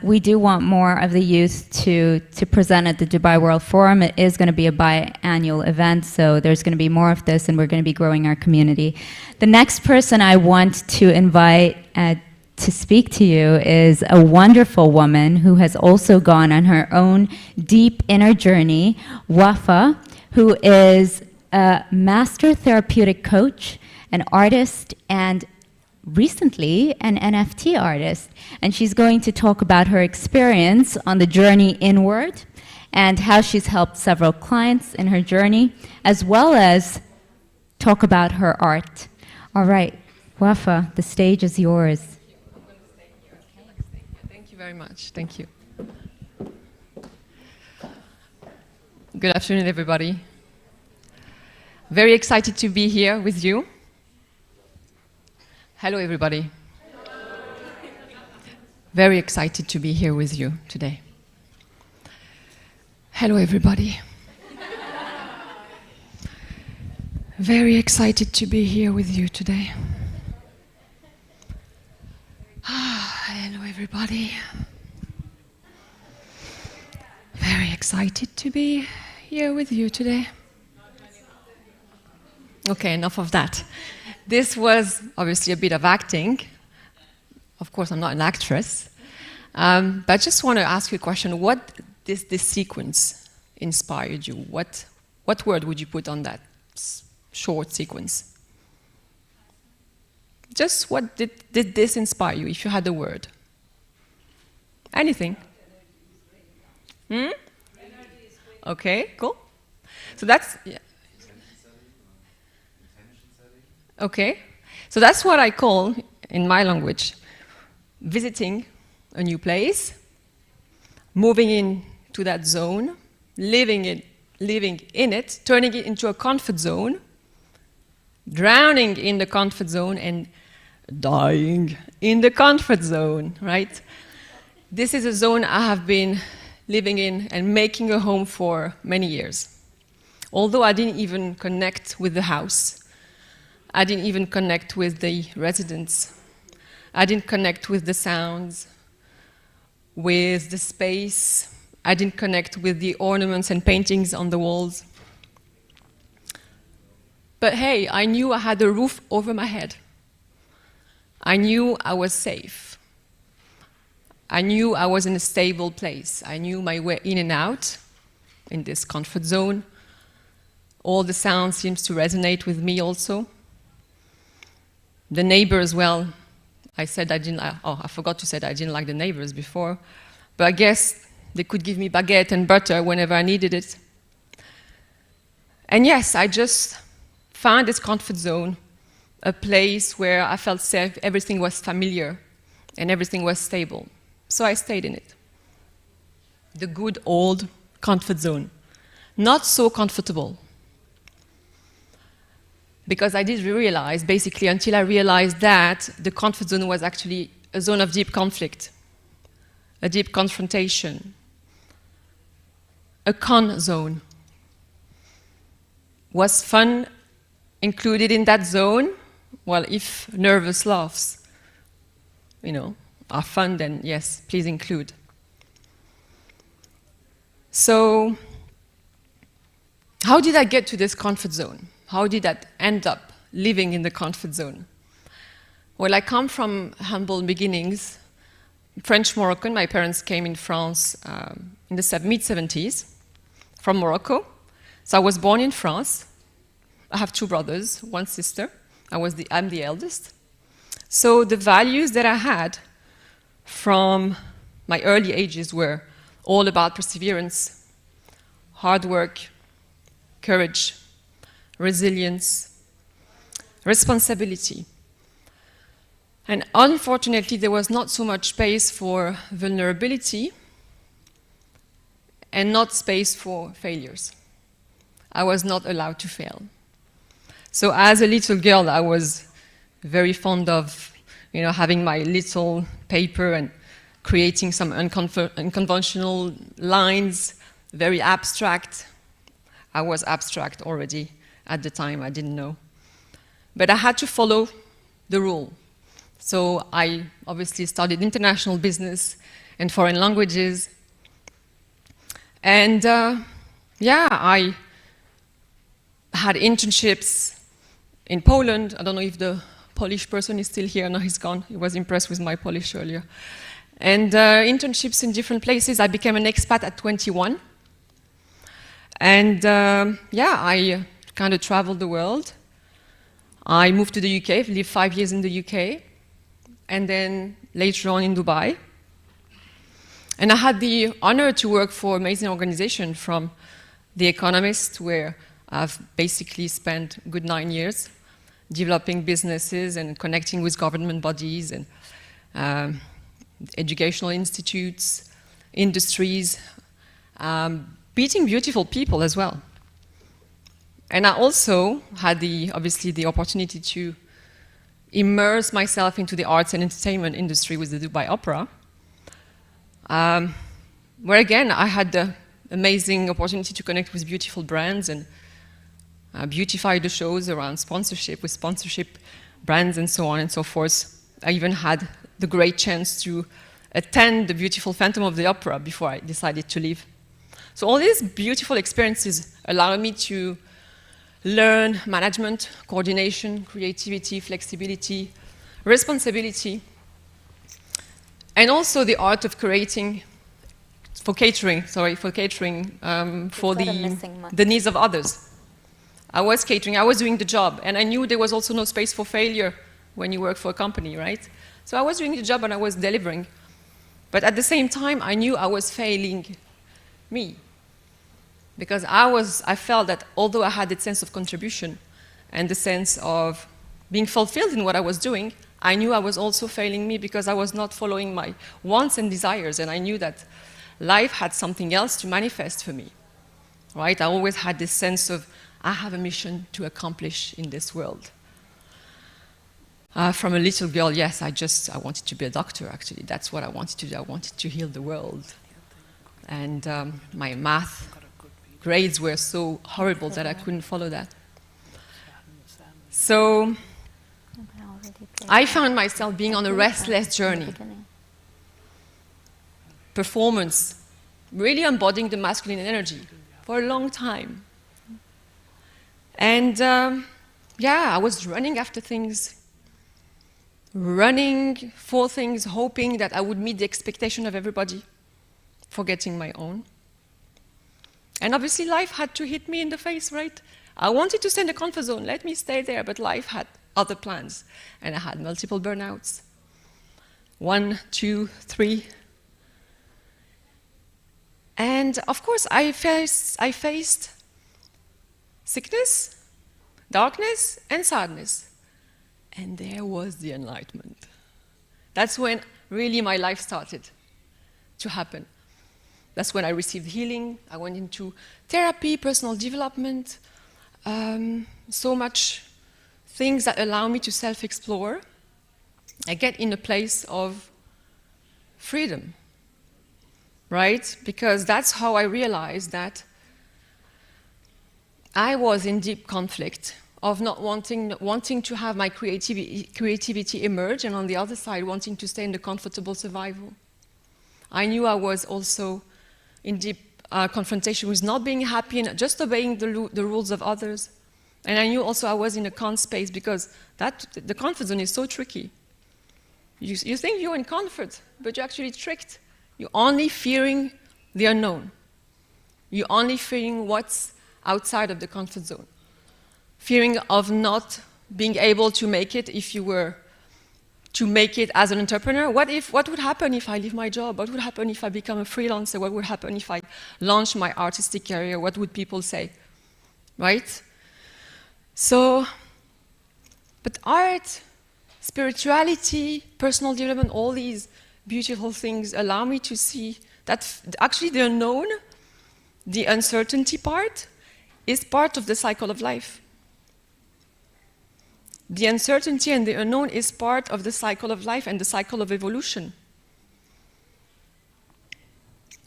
[SPEAKER 1] We do want more of the youth to present at the Dubai World Forum. It is going to be a biannual event, so there's going to be more of this, and we're going to be growing our community. The next person I want to invite to speak to you is a wonderful woman who has also gone on her own deep inner journey, Wafa, who is a master therapeutic coach, an artist, and recently an NFT artist. And she's going to talk about her experience on the journey inward and how she's helped several clients in her journey, as well as talk about her art. All right, Wafa, the stage is yours.
[SPEAKER 13] Thank you very much. Thank you. Good afternoon, everybody. Very excited to be here with you. Hello, everybody. Very excited to be here with you today. Hello, everybody. Very excited to be here with you today. everybody. Very excited to be here with you today. Okay, enough of that. This was obviously a bit of acting. Of course, I'm not an actress. But I just want to ask you a question. What did this sequence inspired you? What word would you put on that short sequence? Just what did this inspire you, if you had a word? Anything? Okay, cool. So that's... Yeah. Okay. So that's what I call, in my language, visiting a new place, moving into that zone, living in it, turning it into a comfort zone, drowning in the comfort zone, and dying in the comfort zone, right? This is a zone I have been living in and making a home for many years. Although I didn't even connect with the house, I didn't even connect with the residents, I didn't connect with the sounds, with the space, I didn't connect with the ornaments and paintings on the walls. But hey, I knew I had a roof over my head. I knew I was safe. I knew I was in a stable place. I knew my way in and out in this comfort zone. All the sounds seemed to resonate with me also. The neighbors, well, I said I didn't, I forgot to say that I didn't like the neighbors before, but I guess they could give me baguette and butter whenever I needed it. And yes, I just found this comfort zone, a place where I felt safe, everything was familiar, and everything was stable. So I stayed in it. The good old comfort zone. Not so comfortable. Because I did realize, basically, until I realized that the comfort zone was actually a zone of deep conflict, a deep confrontation, a con zone. Was fun included in that zone? Well, if nervous laughs, are fun, then yes, please include. So, how did I get to this comfort zone? How did I end up living in the comfort zone? Well, I come from humble beginnings. French Moroccan, my parents came in France in the mid-70s from Morocco. So I was born in France. I have 2 brothers, 1 sister. I'm the eldest. So the values that I had from my early ages were all about perseverance, hard work, courage, resilience, responsibility. And unfortunately, there was not so much space for vulnerability and not space for failures. I was not allowed to fail. So as a little girl, I was very fond of having my little paper and creating some unconventional lines, very abstract. I was abstract already. At the time, I didn't know. But I had to follow the rule. So I obviously studied international business and foreign languages. And I had internships in Poland. I don't know if the Polish person is still here. No, he's gone. He was impressed with my Polish earlier. And internships in different places. I became an expat at 21. And I kind of traveled the world. I moved to the UK, lived 5 years in the UK, and then later on in Dubai. And I had the honor to work for an amazing organization from The Economist, where I've basically spent a good 9 years developing businesses and connecting with government bodies and educational institutes, industries, meeting beautiful people as well. And I also had obviously the opportunity to immerse myself into the arts and entertainment industry with the Dubai Opera, where again I had the amazing opportunity to connect with beautiful brands and beautify the shows around sponsorship, with sponsorship brands and so on and so forth. I even had the great chance to attend the beautiful Phantom of the Opera before I decided to leave. So all these beautiful experiences allow me to learn management, coordination, creativity, flexibility, responsibility, and also the art of creating for catering for the needs of others. I was catering, I was doing the job, and I knew there was also no space for failure when you work for a company, right? So I was doing the job and I was delivering. But at the same time, I knew I was failing me. Because I felt that although I had that sense of contribution and the sense of being fulfilled in what I was doing, I knew I was also failing me because I was not following my wants and desires, and I knew that life had something else to manifest for me, right? I always had this sense of, I have a mission to accomplish in this world. From a little girl, yes, I wanted to be a doctor, actually. That's what I wanted to do. I wanted to heal the world. And my math grades were so horrible that I couldn't follow that. So I found myself being on a restless journey. Performance, really embodying the masculine energy for a long time. And yeah, I was running after things, running for things, hoping that I would meet the expectation of everybody, forgetting my own. And obviously life had to hit me in the face, right? I wanted to stay in the comfort zone, let me stay there, but life had other plans. And I had multiple burnouts. 1, 2, 3. And of course, I faced sickness, darkness, and sadness. And there was the enlightenment. That's when really my life started to happen. That's when I received healing. I went into therapy, personal development, so much things that allow me to self-explore. I get in a place of freedom, right? Because that's how I realized that I was in deep conflict of not wanting to have my creativity emerge, and on the other side, wanting to stay in the comfortable survival. I knew I was also in deep confrontation with not being happy and just obeying the rules of others. And I knew also I was in a con space because the comfort zone is so tricky. You think you're in comfort, but you're actually tricked. You're only fearing the unknown. You're only fearing what's outside of the comfort zone. Fearing of not being able to make it if you were to make it as an entrepreneur. What would happen if I leave my job? What would happen if I become a freelancer? What would happen if I launch my artistic career? What would people say, right? So, but art, spirituality, personal development, all these beautiful things allow me to see that actually the unknown, the uncertainty part, is part of the cycle of life. The uncertainty and the unknown is part of the cycle of life and the cycle of evolution.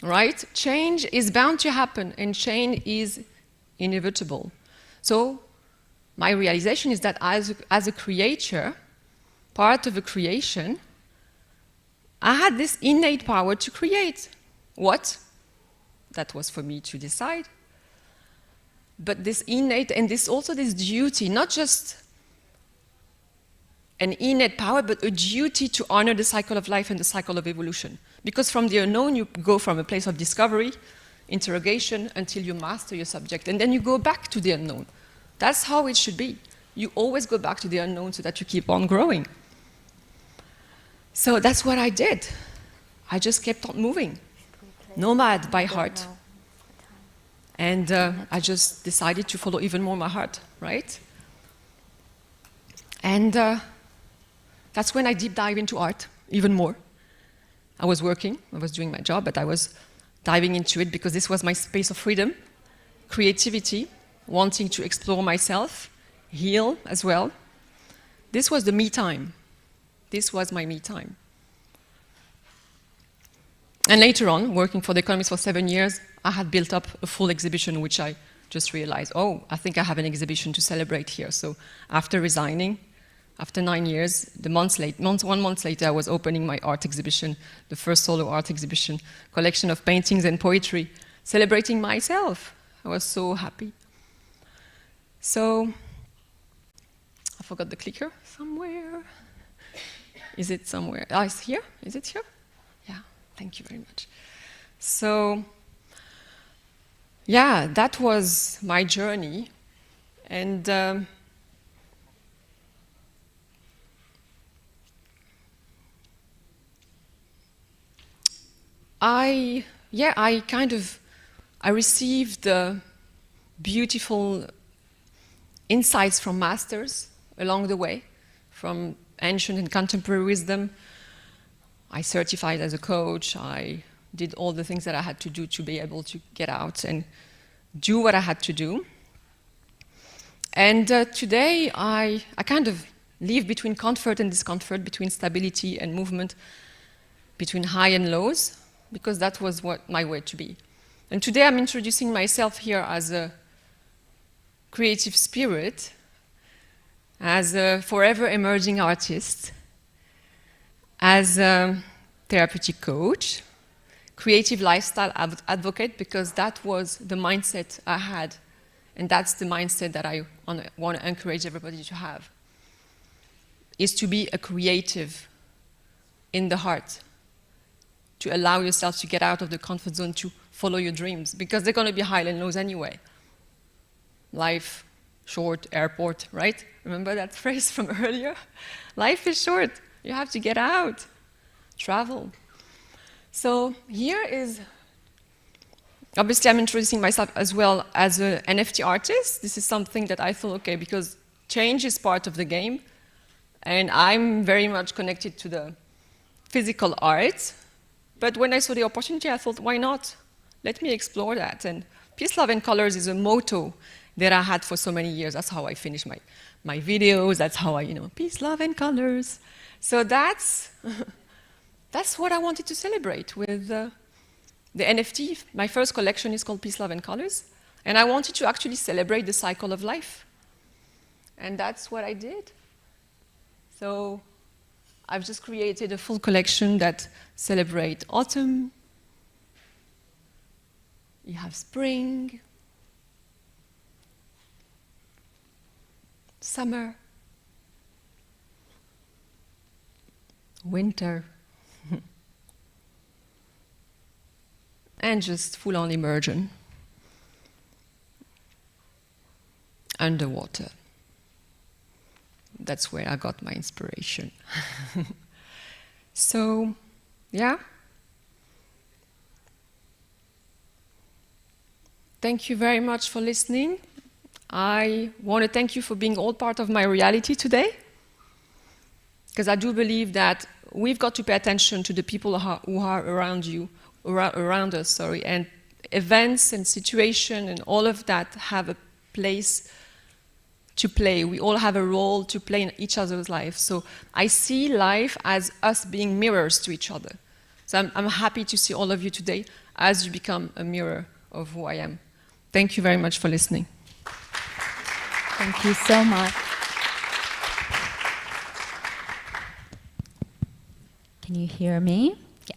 [SPEAKER 13] Right? Change is bound to happen, and change is inevitable. So, my realization is that as a creator, part of a creation, I had this innate power to create. What? That was for me to decide. But this innate, and also this duty, not just an innate power, but a duty to honor the cycle of life and the cycle of evolution. Because from the unknown, you go from a place of discovery, interrogation, until you master your subject. And then you go back to the unknown. That's how it should be. You always go back to the unknown so that you keep on growing. So that's what I did. I just kept on moving. Nomad by heart. And I just decided to follow even more my heart, right? And that's when I deep dive into art, even more. I was working, I was doing my job, but I was diving into it because this was my space of freedom, creativity, wanting to explore myself, heal as well. This was the me time. This was my me time. And later on, working for The Economist for 7 years, I had built up a full exhibition, which I just realized, oh, I think I have an exhibition to celebrate here. So after resigning, after 9 years, 1 month later, I was opening my art exhibition, the first solo art exhibition, collection of paintings and poetry, celebrating myself. I was so happy. So, I forgot the clicker somewhere. Is it somewhere? Ah, it's here? Is it here? Yeah, thank you very much. So, yeah, that was my journey. And I received beautiful insights from masters along the way, from ancient and contemporary wisdom. I certified as a coach. I did all the things that I had to do to be able to get out and do what I had to do. And today, I kind of live between comfort and discomfort, between stability and movement, between high and lows, because that was what my way to be. And today I'm introducing myself here as a creative spirit, as a forever emerging artist, as a therapeutic coach, creative lifestyle advocate, because that was the mindset I had, and that's the mindset that I want to encourage everybody to have, is to be a creative in the heart, to allow yourself to get out of the comfort zone, to follow your dreams, because they're going to be high and lows anyway. Life, short, airport, right? Remember that phrase from earlier? Life is short. You have to get out, travel. So here is, obviously I'm introducing myself as well as an NFT artist. This is something that I thought, okay, because change is part of the game, and I'm very much connected to the physical art. But when I saw the opportunity, I thought, why not? Let me explore that. And Peace, Love, and Colors is a motto that I had for so many years. That's how I finish my videos. That's how I, Peace, Love, and Colors. So that's what I wanted to celebrate with the NFT. My first collection is called Peace, Love, and Colors. And I wanted to actually celebrate the cycle of life. And that's what I did. So I've just created a full collection that celebrates autumn. You have spring, summer, winter, and just full-on immersion, underwater. That's where I got my inspiration. So, yeah. Thank you very much for listening. I want to thank you for being all part of my reality today, because I do believe that we've got to pay attention to the people who are around us, and events and situation and all of that have a place to play. We all have a role to play in each other's life. So I see life as us being mirrors to each other. So I'm happy to see all of you today as you become a mirror of who I am. Thank you very much for listening.
[SPEAKER 1] Thank you so much. Can you hear me? Yeah.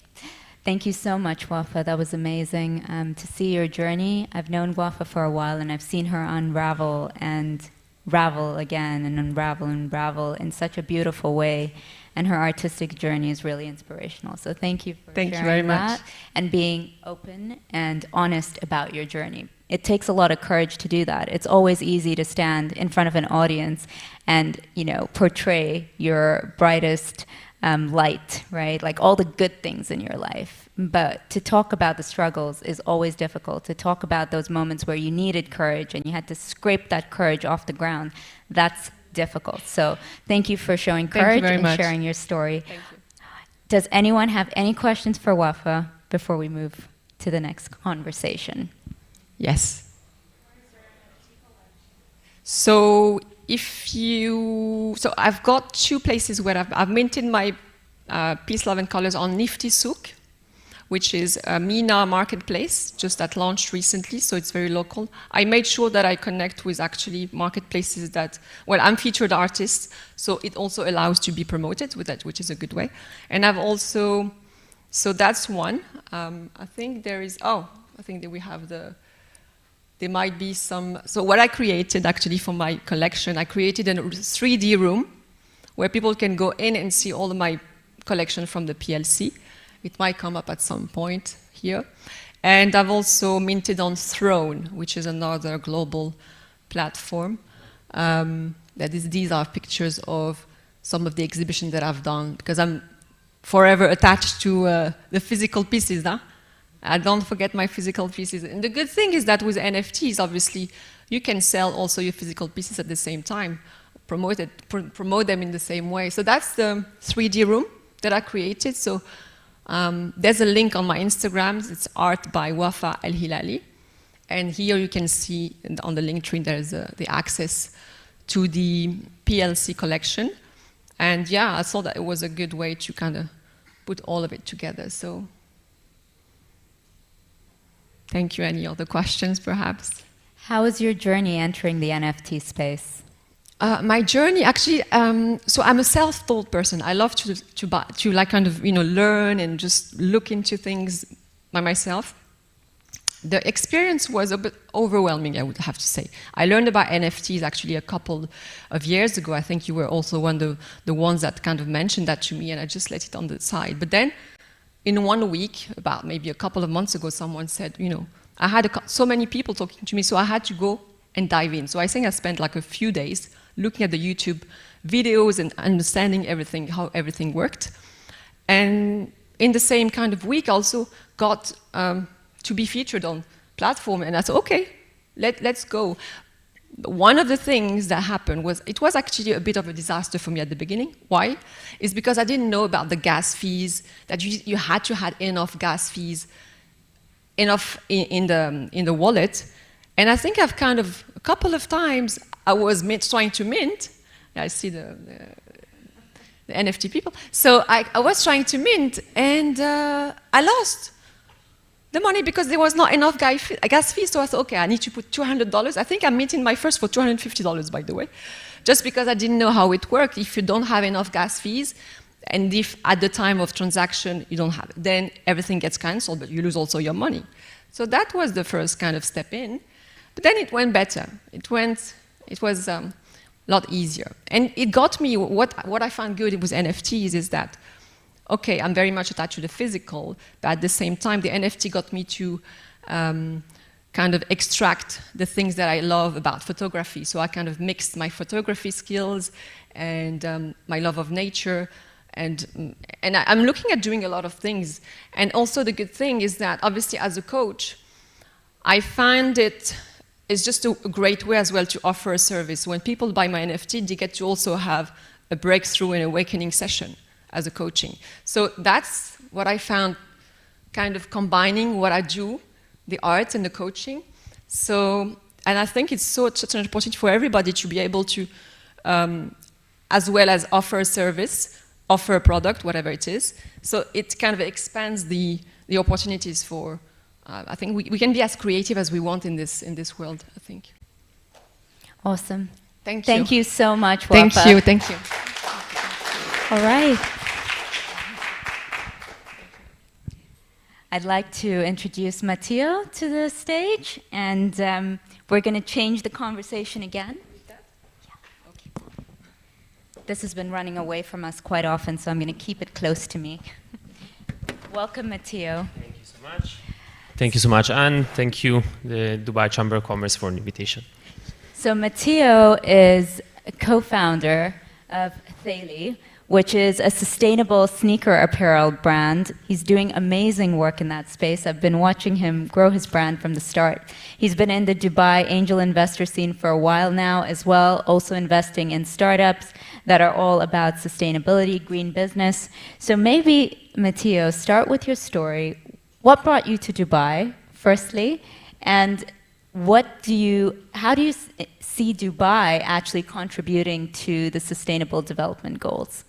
[SPEAKER 1] Thank you so much, Wafa. That was amazing to see your journey. I've known Wafa for a while, and I've seen her unravel and ravel again and unravel in such a beautiful way. And her artistic journey is really inspirational. So thank you for sharing that and being open and honest about your journey. It takes a lot of courage to do that. It's always easy to stand in front of an audience and, portray your brightest light, right? Like all the good things in your life. But to talk about the struggles is always difficult. To talk about those moments where you needed courage and you had to scrape that courage off the ground, that's difficult. So thank you for showing courage and sharing your story.
[SPEAKER 13] Thank you.
[SPEAKER 1] Does anyone have any questions for Wafa before we move to the next conversation?
[SPEAKER 13] Yes. So I've got 2 places where I've minted my Peace, Love, and Colors on Nifty Souk, which is a MENA marketplace, just that launched recently, so it's very local. I made sure that I connect with actually marketplaces that, well, I'm featured artist, so it also allows to be promoted with that, which is a good way. And I've also, so that's one. I think there is, I think that we have there might be some, so what I created actually for my collection, I created a 3D room where people can go in and see all of my collection from the PLC. It might come up at some point here. And I've also minted on Throne, which is another global platform. These are pictures of some of the exhibitions that I've done, because I'm forever attached to the physical pieces. Huh? I don't forget my physical pieces. And the good thing is that with NFTs, obviously, you can sell also your physical pieces at the same time, promote them in the same way. So that's the 3D room that I created. So there's a link on my Instagram. It's art by Wafa El Hilali. And here you can see on the link tree there's the access to the PLC collection. And yeah, I thought that it was a good way to kind of put all of it together. So thank you. Any other questions, perhaps?
[SPEAKER 1] How was your journey entering the NFT space?
[SPEAKER 13] My journey, actually, so I'm a self-taught person. I love to like kind of, learn and just look into things by myself. The experience was a bit overwhelming, I would have to say. I learned about NFTs actually a couple of years ago. I think you were also one of the ones that kind of mentioned that to me, and I just let it on the side. But then, in 1 week, about maybe a couple of months ago, someone said, I had so many people talking to me, so I had to go and dive in. So I think I spent like a few days looking at the YouTube videos and understanding everything, how everything worked. And in the same kind of week, I also got to be featured on platform, and I thought, okay, let's go. One of the things that happened was, it was actually a bit of a disaster for me at the beginning. Why? It's because I didn't know about the gas fees, that you had to have enough gas fees, enough in the wallet. And I think I've kind of, a couple of times, I was trying to mint. I see the NFT people. So I was trying to mint, and I lost the money because there was not enough gas fees. So I thought, okay, I need to put $200. I think I'm minting my first for $250, by the way, just because I didn't know how it worked. If you don't have enough gas fees, and if at the time of transaction you don't have it, then everything gets canceled, but you lose also your money. So that was the first kind of step in. But then it went better. It was a lot easier. And it got me, what I found good with NFTs is that, okay, I'm very much attached to the physical, but at the same time, the NFT got me to kind of extract the things that I love about photography. So I kind of mixed my photography skills and my love of nature. And I'm looking at doing a lot of things. And also the good thing is that, obviously, as a coach, I find it's just a great way as well to offer a service. When people buy my NFT, they get to also have a breakthrough and awakening session as a coaching. So that's what I found, kind of combining what I do, the art and the coaching. So, and I think it's such an opportunity for everybody to be able to, as well as offer a service, offer a product, whatever it is. So it kind of expands the opportunities for, I think we can be as creative as we want in this world, I think.
[SPEAKER 1] Awesome.
[SPEAKER 13] Thank you.
[SPEAKER 1] Thank you so much, Wafa.
[SPEAKER 13] Thank you.
[SPEAKER 1] All right. I'd like to introduce Matteo to the stage, and we're going to change the conversation again. This has been running away from us quite often, so I'm going to keep it close to me. Welcome, Matteo.
[SPEAKER 3] Thank you so much. Thank you so much, and thank you, the Dubai Chamber of Commerce, for the invitation.
[SPEAKER 1] So Matteo is a co-founder of Thali, which is a sustainable sneaker apparel brand. He's doing amazing work in that space. I've been watching him grow his brand from the start. He's been in the Dubai angel investor scene for a while now as well, also investing in startups that are all about sustainability, green business. So maybe, Matteo, start with your story. What brought you to Dubai, firstly, and how do you see Dubai actually contributing to the Sustainable Development Goals?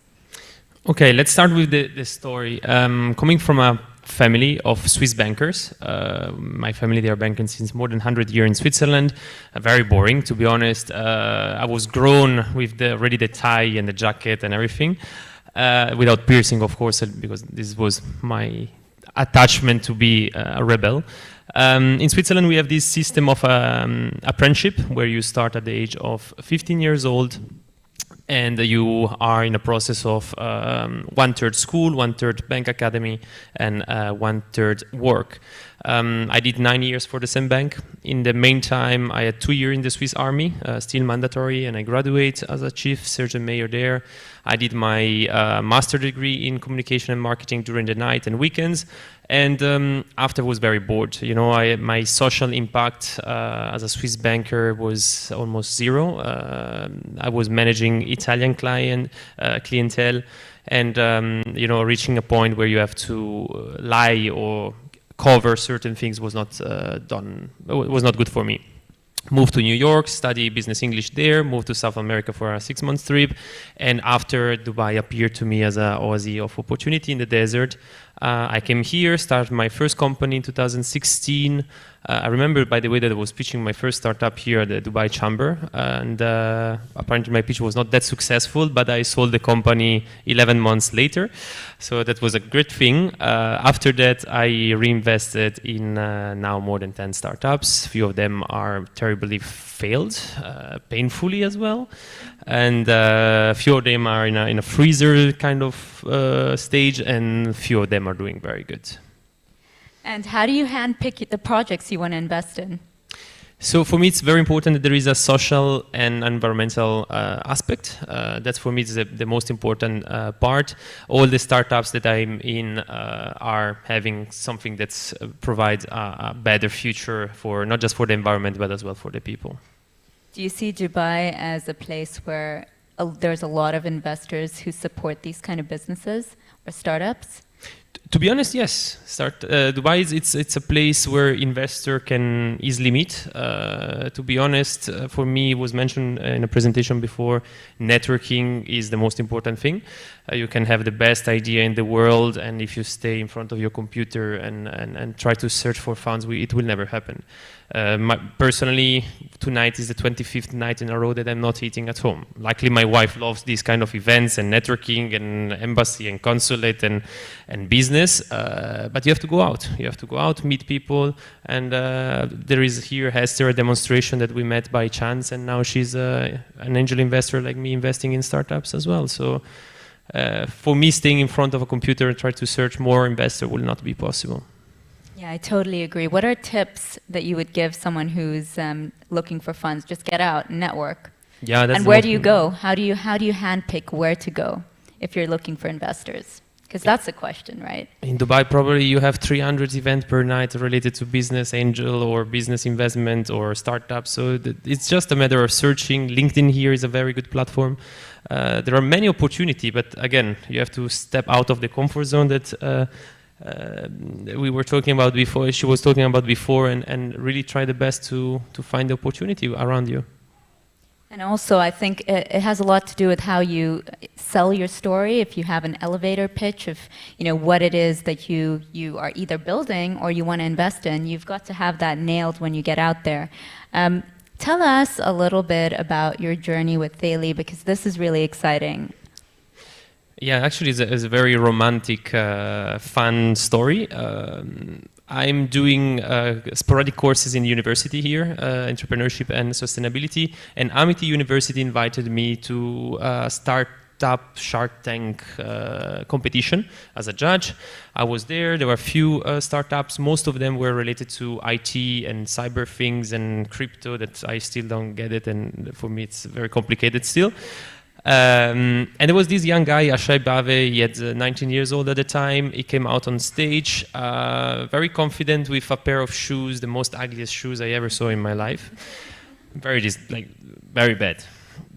[SPEAKER 3] Okay, let's start with the story. Coming from a family of Swiss bankers. My family, they are banking since more than 100 years in Switzerland. Very boring, to be honest. I was grown with already the tie and the jacket and everything, without piercing, of course, because this was my attachment to be a rebel. In Switzerland, we have this system of apprenticeship where you start at the age of 15 years old, and you are in a process of 1/3 school, 1/3 bank academy, and 1/3 work. I did 9 years for the same bank. In the meantime, I had 2 years in the Swiss Army, still mandatory, and I graduated as a chief sergeant major there. I did my master degree in communication and marketing during the night and weekends, and after was very bored. You know, my social impact as a Swiss banker was almost zero. I was managing Italian clientele, and you know, reaching a point where you have to lie or cover certain things was not was not good for me. Moved to New York, study business English there, moved to South America for a 6-month trip, and after Dubai appeared to me as an oasis of opportunity in the desert, I came here, started my first company in 2016. I remember, by the way, that I was pitching my first startup here at the Dubai Chamber, and apparently my pitch was not that successful, but I sold the company 11 months later, so that was a great thing. After that, I reinvested in now more than 10 startups. Few of them are terribly failed, painfully as well, and few of them are in a freezer kind of stage, and few of them are doing very good.
[SPEAKER 1] And how do you handpick the projects you want to invest in?
[SPEAKER 3] So for me, it's very important that there is a social and environmental aspect. That's for me the most important part. All the startups that I'm in are having something that provides a better future for not just for the environment, but as well for the people.
[SPEAKER 1] Do you see Dubai as a place where there's a lot of investors who support these kind of businesses or startups?
[SPEAKER 3] To be honest, yes. Dubai it's a place where investor can easily meet. To be honest, for me, it was mentioned in a presentation before, networking is the most important thing. You can have the best idea in the world, and if you stay in front of your computer and try to search for funds, it will never happen. Personally, tonight is the 25th night in a row that I'm not eating at home. Luckily, my wife loves these kind of events and networking and embassy and consulate and business, but you have to go out. You have to go out, meet people, and there is here Hester, a demonstration that we met by chance, and now she's an angel investor like me investing in startups as well. So for me, staying in front of a computer and try to search more investor will not be possible.
[SPEAKER 1] Yeah, I totally agree. What are tips that you would give someone who's looking for funds? Just get out and network.
[SPEAKER 3] Yeah, that's
[SPEAKER 1] and where do you go? How do you handpick where to go if you're looking for investors? Because that's the question, right?
[SPEAKER 3] In Dubai, probably you have 300 events per night related to business angel or business investment or startup. So it's just a matter of searching. LinkedIn here is a very good platform. There are many opportunities, but again, you have to step out of the comfort zone that we were talking about before, she was talking about before, and really try the best to find the opportunity around you.
[SPEAKER 1] And also, I think it has a lot to do with how you sell your story. If you have an elevator pitch of, you know, what it is that you are either building or you want to invest in, you've got to have that nailed when you get out there. Tell us a little bit about your journey with Theli, because this is really exciting.
[SPEAKER 3] Yeah, actually, it's a very romantic, fun story. I'm doing sporadic courses in university here, entrepreneurship and sustainability, and Amity University invited me to start up Shark Tank competition as a judge. I was there. There were a few startups. Most of them were related to IT and cyber things and crypto that I still don't get it, and for me it's very complicated still. And there was this young guy, Ashai Bave. He had 19 years old at the time. He came out on stage, very confident with a pair of shoes, the most ugliest shoes I ever saw in my life. Very bad.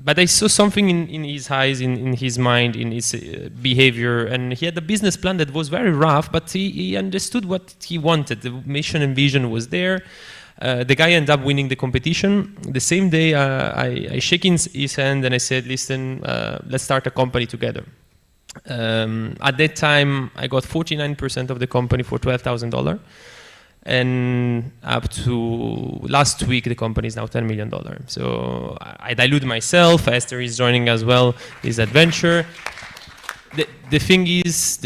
[SPEAKER 3] But I saw something in his eyes, in his mind, in his behavior, and he had a business plan that was very rough, but he understood what he wanted. The mission and vision was there. The guy ended up winning the competition. The same day, I shook his hand and I said, listen, let's start a company together. At that time, I got 49% of the company for $12,000. And up to last week, the company is now $10 million. So I dilute myself. Esther is joining as well, this adventure. The thing is,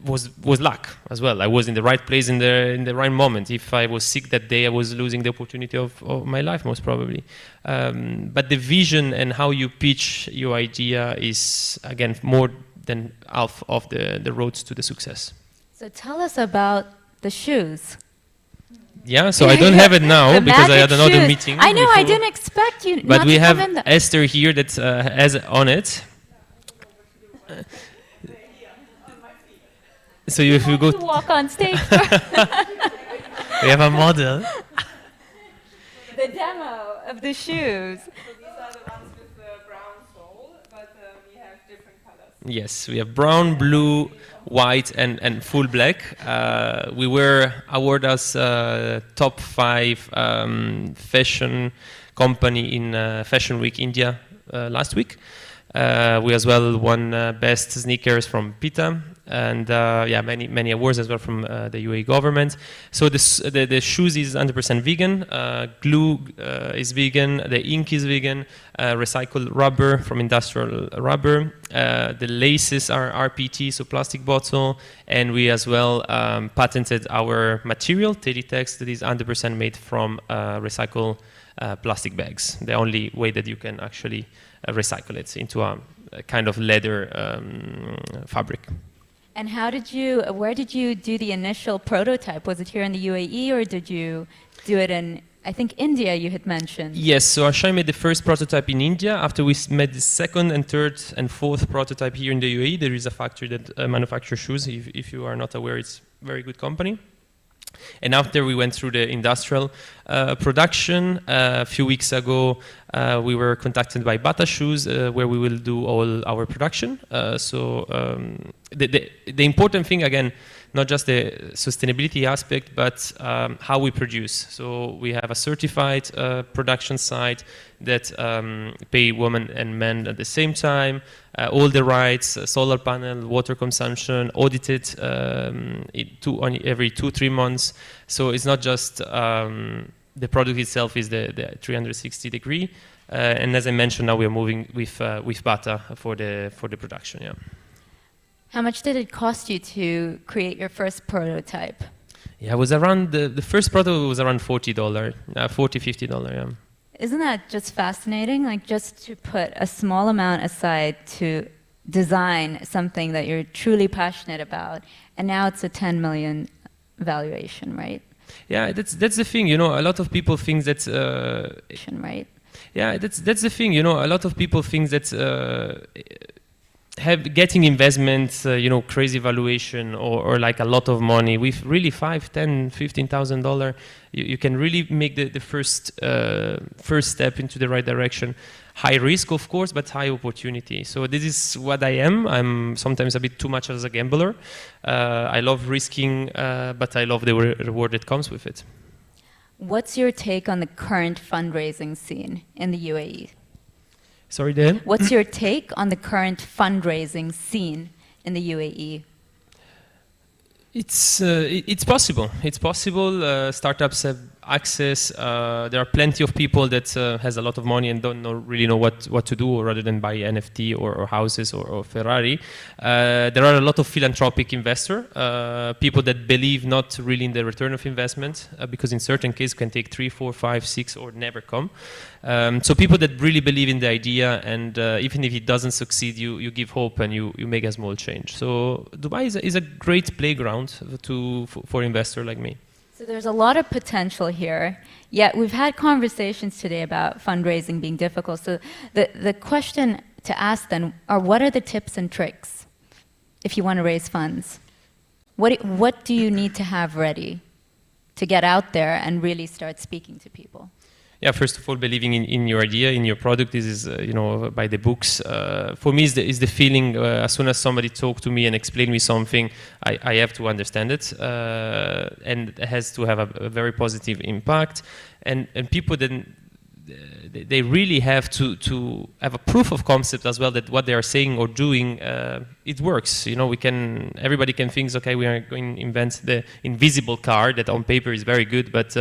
[SPEAKER 3] was luck as well. I was in the right place in the right moment. If I was sick that day, I was losing the opportunity of my life, most probably. But the vision and how you pitch your idea is, again, more than half of the roads to the success.
[SPEAKER 1] So tell us about the shoes.
[SPEAKER 3] Yeah, so I don't have it now because I had another
[SPEAKER 1] shoes.
[SPEAKER 3] meeting.
[SPEAKER 1] I know,
[SPEAKER 3] before.
[SPEAKER 1] I didn't expect you.
[SPEAKER 3] But
[SPEAKER 1] not
[SPEAKER 3] we
[SPEAKER 1] to
[SPEAKER 3] have
[SPEAKER 1] come in
[SPEAKER 3] Esther here that has on it. So if you go
[SPEAKER 1] to walk on stage.
[SPEAKER 3] We have a model.
[SPEAKER 1] The demo of the shoes.
[SPEAKER 12] So these are the ones with the brown sole, but we have different colors.
[SPEAKER 3] Yes, we have brown, blue, white, and full black. We were awarded as top 5 fashion company in Fashion Week India last week. We as well won best sneakers from PETA, and yeah, many awards as well from the UAE government. So the shoes is 100% vegan, glue is vegan, the ink is vegan, recycled rubber from industrial rubber, the laces are RPT, so plastic bottle, and we as well patented our material, Teddytex, that is 100% made from recycled plastic bags. The only way that you can actually recycle it into a kind of leather fabric.
[SPEAKER 1] And where did you do the initial prototype? Was it here in the UAE or did you do it in, I think, India you had mentioned?
[SPEAKER 3] Yes, so Ashai made the first prototype in India. After we made the second and third and fourth prototype here in the UAE, there is a factory that manufactures shoes. If you are not aware, it's a very good company. And after we went through the industrial production, a few weeks ago, we were contacted by Bata Shoes, where we will do all our production. The important thing, again, not just the sustainability aspect, but how we produce. So we have a certified production site that pay women and men at the same time, all the rights, solar panel, water consumption, audited every 2-3 months. So it's not just the product itself is the 360 degree. And as I mentioned, now we are moving with Bata for the production. Yeah.
[SPEAKER 1] How much did it cost you to create your first prototype?
[SPEAKER 3] Yeah, it was around the first prototype was around $40, $50. Yeah.
[SPEAKER 1] Isn't that just fascinating? Like just to put a small amount aside to design something that you're truly passionate about, and now it's a 10 million valuation, right?
[SPEAKER 3] Yeah, that's the thing. You know, a lot of people think that.
[SPEAKER 1] Right.
[SPEAKER 3] Yeah, that's the thing. You know, a lot of people think that. Getting investment, crazy valuation or like a lot of money with really $5,000, $10,000, $15,000, you can really make the first step into the right direction. High risk, of course, but high opportunity. So this is what I am. I'm sometimes a bit too much as a gambler. I love risking, but I love the reward that comes with it.
[SPEAKER 1] What's your take on the current fundraising scene in the UAE?
[SPEAKER 3] Sorry, Dan?
[SPEAKER 1] What's your take on the current fundraising scene in the UAE?
[SPEAKER 3] It's possible. It's possible. Startups have access. There are plenty of people that has a lot of money and don't really know what to do rather than buy NFT or houses or Ferrari. There are a lot of philanthropic investors, people that believe not really in the return of investment, because in certain cases can take 3, 4, 5, 6 or never come. So people that really believe in the idea, and even if it doesn't succeed, you give hope and you make a small change. So Dubai is a great playground for investor like me.
[SPEAKER 1] So there's a lot of potential here, yet we've had conversations today about fundraising being difficult. So the question to ask then are, what are the tips and tricks if you want to raise funds? What do you need to have ready to get out there and really start speaking to people?
[SPEAKER 3] Yeah, first of all, believing in your idea, in your product. This is, by the books. For me, is the feeling. As soon as somebody talks to me and explain me something, I have to understand it, and it has to have a very positive impact. And people then they really have to have a proof of concept as well that what they are saying or doing, it works. You know, everybody can think, okay, we are going to invent the invisible car that on paper is very good, but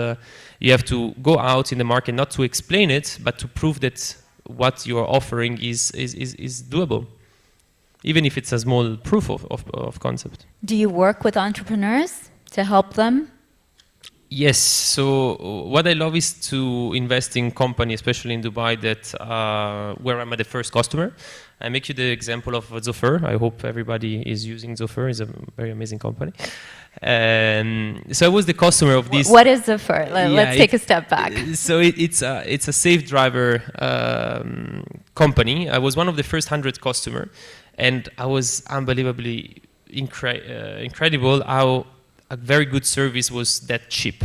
[SPEAKER 3] you have to go out in the market not to explain it, but to prove that what you are offering is doable, even if it's a small proof of concept.
[SPEAKER 1] Do you work with entrepreneurs to help them?
[SPEAKER 3] Yes, so what I love is to invest in company, especially in Dubai, that where I'm the first customer. I make you the example of Zofer. I hope everybody is using Zofer. It's a very amazing company. So I was the customer of this.
[SPEAKER 1] What is Zofer? Let's take a step back.
[SPEAKER 3] So it's a safe driver company. I was one of the first 100 customers, and I was unbelievably incredible how a very good service was that cheap.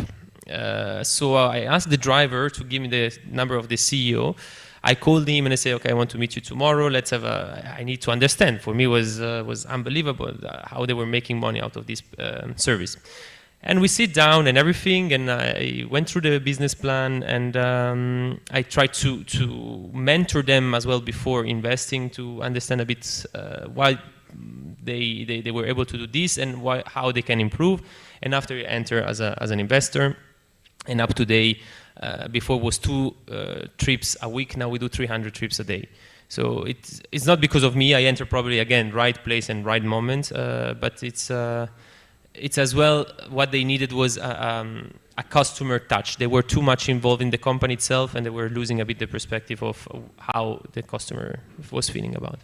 [SPEAKER 3] So I asked the driver to give me the number of the CEO. I called him and I said, okay, I want to meet you tomorrow. Let's have I need to understand. For me, was unbelievable how they were making money out of this service. And we sit down and everything, and I went through the business plan, and I tried to mentor them as well before investing, to understand a bit why they were able to do this and how they can improve. And after you enter as an investor, and up to date, before it was 2 trips a week, now we do 300 trips a day. So it's not because of me. I enter probably again right place and right moment, but it's as well what they needed was a customer touch. They were too much involved in the company itself, and they were losing a bit the perspective of how the customer was feeling about it.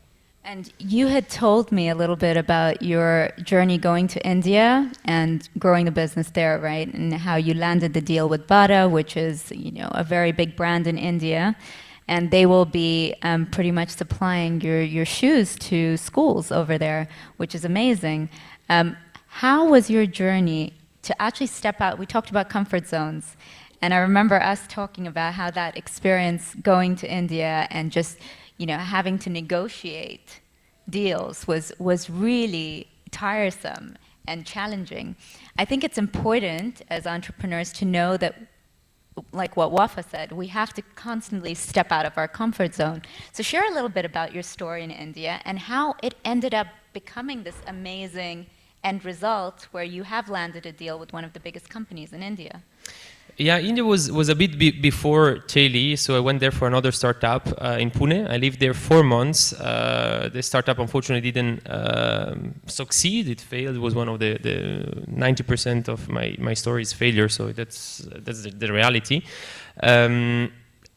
[SPEAKER 1] And you had told me a little bit about your journey going to India and growing the business there, right? And how you landed the deal with Bata, which is, you know, a very big brand in India. And they will be pretty much supplying your shoes to schools over there, which is amazing. How was your journey to actually step out? We talked about comfort zones. And I remember us talking about how that experience going to India and just, you know, having to negotiate deals was really tiresome and challenging. I think it's important as entrepreneurs to know that, like what Wafa said, we have to constantly step out of our comfort zone. So share a little bit about your story in India and how it ended up becoming this amazing end result where you have landed a deal with one of the biggest companies in India.
[SPEAKER 3] Yeah, India was a bit before Teli, so I went there for another startup in Pune. I lived there 4 months. The startup unfortunately didn't succeed. It failed. It was one of the 90% of my story is failure, so that's the reality. And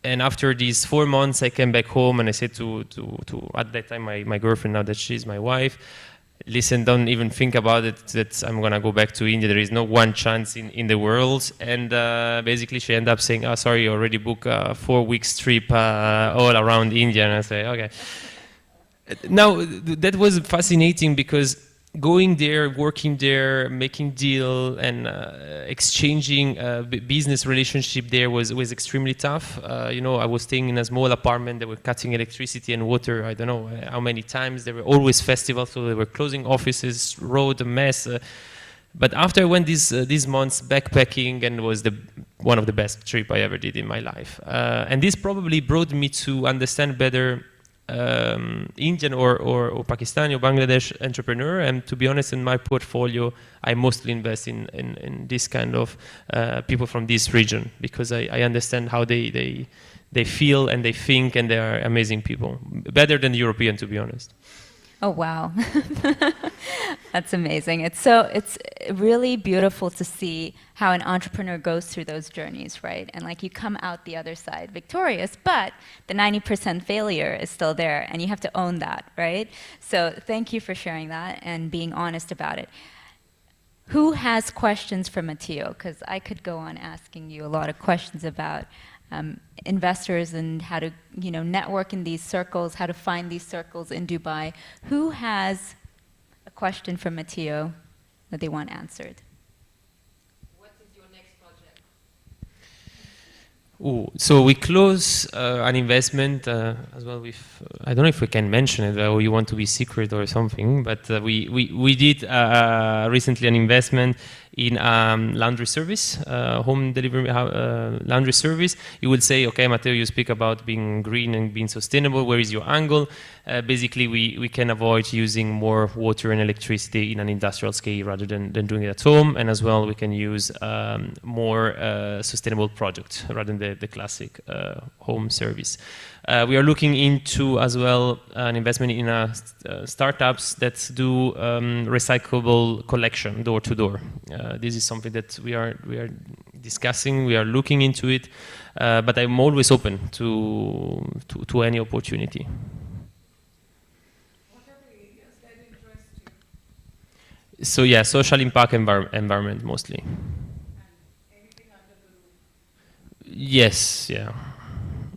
[SPEAKER 3] after these 4 months, I came back home and I said to at that time my girlfriend, now that she's my wife, listen, don't even think about it, that I'm going to go back to India. There is no one chance in the world. And basically she ended up saying, oh, sorry, you already booked a 4 weeks trip all around India. And I say, okay. Now, that was fascinating because going there, working there, making deal and exchanging business relationship there was extremely tough. You know, I was staying in a small apartment. They were cutting electricity and water. I don't know how many times. There were always festivals, so they were closing offices, road, a mess. But after I went these months backpacking, and was one of the best trip I ever did in my life. And this probably brought me to understand better Indian or Pakistani or Bangladesh entrepreneur, and to be honest, in my portfolio, I mostly invest in this kind of people from this region because I understand how they feel and they think, and they are amazing people, better than the European, to be honest.
[SPEAKER 1] Oh, wow. That's amazing. It's really beautiful to see how an entrepreneur goes through those journeys, right? And like you come out the other side victorious, but the 90% failure is still there, and you have to own that, right? So thank you for sharing that and being honest about it. Who has questions for Matteo? Because I could go on asking you a lot of questions about investors and how to, you know, network in these circles, how to find these circles in Dubai. Who has a question for Matteo that they want answered?
[SPEAKER 11] What is your next project?
[SPEAKER 3] So we close an investment as well with, I don't know if we can mention it, or you want to be secret or something, but we did recently an investment in laundry service, home delivery laundry service. You will say, okay, Matteo, you speak about being green and being sustainable. Where is your angle? Basically, we can avoid using more water and electricity in an industrial scale rather than doing it at home. And as well, we can use more sustainable products rather than the classic home service. We are looking into as well an investment in startups that do recyclable collection door to door. This is something that we are discussing. We are looking into it, but I'm always open to any opportunity. So yeah, social impact environment mostly. Yes, yeah.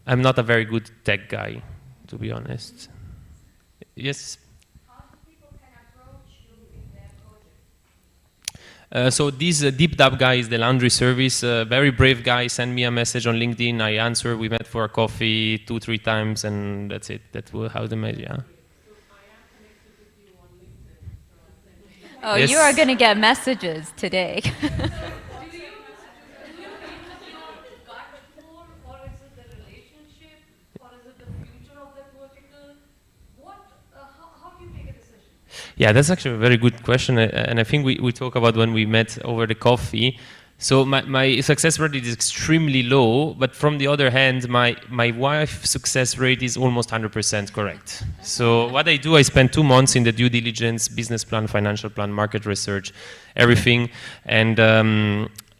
[SPEAKER 3] I'm not a very good tech guy, to be honest. Yes? So this deep dive guy is the laundry service, very brave guy, sent me a message on LinkedIn, I answered, we met for a coffee 2-3 times, and that's it. That was how the media.
[SPEAKER 1] Oh,
[SPEAKER 3] yes.
[SPEAKER 1] You are going to get messages today.
[SPEAKER 3] Yeah, that's actually a very good question, and I think we talk about when we met over the coffee. So my success rate is extremely low, but from the other hand, my wife's success rate is almost 100% correct. So what I do, I spend 2 months in the due diligence, business plan, financial plan, market research, everything, and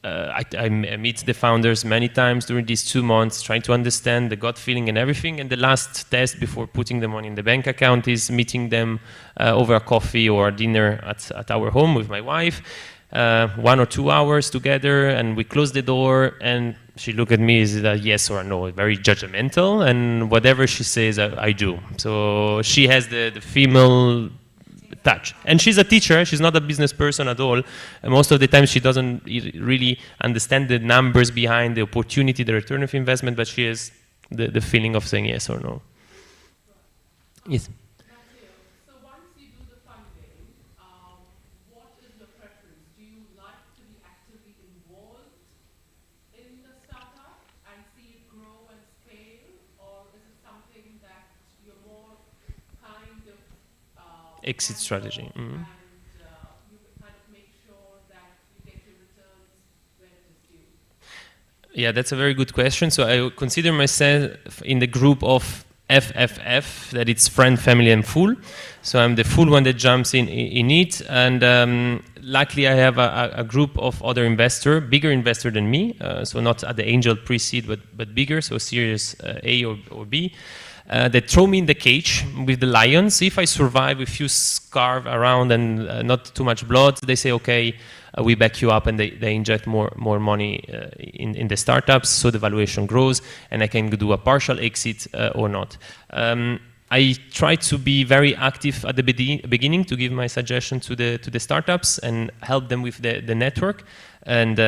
[SPEAKER 3] I meet the founders many times during these 2 months, trying to understand the gut feeling and everything. And the last test before putting the money in the bank account is meeting them over a coffee or a dinner at our home with my wife. 1 or 2 hours together, and we close the door, and she looked at me, is it a yes or a no? Very judgmental, and whatever she says, I do. So she has the female touch. And she's a teacher, she's not a business person at all. And most of the time she doesn't really understand the numbers behind the opportunity, the return of investment, but she has the feeling of saying yes or no. Yes.
[SPEAKER 12] So once you do the funding, what is your preference? Do you like to be actively involved in the startup and see it grow and scale, or is it something that you're more kind of
[SPEAKER 3] Exit strategy. Mm-hmm.
[SPEAKER 12] and you kind of make sure that you get your returns when it is due?
[SPEAKER 3] Yeah, that's a very good question. So I consider myself in the group of FFF, that it's friend, family, and full. So I'm the full one that jumps in it. And luckily I have a group of other investors, bigger investor than me. So not at the angel pre-seed, but bigger, so series A or B. They throw me in the cage with the lions. If I survive with few scarf around and not too much blood, they say, okay, we back you up, and they inject more money in the startups, so the valuation grows, and I can do a partial exit or not. I try to be very active at the beginning to give my suggestion to the startups and help them with the network. And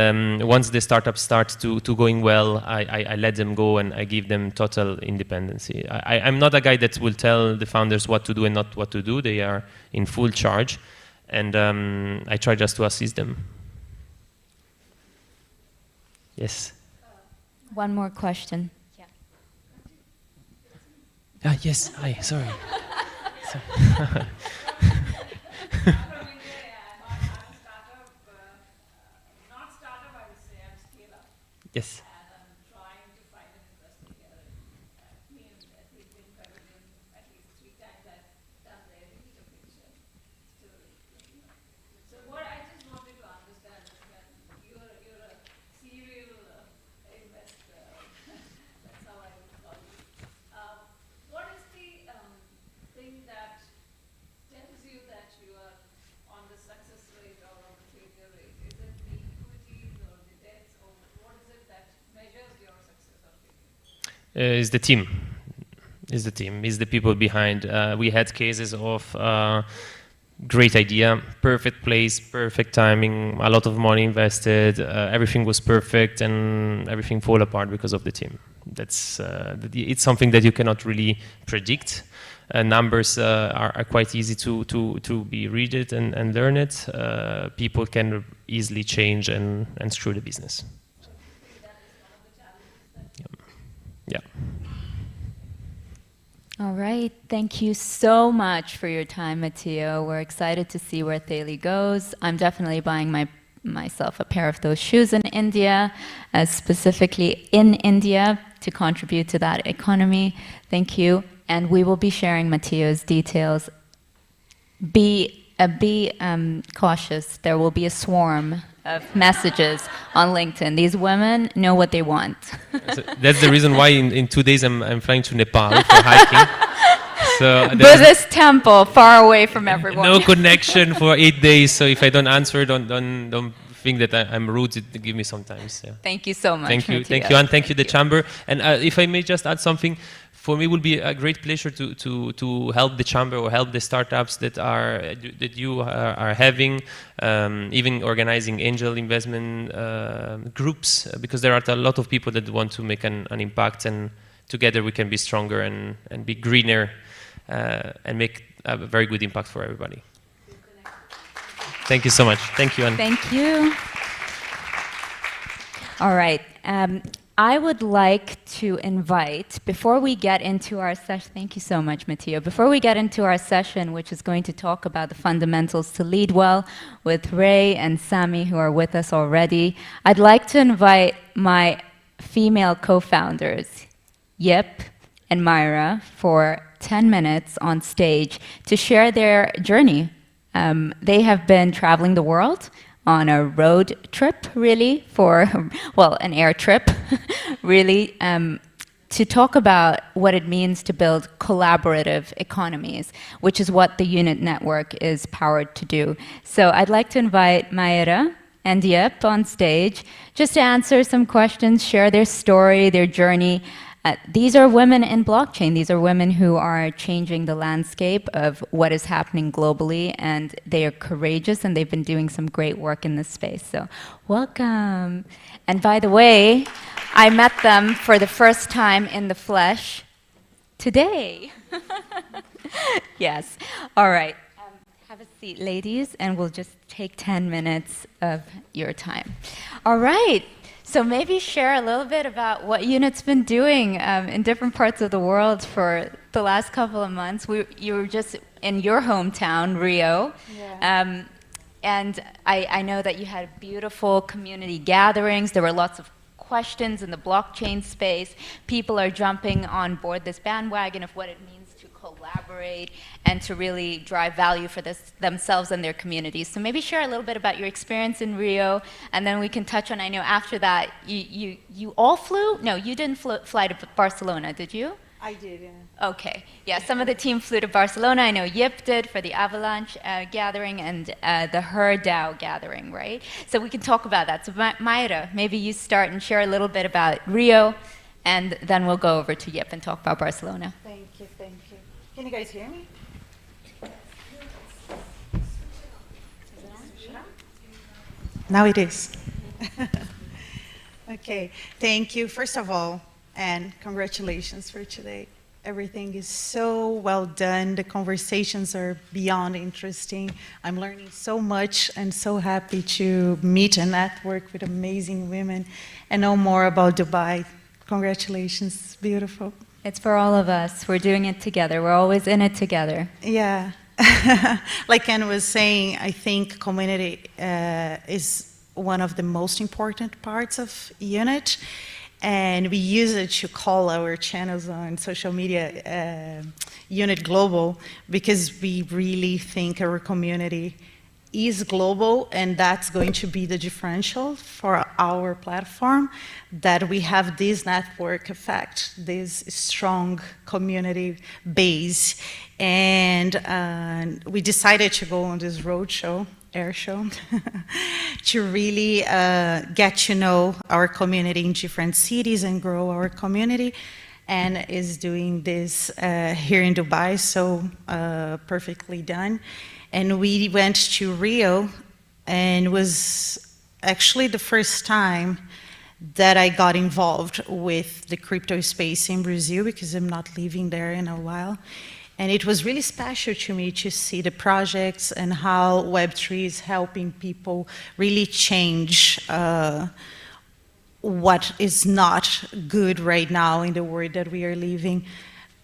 [SPEAKER 3] once the startups start to going well, I let them go and I give them total independency. I'm not a guy that will tell the founders what to do and not what to do. They are in full charge, and I try just to assist them. Yes.
[SPEAKER 1] One more question.
[SPEAKER 3] Yes. Hi. Sorry. Yes. Is the team. Is the people behind. We had cases of great idea, perfect place, perfect timing, a lot of money invested, everything was perfect, and everything fall apart because of the team. That's it's something that you cannot really predict. numbers are quite easy to be read it and learn it. People can easily change and screw the business. Yeah.
[SPEAKER 1] All right, thank you so much for your time, Matteo. We're excited to see where Thali goes. I'm definitely buying myself a pair of those shoes in India, specifically in India, to contribute to that economy. Thank you. And we will be sharing Matteo's details. Be cautious. There will be a swarm of messages on LinkedIn. These women know what they want.
[SPEAKER 3] So that's the reason why in 2 days I'm flying to Nepal for hiking. So
[SPEAKER 1] Buddhist temple, far away from everyone.
[SPEAKER 3] No connection for 8 days. So if I don't answer, don't think that I'm rude. To give me some time. Yeah.
[SPEAKER 1] Thank you so much.
[SPEAKER 3] Thank you,
[SPEAKER 1] Matteo.
[SPEAKER 3] and thank you, the Chamber. And if I may just add something. For me, it will be a great pleasure to help the Chamber or help the startups that you are having, even organizing angel investment groups, because there are a lot of people that want to make an impact, and together we can be stronger and be greener and make a very good impact for everybody. Thank you so much. Thank you, Anne.
[SPEAKER 1] Thank you. All right. I would like to invite, before we get into our session, thank you so much, Matteo. Before we get into our session, which is going to talk about the fundamentals to lead well with Ray and Sami, who are with us already, I'd like to invite my female co-founders, Yip and Myra, for 10 minutes on stage to share their journey. They have been traveling the world on a road trip, really, an air trip, really, to talk about what it means to build collaborative economies, which is what the Unit Network is powered to do. So I'd like to invite Mayra and Yip on stage just to answer some questions, share their story, their journey. These are women in blockchain. These are women who are changing the landscape of what is happening globally, and they are courageous, and they've been doing some great work in this space. So welcome. And by the way, I met them for the first time in the flesh today. Yes. All right. Have a seat, ladies, and we'll just take 10 minutes of your time. All right. So maybe share a little bit about what Unit's been doing in different parts of the world for the last couple of months. You were just in your hometown, Rio. Yeah. And I know that you had beautiful community gatherings. There were lots of questions in the blockchain space. People are jumping on board this bandwagon of what it means to collaborate and to really drive value for themselves and their communities. So maybe share a little bit about your experience in Rio, and then we can touch on, I know after that, you all flew? No, you didn't fly to Barcelona, did you?
[SPEAKER 4] I did, yeah.
[SPEAKER 1] Okay, yeah, some of the team flew to Barcelona. I know Yip did for the Avalanche gathering and the Her DAO gathering, right? So we can talk about that. So Mayra, maybe you start and share a little bit about Rio, and then we'll go over to Yip and talk about Barcelona.
[SPEAKER 4] Thank you, thank you. Can you guys hear me? Now it is. Okay, thank you, first of all, and congratulations for today. Everything is so well done. The conversations are beyond interesting. I'm learning so much and so happy to meet and network with amazing women and know more about Dubai. Congratulations, it's beautiful.
[SPEAKER 1] It's for all of us. We're doing it together. We're always in it together.
[SPEAKER 4] Yeah. Like Ken was saying, I think community is one of the most important parts of Unit. And we use it to call our channels on social media Unit Global, because we really think our community is global, and that's going to be the differential for our platform, that we have this network effect, this strong community base. And we decided to go on this road show, air show, to really get to know our community in different cities and grow our community, and is doing this here in Dubai, so perfectly done. And we went to Rio, and it was actually the first time that I got involved with the crypto space in Brazil, because I'm not living there in a while. And it was really special to me to see the projects and how Web3 is helping people really change what is not good right now in the world that we are living.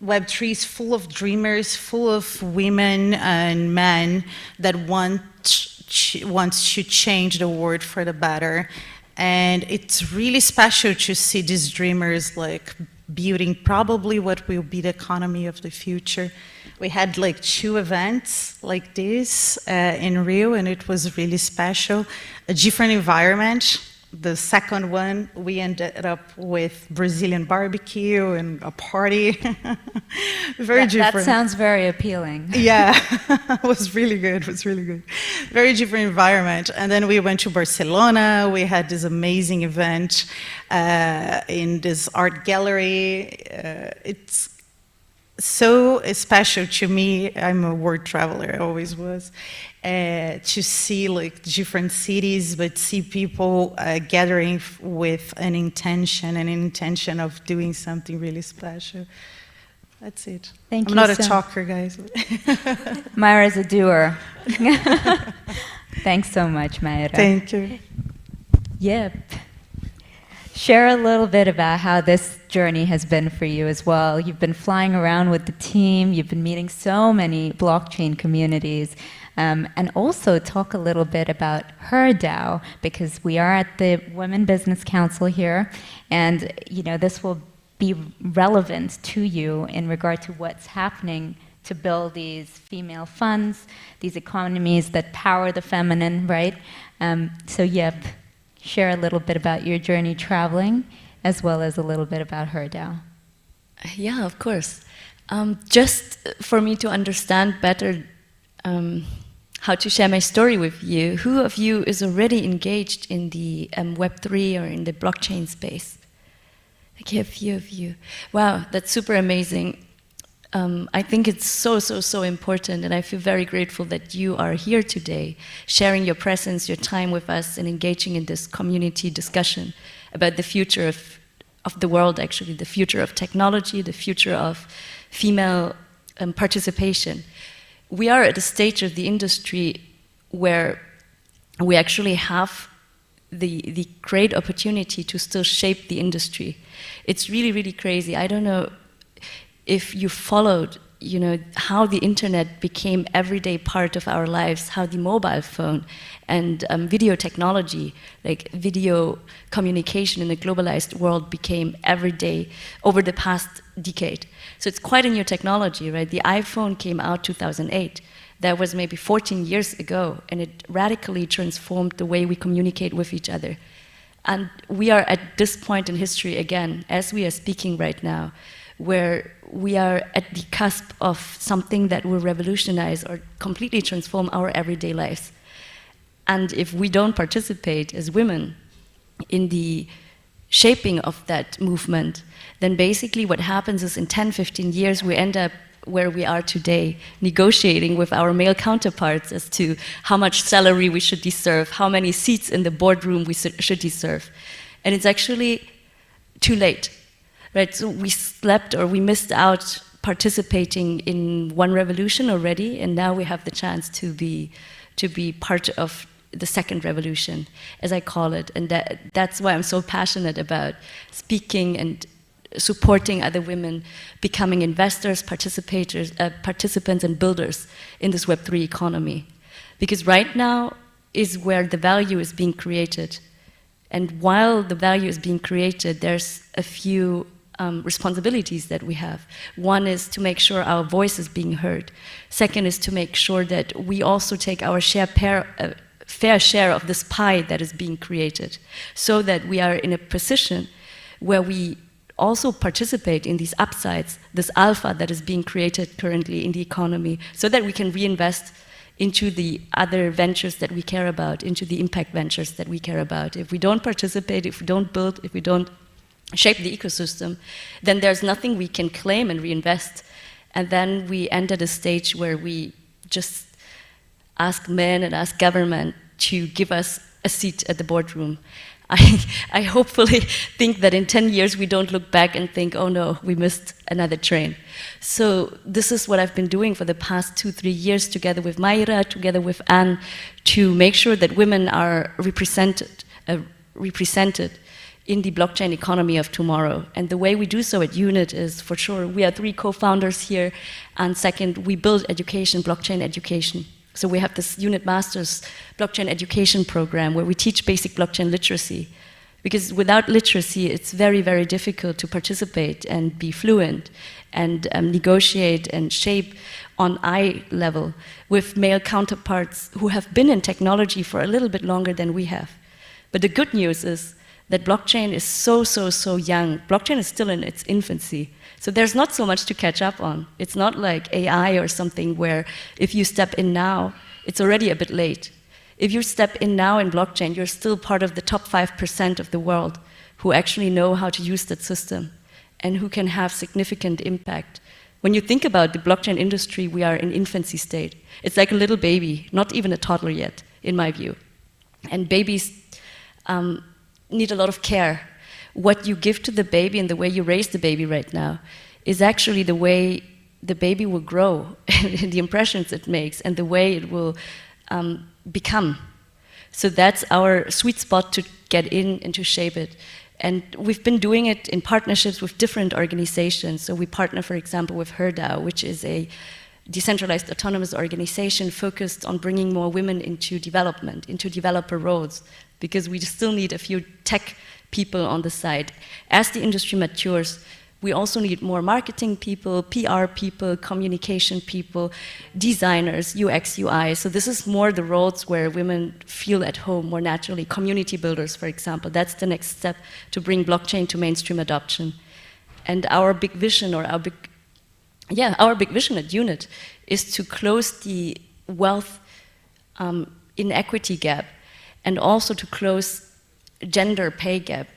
[SPEAKER 4] Web3 is full of dreamers, full of women and men that wants to change the world for the better. And it's really special to see these dreamers like building probably what will be the economy of the future. We had like 2 events like this in Rio, and it was really special. A different environment. The second one, we ended up with Brazilian barbecue and a party. Very different.
[SPEAKER 1] That sounds very appealing.
[SPEAKER 4] Yeah, it was really good. It was really good. Very different environment. And then we went to Barcelona. We had this amazing event in this art gallery. It's so special to me. I'm a world traveler, I always was. To see like different cities, but see people gathering with an intention of doing something really special. That's it.
[SPEAKER 1] Thank you.
[SPEAKER 4] I'm not a talker, guys.
[SPEAKER 1] Myra's a doer. Thanks so much, Myra.
[SPEAKER 4] Thank you.
[SPEAKER 1] Yep. Share a little bit about how this journey has been for you as well. You've been flying around with the team. You've been meeting so many blockchain communities. And also talk a little bit about her DAO, because we are at the Women Business Council here, and this will be relevant to you in regard to what's happening to build these female funds, these economies that power the feminine, right? So yep, share a little bit about your journey traveling, as well as a little bit about her DAO.
[SPEAKER 6] Yeah, of course. Just for me to understand better how to share my story with you, who of you is already engaged in the Web3 or in the blockchain space? Okay, a few of you. Wow, that's super amazing. I think it's so important, and I feel very grateful that you are here today, sharing your presence, your time with us, and engaging in this community discussion about the future of the world, actually, the future of technology, the future of female participation. We are at a stage of the industry where we actually have the great opportunity to still shape the industry. It's really crazy. I don't know if you followed, how the internet became everyday part of our lives, how the mobile phone and video technology, like video communication in a globalized world, became everyday over the past decade. So it's quite a new technology, right? The iPhone came out 2008. That was maybe 14 years ago, and it radically transformed the way we communicate with each other. And we are at this point in history again, as we are speaking right now, where we are at the cusp of something that will revolutionize or completely transform our everyday lives. And if we don't participate as women in the shaping of that movement, then basically what happens is in 10, 15 years, we end up where we are today, negotiating with our male counterparts as to how much salary we should deserve, how many seats in the boardroom we should deserve. And it's actually too late, right? So we slept or we missed out participating in one revolution already, and now we have the chance to be part of the second revolution, as I call it. And that's why I'm so passionate about speaking and supporting other women, becoming investors, participants and builders in this Web3 economy. Because right now is where the value is being created. And while the value is being created, there's a few responsibilities that we have. One is to make sure our voice is being heard. Second is to make sure that we also take our fair share of this pie that is being created, so that we are in a position where we also participate in these upsides, this alpha that is being created currently in the economy, so that we can reinvest into the other ventures that we care about, into the impact ventures that we care about. If we don't participate, if we don't build, if we don't shape the ecosystem, then there's nothing we can claim and reinvest. And then we end at a stage where we just ask men and ask government to give us a seat at the boardroom. I hopefully think that in 10 years we don't look back and think, oh no, we missed another train. So this is what I've been doing for the past 2-3 years together with Mayra, together with Anne, to make sure that women are represented in the blockchain economy of tomorrow. And the way we do so at UNIT is, for sure, we are 3 co-founders here, and second, we build education, blockchain education. So we have this UNIT Masters blockchain education program where we teach basic blockchain literacy. Because without literacy, it's very, very difficult to participate and be fluent and negotiate and shape on eye level with male counterparts who have been in technology for a little bit longer than we have. But the good news is that blockchain is so young. Blockchain is still in its infancy. So there's not so much to catch up on. It's not like AI or something where if you step in now, it's already a bit late. If you step in now in blockchain, you're still part of the top 5% of the world who actually know how to use that system and who can have significant impact. When you think about the blockchain industry, we are in infancy state. It's like a little baby, not even a toddler yet, in my view. And babies need a lot of care. What you give to the baby and the way you raise the baby right now is actually the way the baby will grow, and the impressions it makes, and the way it will become. So that's our sweet spot to get in and to shape it. And we've been doing it in partnerships with different organizations. So we partner, for example, with HerDAO, which is a decentralized autonomous organization focused on bringing more women into development, into developer roles, because we still need a few tech people on the side. As the industry matures, we also need more marketing people, PR people, communication people, designers, UX, UI. So this is more the roles where women feel at home more naturally. Community builders, for example. That's the next step to bring blockchain to mainstream adoption. And our big vision, or our big vision at UNIT is to close the wealth inequity gap, and also to close gender pay gap,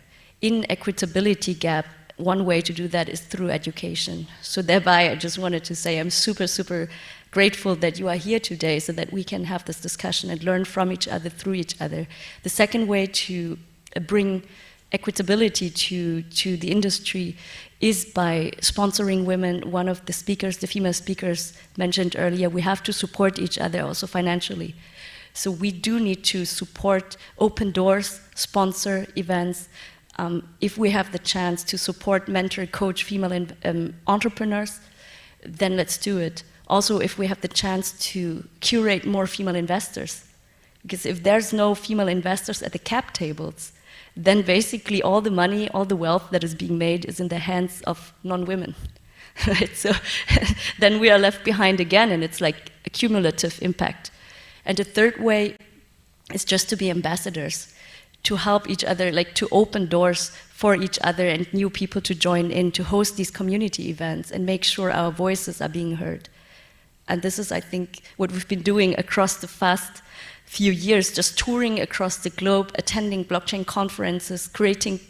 [SPEAKER 6] inequitability gap. One way to do that is through education. So thereby, I just wanted to say I'm super grateful that you are here today so that we can have this discussion and learn from each other, through each other. The second way to bring equitability to the industry is by sponsoring women. One of the speakers, the female speakers mentioned earlier, we have to support each other also financially. So we do need to support open doors, sponsor events. If we have the chance to support, mentor, coach female entrepreneurs, then let's do it. Also, if we have the chance to curate more female investors, because if there's no female investors at the cap tables, then basically all the money, all the wealth that is being made is in the hands of non-women. Right? So then we are left behind again, and it's like a cumulative impact. And the third way is just to be ambassadors, to help each other, like to open doors for each other and new people to join in, to host these community events and make sure our voices are being heard. And this is, I think, what we've been doing across the past few years, just touring across the globe, attending blockchain conferences, creating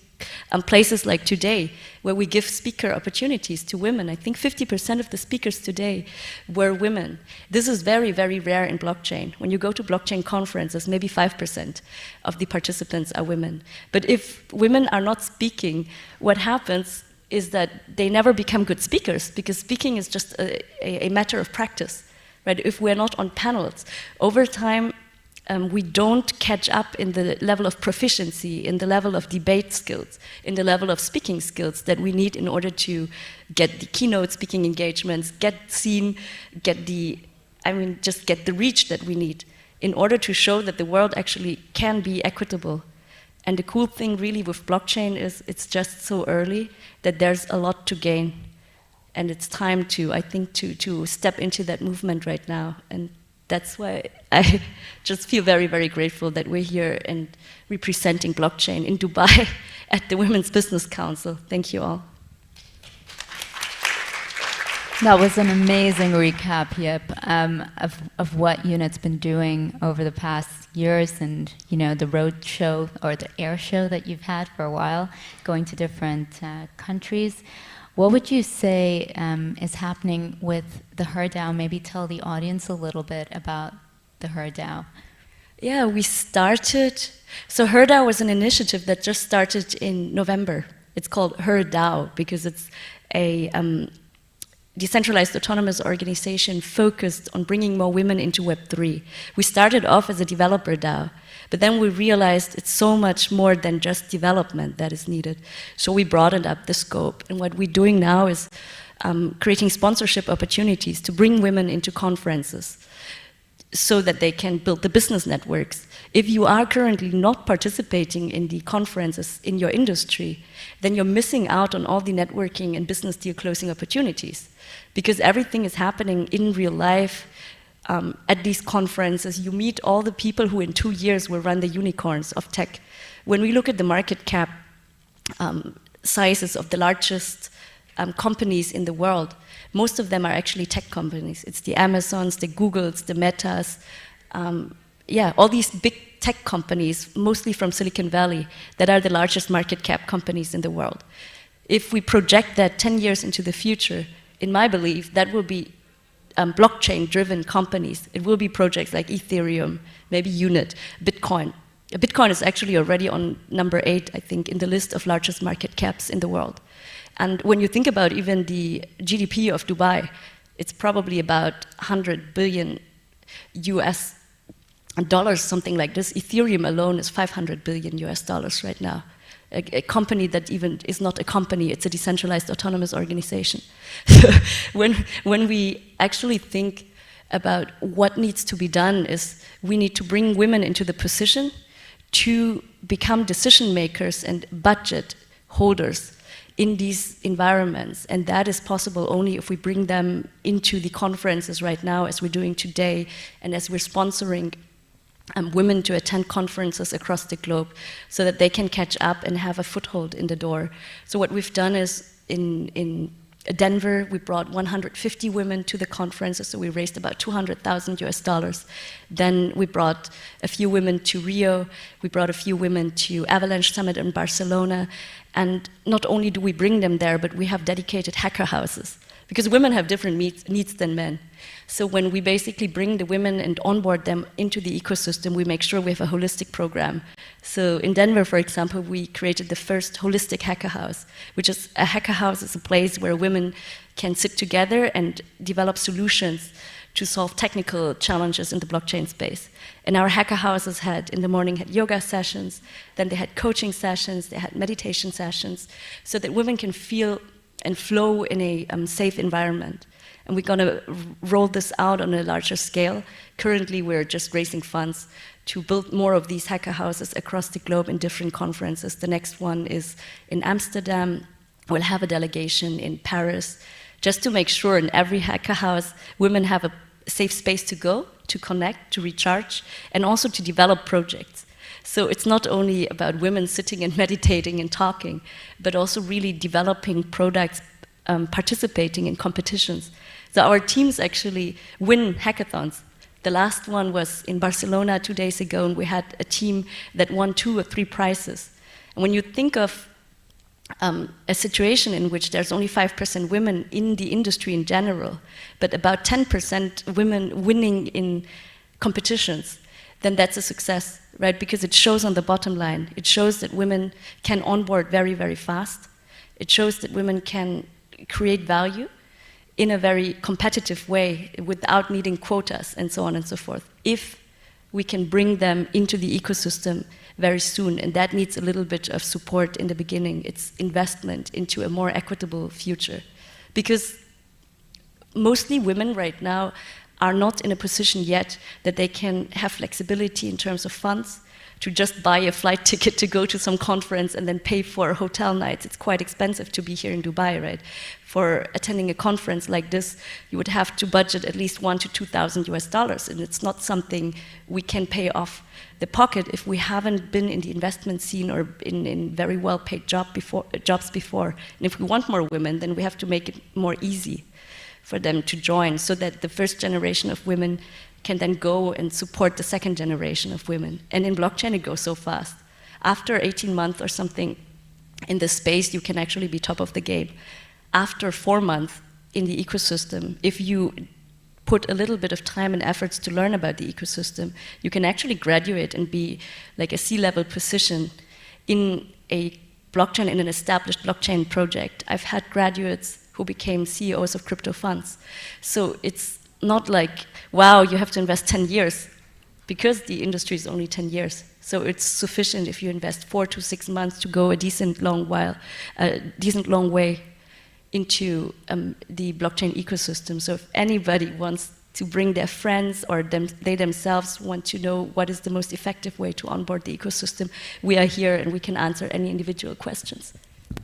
[SPEAKER 6] places like today, where we give speaker opportunities to women. I think 50% of the speakers today were women. This is very, very rare in blockchain. When you go to blockchain conferences, maybe 5% of the participants are women. But if women are not speaking, what happens is that they never become good speakers, because speaking is just a matter of practice, right? If we're not on panels, over time, we don't catch up in the level of proficiency, in the level of debate skills, in the level of speaking skills that we need in order to get the keynote speaking engagements, get seen, get the reach that we need in order to show that the world actually can be equitable. And the cool thing really with blockchain is it's just so early that there's a lot to gain. And it's time to, I think, to step into that movement right now. And that's why I just feel very, very grateful that we're here and representing blockchain in Dubai at the Women's Business Council. Thank you all.
[SPEAKER 1] That was an amazing recap, Yip, of what UNIT's been doing over the past years, and the road show or the air show that you've had for a while, going to different countries. What would you say is happening with the HerDAO? Maybe tell the audience a little bit about the HerDAO.
[SPEAKER 6] Yeah, we started. So HerDAO was an initiative that just started in November. It's called HerDAO because it's a decentralized autonomous organization focused on bringing more women into Web3. We started off as a developer DAO, but then we realized it's so much more than just development that is needed. So we broadened up the scope. And what we're doing now is creating sponsorship opportunities to bring women into conferences so that they can build the business networks. If you are currently not participating in the conferences in your industry, then you're missing out on all the networking and business deal closing opportunities, because everything is happening in real life. At these conferences, you meet all the people who in 2 years will run the unicorns of tech. When we look at the market cap sizes of the largest companies in the world, most of them are actually tech companies. It's the Amazons, the Googles, the Metas, all these big tech companies, mostly from Silicon Valley, that are the largest market cap companies in the world. If we project that 10 years into the future, in my belief, that will be blockchain-driven companies. It will be projects like Ethereum, maybe Unit, Bitcoin. Bitcoin is actually already on number 8, I think, in the list of largest market caps in the world. And when you think about even the GDP of Dubai, it's probably about 100 billion US dollars, something like this. Ethereum alone is 500 billion US dollars right now. A company that even is not a company, it's a decentralized autonomous organization. when we actually think about what needs to be done is we need to bring women into the position to become decision makers and budget holders in these environments, and that is possible only if we bring them into the conferences right now, as we're doing today, and as we're sponsoring women to attend conferences across the globe so that they can catch up and have a foothold in the door. So what we've done is in Denver, we brought 150 women to the conferences, so we raised about 200,000 US dollars. Then we brought a few women to Rio, we brought a few women to Avalanche Summit in Barcelona, and not only do we bring them there, but we have dedicated hacker houses, because women have different needs than men. So when we basically bring the women and onboard them into the ecosystem, we make sure we have a holistic program. So in Denver, for example, we created the first holistic hacker house, which is a hacker house is a place where women can sit together and develop solutions to solve technical challenges in the blockchain space. And our hacker houses in the morning had yoga sessions, then they had coaching sessions, they had meditation sessions, so that women can feel and flow in a safe environment. And we're going to roll this out on a larger scale. Currently, we're just raising funds to build more of these hacker houses across the globe in different conferences. The next one is in Amsterdam. We'll have a delegation in Paris, just to make sure in every hacker house, women have a safe space to go, to connect, to recharge, and also to develop projects. So it's not only about women sitting and meditating and talking, but also really developing products, participating in competitions. So our teams actually win hackathons. The last one was in Barcelona 2 days ago, and we had a team that won 2 or 3 prizes. And when you think of a situation in which there's only 5% women in the industry in general, but about 10% women winning in competitions, then that's a success, right? Because it shows on the bottom line. It shows that women can onboard very, very fast. It shows that women can create value in a very competitive way without needing quotas and so on and so forth, if we can bring them into the ecosystem very soon. And that needs a little bit of support in the beginning. It's investment into a more equitable future. Because mostly women right now are not in a position yet that they can have flexibility in terms of funds to just buy a flight ticket to go to some conference and then pay for hotel nights. It's quite expensive to be here in Dubai, right? For attending a conference like this, you would have to budget at least $1,000 to $2,000 US dollars, and it's not something we can pay off the pocket if we haven't been in the investment scene or in very well-paid jobs before. And if we want more women, then we have to make it more easy for them to join, so that the first generation of women can then go and support the second generation of women. And in blockchain, it goes so fast. After 18 months or something in the space, you can actually be top of the game. After 4 months in the ecosystem, if you put a little bit of time and efforts to learn about the ecosystem, you can actually graduate and be like a C-level position in a blockchain, in an established blockchain project. I've had graduates who became CEOs of crypto funds. So it's not like, wow, you have to invest 10 years, because the industry is only 10 years. So it's sufficient if you invest 4 to 6 months to go a decent long way into the blockchain ecosystem. So if anybody wants to bring their friends or they themselves want to know what is the most effective way to onboard the ecosystem, we are here and we can answer any individual questions.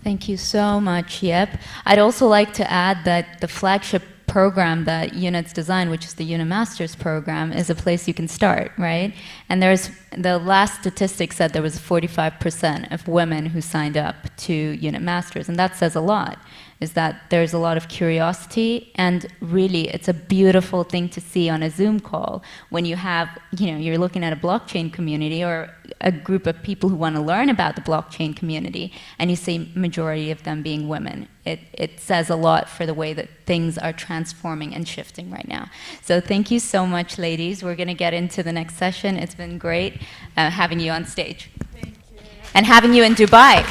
[SPEAKER 1] Thank you so much, Yep. I'd also like to add that the flagship program that UNIT's designed, which is the UNIT Masters program, is a place you can start, right? And there's, the last statistic said there was 45% of women who signed up to UNIT Masters, and that says a lot, is that there's a lot of curiosity, and really it's a beautiful thing to see on a Zoom call when you have, you're looking at a blockchain community or a group of people who want to learn about the blockchain community, and you see majority of them being women. It says a lot for the way that things are transforming and shifting right now. So thank you so much, ladies. We're going to get into the next session. It's been great having you on stage. Thank you. And having you in Dubai.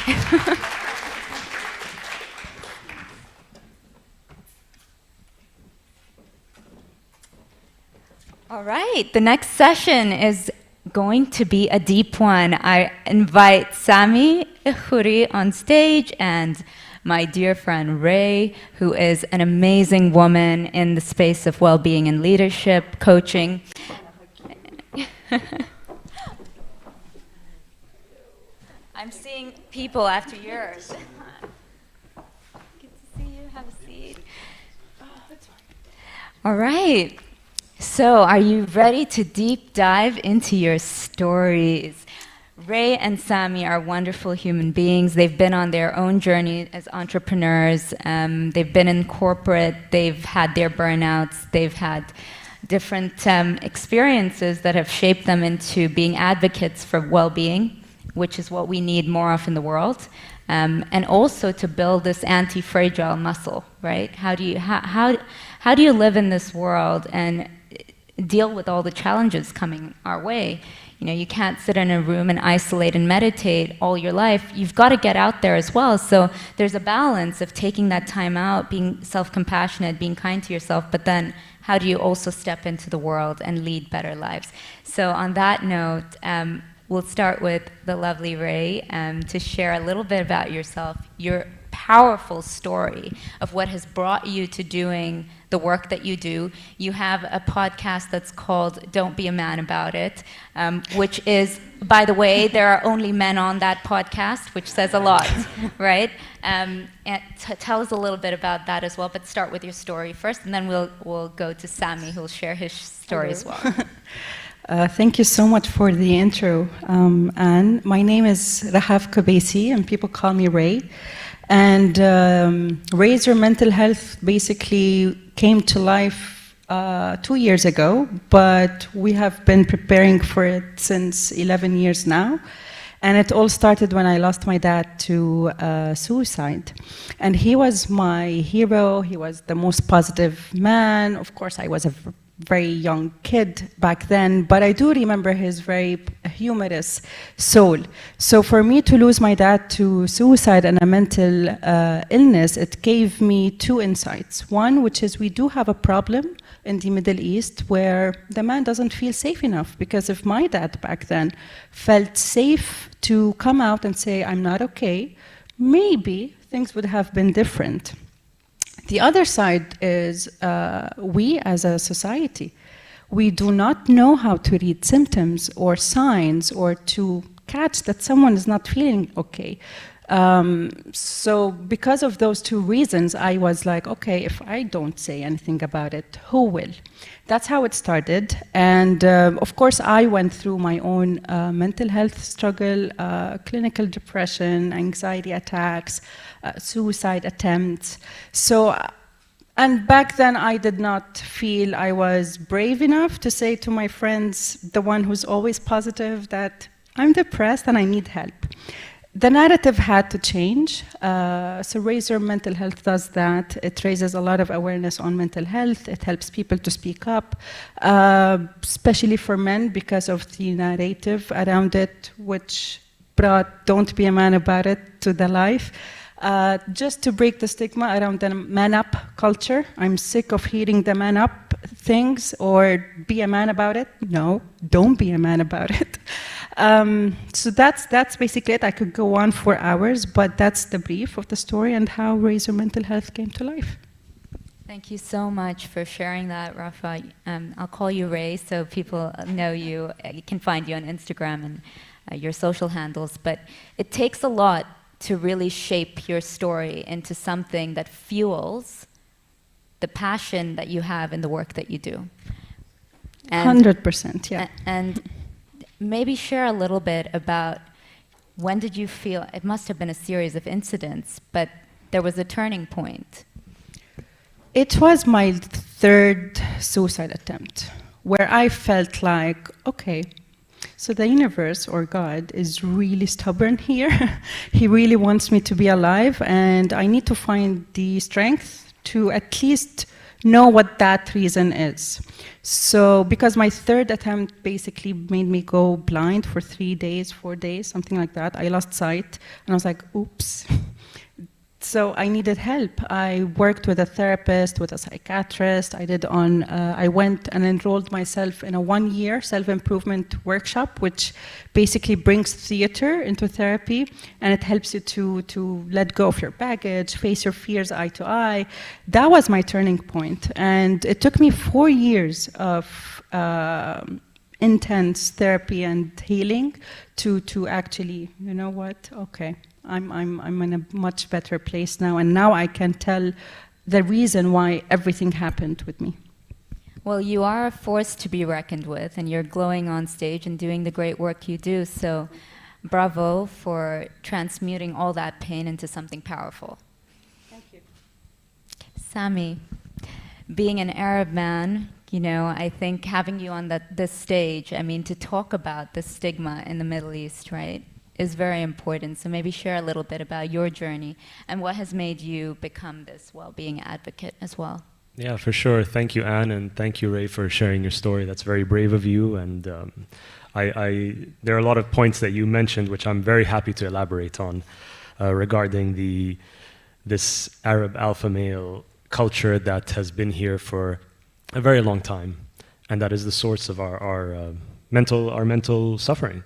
[SPEAKER 1] All right, the next session is going to be a deep one. I invite Sami Khoury on stage and my dear friend Ray, who is an amazing woman in the space of well-being and leadership, coaching. I'm seeing people after yours. Good to see you. Have a seat. All right. So, are you ready to deep dive into your stories? Ray and Sami are wonderful human beings. They've been on their own journey as entrepreneurs. They've been in corporate. They've had their burnouts. They've had different experiences that have shaped them into being advocates for well-being, which is what we need more of in the world, and also to build this anti-fragile muscle, right? How do you live in this world and deal with all the challenges coming our way? You can't sit in a room and isolate and meditate all your life. You've got to get out there as well. So there's a balance of taking that time out, being self-compassionate, being kind to yourself, but then how do you also step into the world and lead better lives? So on that note, we'll start with the lovely Ray to share a little bit about yourself, your powerful story of what has brought you to doing the work that you do. You have a podcast that's called Don't Be a Man About It, which is, by the way, there are only men on that podcast, which says a lot, right? And tell us a little bit about that as well, but start with your story first, and then we'll go to Sami, who'll share his story as well.
[SPEAKER 7] Thank you so much for the intro, Anne. My name is Rahaf Kobesi, and people call me Ray. And Raise Your Mental Health basically came to life 2 years ago, but we have been preparing for it since 11 years now. And it all started when I lost my dad to suicide. And he was my hero. He was the most positive man. Of course, I was a very young kid back then, but I do remember his very humorous soul. So for me to lose my dad to suicide and a mental illness, it gave me two insights. One, which is we do have a problem in the Middle East where the man doesn't feel safe enough, because if my dad back then felt safe to come out and say, I'm not okay, maybe things would have been different. The other side is we as a society, we do not know how to read symptoms or signs or to catch that someone is not feeling okay. So because of those two reasons, I was like, okay, if I don't say anything about it, who will? That's how it started. And of course, I went through my own mental health struggle, clinical depression, anxiety attacks, suicide attempts. So, and back then I did not feel I was brave enough to say to my friends, the one who's always positive, that I'm depressed and I need help. the narrative had to change. So Raise Your Mental Health does that. It raises a lot of awareness on mental health. It helps people to speak up, especially for men because of the narrative around it, which brought "don't be a man about it" to the life. Just to break the stigma around the man up culture. I'm sick of hearing the man up things or be a man about it. No, don't be a man about it. So that's basically it. I could go on for hours, but that's the brief of the story and how Raise Your Mental Health came to life.
[SPEAKER 1] Thank you so much for sharing that, Rafa. I'll call you Ray so people know you. You can find you on Instagram and your social handles. But it takes a lot to really shape your story into something that fuels the passion that you have in the work that you do.
[SPEAKER 7] 100%, yeah.
[SPEAKER 1] And maybe share a little bit about when did you feel, it must have been a series of incidents, but there was a turning point.
[SPEAKER 7] It was my third suicide attempt where I felt like, okay, so the universe or God is really stubborn here. He really wants me to be alive, and I need to find the strength to at least know what that reason is. So because my third attempt basically made me go blind for 3 days, 4 days, something like that. I lost sight, and I was like, oops. So I needed help. I worked with a therapist, with a psychiatrist. I went and enrolled myself in a 1-year self-improvement workshop, which basically brings theater into therapy, and it helps you to let go of your baggage, face your fears eye to eye. That was my turning point, and it took me 4 years of intense therapy and healing to actually, you know what, okay. I'm in a much better place now, and now I can tell the reason why everything happened with me.
[SPEAKER 1] Well, you are a force to be reckoned with, and you're glowing on stage and doing the great work you do, so bravo for transmuting all that pain into something powerful.
[SPEAKER 7] Thank you.
[SPEAKER 1] Sami, being an Arab man, you know, I think having you on this stage, I mean, to talk about the stigma in the Middle East, right, is very important. So maybe share a little bit about your journey and what has made you become this well-being advocate as well.
[SPEAKER 9] Yeah, for sure. Thank you, Anne, and thank you, Ray, for sharing your story. That's very brave of you. And there are a lot of points that you mentioned, which I'm very happy to elaborate on, regarding this Arab alpha male culture that has been here for a very long time, and that is the source of our mental suffering.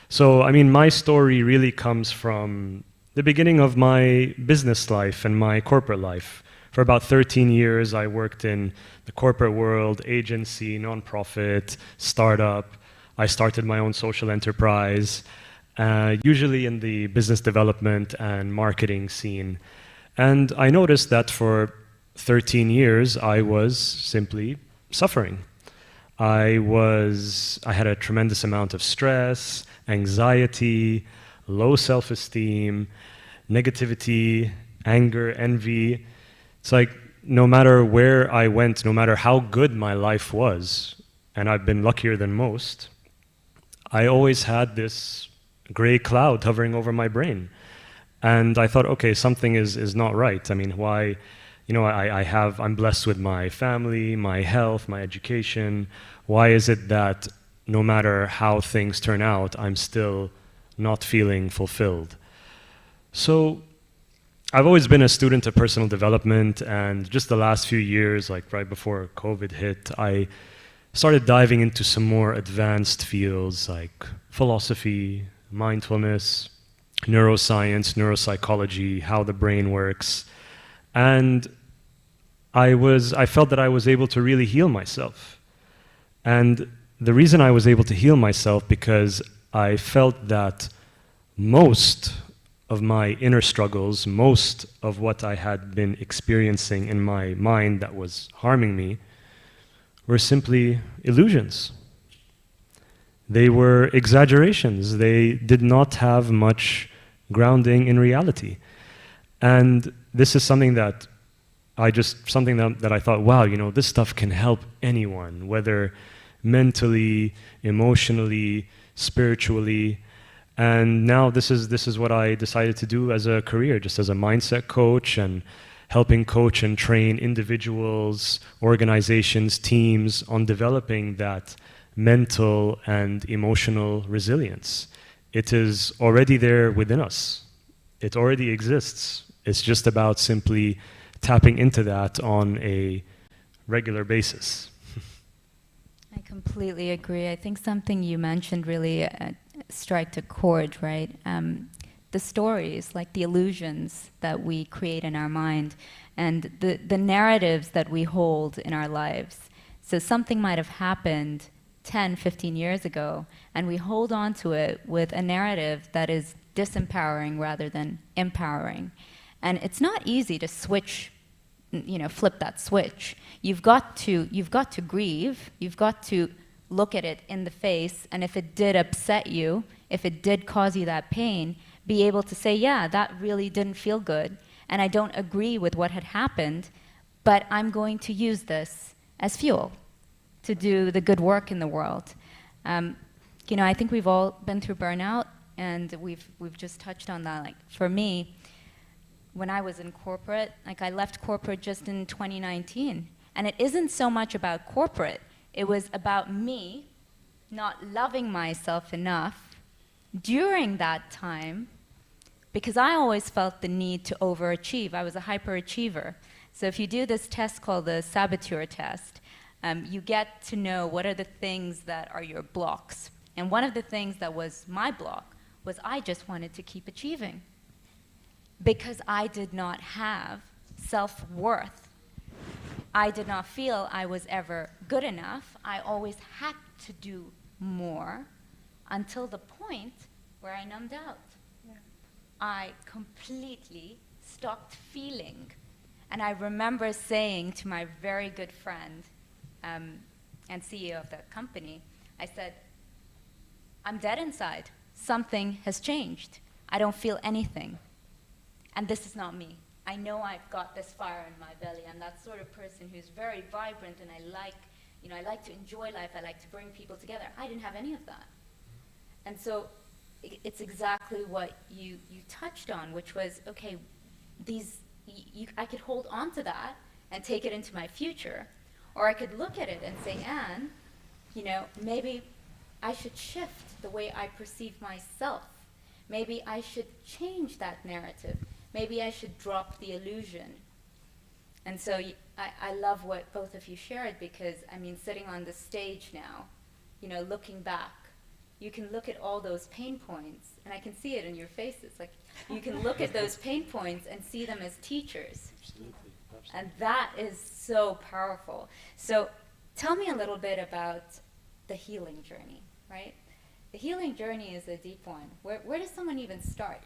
[SPEAKER 9] So, I mean, my story really comes from the beginning of my business life and my corporate life. For about 13 years, I worked in the corporate world, agency, nonprofit, startup. I started my own social enterprise, usually in the business development and marketing scene. And I noticed that for 13 years, I was simply suffering. I had a tremendous amount of stress, anxiety, low self-esteem, negativity, anger, envy. It's like no matter where I went, no matter how good my life was, and I've been luckier than most, I always had this gray cloud hovering over my brain. And I thought, okay, something is not right. I mean, why? You know, I'm blessed with my family, my health, my education. Why is it that no matter how things turn out, I'm still not feeling fulfilled? So I've always been a student of personal development, and just the last few years, like right before COVID hit, I started diving into some more advanced fields like philosophy, mindfulness, neuroscience, neuropsychology, how the brain works. And I felt that I was able to really heal myself. And the reason I was able to heal myself because I felt that most of my inner struggles, most of what I had been experiencing in my mind that was harming me were simply illusions. They were exaggerations. They did not have much grounding in reality. And this is something that I thought, wow, you know, this stuff can help anyone, whether mentally, emotionally, spiritually. And now this is what I decided to do as a career, just as a mindset coach, and helping coach and train individuals, organizations, teams on developing that mental and emotional resilience. It is already there within us. It already exists. It's just about simply tapping into that on a regular basis.
[SPEAKER 1] I completely agree. I think something you mentioned really struck a chord, right? The stories, like the illusions that we create in our mind, and the narratives that we hold in our lives. So something might have happened 10, 15 years ago, and we hold on to it with a narrative that is disempowering rather than empowering. And it's not easy to switch, flip that switch. You've got to grieve, you've got to look at it in the face, and if it did upset you, if it did cause you that pain, be able to say, yeah, that really didn't feel good, and I don't agree with what had happened, but I'm going to use this as fuel to do the good work in the world. I think we've all been through burnout, and we've just touched on that. Like, for me, when I was in corporate, I left corporate just in 2019, and it isn't so much about corporate. It was about me not loving myself enough during that time, because I always felt the need to overachieve. I was a hyperachiever. So if you do this test called the saboteur test, you get to know what are the things that are your blocks. And one of the things that was my block was I just wanted to keep achieving, because I did not have self-worth. I did not feel I was ever good enough. I always had to do more until the point where I numbed out. Yeah. I completely stopped feeling. And I remember saying to my very good friend and CEO of the company, I said, I'm dead inside. Something has changed. I don't feel anything. And this is not me. I know I've got this fire in my belly. I'm that sort of person who's very vibrant, and I like to enjoy life. I like to bring people together. I didn't have any of that. And so it's exactly what you touched on, which was, okay, I could hold on to that and take it into my future, or I could look at it and say, Anne, maybe I should shift the way I perceive myself. Maybe I should change that narrative. Maybe I should drop the illusion. And so I love what both of you shared, because, sitting on the stage now, looking back, you can look at all those pain points, and I can see it in your faces. Like, you can look at those pain points and see them as teachers. Absolutely. And that is so powerful. So tell me a little bit about the healing journey, right? The healing journey is a deep one. Where does someone even start?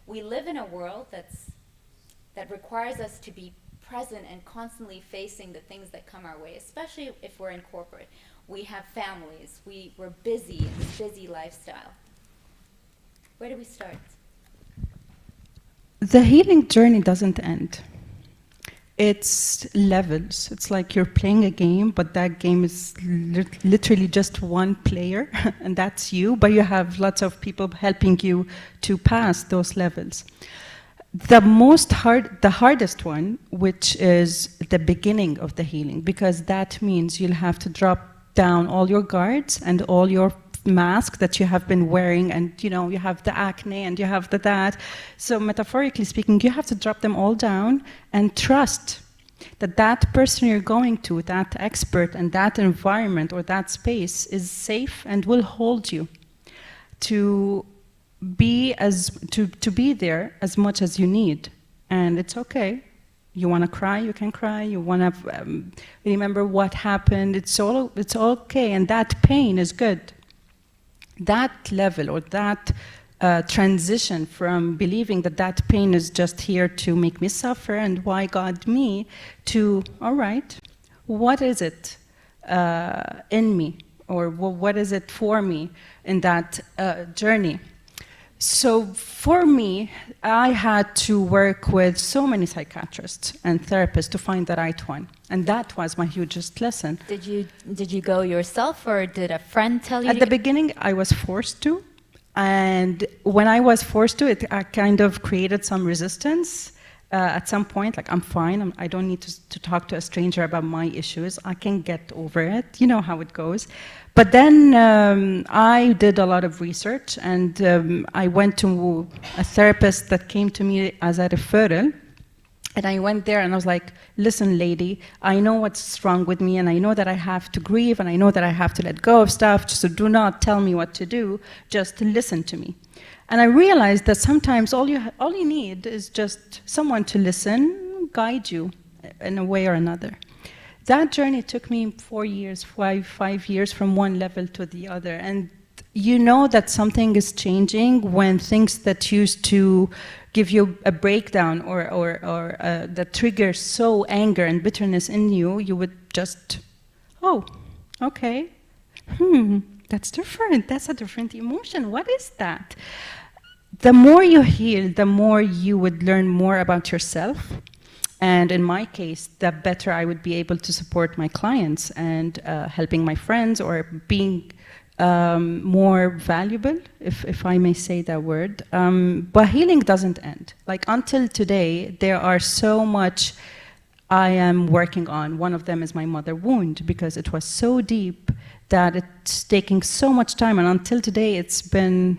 [SPEAKER 1] We live in a world that requires us to be present and constantly facing the things that come our way, especially if we're in corporate. We have families. We're busy in this busy lifestyle. Where do we start?
[SPEAKER 7] The healing journey doesn't end. It's levels. It's like you're playing a game, but that game is literally just one player, and that's you, but you have lots of people helping you to pass those levels. The hardest one, which is the beginning of the healing, because that means you'll have to drop down all your guards and all your mask that you have been wearing, and you have the acne and you have that. So metaphorically speaking, you have to drop them all down and trust that person you're going to, that expert and that environment or that space, is safe and will hold you to be there as much as you need. And it's okay. You want to cry, you can cry. You want to remember what happened. It's all okay, and that pain is good. That level, or that transition from believing that pain is just here to make me suffer and why God me, to, all right, what is it in me, or what is it for me in that journey? So for me, I had to work with so many psychiatrists and therapists to find the right one. And that was my hugest lesson.
[SPEAKER 1] Did you go yourself, or did a friend tell you?
[SPEAKER 7] At the beginning, I was forced to. And when I was forced to, I kind of created some resistance. At some point, like, I'm fine. I don't need to talk to a stranger about my issues. I can get over it. You know how it goes. But then I did a lot of research, and I went to a therapist that came to me as a referral. And I went there and I was like, listen, lady, I know what's wrong with me, and I know that I have to grieve, and I know that I have to let go of stuff, so do not tell me what to do, just listen to me. And I realized that sometimes all you need is just someone to listen, guide you in a way or another. That journey took me 4 years, five years from one level to the other. And you know that something is changing when things that used to give you a breakdown or that triggers so anger and bitterness in you, you would just, oh, okay, that's different. That's a different emotion. What is that? The more you heal, the more you would learn more about yourself. And in my case, the better I would be able to support my clients and helping my friends, or being more valuable, if I may say that word. But healing doesn't end. Like, until today, there are so much I am working on. One of them is my mother wound, because it was so deep that it's taking so much time. And until today, it's been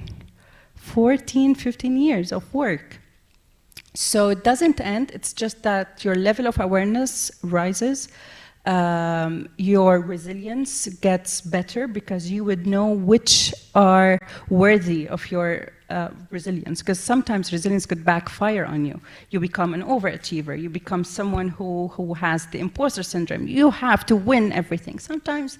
[SPEAKER 7] 14, 15 years of work. So it doesn't end. It's just that your level of awareness rises. Your resilience gets better, because you would know which are worthy of your resilience. Because sometimes resilience could backfire on you. You become an overachiever. You become someone who has the imposter syndrome. You have to win everything. Sometimes,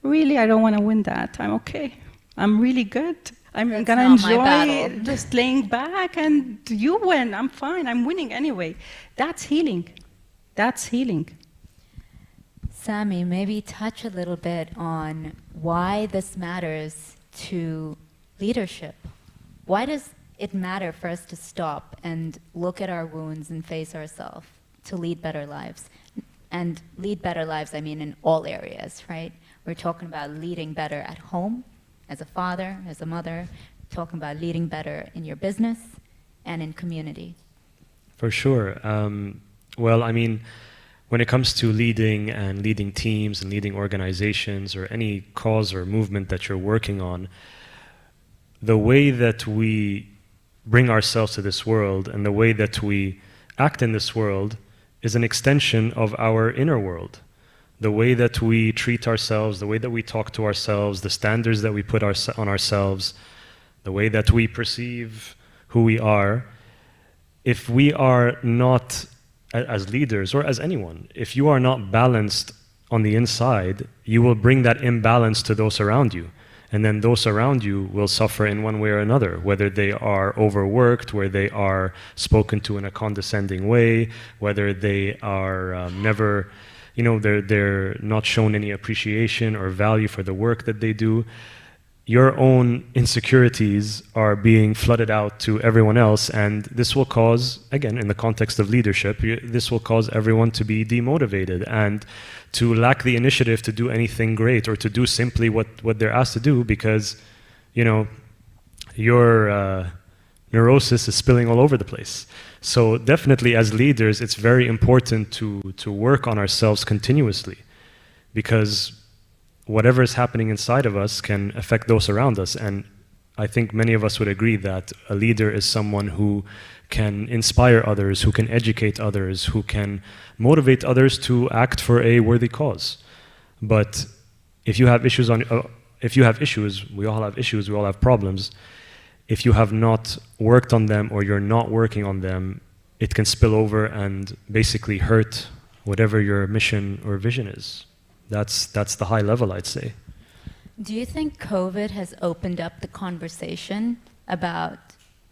[SPEAKER 7] really, I don't want to win that. I'm okay. I'm really good. I'm going to enjoy just laying back, and you win. I'm fine. I'm winning anyway. That's healing. That's healing.
[SPEAKER 1] Sami, maybe touch a little bit on why this matters to leadership. Why does it matter for us to stop and look at our wounds and face ourselves to lead better lives? And lead better lives, I mean, in all areas, right? We're talking about leading better at home, as a father, as a mother, talking about leading better in your business and in community.
[SPEAKER 9] For sure. Well, I mean, when it comes to leading and leading teams and leading organizations or any cause or movement that you're working on, the way that we bring ourselves to this world and the way that we act in this world is an extension of our inner world. The way that we treat ourselves, the way that we talk to ourselves, the standards that we put on ourselves, the way that we perceive who we are, if we are not, as leaders or as anyone, if you are not balanced on the inside, you will bring that imbalance to those around you. And then those around you will suffer in one way or another, whether they are overworked, where they are spoken to in a condescending way, whether they are never, you know, they're not shown any appreciation or value for the work that they do. Your own insecurities are being flooded out to everyone else, and this will cause, again, in the context of leadership, this will cause everyone to be demotivated and to lack the initiative to do anything great, or to do simply what they're asked to do, because, you know, your neurosis is spilling all over the place. So definitely as leaders, it's very important to work on ourselves continuously, because whatever is happening inside of us can affect those around us. And I think many of us would agree that a leader is someone who can inspire others, who can educate others, who can motivate others to act for a worthy cause. But if you have issues, we all have issues, we all have problems. If you have not worked on them, or you're not working on them, it can spill over and basically hurt whatever your mission or vision is. That's the high level, I'd say.
[SPEAKER 1] Do you think COVID has opened up the conversation about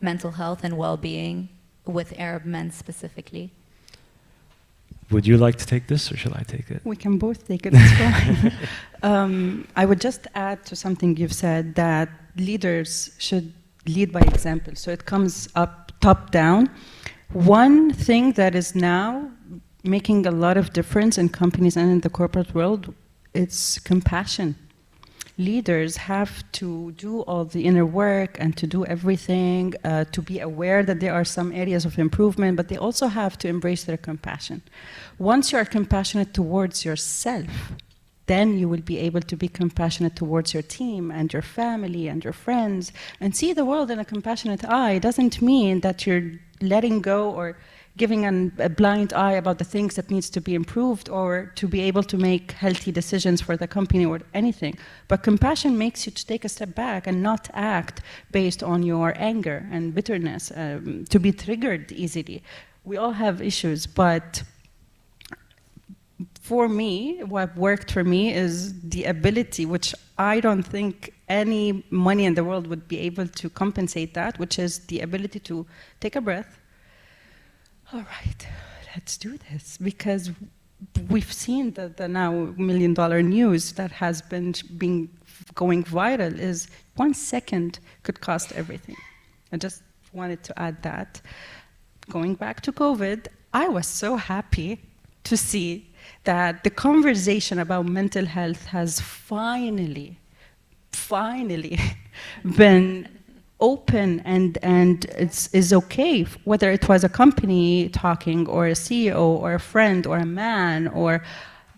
[SPEAKER 1] mental health and well-being with Arab men specifically?
[SPEAKER 9] Would you like to take this, or shall I take it?
[SPEAKER 7] We can both take it, it's fine. I would just add to something you've said, that leaders should lead by example. So it comes up top down. One thing that is now making a lot of difference in companies and in the corporate world, it's compassion. leaders have to do all the inner work and to do everything, to be aware that there are some areas of improvement, but they also have to embrace their compassion. Once you are compassionate towards yourself, then you will be able to be compassionate towards your team and your family and your friends and see the world in a compassionate eye. It doesn't mean that you're letting go or giving a blind eye about the things that needs to be improved or to be able to make healthy decisions for the company or anything. But compassion makes you to take a step back and not act based on your anger and bitterness, to be triggered easily. We all have issues, but for me, what worked for me is the ability, which I don't think any money in the world would be able to compensate that, which is the ability to take a breath. All right, let's do this, because we've seen the now $1 million news that has been going viral is 1 second could cost everything. I just wanted to add that. Going back to COVID, I was so happy to see that the conversation about mental health has finally been open and is okay, whether it was a company talking or a CEO or a friend or a man, or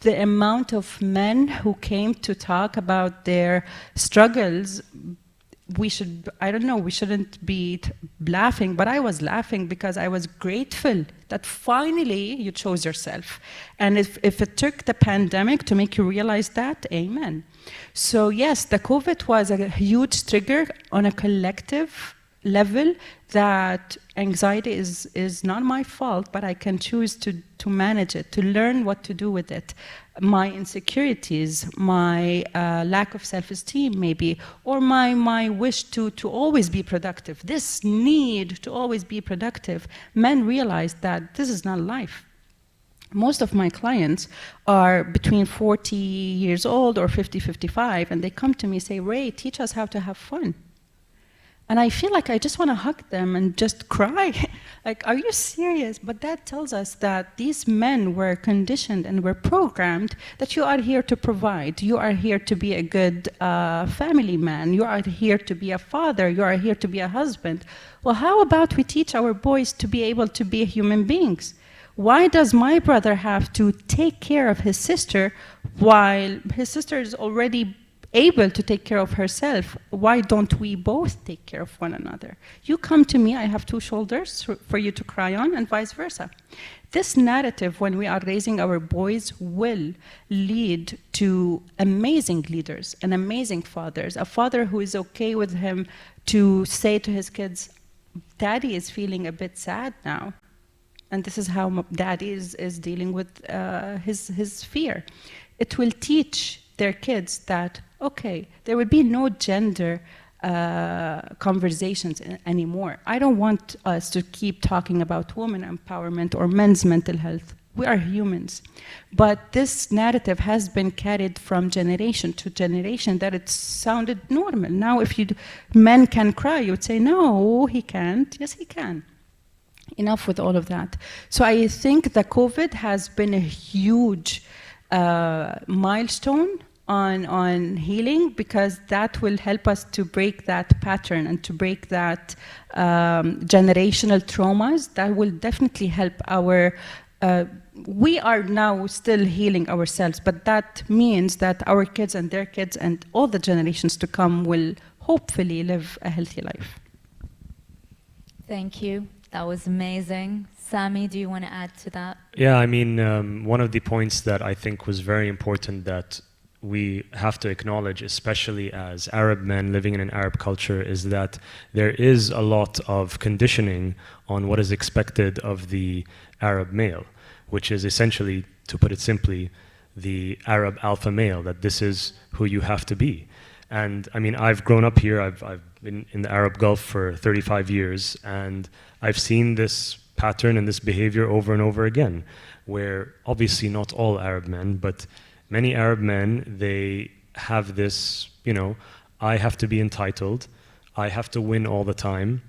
[SPEAKER 7] the amount of men who came to talk about their struggles. We shouldn't be laughing, but I was laughing because I was grateful that finally you chose yourself. And if it took the pandemic to make you realize that, amen. So yes, the COVID was a huge trigger on a collective level that anxiety is not my fault, but I can choose to manage it, to learn what to do with it. My insecurities, my lack of self-esteem maybe, or my wish to always be productive, this need to always be productive. Men realize that this is not life. Most of my clients are between 40 years old or 50, 55, and they come to me and say, Ray, teach us how to have fun. And I feel like I just want to hug them and just cry. Like, are you serious? But that tells us that these men were conditioned and were programmed that you are here to provide. You are here to be a good family man. You are here to be a father. You are here to be a husband. Well, how about we teach our boys to be able to be human beings? Why does my brother have to take care of his sister while his sister is already able to take care of herself? Why don't we both take care of one another? You come to me, I have 2 shoulders for you to cry on, and vice versa. This narrative, when we are raising our boys, will lead to amazing leaders and amazing fathers. A father who is okay with him to say to his kids, Daddy is feeling a bit sad now. And this is how Daddy is dealing with his fear. It will teach their kids that, okay, there will be no gender conversations anymore. I don't want us to keep talking about women empowerment or men's mental health. We are humans. But this narrative has been carried from generation to generation that it sounded normal. Now if men can cry, you would say, no, he can't. Yes, he can. Enough with all of that. So I think that COVID has been a huge milestone on healing, because that will help us to break that pattern and to break that generational traumas. That will definitely help our, we are now still healing ourselves, but that means that our kids and their kids and all the generations to come will hopefully live a healthy life.
[SPEAKER 1] Thank you. That was amazing. Sami, do you want to add to that?
[SPEAKER 9] Yeah, I mean, one of the points that I think was very important that we have to acknowledge, especially as Arab men living in an Arab culture, is that there is a lot of conditioning on what is expected of the Arab male, which is essentially, to put it simply, the Arab alpha male, that this is who you have to be. And I mean, I've grown up here, I've been in the Arab Gulf for 35 years, and I've seen this pattern and this behavior over and over again, where obviously not all Arab men, but many Arab men, they have this, you know, I have to be entitled, I have to win all the time,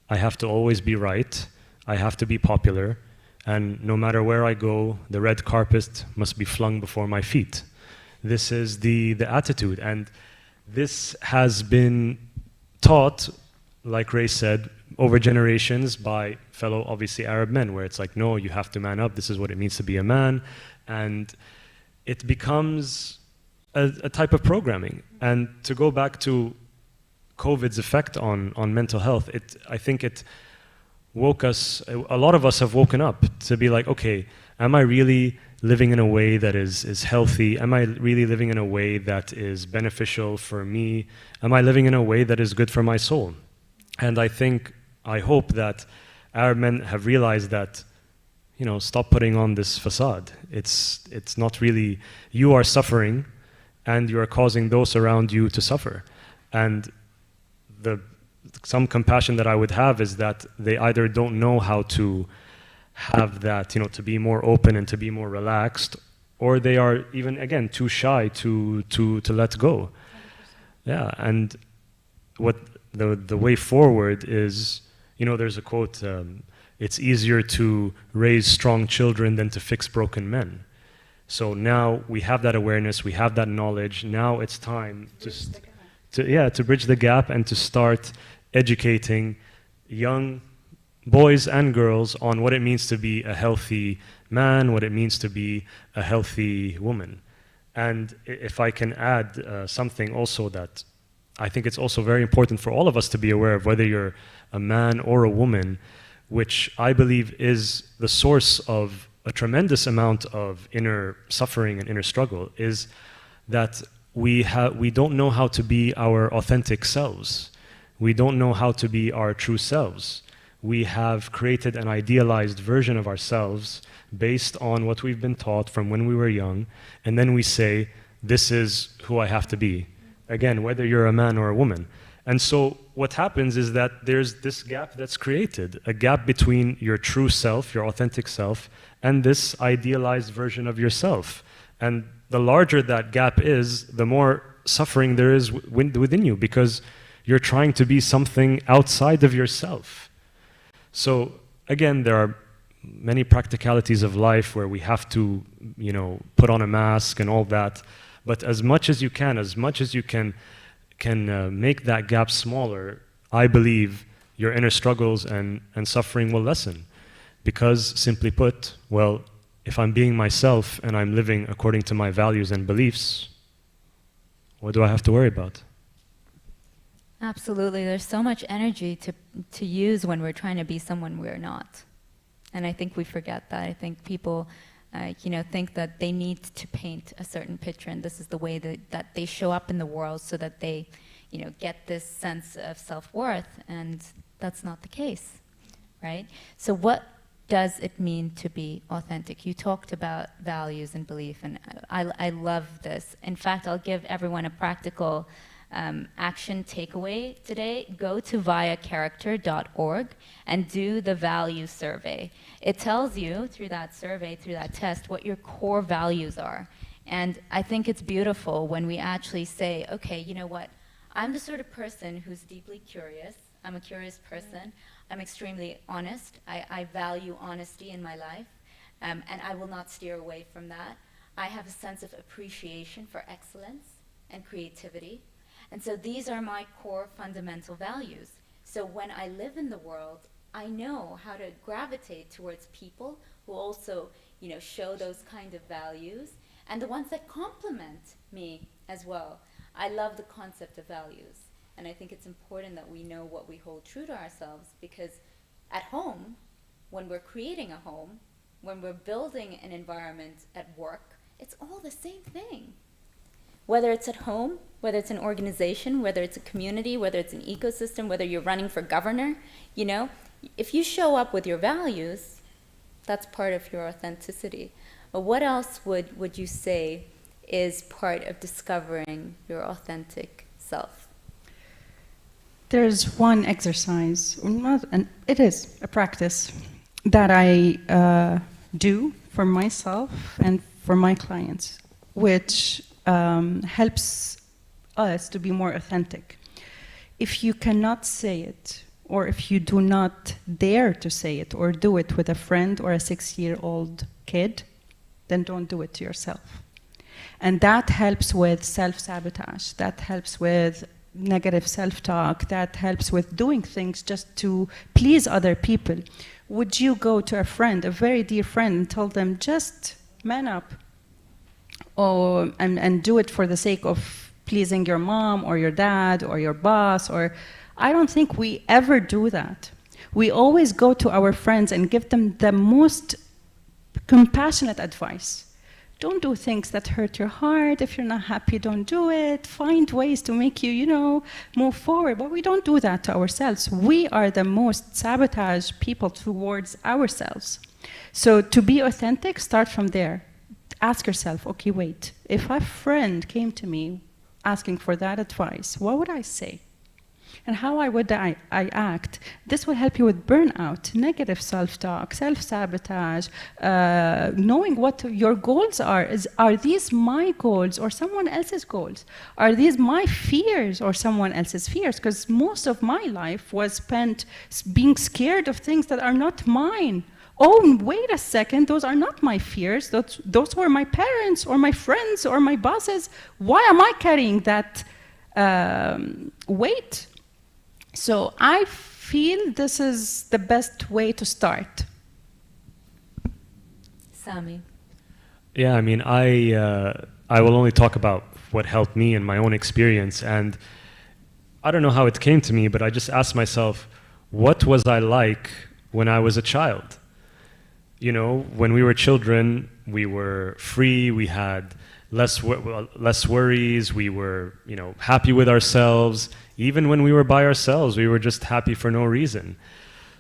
[SPEAKER 9] I have to always be right, I have to be popular, and no matter where I go, the red carpet must be flung before my feet. This is the attitude, and this has been taught, like Ray said, over generations by fellow, obviously, Arab men, where it's like, no, you have to man up, this is what it means to be a man, and it becomes a type of programming. And to go back to COVID's effect on mental health, I think it woke us, a lot of us have woken up to be like, okay, am I really living in a way that is healthy? Am I really living in a way that is beneficial for me? Am I living in a way that is good for my soul? And I hope that Arab men have realized that, you know, stop putting on this facade. It's not really, you are suffering and you are causing those around you to suffer. And some compassion that I would have is that they either don't know how to have that, you know, to be more open and to be more relaxed, or they are even, again, too shy to let go. 100%. Yeah, and what the way forward is, you know, there's a quote, it's easier to raise strong children than to fix broken men. So now we have that awareness, we have that knowledge, now it's time to bridge the gap and to start educating young boys and girls on what it means to be a healthy man, what it means to be a healthy woman. And if I can add something also that I think it's also very important for all of us to be aware of, whether you're a man or a woman, which I believe is the source of a tremendous amount of inner suffering and inner struggle, is that we don't know how to be our authentic selves. We don't know how to be our true selves. We have created an idealized version of ourselves based on what we've been taught from when we were young, and then we say, this is who I have to be. Again, whether you're a man or a woman. And so what happens is that there's this gap that's created, a gap between your true self, your authentic self, and this idealized version of yourself. And the larger that gap is, the more suffering there is within you, because you're trying to be something outside of yourself. So again, there are many practicalities of life where we have to, you know, put on a mask and all that. But as much as you can make that gap smaller, I believe your inner struggles and suffering will lessen. Because simply put, well, if I'm being myself and I'm living according to my values and beliefs, what do I have to worry about?
[SPEAKER 1] Absolutely. There's so much energy to use when we're trying to be someone we're not. And I think we forget that. I think people think that they need to paint a certain picture, and this is the way that they show up in the world so that they, get this sense of self-worth, and that's not the case, right? So what does it mean to be authentic? You talked about values and belief, and I love this. In fact, I'll give everyone a practical action takeaway today. Go to viacharacter.org and do the value survey. It tells you through that survey, through that test, what your core values are. And I think it's beautiful when we actually say, okay, you know what? I'm the sort of person who's deeply curious. I'm a curious person. I'm extremely honest. I value honesty in my life, and I will not steer away from that. I have a sense of appreciation for excellence and creativity. And so these are my core fundamental values. So when I live in the world, I know how to gravitate towards people who also, show those kind of values, and the ones that complement me as well. I love the concept of values, and I think it's important that we know what we hold true to ourselves, because at home, when we're creating a home, when we're building an environment at work, it's all the same thing. Whether it's at home, whether it's an organization, whether it's a community, whether it's an ecosystem, whether you're running for governor, if you show up with your values, that's part of your authenticity. But what else would you say is part of discovering your authentic self?
[SPEAKER 7] There's one exercise, it is a practice that I do for myself and for my clients, which helps us to be more authentic. If you cannot say it, or if you do not dare to say it or do it with a friend or a 6-year-old kid, then don't do it to yourself. And that helps with self-sabotage. That helps with negative self-talk. That helps with doing things just to please other people. Would you go to a friend, a very dear friend, and tell them, just man up, and do it for the sake of pleasing your mom or your dad or your boss? Or I don't think we ever do that. We always go to our friends and give them the most compassionate advice. Don't do things that hurt your heart. If you're not happy, don't do it. Find ways to make you, move forward. But we don't do that to ourselves. We are the most sabotaged people towards ourselves. So to be authentic, start from there. Ask yourself, okay, wait. If a friend came to me asking for that advice, what would I say? And how would I act? This will help you with burnout, negative self-talk, self-sabotage, knowing what your goals are. Are these my goals or someone else's goals? Are these my fears or someone else's fears? Because most of my life was spent being scared of things that are not mine. Oh, wait a second, those are not my fears. Those were my parents or my friends or my bosses. Why am I carrying that weight? So I feel this is the best way to start.
[SPEAKER 1] Sami.
[SPEAKER 9] Yeah, I mean, I will only talk about what helped me in my own experience. And I don't know how it came to me, but I just asked myself, what was I like when I was a child? When we were children, we were free, we had less worries, we were, happy with ourselves. Even when we were by ourselves, we were just happy for no reason.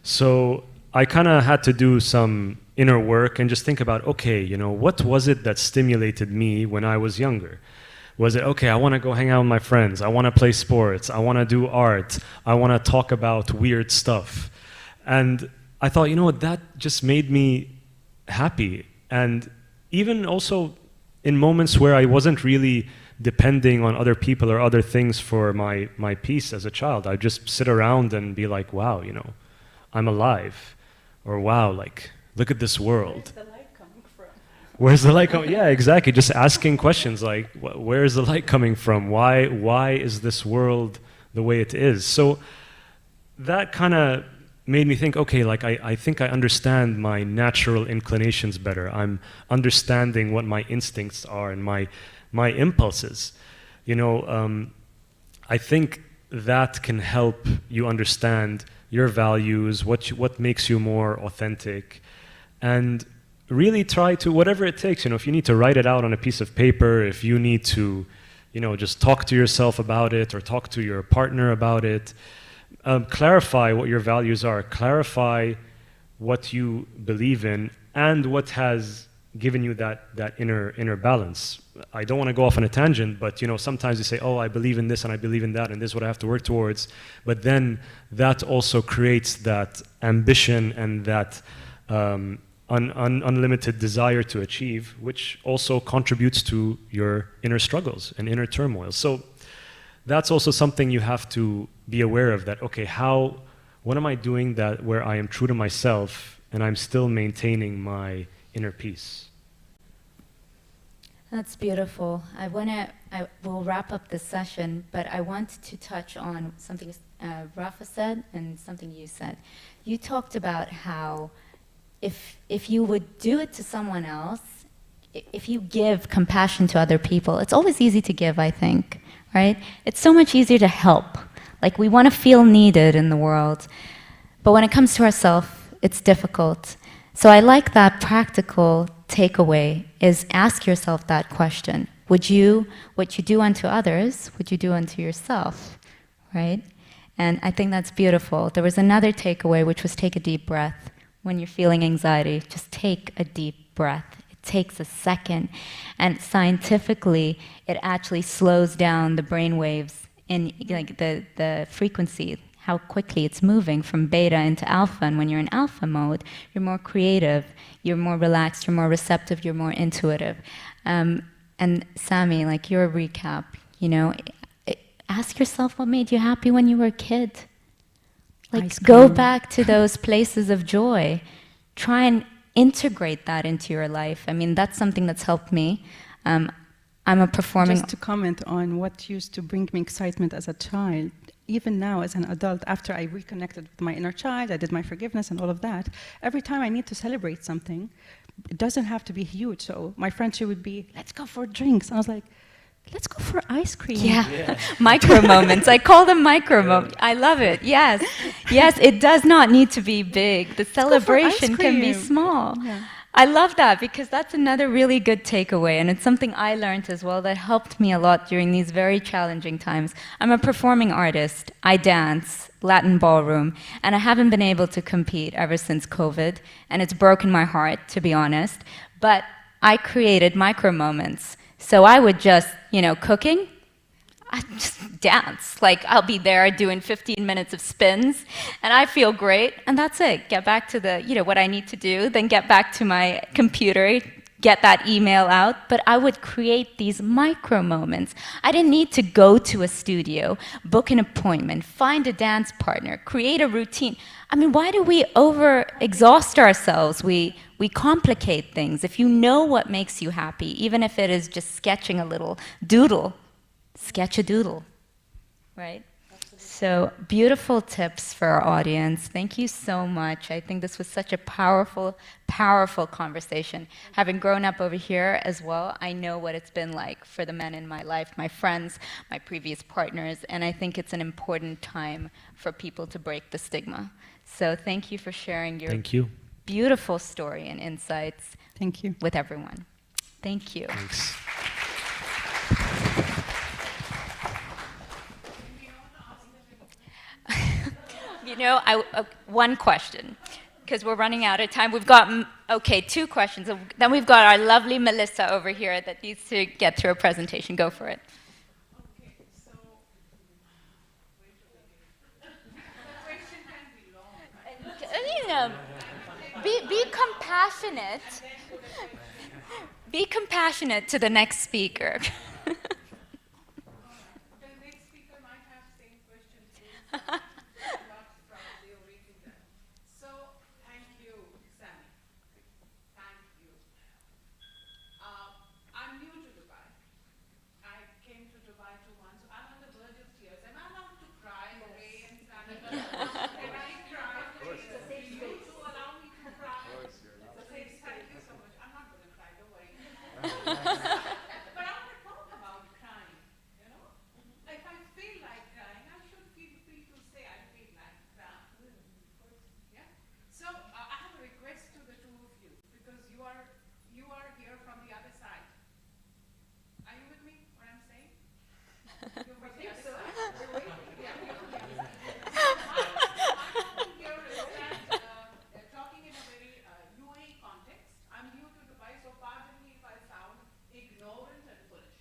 [SPEAKER 9] So I kind of had to do some inner work and just think about, okay, what was it that stimulated me when I was younger? Was it, okay, I want to go hang out with my friends, I want to play sports, I want to do art, I want to talk about weird stuff. And I thought, that just made me happy. And even also in moments where I wasn't really depending on other people or other things for my peace as a child, I'd just sit around and be like, wow, I'm alive. Or wow, look at this world.
[SPEAKER 7] Where's the light coming from?
[SPEAKER 9] Where's the light coming? Yeah, exactly. Just asking questions like, where's the light coming from? Why is this world the way it is? So that kind of made me think, okay, I think I understand my natural inclinations better. I'm understanding what my instincts are and my impulses. I think that can help you understand your values, what makes you more authentic, and really try to, whatever it takes, if you need to write it out on a piece of paper, if you need to, just talk to yourself about it or talk to your partner about it, clarify what your values are, clarify what you believe in, and what has given you that inner balance. I don't want to go off on a tangent, but sometimes you say, oh, I believe in this and I believe in that and this is what I have to work towards. But then that also creates that ambition and that unlimited desire to achieve, which also contributes to your inner struggles and inner turmoil. So that's also something you have to be aware of, that, okay, what am I doing that where I am true to myself and I'm still maintaining my inner peace?
[SPEAKER 1] That's beautiful. We'll wrap up this session, but I want to touch on something Rafa said and something you said. You talked about how if you would do it to someone else, if you give compassion to other people, it's always easy to give, I think, right? It's so much easier to help. We want to feel needed in the world. But when it comes to ourselves, it's difficult. So I like that practical takeaway is ask yourself that question. What you do unto others, would you do unto yourself, right? And I think that's beautiful. There was another takeaway, which was take a deep breath. When you're feeling anxiety, just take a deep breath. It takes a second. And scientifically, it actually slows down the brain waves in the frequency, how quickly it's moving from beta into alpha. And when you're in alpha mode, you're more creative, you're more relaxed, you're more receptive, you're more intuitive. And Sami, your recap, ask yourself what made you happy when you were a kid. Go back to those places of joy. Try and integrate that into your life. I mean, that's something that's helped me. I'm a performing...
[SPEAKER 7] Just to comment on what used to bring me excitement as a child, even now as an adult, after I reconnected with my inner child, I did my forgiveness and all of that, every time I need to celebrate something, it doesn't have to be huge. So my friendship would be, let's go for drinks. And I was like, let's go for ice cream.
[SPEAKER 1] Yeah, micro moments. I call them micro moments. I love it. Yes, yes. It does not need to be big. The celebration can be small.
[SPEAKER 7] Yeah.
[SPEAKER 1] I love that because that's another really good takeaway, and it's something I learned as well that helped me a lot during these very challenging times. I'm a performing artist. I dance, Latin ballroom, and I haven't been able to compete ever since COVID, and it's broken my heart, to be honest. But I created micro moments. So I would just, cooking, I just dance. Like, I'll be there doing 15 minutes of spins, and I feel great, and that's it. Get back to the, what I need to do, then get back to my computer, get that email out. But I would create these micro moments. I didn't need to go to a studio, book an appointment, find a dance partner, create a routine. I mean, why do we over-exhaust ourselves? We complicate things. If you know what makes you happy, even if it is just sketching a little doodle, sketch a doodle, right? So beautiful tips for our audience. Thank you so much. I think this was such a powerful, powerful conversation. Having grown up over here as well, I know what it's been like for the men in my life, my friends, my previous partners, and I think it's an important time for people to break the stigma. So thank you for sharing your beautiful story and insights with everyone. Thank you.
[SPEAKER 9] Thanks.
[SPEAKER 1] One question, because we're running out of time. We've got, 2 questions. Then we've got our lovely Melissa over here that needs to get through a presentation. Go for it. Be compassionate. Be compassionate to the next speaker.
[SPEAKER 12] The next speaker might have the same question too. So, thank you, Sammy. Thank you. I'm new to Dubai. I came to Dubai 2 months. I'm on the verge of tears. Am I allowed to cry, Ray and Sammy? Can I cry? You to allow me to cry? Thank you so much. I'm not going to cry, don't worry. But I want to talk about crying, If I feel like crying, I should feel free to say I feel like crying. Yeah? So I have a request to the two of you, because you are here from the other side. Are you with me, what I'm saying? You're from the other side. We're waiting. Yeah, you're from the other side. My point here is that talking in a very UAE context, I'm new to Dubai, so pardon me if I sound ignorant and foolish.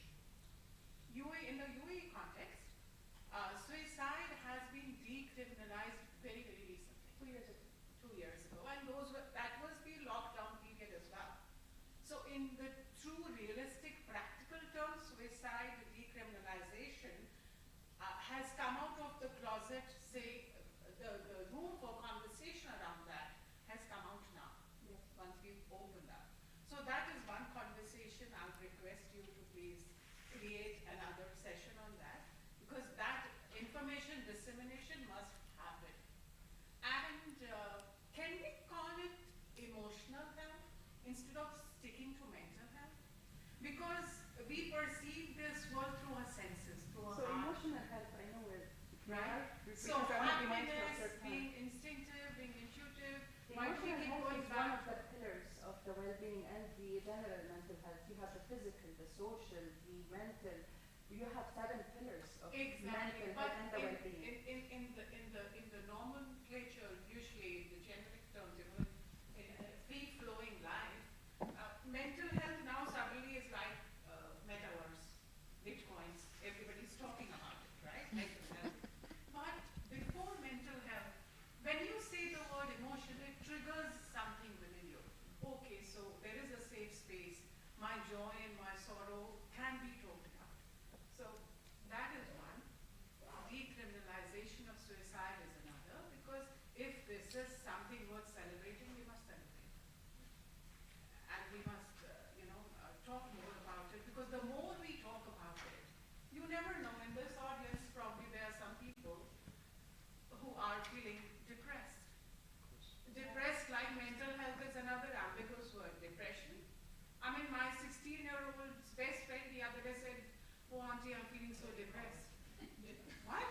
[SPEAKER 12] In the UAE context, suicide has been decriminalized very, very recently. 2 years ago. And that was the lockdown period as well. So in the true realistic practical terms, suicide decriminalization has come out of the closet, say, the room for conversation around that has come out now, once we've opened up. So that is one conversation. I'll request you to please create another session on that, because that information dissemination must happen. And can we call it emotional health instead of sticking to mental health? Because we perceive this world through our senses, through our heart.
[SPEAKER 7] Emotional health, I know it.
[SPEAKER 12] Right? So happiness, being instinctive, being intuitive, might we keep going back?
[SPEAKER 7] One of the pillars of the well-being and the general mental health. You have the physical, the social, the mental. You have 7 pillars of mental health and the well-being.
[SPEAKER 12] In the nomenclature, usually the generic terms, in a free-flowing life, mental health now suddenly is like metaverse, bitcoins. Everybody's talking about it, right? Mental health. But before mental health, when you say the word emotion, it triggers something within you. Okay, so there is a safe space. My joy and my sorrow can be talked about. So that is one. Decriminalization of suicide is another, because if this is something worth celebrating, we must celebrate. And we must, talk more about it, because the more we
[SPEAKER 17] mean, my 16-year-old's best friend the other day said, "Oh, auntie, I'm feeling so depressed." What?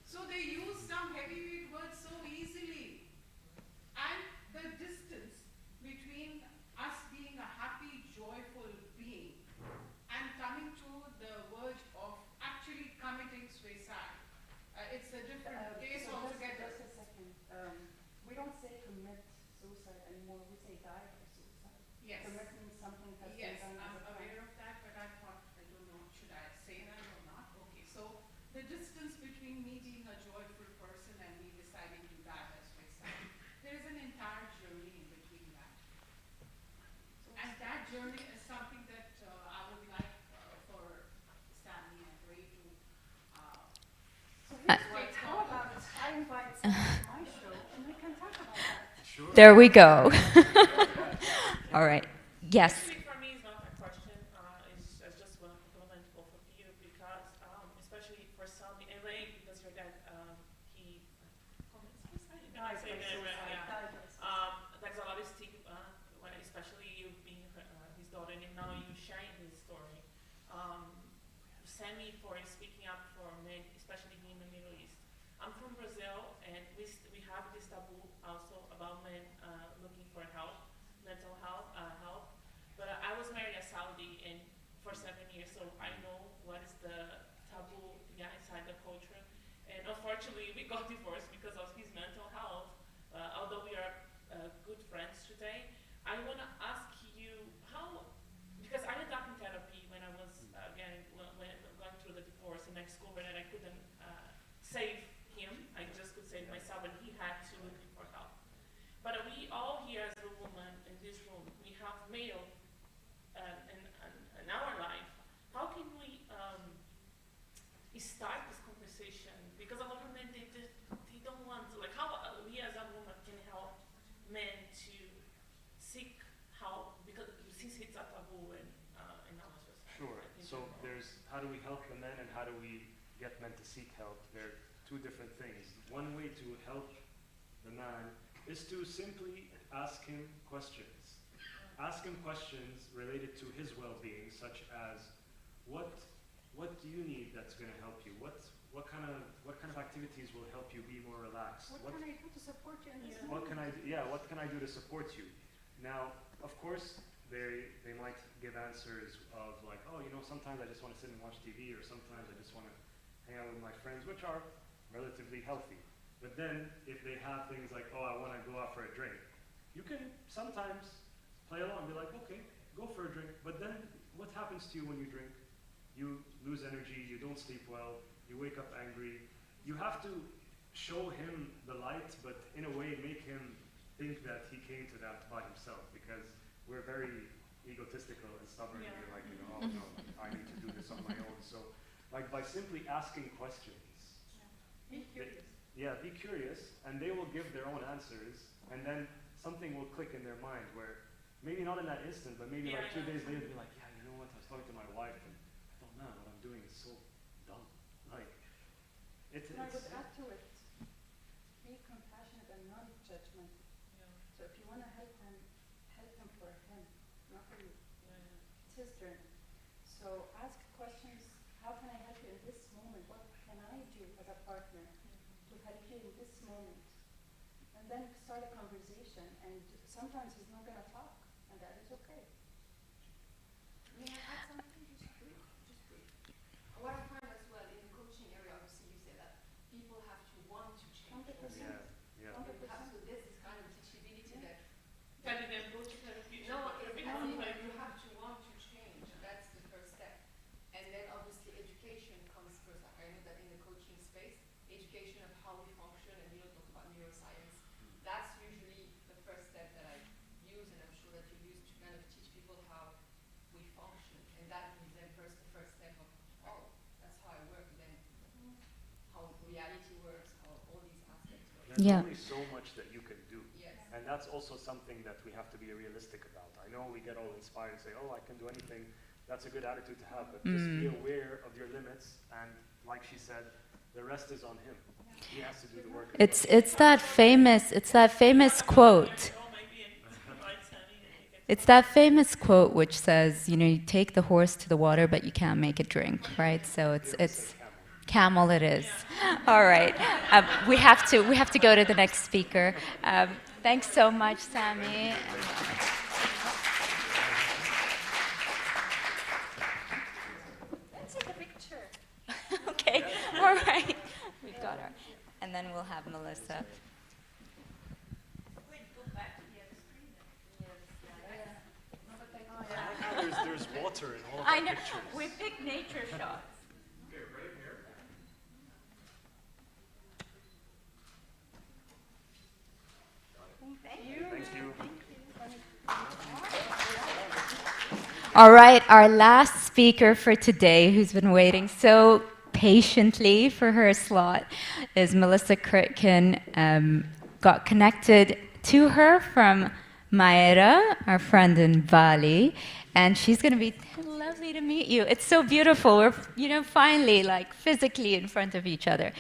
[SPEAKER 17] So they use some heavyweight words so easily. And the distance between us being a happy, joyful being and coming to the verge of actually committing suicide. It's a different case altogether.
[SPEAKER 7] Just a second. We don't say commit suicide anymore. We say die by suicide.
[SPEAKER 17] Yes.
[SPEAKER 7] Commit means something has
[SPEAKER 17] Yes,
[SPEAKER 7] been done.
[SPEAKER 17] I'm aware of that, but I thought, I don't know, should I say that or not? Okay, so the distance between me being a joyful person and me deciding to die by suicide, there is an entire journey in between that. And that journey is something that I would like for Stanley and Ray to
[SPEAKER 7] How about I invite someone to my show and we can talk about that?
[SPEAKER 1] Sure. There we go. All right. Yes.
[SPEAKER 12] Actually, for me, it's not a question. It's just one compliment both of you because, especially for Sami and Ray, because your dad, he there's a lot of stigma, especially you being his daughter, and now you sharing his story. Sami for speaking up for men, especially in the Middle East. I'm from Brazil, and we have this taboo also about men looking for help, mental health help. But I was married a Saudi and for 7 years, so I know what is the taboo inside the culture. And unfortunately, we got divorced because of his mental health. Although we are good friends today, I want to ask you how, because I ended up in therapy when I was going through the divorce, and I discovered that I couldn't save him. I just could save myself, and he had to look for help. But we all here as a woman in this room, we have male in our life. How can we start this conversation? Because a lot of men, they don't want to, like how we as a woman can help men to seek help, because since it's a taboo in our society.
[SPEAKER 9] Sure. So there's how do we help the men and how do we get men to seek help? They're two different things. One way to help the man is to simply ask him questions. Ask him questions related to his well-being, such as what do you need that's going to help you? What kind of activities will help you be more relaxed?
[SPEAKER 7] What can I do to support you in this
[SPEAKER 9] What can I do to support you? Now, of course, they might give answers of like, oh, sometimes I just want to sit and watch TV, or sometimes I just want to hang out with my friends, which are relatively healthy. But then, if they have things like, oh, I want to go out for a drink, you can sometimes play along and be like, okay, go for a drink. But then, what happens to you when you drink? You lose energy, you don't sleep well, you wake up angry. You have to show him the light, but in a way make him think that he came to that by himself, because we're very egotistical and stubborn. Yeah. We're like, oh no, I need to do this on my own. So, like by simply asking questions,
[SPEAKER 7] be curious.
[SPEAKER 9] Be curious, and they will give their own answers, and then something will click in their mind where maybe not in that instant, but maybe like 2 days later, they'll be like, yeah, you know what? I was talking to my wife, and I thought, man, what I'm doing is so dumb. Like,
[SPEAKER 7] I would add to it, be compassionate and non-judgmental. Yeah. So if you want to help him for him, not for you. Yeah. It's his journey. So ask questions. How can I help you in this moment? What can I do as a partner to help you in this moment? And then start a conversation. And sometimes he's not going to talk, and that is okay.
[SPEAKER 8] May I add something? Just brief. What I find as well in the coaching area, obviously you say that people have to want to change.
[SPEAKER 7] 100%.
[SPEAKER 8] Yeah. So there's this kind of teachability that
[SPEAKER 12] Telling them go to therapy.
[SPEAKER 8] you have to want to change. That's the first step. And then obviously education comes first. I know that in the coaching space, education of how we function, and you don't talk about neuroscience. That's usually the first step that I use, and I'm sure that you use to kind of teach people how we function. And that is then first the first step of, oh, that's how I work, then how reality works, how all these aspects work.
[SPEAKER 9] There's only so much that you can do.
[SPEAKER 8] Yes.
[SPEAKER 9] And that's also something that we have to be realistic about. I know we get all inspired and say, oh, I can do anything. That's a good attitude to have, but just be aware of your limits, and like she said, the rest is on him. He has to do the work.
[SPEAKER 1] It's that famous quote. It's that famous quote which says, you know, you take the horse to the water, but you can't make it drink, right? So it's camel it is. All right, we have to go to the next speaker. Thanks so much, Sami. Let's take a picture. Okay, all right. We've got our, and then we'll have Melissa.
[SPEAKER 10] There's water in all of
[SPEAKER 1] I
[SPEAKER 10] the
[SPEAKER 1] know.
[SPEAKER 10] pictures.
[SPEAKER 1] We picked nature shots.
[SPEAKER 10] Okay, right here. Thank you.
[SPEAKER 1] All right, our last speaker for today, who's been waiting so patiently for her slot, is Melissa Kritkin. Got connected to her from Mayra, our friend in Bali, and she's going to be lovely to meet you. It's so beautiful. We're, you know, finally, like physically in front of each other.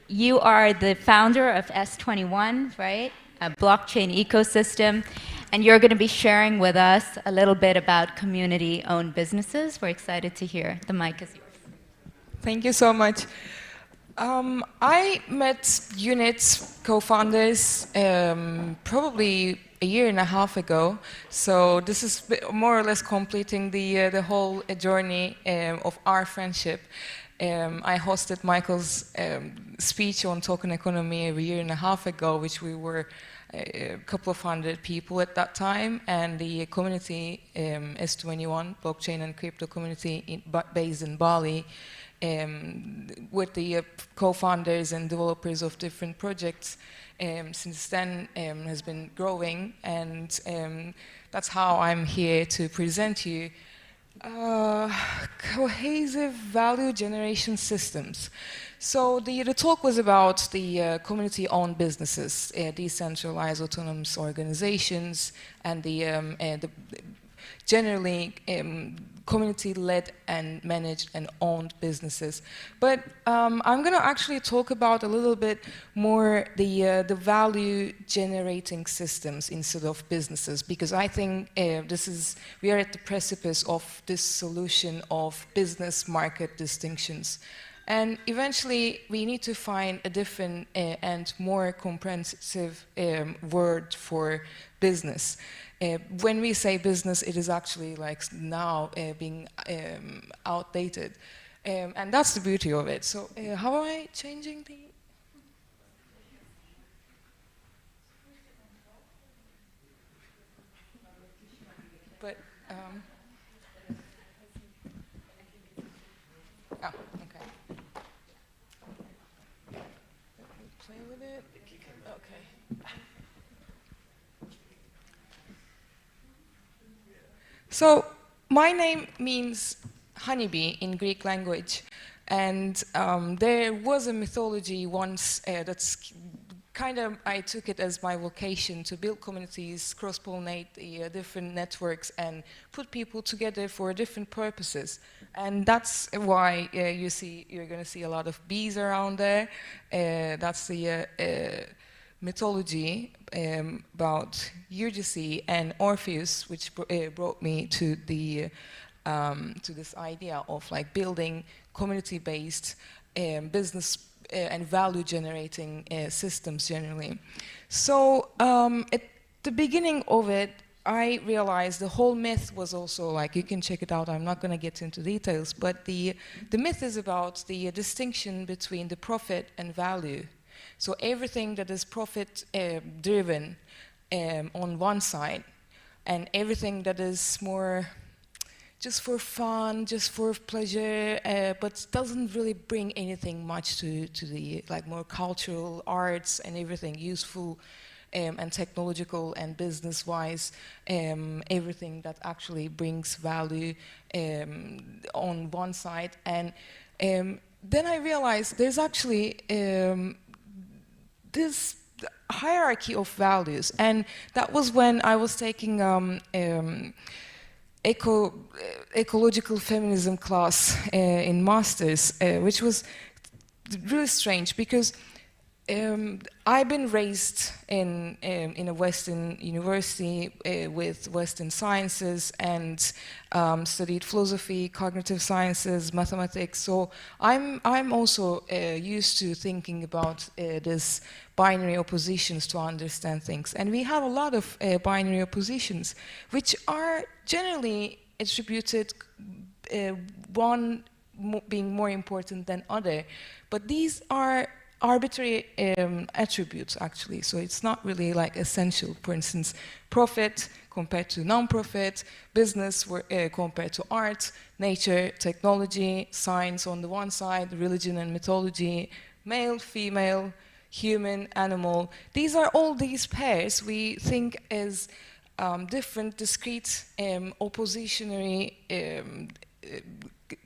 [SPEAKER 1] You are the founder of S21, right? A blockchain ecosystem, and you're going to be sharing with us a little bit about community-owned businesses. We're excited to hear. The mic is yours.
[SPEAKER 14] Thank you so much. I met Unit's co-founders probably a year and a half ago, so this is more or less completing the whole journey of our friendship. I hosted Michael's speech on token economy a year and a half ago, which we were a couple of hundred people at that time, and the community, S21, blockchain and crypto community based in Bali, with the co-founders and developers of different projects, since then has been growing, and that's how I'm here to present you cohesive value generation systems. So the talk was about the community-owned businesses, decentralized autonomous organizations, and the generally community-led and managed and owned businesses. But I'm going to actually talk about a little bit more the value-generating systems instead of businesses, because I think we are at the precipice of this solution of business-market distinctions. And eventually, we need to find a different and more comprehensive word for business. When we say business, it is actually like now being outdated. And that's the beauty of it. So how am I changing the... But, oh, okay. Play with it. Okay. So my name means honeybee in Greek language, and there was a mythology once that's kind of, I took it as my vocation to build communities, cross-pollinate the different networks, and put people together for different purposes. And that's why you're going to see a lot of bees around there. That's the mythology about Eurydice and Orpheus, which brought me to the to this idea of like building community-based business and value-generating systems generally. So at the beginning of it, I realized the whole myth was also like, you can check it out, I'm not going to get into details, but the myth is about the distinction between the profit and value. So everything that is profit driven on one side, and everything that is more just for fun, just for pleasure, but doesn't really bring anything much to the like more cultural arts and everything useful and technological and business-wise, everything that actually brings value on one side. And then I realized there's actually this hierarchy of values, and that was when I was taking ecological feminism class in masters, which was really strange because I've been raised in a Western university with Western sciences and studied philosophy, cognitive sciences, mathematics. So I'm also used to thinking about this binary oppositions to understand things. And we have a lot of binary oppositions, which are generally attributed one being more important than other. But these are arbitrary attributes, actually. So it's not really like essential. For instance, profit compared to non-profit, business compared to art, nature, technology, science on the one side, religion and mythology, male, female, human, animal. These are all these pairs we think as different, discrete, oppositionary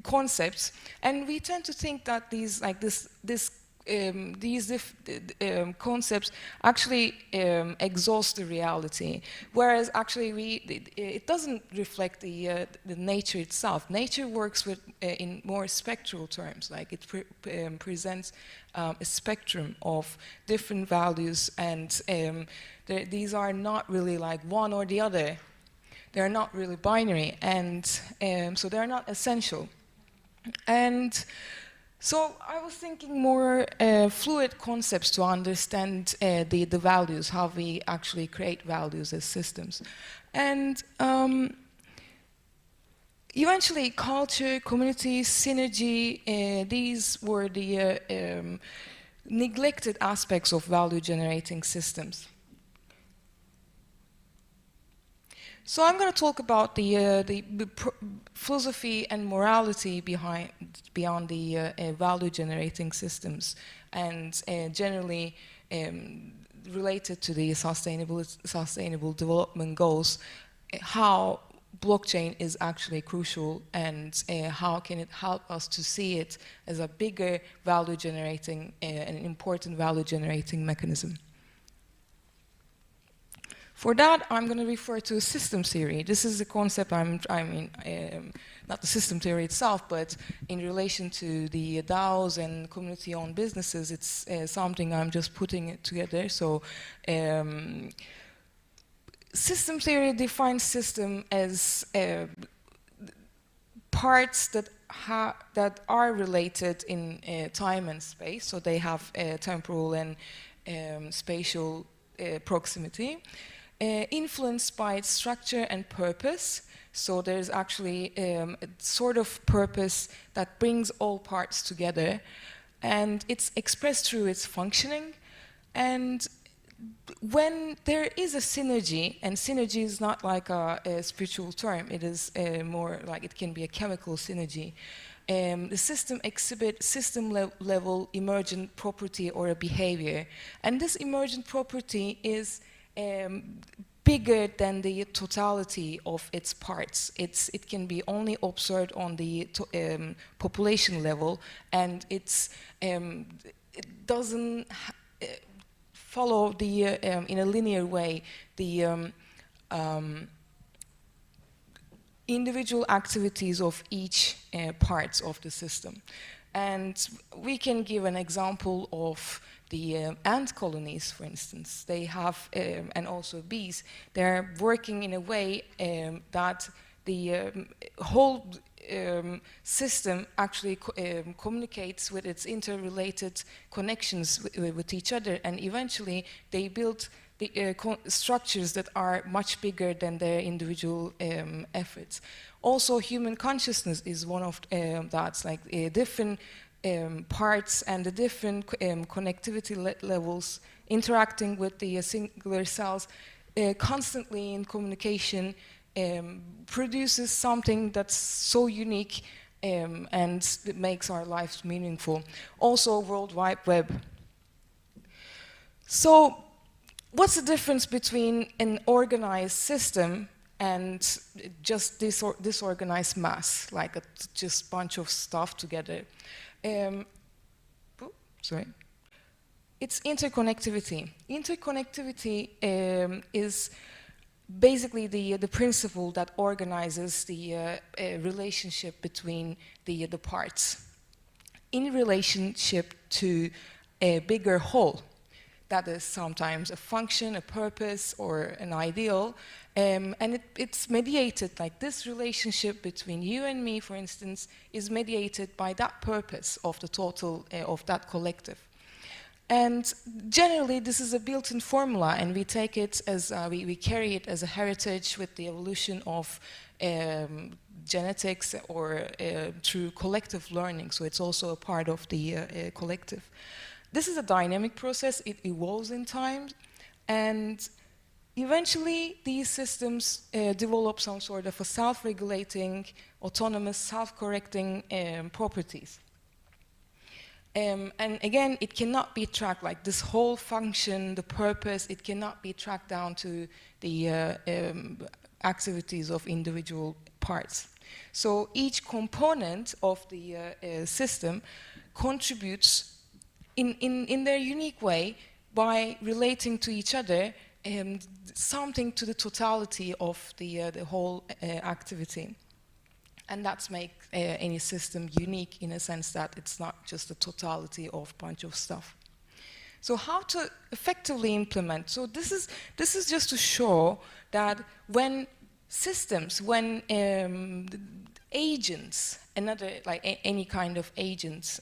[SPEAKER 14] concepts, and we tend to think that these concepts actually exhaust the reality, whereas actually it doesn't reflect the nature itself. Nature works with in more spectral terms, like it presents a spectrum of different values, and these are not really like one or the other. They're not really binary, and so they're not essential. And so I was thinking more fluid concepts to understand the values, how we actually create values as systems. And eventually culture, community, synergy, these were the neglected aspects of value generating systems. So I'm going to talk about the philosophy and morality beyond the value-generating systems, and generally related to the sustainable development goals, how blockchain is actually crucial, and how can it help us to see it as a bigger value-generating, an important value-generating mechanism. For that, I'm going to refer to system theory. This is the concept not the system theory itself, but in relation to the DAOs and community-owned businesses, it's something I'm just putting it together. So, system theory defines system as parts that are related in time and space. So they have temporal and spatial proximity. Influenced by its structure and purpose. So there's actually a sort of purpose that brings all parts together, and it's expressed through its functioning. And when there is a synergy, and synergy is not like a spiritual term, it is more like it can be a chemical synergy. The system exhibits system-level emergent property or a behavior, and this emergent property is bigger than the totality of its parts. It can be only observed on the population level, and it doesn't follow in a linear way the individual activities of each parts of the system. And we can give an example of the ant colonies, for instance. They have, and also bees, they're working in a way that the whole system actually communicates with its interrelated connections with each other, and eventually they build the structures that are much bigger than their individual efforts. Also, human consciousness is one of that's like different parts and the different connectivity levels interacting with the singular cells constantly in communication produces something that's so unique and that makes our lives meaningful. Also, World Wide Web. So, what's the difference between an organized system and just disorganized mass, like just bunch of stuff together? It's interconnectivity. Interconnectivity is basically the principle that organizes the relationship between the parts in relationship to a bigger whole. That is sometimes a function, a purpose, or an ideal, and it's mediated, like this relationship between you and me, for instance, is mediated by that purpose of the total, of that collective. And generally, this is a built-in formula, and we take it as, we carry it as a heritage with the evolution of genetics or through collective learning, so it's also a part of the collective. This is a dynamic process, it evolves in time, and eventually these systems develop some sort of a self-regulating, autonomous, self-correcting properties. And again, it cannot be tracked, like this whole function, the purpose, it cannot be tracked down to the activities of individual parts. So each component of the system contributes in their unique way by relating to each other something to the totality of the whole activity. And that's make any system unique in a sense that it's not just the totality of a bunch of stuff. So how to effectively implement? So this is just to show that when systems, when agents, like any kind of agents,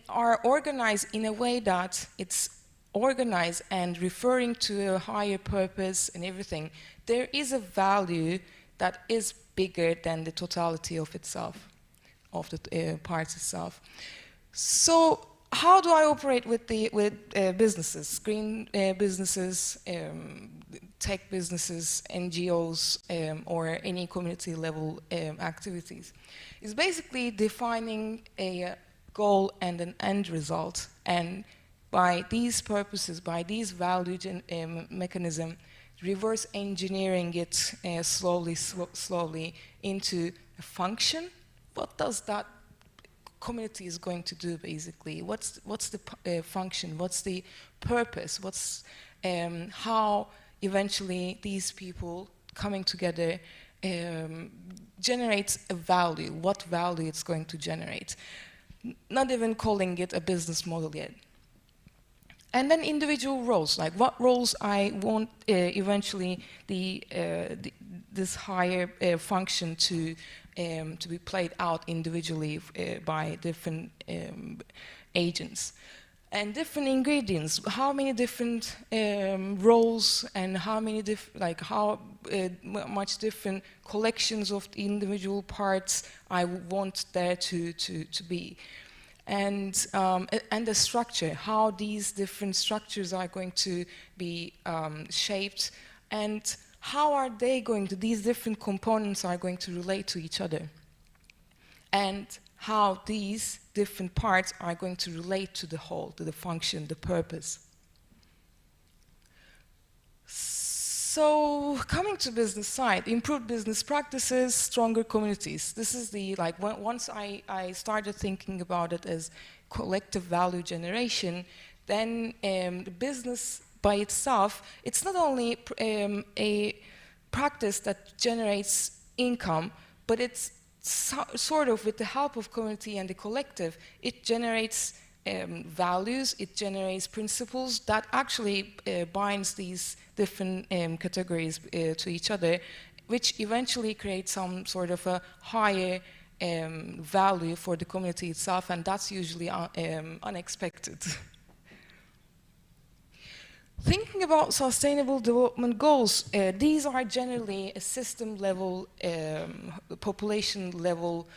[SPEAKER 14] are organized in a way that it's organized and referring to a higher purpose and everything, there is a value that is bigger than the totality of itself, of the parts itself. So how do I operate with businesses, green businesses, tech businesses, NGOs, or any community level activities? It's basically defining a goal and an end result, and by these purposes, by these value mechanism, reverse engineering it slowly into a function. What does that community is going to do basically? What's the function? What's the purpose? What's how eventually these people coming together generates a value? What value it's going to generate? Not even calling it a business model yet. And then individual roles, like what roles I want eventually this higher function to be played out individually by different agents. And different ingredients, how many different roles and how many much different collections of the individual parts I want there to be. And the structure, how these different structures are going to be shaped, and how are they going to, these different components are going to relate to each other, and how these different parts are going to relate to the whole, to the function, the purpose. So coming to business side, improved business practices, stronger communities. This is the, like, once I started thinking about it as collective value generation, then the business by itself, it's not only a practice that generates income, but it's sort of with the help of community and the collective, it generates values, it generates principles that actually binds these different categories to each other, which eventually creates some sort of a higher value for the community itself, and that's usually unexpected. Thinking about sustainable development goals, these are generally a system level, population level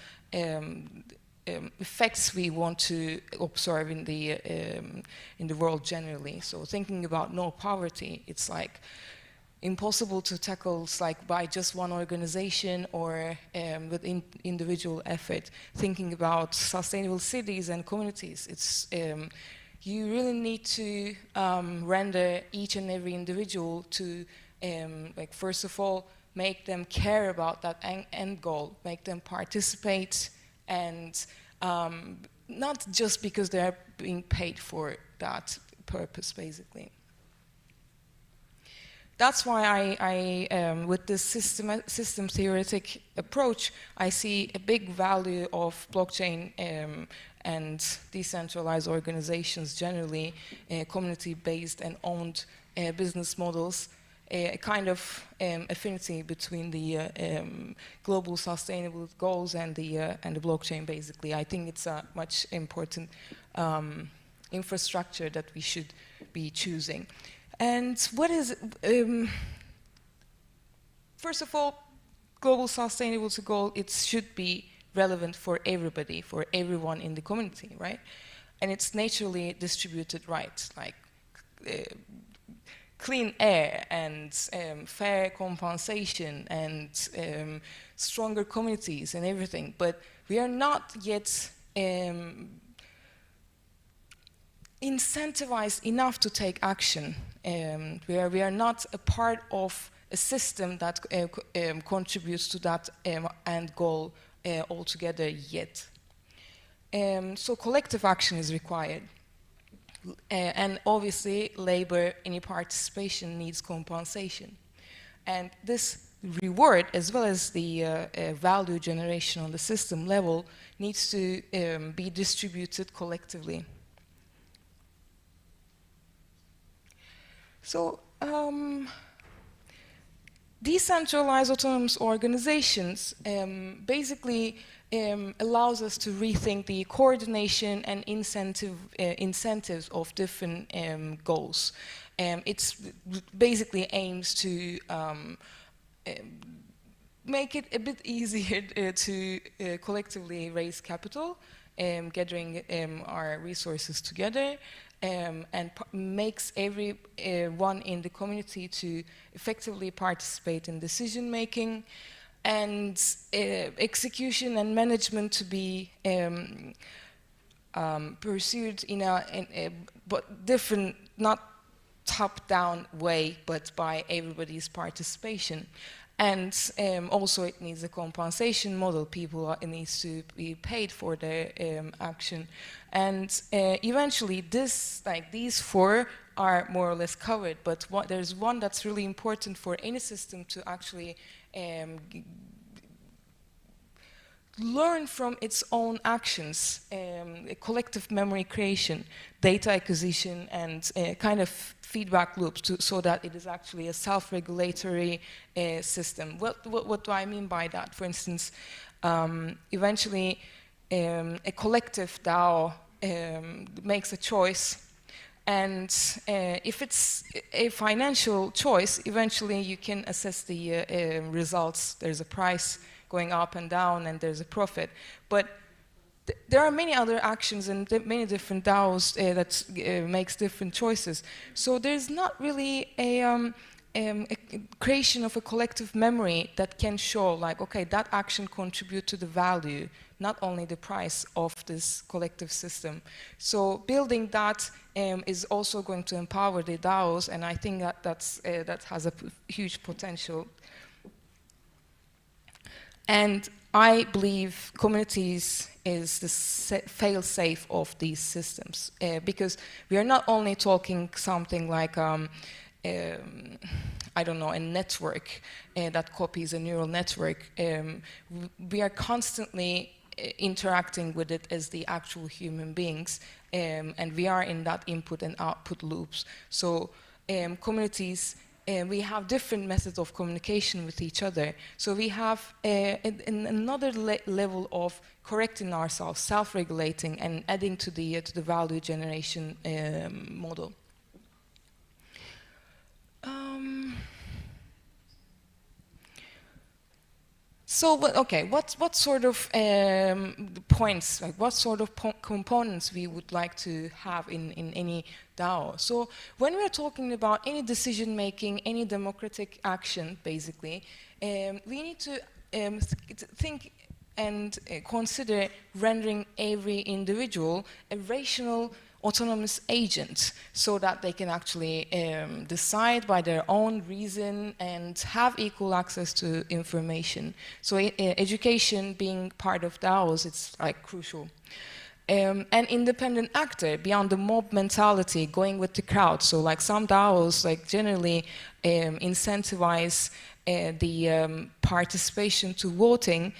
[SPEAKER 14] effects we want to observe in the world generally. So thinking about no poverty, it's like impossible to tackle like by just one organization or with individual effort. Thinking about sustainable cities and communities, it's you really need to render each and every individual to like first of all make them care about that end goal, make them participate, and not just because they're being paid for that purpose, basically. that's why with this system theoretic approach, I see a big value of blockchain and decentralized organizations generally, community-based and owned business models, a kind of affinity between the global sustainable goals and the blockchain. Basically, I think it's a much important infrastructure that we should be choosing. And what is first of all, global sustainable goal? It should be relevant for everybody, for everyone in the community, right? And it's naturally distributed rights, like clean air and fair compensation and stronger communities and everything. But we are not yet incentivized enough to take action. We are not a part of a system that contributes to that end goal altogether yet. So collective action is required. And obviously, labor, any participation needs compensation. And this reward, as well as the value generation on the system level, needs to be distributed collectively. So, decentralized autonomous organizations basically allows us to rethink the coordination and incentives of different goals. It basically aims to make it a bit easier to collectively raise capital, gathering our resources together, and makes everyone in the community to effectively participate in decision making, and execution and management to be pursued in a but different, not top-down way, but by everybody's participation. And also it needs a compensation model. People needs to be paid for their action. And eventually these four are more or less covered, but there's one that's really important for any system to actually learn from its own actions, collective memory creation, data acquisition, and kind of feedback loops so that it is actually a self-regulatory system. What do I mean by that? For instance, eventually a collective DAO makes a choice, and if it's a financial choice, eventually you can assess the results. There's a price going up and down, and there's a profit. But there are many other actions and many different DAOs that makes different choices. So there's not really a creation of a collective memory that can show, like, okay, that action contribute to the value, not only the price of this collective system. So building that is also going to empower the DAOs, and I think that has a huge potential. And I believe communities is the fail-safe of these systems, because we are not only talking something like, I don't know, a network that copies a neural network. We are constantly interacting with it as the actual human beings, and we are in that input and output loops. So communities, we have different methods of communication with each other. So we have another level of correcting ourselves, self-regulating, and adding to the value generation model. So, okay, what sort of points, like what sort of components we would like to have in any DAO? So when we're talking about any decision making, any democratic action, basically, we need to think and consider rendering every individual a rational, autonomous agent, so that they can actually decide by their own reason and have equal access to information. So education being part of DAOs, it's like crucial. an independent actor beyond the mob mentality, going with the crowd. So like some DAOs like generally incentivize the participation to voting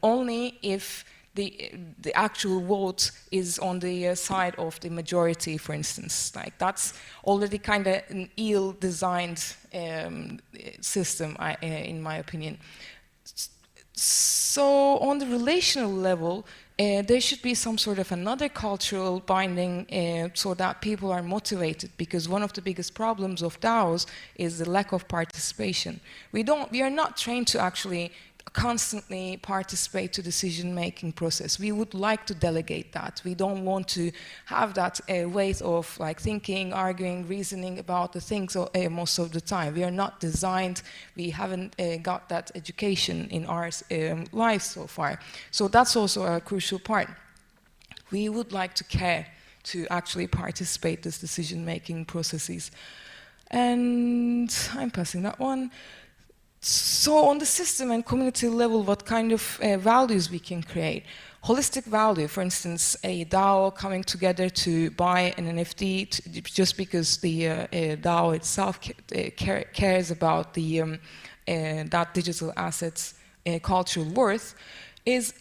[SPEAKER 14] only if the actual vote is on the side of the majority, for instance. Like that's already kind of an ill-designed system, in my opinion. So on the relational level, there should be some sort of another cultural binding so that people are motivated, because one of the biggest problems of DAOs is the lack of participation. We are not trained to actually constantly participate to decision-making process. We would like to delegate that. We don't want to have that weight of like thinking, arguing, reasoning about the things most of the time. We are not designed, we haven't got that education in our lives so far. So that's also a crucial part. We would like to care to actually participate in these decision-making processes. And I'm passing that one. So on the system and community level, what kind of values we can create? Holistic value, for instance, a DAO coming together to buy an NFT just because the DAO itself cares about the, that digital asset's cultural worth, is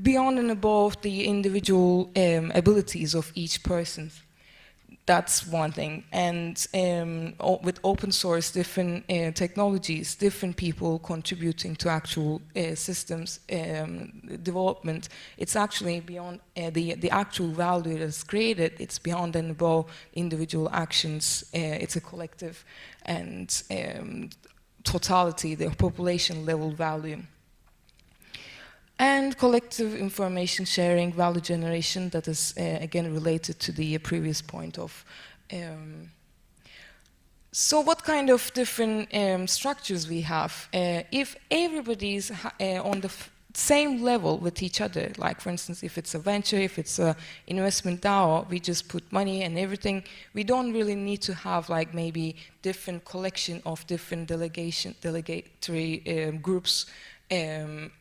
[SPEAKER 14] beyond and above the individual abilities of each person. That's one thing. And with open source, different technologies, different people contributing to actual systems development, it's actually beyond the actual value that's created. It's beyond and above individual actions. It's a collective and totality, the population level value. And collective information sharing, value generation, that is again related to the previous point of. So what kind of different structures we have? If everybody's on the same level with each other, like for instance, if it's a venture, if it's an investment DAO, we just put money and everything, we don't really need to have like maybe different collection of different delegatory groups.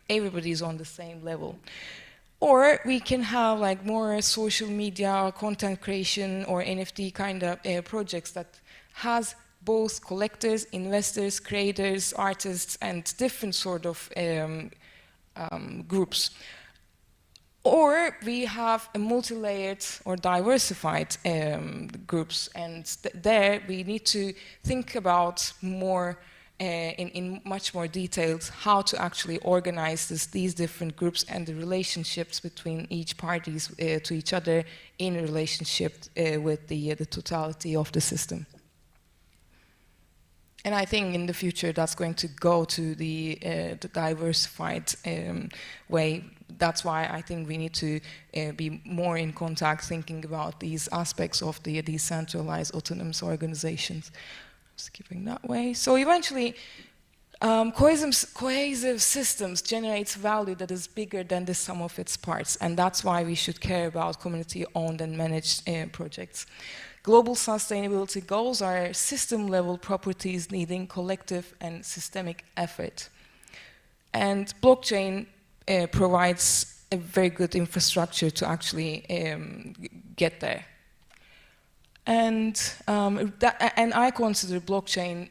[SPEAKER 14] Everybody's on the same level. Or we can have like more social media, content creation, or NFT kind of projects that has both collectors, investors, creators, artists, and different sort of groups. Or we have a multi-layered or diversified groups, and there we need to think about more in much more details how to actually organize these different groups and the relationships between each parties to each other in relationship with the totality of the system. And I think in the future that's going to go to the diversified way. That's why I think we need to be more in contact thinking about these aspects of the decentralized autonomous organizations. Skipping that way. So eventually, cohesive systems generates value that is bigger than the sum of its parts, and that's why we should care about community-owned and managed projects. Global sustainability goals are system-level properties needing collective and systemic effort. And blockchain provides a very good infrastructure to actually get there. And I consider blockchain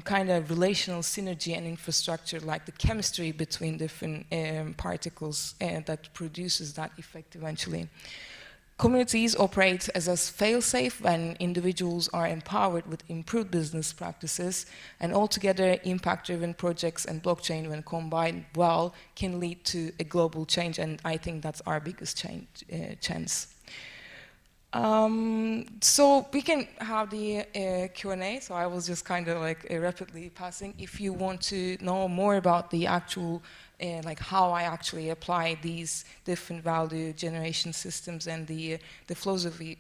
[SPEAKER 14] kind of relational synergy and infrastructure, like the chemistry between different particles that produces that effect eventually. Communities operate as a fail-safe when individuals are empowered with improved business practices, and altogether impact-driven projects and blockchain, when combined well, can lead to a global change, and I think that's our biggest chance. So we can have the Q&A, so I was just kind of like rapidly passing. If you want to know more about the actual, like how I actually apply these different value generation systems and the philosophy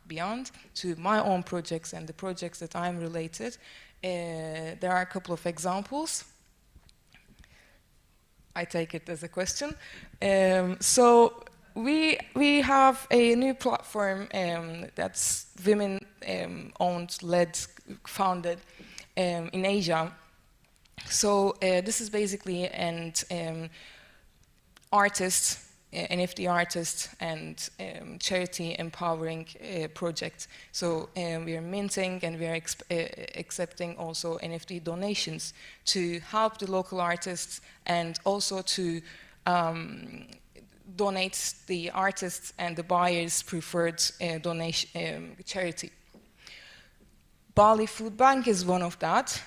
[SPEAKER 14] beyond to my own projects and the projects that I'm related, there are a couple of examples. I take it as a question. So we have a new platform that's women-owned, led, founded in Asia. So this is basically an artist NFT artist and charity empowering project. So we are minting and we are accepting also NFT donations to help the local artists and also to donate the artists and the buyers' preferred donation charity. Bali Food Bank is one of that.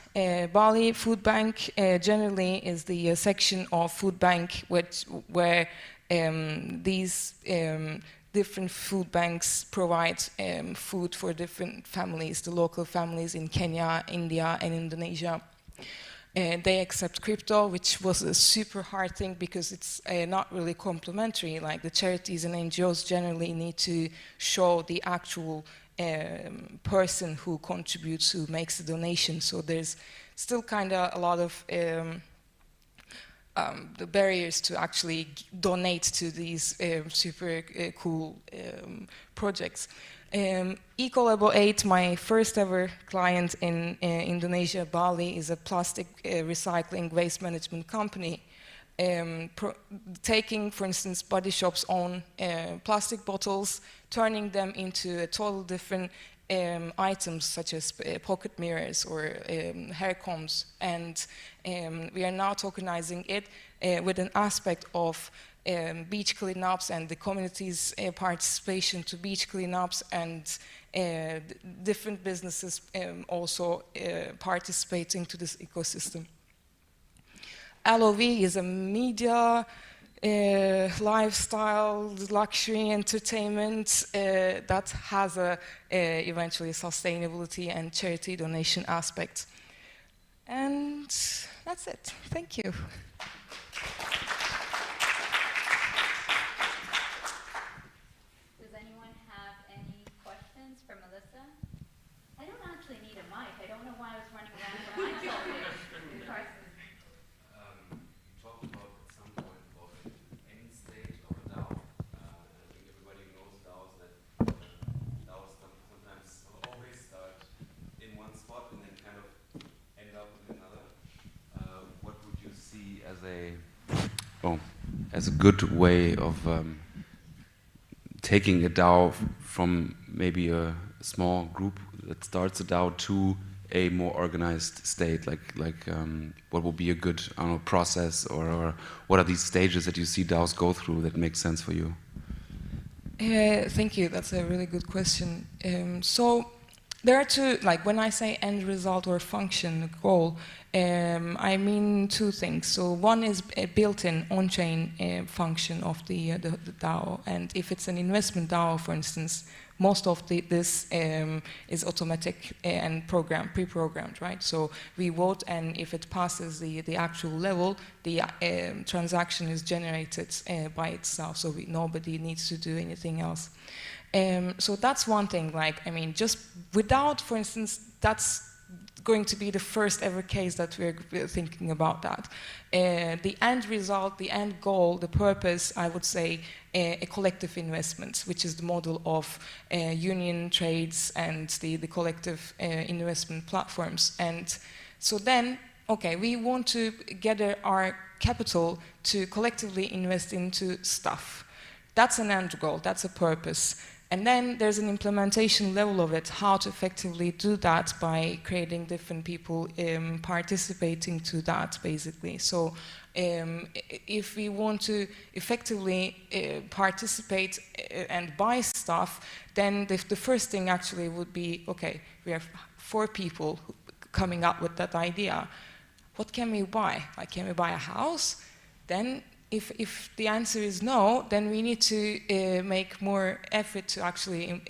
[SPEAKER 14] Bali Food Bank generally is the section of food bank where these different food banks provide food for different families, the local families in Kenya, India, and Indonesia. They accept crypto, which was a super hard thing because it's not really complementary. Like the charities and NGOs generally need to show the actual person who contributes, who makes the donation. So there's still kind of a lot of the barriers to actually donate to these super cool projects. Ecolabel 8, my first ever client in Indonesia, Bali, is a plastic recycling waste management company. Taking, for instance, Body Shop's own plastic bottles, turning them into a total different items such as pocket mirrors or hair combs, and we are now tokenizing it with an aspect of beach cleanups and the community's participation to beach cleanups, and different businesses also participating to this ecosystem. LOV is a media, lifestyle, luxury, entertainment that has a eventually sustainability and charity donation aspect. And that's it. Thank you.
[SPEAKER 1] Does anyone have any questions for Melissa? I don't actually need a mic. I don't know why I was running around for myself.
[SPEAKER 2] As a good way of taking a DAO from maybe a small group that starts a DAO to a more organized state, what will be a good process, or what are these stages that you see DAOs go through that make sense for you?
[SPEAKER 14] Thank you, that's a really good question. So there are two, like when I say end result or function, goal, I mean two things. So one is a built-in on-chain function of the DAO, and if it's an investment DAO, for instance, most of this is automatic and pre-programmed, right? So we vote, and if it passes the actual level, the transaction is generated by itself, so nobody needs to do anything else. So that's one thing, just without, for instance, that's going to be the first ever case that we're thinking about that. The end result, the end goal, the purpose, I would say, a collective investment, which is the model of union trades and the collective investment platforms. And so then, okay, we want to gather our capital to collectively invest into stuff. That's an end goal, that's a purpose. And then there's an implementation level of it, how to effectively do that by creating different people participating to that, basically. So if we want to effectively participate and buy stuff, then the first thing actually would be, okay, we have 4 people coming up with that idea. What can we buy? Like, can we buy a house? Then if the answer is no, then we need to make more effort to actually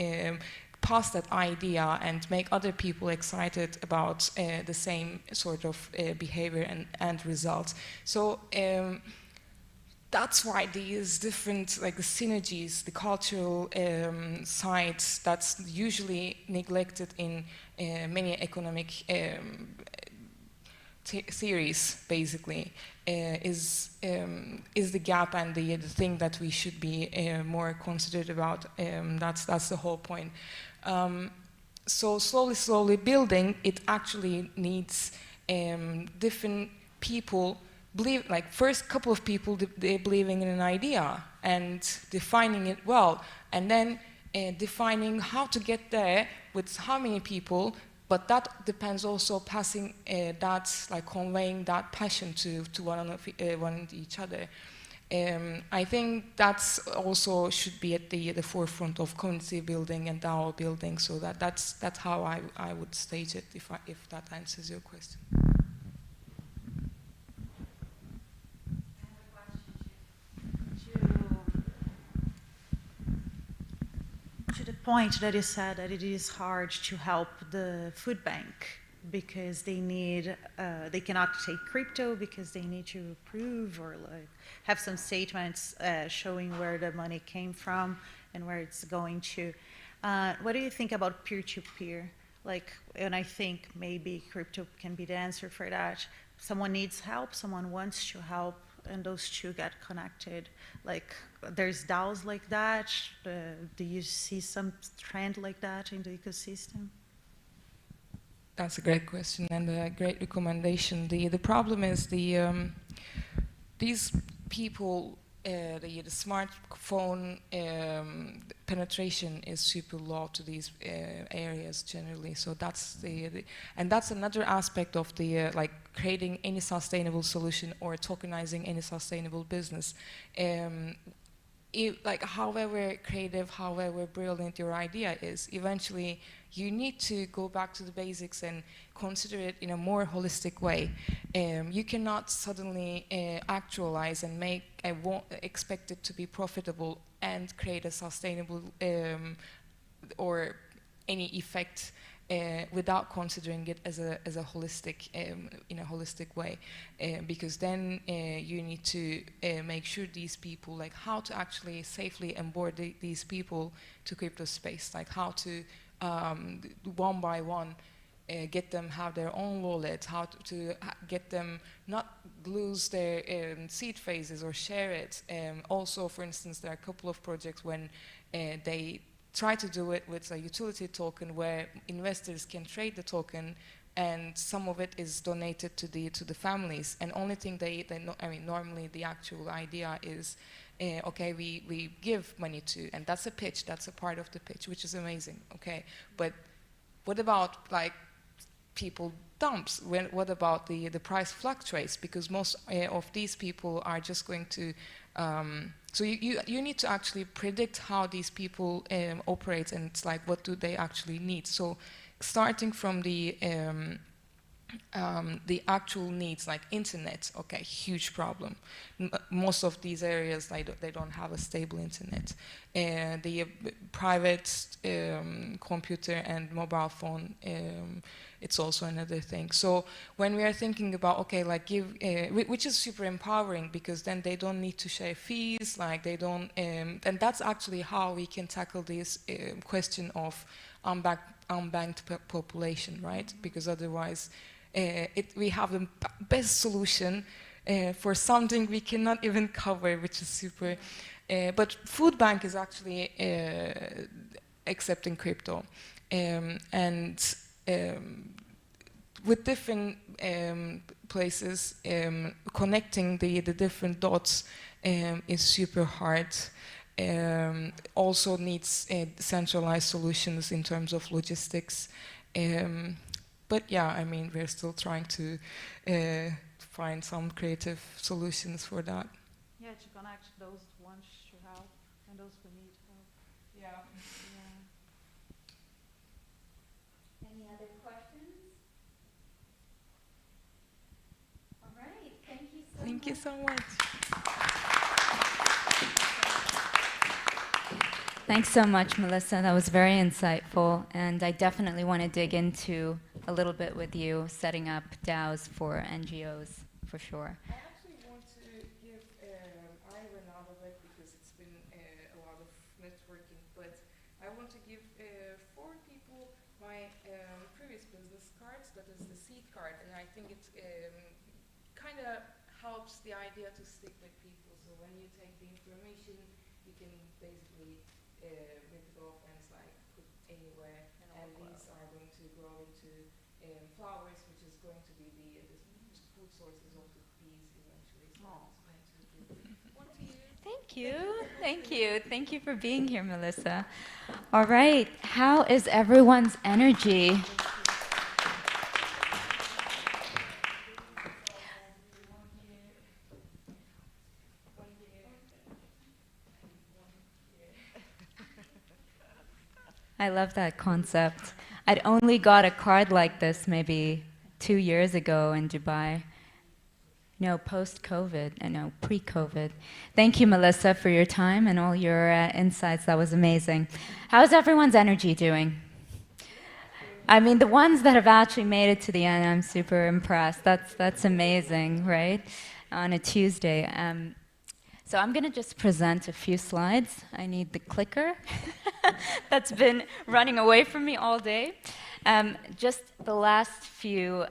[SPEAKER 14] pass that idea and make other people excited about the same sort of behavior and results. So that's why these different, like the synergies, the cultural sides, that's usually neglected in many economic theories, basically, is the gap and the thing that we should be more considered about. That's the whole point. So slowly building, it actually needs different people believe, like first couple of people they're believing in an idea and defining it well, and then defining how to get there with how many people. But that depends also passing that, like conveying that passion to one each other. I think that's also should be at the forefront of community building and DAO building. So that's how I would stage it, if that answers your question.
[SPEAKER 4] To the point that you said that it is hard to help the food bank because they cannot take crypto because they need to prove or like have some statements showing where the money came from and where it's going to. What do you think about peer-to-peer? Like, and I think maybe crypto can be the answer for that. Someone needs help, someone wants to help, and those two get connected. Like, there's DAOs like that. Do you see some trend like that in the ecosystem?
[SPEAKER 14] That's a great question and a great recommendation. The problem is these people, the smartphone penetration is super low to these areas generally. So that's and that's another aspect of the like creating any sustainable solution or tokenizing any sustainable business. Like however creative, however brilliant your idea is, eventually you need to go back to the basics and consider it in a more holistic way. You cannot suddenly actualize and expect it to be profitable and create a sustainable or any effect without considering it as a holistic in a holistic way, because then you need to make sure these people, like how to actually safely onboard these people to crypto space, like how to one by one get them have their own wallet, how to get them not lose their seed phases or share it. Also, for instance, there are a couple of projects when they try to do it with a utility token where investors can trade the token, and some of it is donated to the families. And only thing normally the actual idea is, okay, we give money to, and that's a pitch, that's a part of the pitch, which is amazing. Okay, but what about like people dumps? What about the price fluctuates? Because most of these people are just going to so you need to actually predict how these people operate, and it's like what do they actually need. So starting from the actual needs, like internet, okay, huge problem. Most of these areas, they don't have a stable internet. The private computer and mobile phone, it's also another thing. So when we are thinking about, okay, like give, which is super empowering, because then they don't need to share fees, like they don't, and that's actually how we can tackle this question of unbanked population, right? Because otherwise, we have the best solution for something we cannot even cover, which is super. But food bank is actually accepting crypto, and with different places, connecting the different dots is super hard. Also needs centralized solutions in terms of logistics. But yeah, I mean, we're still trying to find some creative solutions for that.
[SPEAKER 4] Yeah, to connect those who want to help and those who need help.
[SPEAKER 14] Yeah.
[SPEAKER 1] Any other questions? All right, thank you so much.
[SPEAKER 14] Thank you so much.
[SPEAKER 1] Thanks so much, Melissa. That was very insightful, and I definitely want to dig into a little bit with you setting up DAOs for NGOs, for sure.
[SPEAKER 14] I actually want to give Ivan out of it because it's been a lot of networking, but I want to give 4 people my previous business cards, that is the seed card, and I think it kind of helps the idea to stick with people. So when you take the information, you can basically rip it off and it's like put anywhere, and these are going to grow into flowers, which is going to be the food sources of the bees eventually.
[SPEAKER 1] Thank you. Thank you. Thank you for being here, Melissa. All right. How is everyone's energy? I love that concept. I'd only got a card like this maybe 2 years ago in Dubai. No, post-COVID, no, pre-COVID. Thank you, Melissa, for your time and all your insights. That was amazing. How's everyone's energy doing? I mean, the ones that have actually made it to the end, I'm super impressed. That's amazing, right? On a Tuesday. So I'm going to just present a few slides. I need the clicker. That's been running away from me all day. Just the last few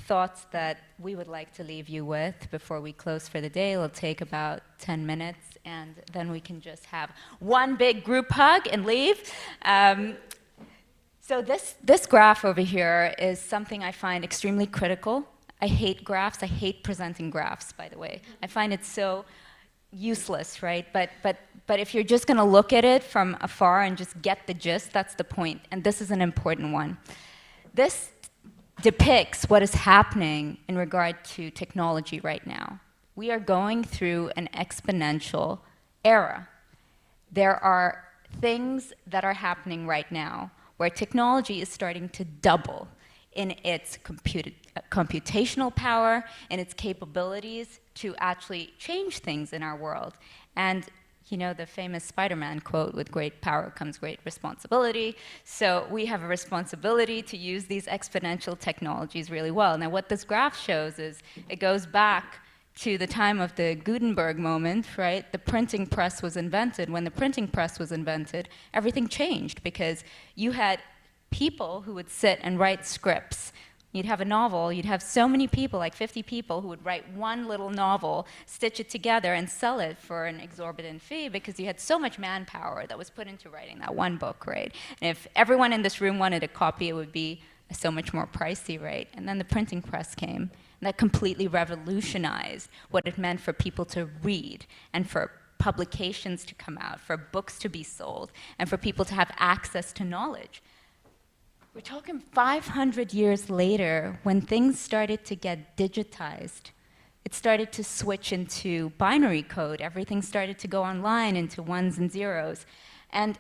[SPEAKER 1] thoughts that we would like to leave you with before we close for the day. It'll take about 10 minutes, and then we can just have one big group hug and leave. So this graph over here is something I find extremely critical. I hate graphs. I hate presenting graphs, by the way. I find it so useless, right? But if you're just going to look at it from afar and just get the gist, that's the point. And this is an important one. This depicts what is happening in regard to technology right now. We are going through an exponential era. There are things that are happening right now where technology is starting to double in its computational power and its capabilities to actually change things in our world. And you know the famous Spider-Man quote, with great power comes great responsibility. So we have a responsibility to use these exponential technologies really well. Now what this graph shows is it goes back to the time of the Gutenberg moment, right? The printing press was invented. When the printing press was invented, everything changed because you had people who would sit and write scripts. You'd have a novel, you'd have so many people, like 50 people, who would write one little novel, stitch it together, and sell it for an exorbitant fee because you had so much manpower that was put into writing that one book, right? And if everyone in this room wanted a copy, it would be so much more pricey, right? And then the printing press came, and that completely revolutionized what it meant for people to read and for publications to come out, for books to be sold, and for people to have access to knowledge. We're talking 500 years later when things started to get digitized. It started to switch into binary code. Everything started to go online into ones and zeros. And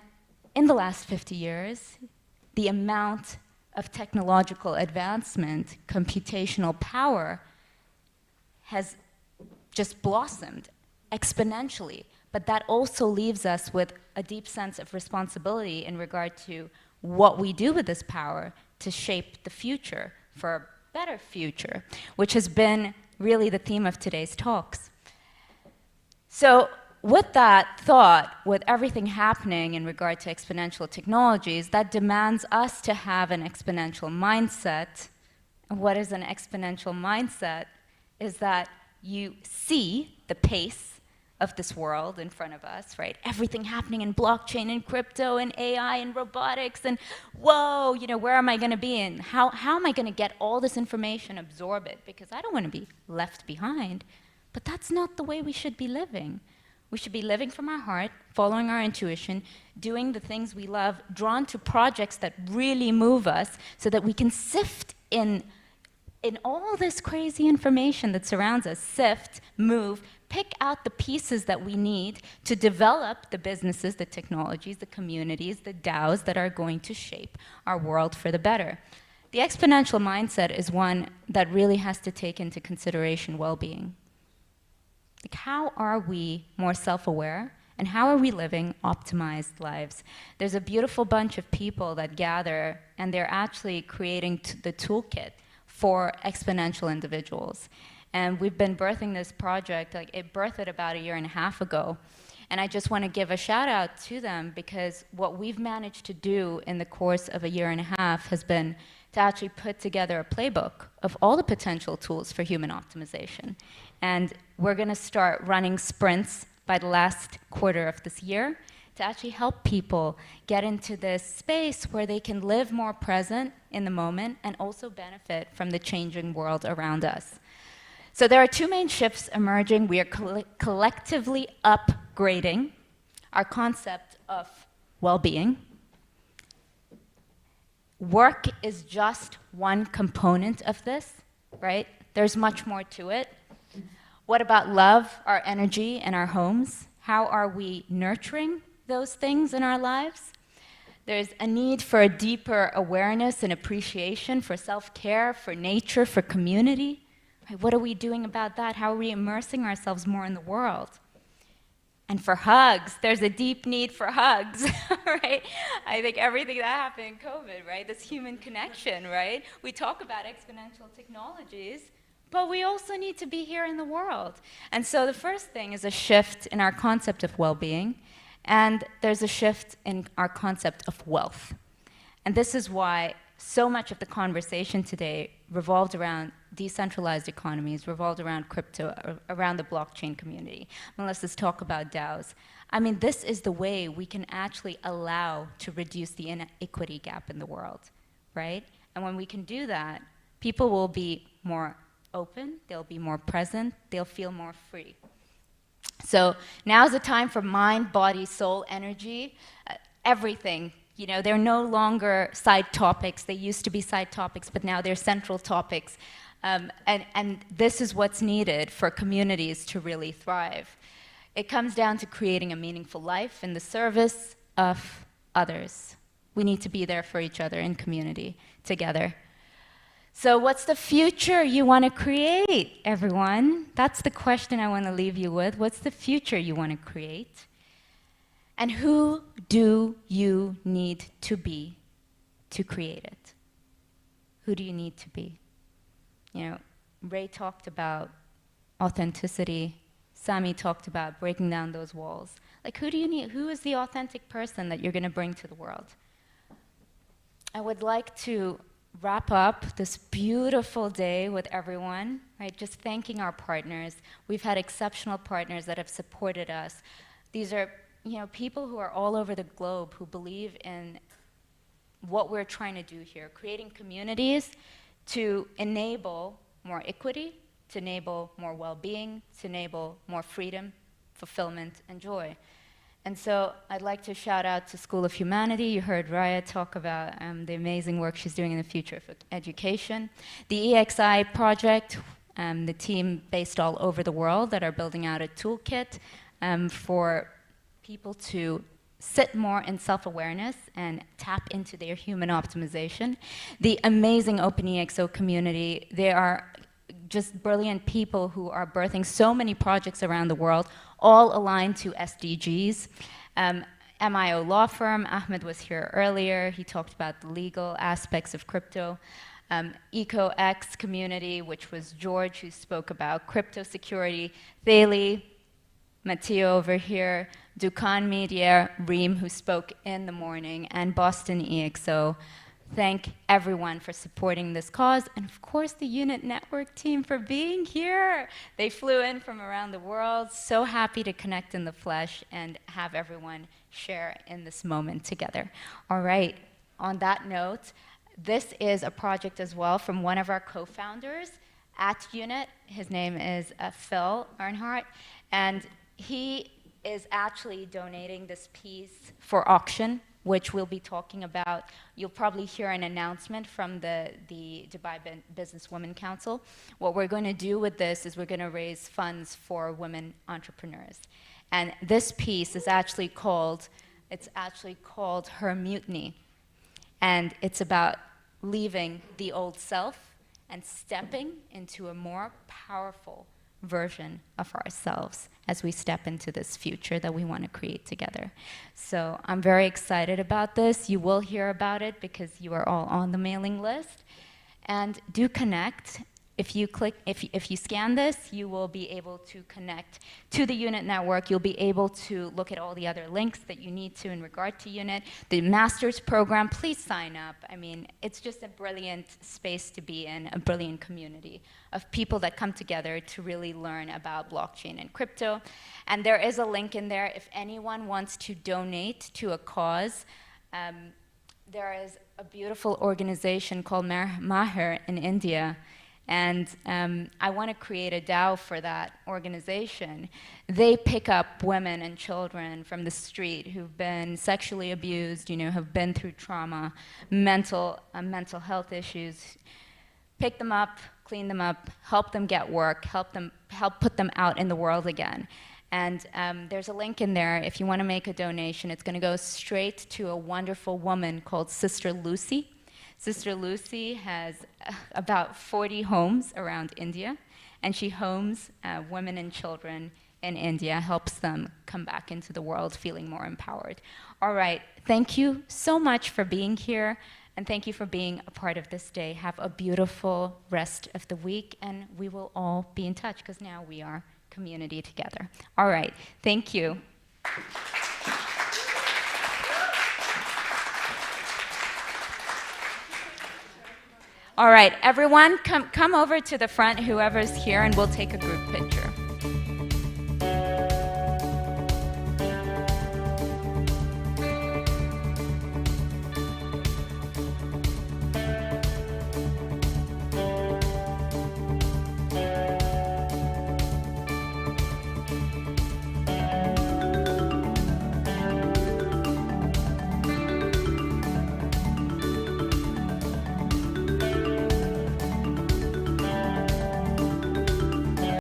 [SPEAKER 1] in the last 50 years, the amount of technological advancement, computational power, has just blossomed exponentially. But that also leaves us with a deep sense of responsibility in regard to what we do with this power to shape the future for a better future, which has been really the theme of today's talks. So with that thought, with everything happening in regard to exponential technologies, that demands us to have an exponential mindset. What is an exponential mindset? Is that you see the pace of this world in front of us, right? Everything happening in blockchain and crypto and AI and robotics and whoa, you know, where am I going to be and how am I going to get all this information, absorb it? Because I don't want to be left behind. But that's not the way we should be living. We should be living from our heart, following our intuition, doing the things we love, drawn to projects that really move us so that we can sift in all this crazy information that surrounds us, sift, move, pick out the pieces that we need to develop the businesses, the technologies, the communities, the DAOs that are going to shape our world for the better. The exponential mindset is one that really has to take into consideration well-being. Like, how are we more self-aware, and how are we living optimized lives? There's a beautiful bunch of people that gather, and they're actually creating the toolkit for exponential individuals. And we've been birthing this project, like it birthed about 1.5 years ago. And I just want to give a shout out to them because what we've managed to do in the course of 1.5 years has been to actually put together a playbook of all the potential tools for human optimization. And we're going to start running sprints by the last quarter of this year to actually help people get into this space where they can live more present in the moment and also benefit from the changing world around us. So there are two main shifts emerging. We are collectively upgrading our concept of well-being. Work is just one component of this, right? There's much more to it. What about love, our energy, and our homes? How are we nurturing those things in our lives? There's a need for a deeper awareness and appreciation for self-care, for nature, for community. Right? What are we doing about that? How are we immersing ourselves more in the world? And for hugs, there's a deep need for hugs, right? I think everything that happened in COVID, right? This human connection, right? We talk about exponential technologies, but we also need to be here in the world. And so the first thing is a shift in our concept of well-being, and there's a shift in our concept of wealth. And this is why so much of the conversation today revolved around decentralized economies, revolved around crypto, around the blockchain community. Melissa's talk about DAOs. I mean, this is the way we can actually allow to reduce the inequity gap in the world, right? And when we can do that, people will be more open, they'll be more present, they'll feel more free. So now's the time for mind, body, soul, energy, everything. You know, they're no longer side topics. They used to be side topics, but now they're central topics. And this is what's needed for communities to really thrive. It comes down to creating a meaningful life in the service of others. We need to be there for each other in community together. So what's the future you want to create, everyone? That's the question I want to leave you with. What's the future you want to create? And who do you need to be to create it? Who do you need to be? You know, Ray talked about authenticity. Sami talked about breaking down those walls. Like, who do you need? Who is the authentic person that you're going to bring to the world? I would like to wrap up this beautiful day with everyone, right? Just thanking our partners. We've had exceptional partners that have supported us. These are, you know, people who are all over the globe who believe in what we're trying to do here, creating communities to enable more equity, to enable more well-being, to enable more freedom, fulfillment, and joy. And so I'd like to shout out to School of Humanity. You heard Raya talk about the amazing work she's doing in the future of education. The EXI project, the team based all over the world that are building out a toolkit for people to sit more in self-awareness and tap into their human optimization. The amazing OpenEXO community, they are just brilliant people who are birthing so many projects around the world, all aligned to SDGs. MIO law firm, Ahmed was here earlier. He talked about the legal aspects of crypto. EcoX community, which was George who spoke about crypto security. Thales, Matteo over here, Dukan Media, Reem, who spoke in the morning, and Boston EXO. Thank everyone for supporting this cause, and of course the Unit Network team for being here. They flew in from around the world, so happy to connect in the flesh and have everyone share in this moment together. All right, on that note, this is a project as well from one of our co-founders at Unit. His name is Phil Earnhardt, and he is actually donating this piece for auction, which we'll be talking about. You'll probably hear an announcement from the Dubai Business Women Council. What we're going to do with this is we're going to raise funds for women entrepreneurs. And this piece is actually called, Her Mutiny. And it's about leaving the old self and stepping into a more powerful version of ourselves as we step into this future that we want to create together. So I'm very excited about this. You will hear about it because you are all on the mailing list. And do connect. If you scan this, you will be able to connect to the Unit Network. You'll be able to look at all the other links that you need to in regard to Unit. The master's program, please sign up. I mean, it's just a brilliant space to be in, a brilliant community of people that come together to really learn about blockchain and crypto. And there is a link in there if anyone wants to donate to a cause. There is a beautiful organization called Mahir in India. And I want to create a DAO for that organization. They pick up women and children from the street who've been sexually abused, have been through trauma, mental health issues, pick them up, clean them up, help them get work, help put them out in the world again. And there's a link in there if you want to make a donation. It's going to go straight to a wonderful woman called Sister Lucy. Sister Lucy has about 40 homes around India, and she homes women and children in India, helps them come back into the world feeling more empowered. All right, thank you so much for being here, and thank you for being a part of this day. Have a beautiful rest of the week, and we will all be in touch, because now we are community together. All right, thank you. All right, everyone, come over to the front, whoever's here, and we'll take a group picture.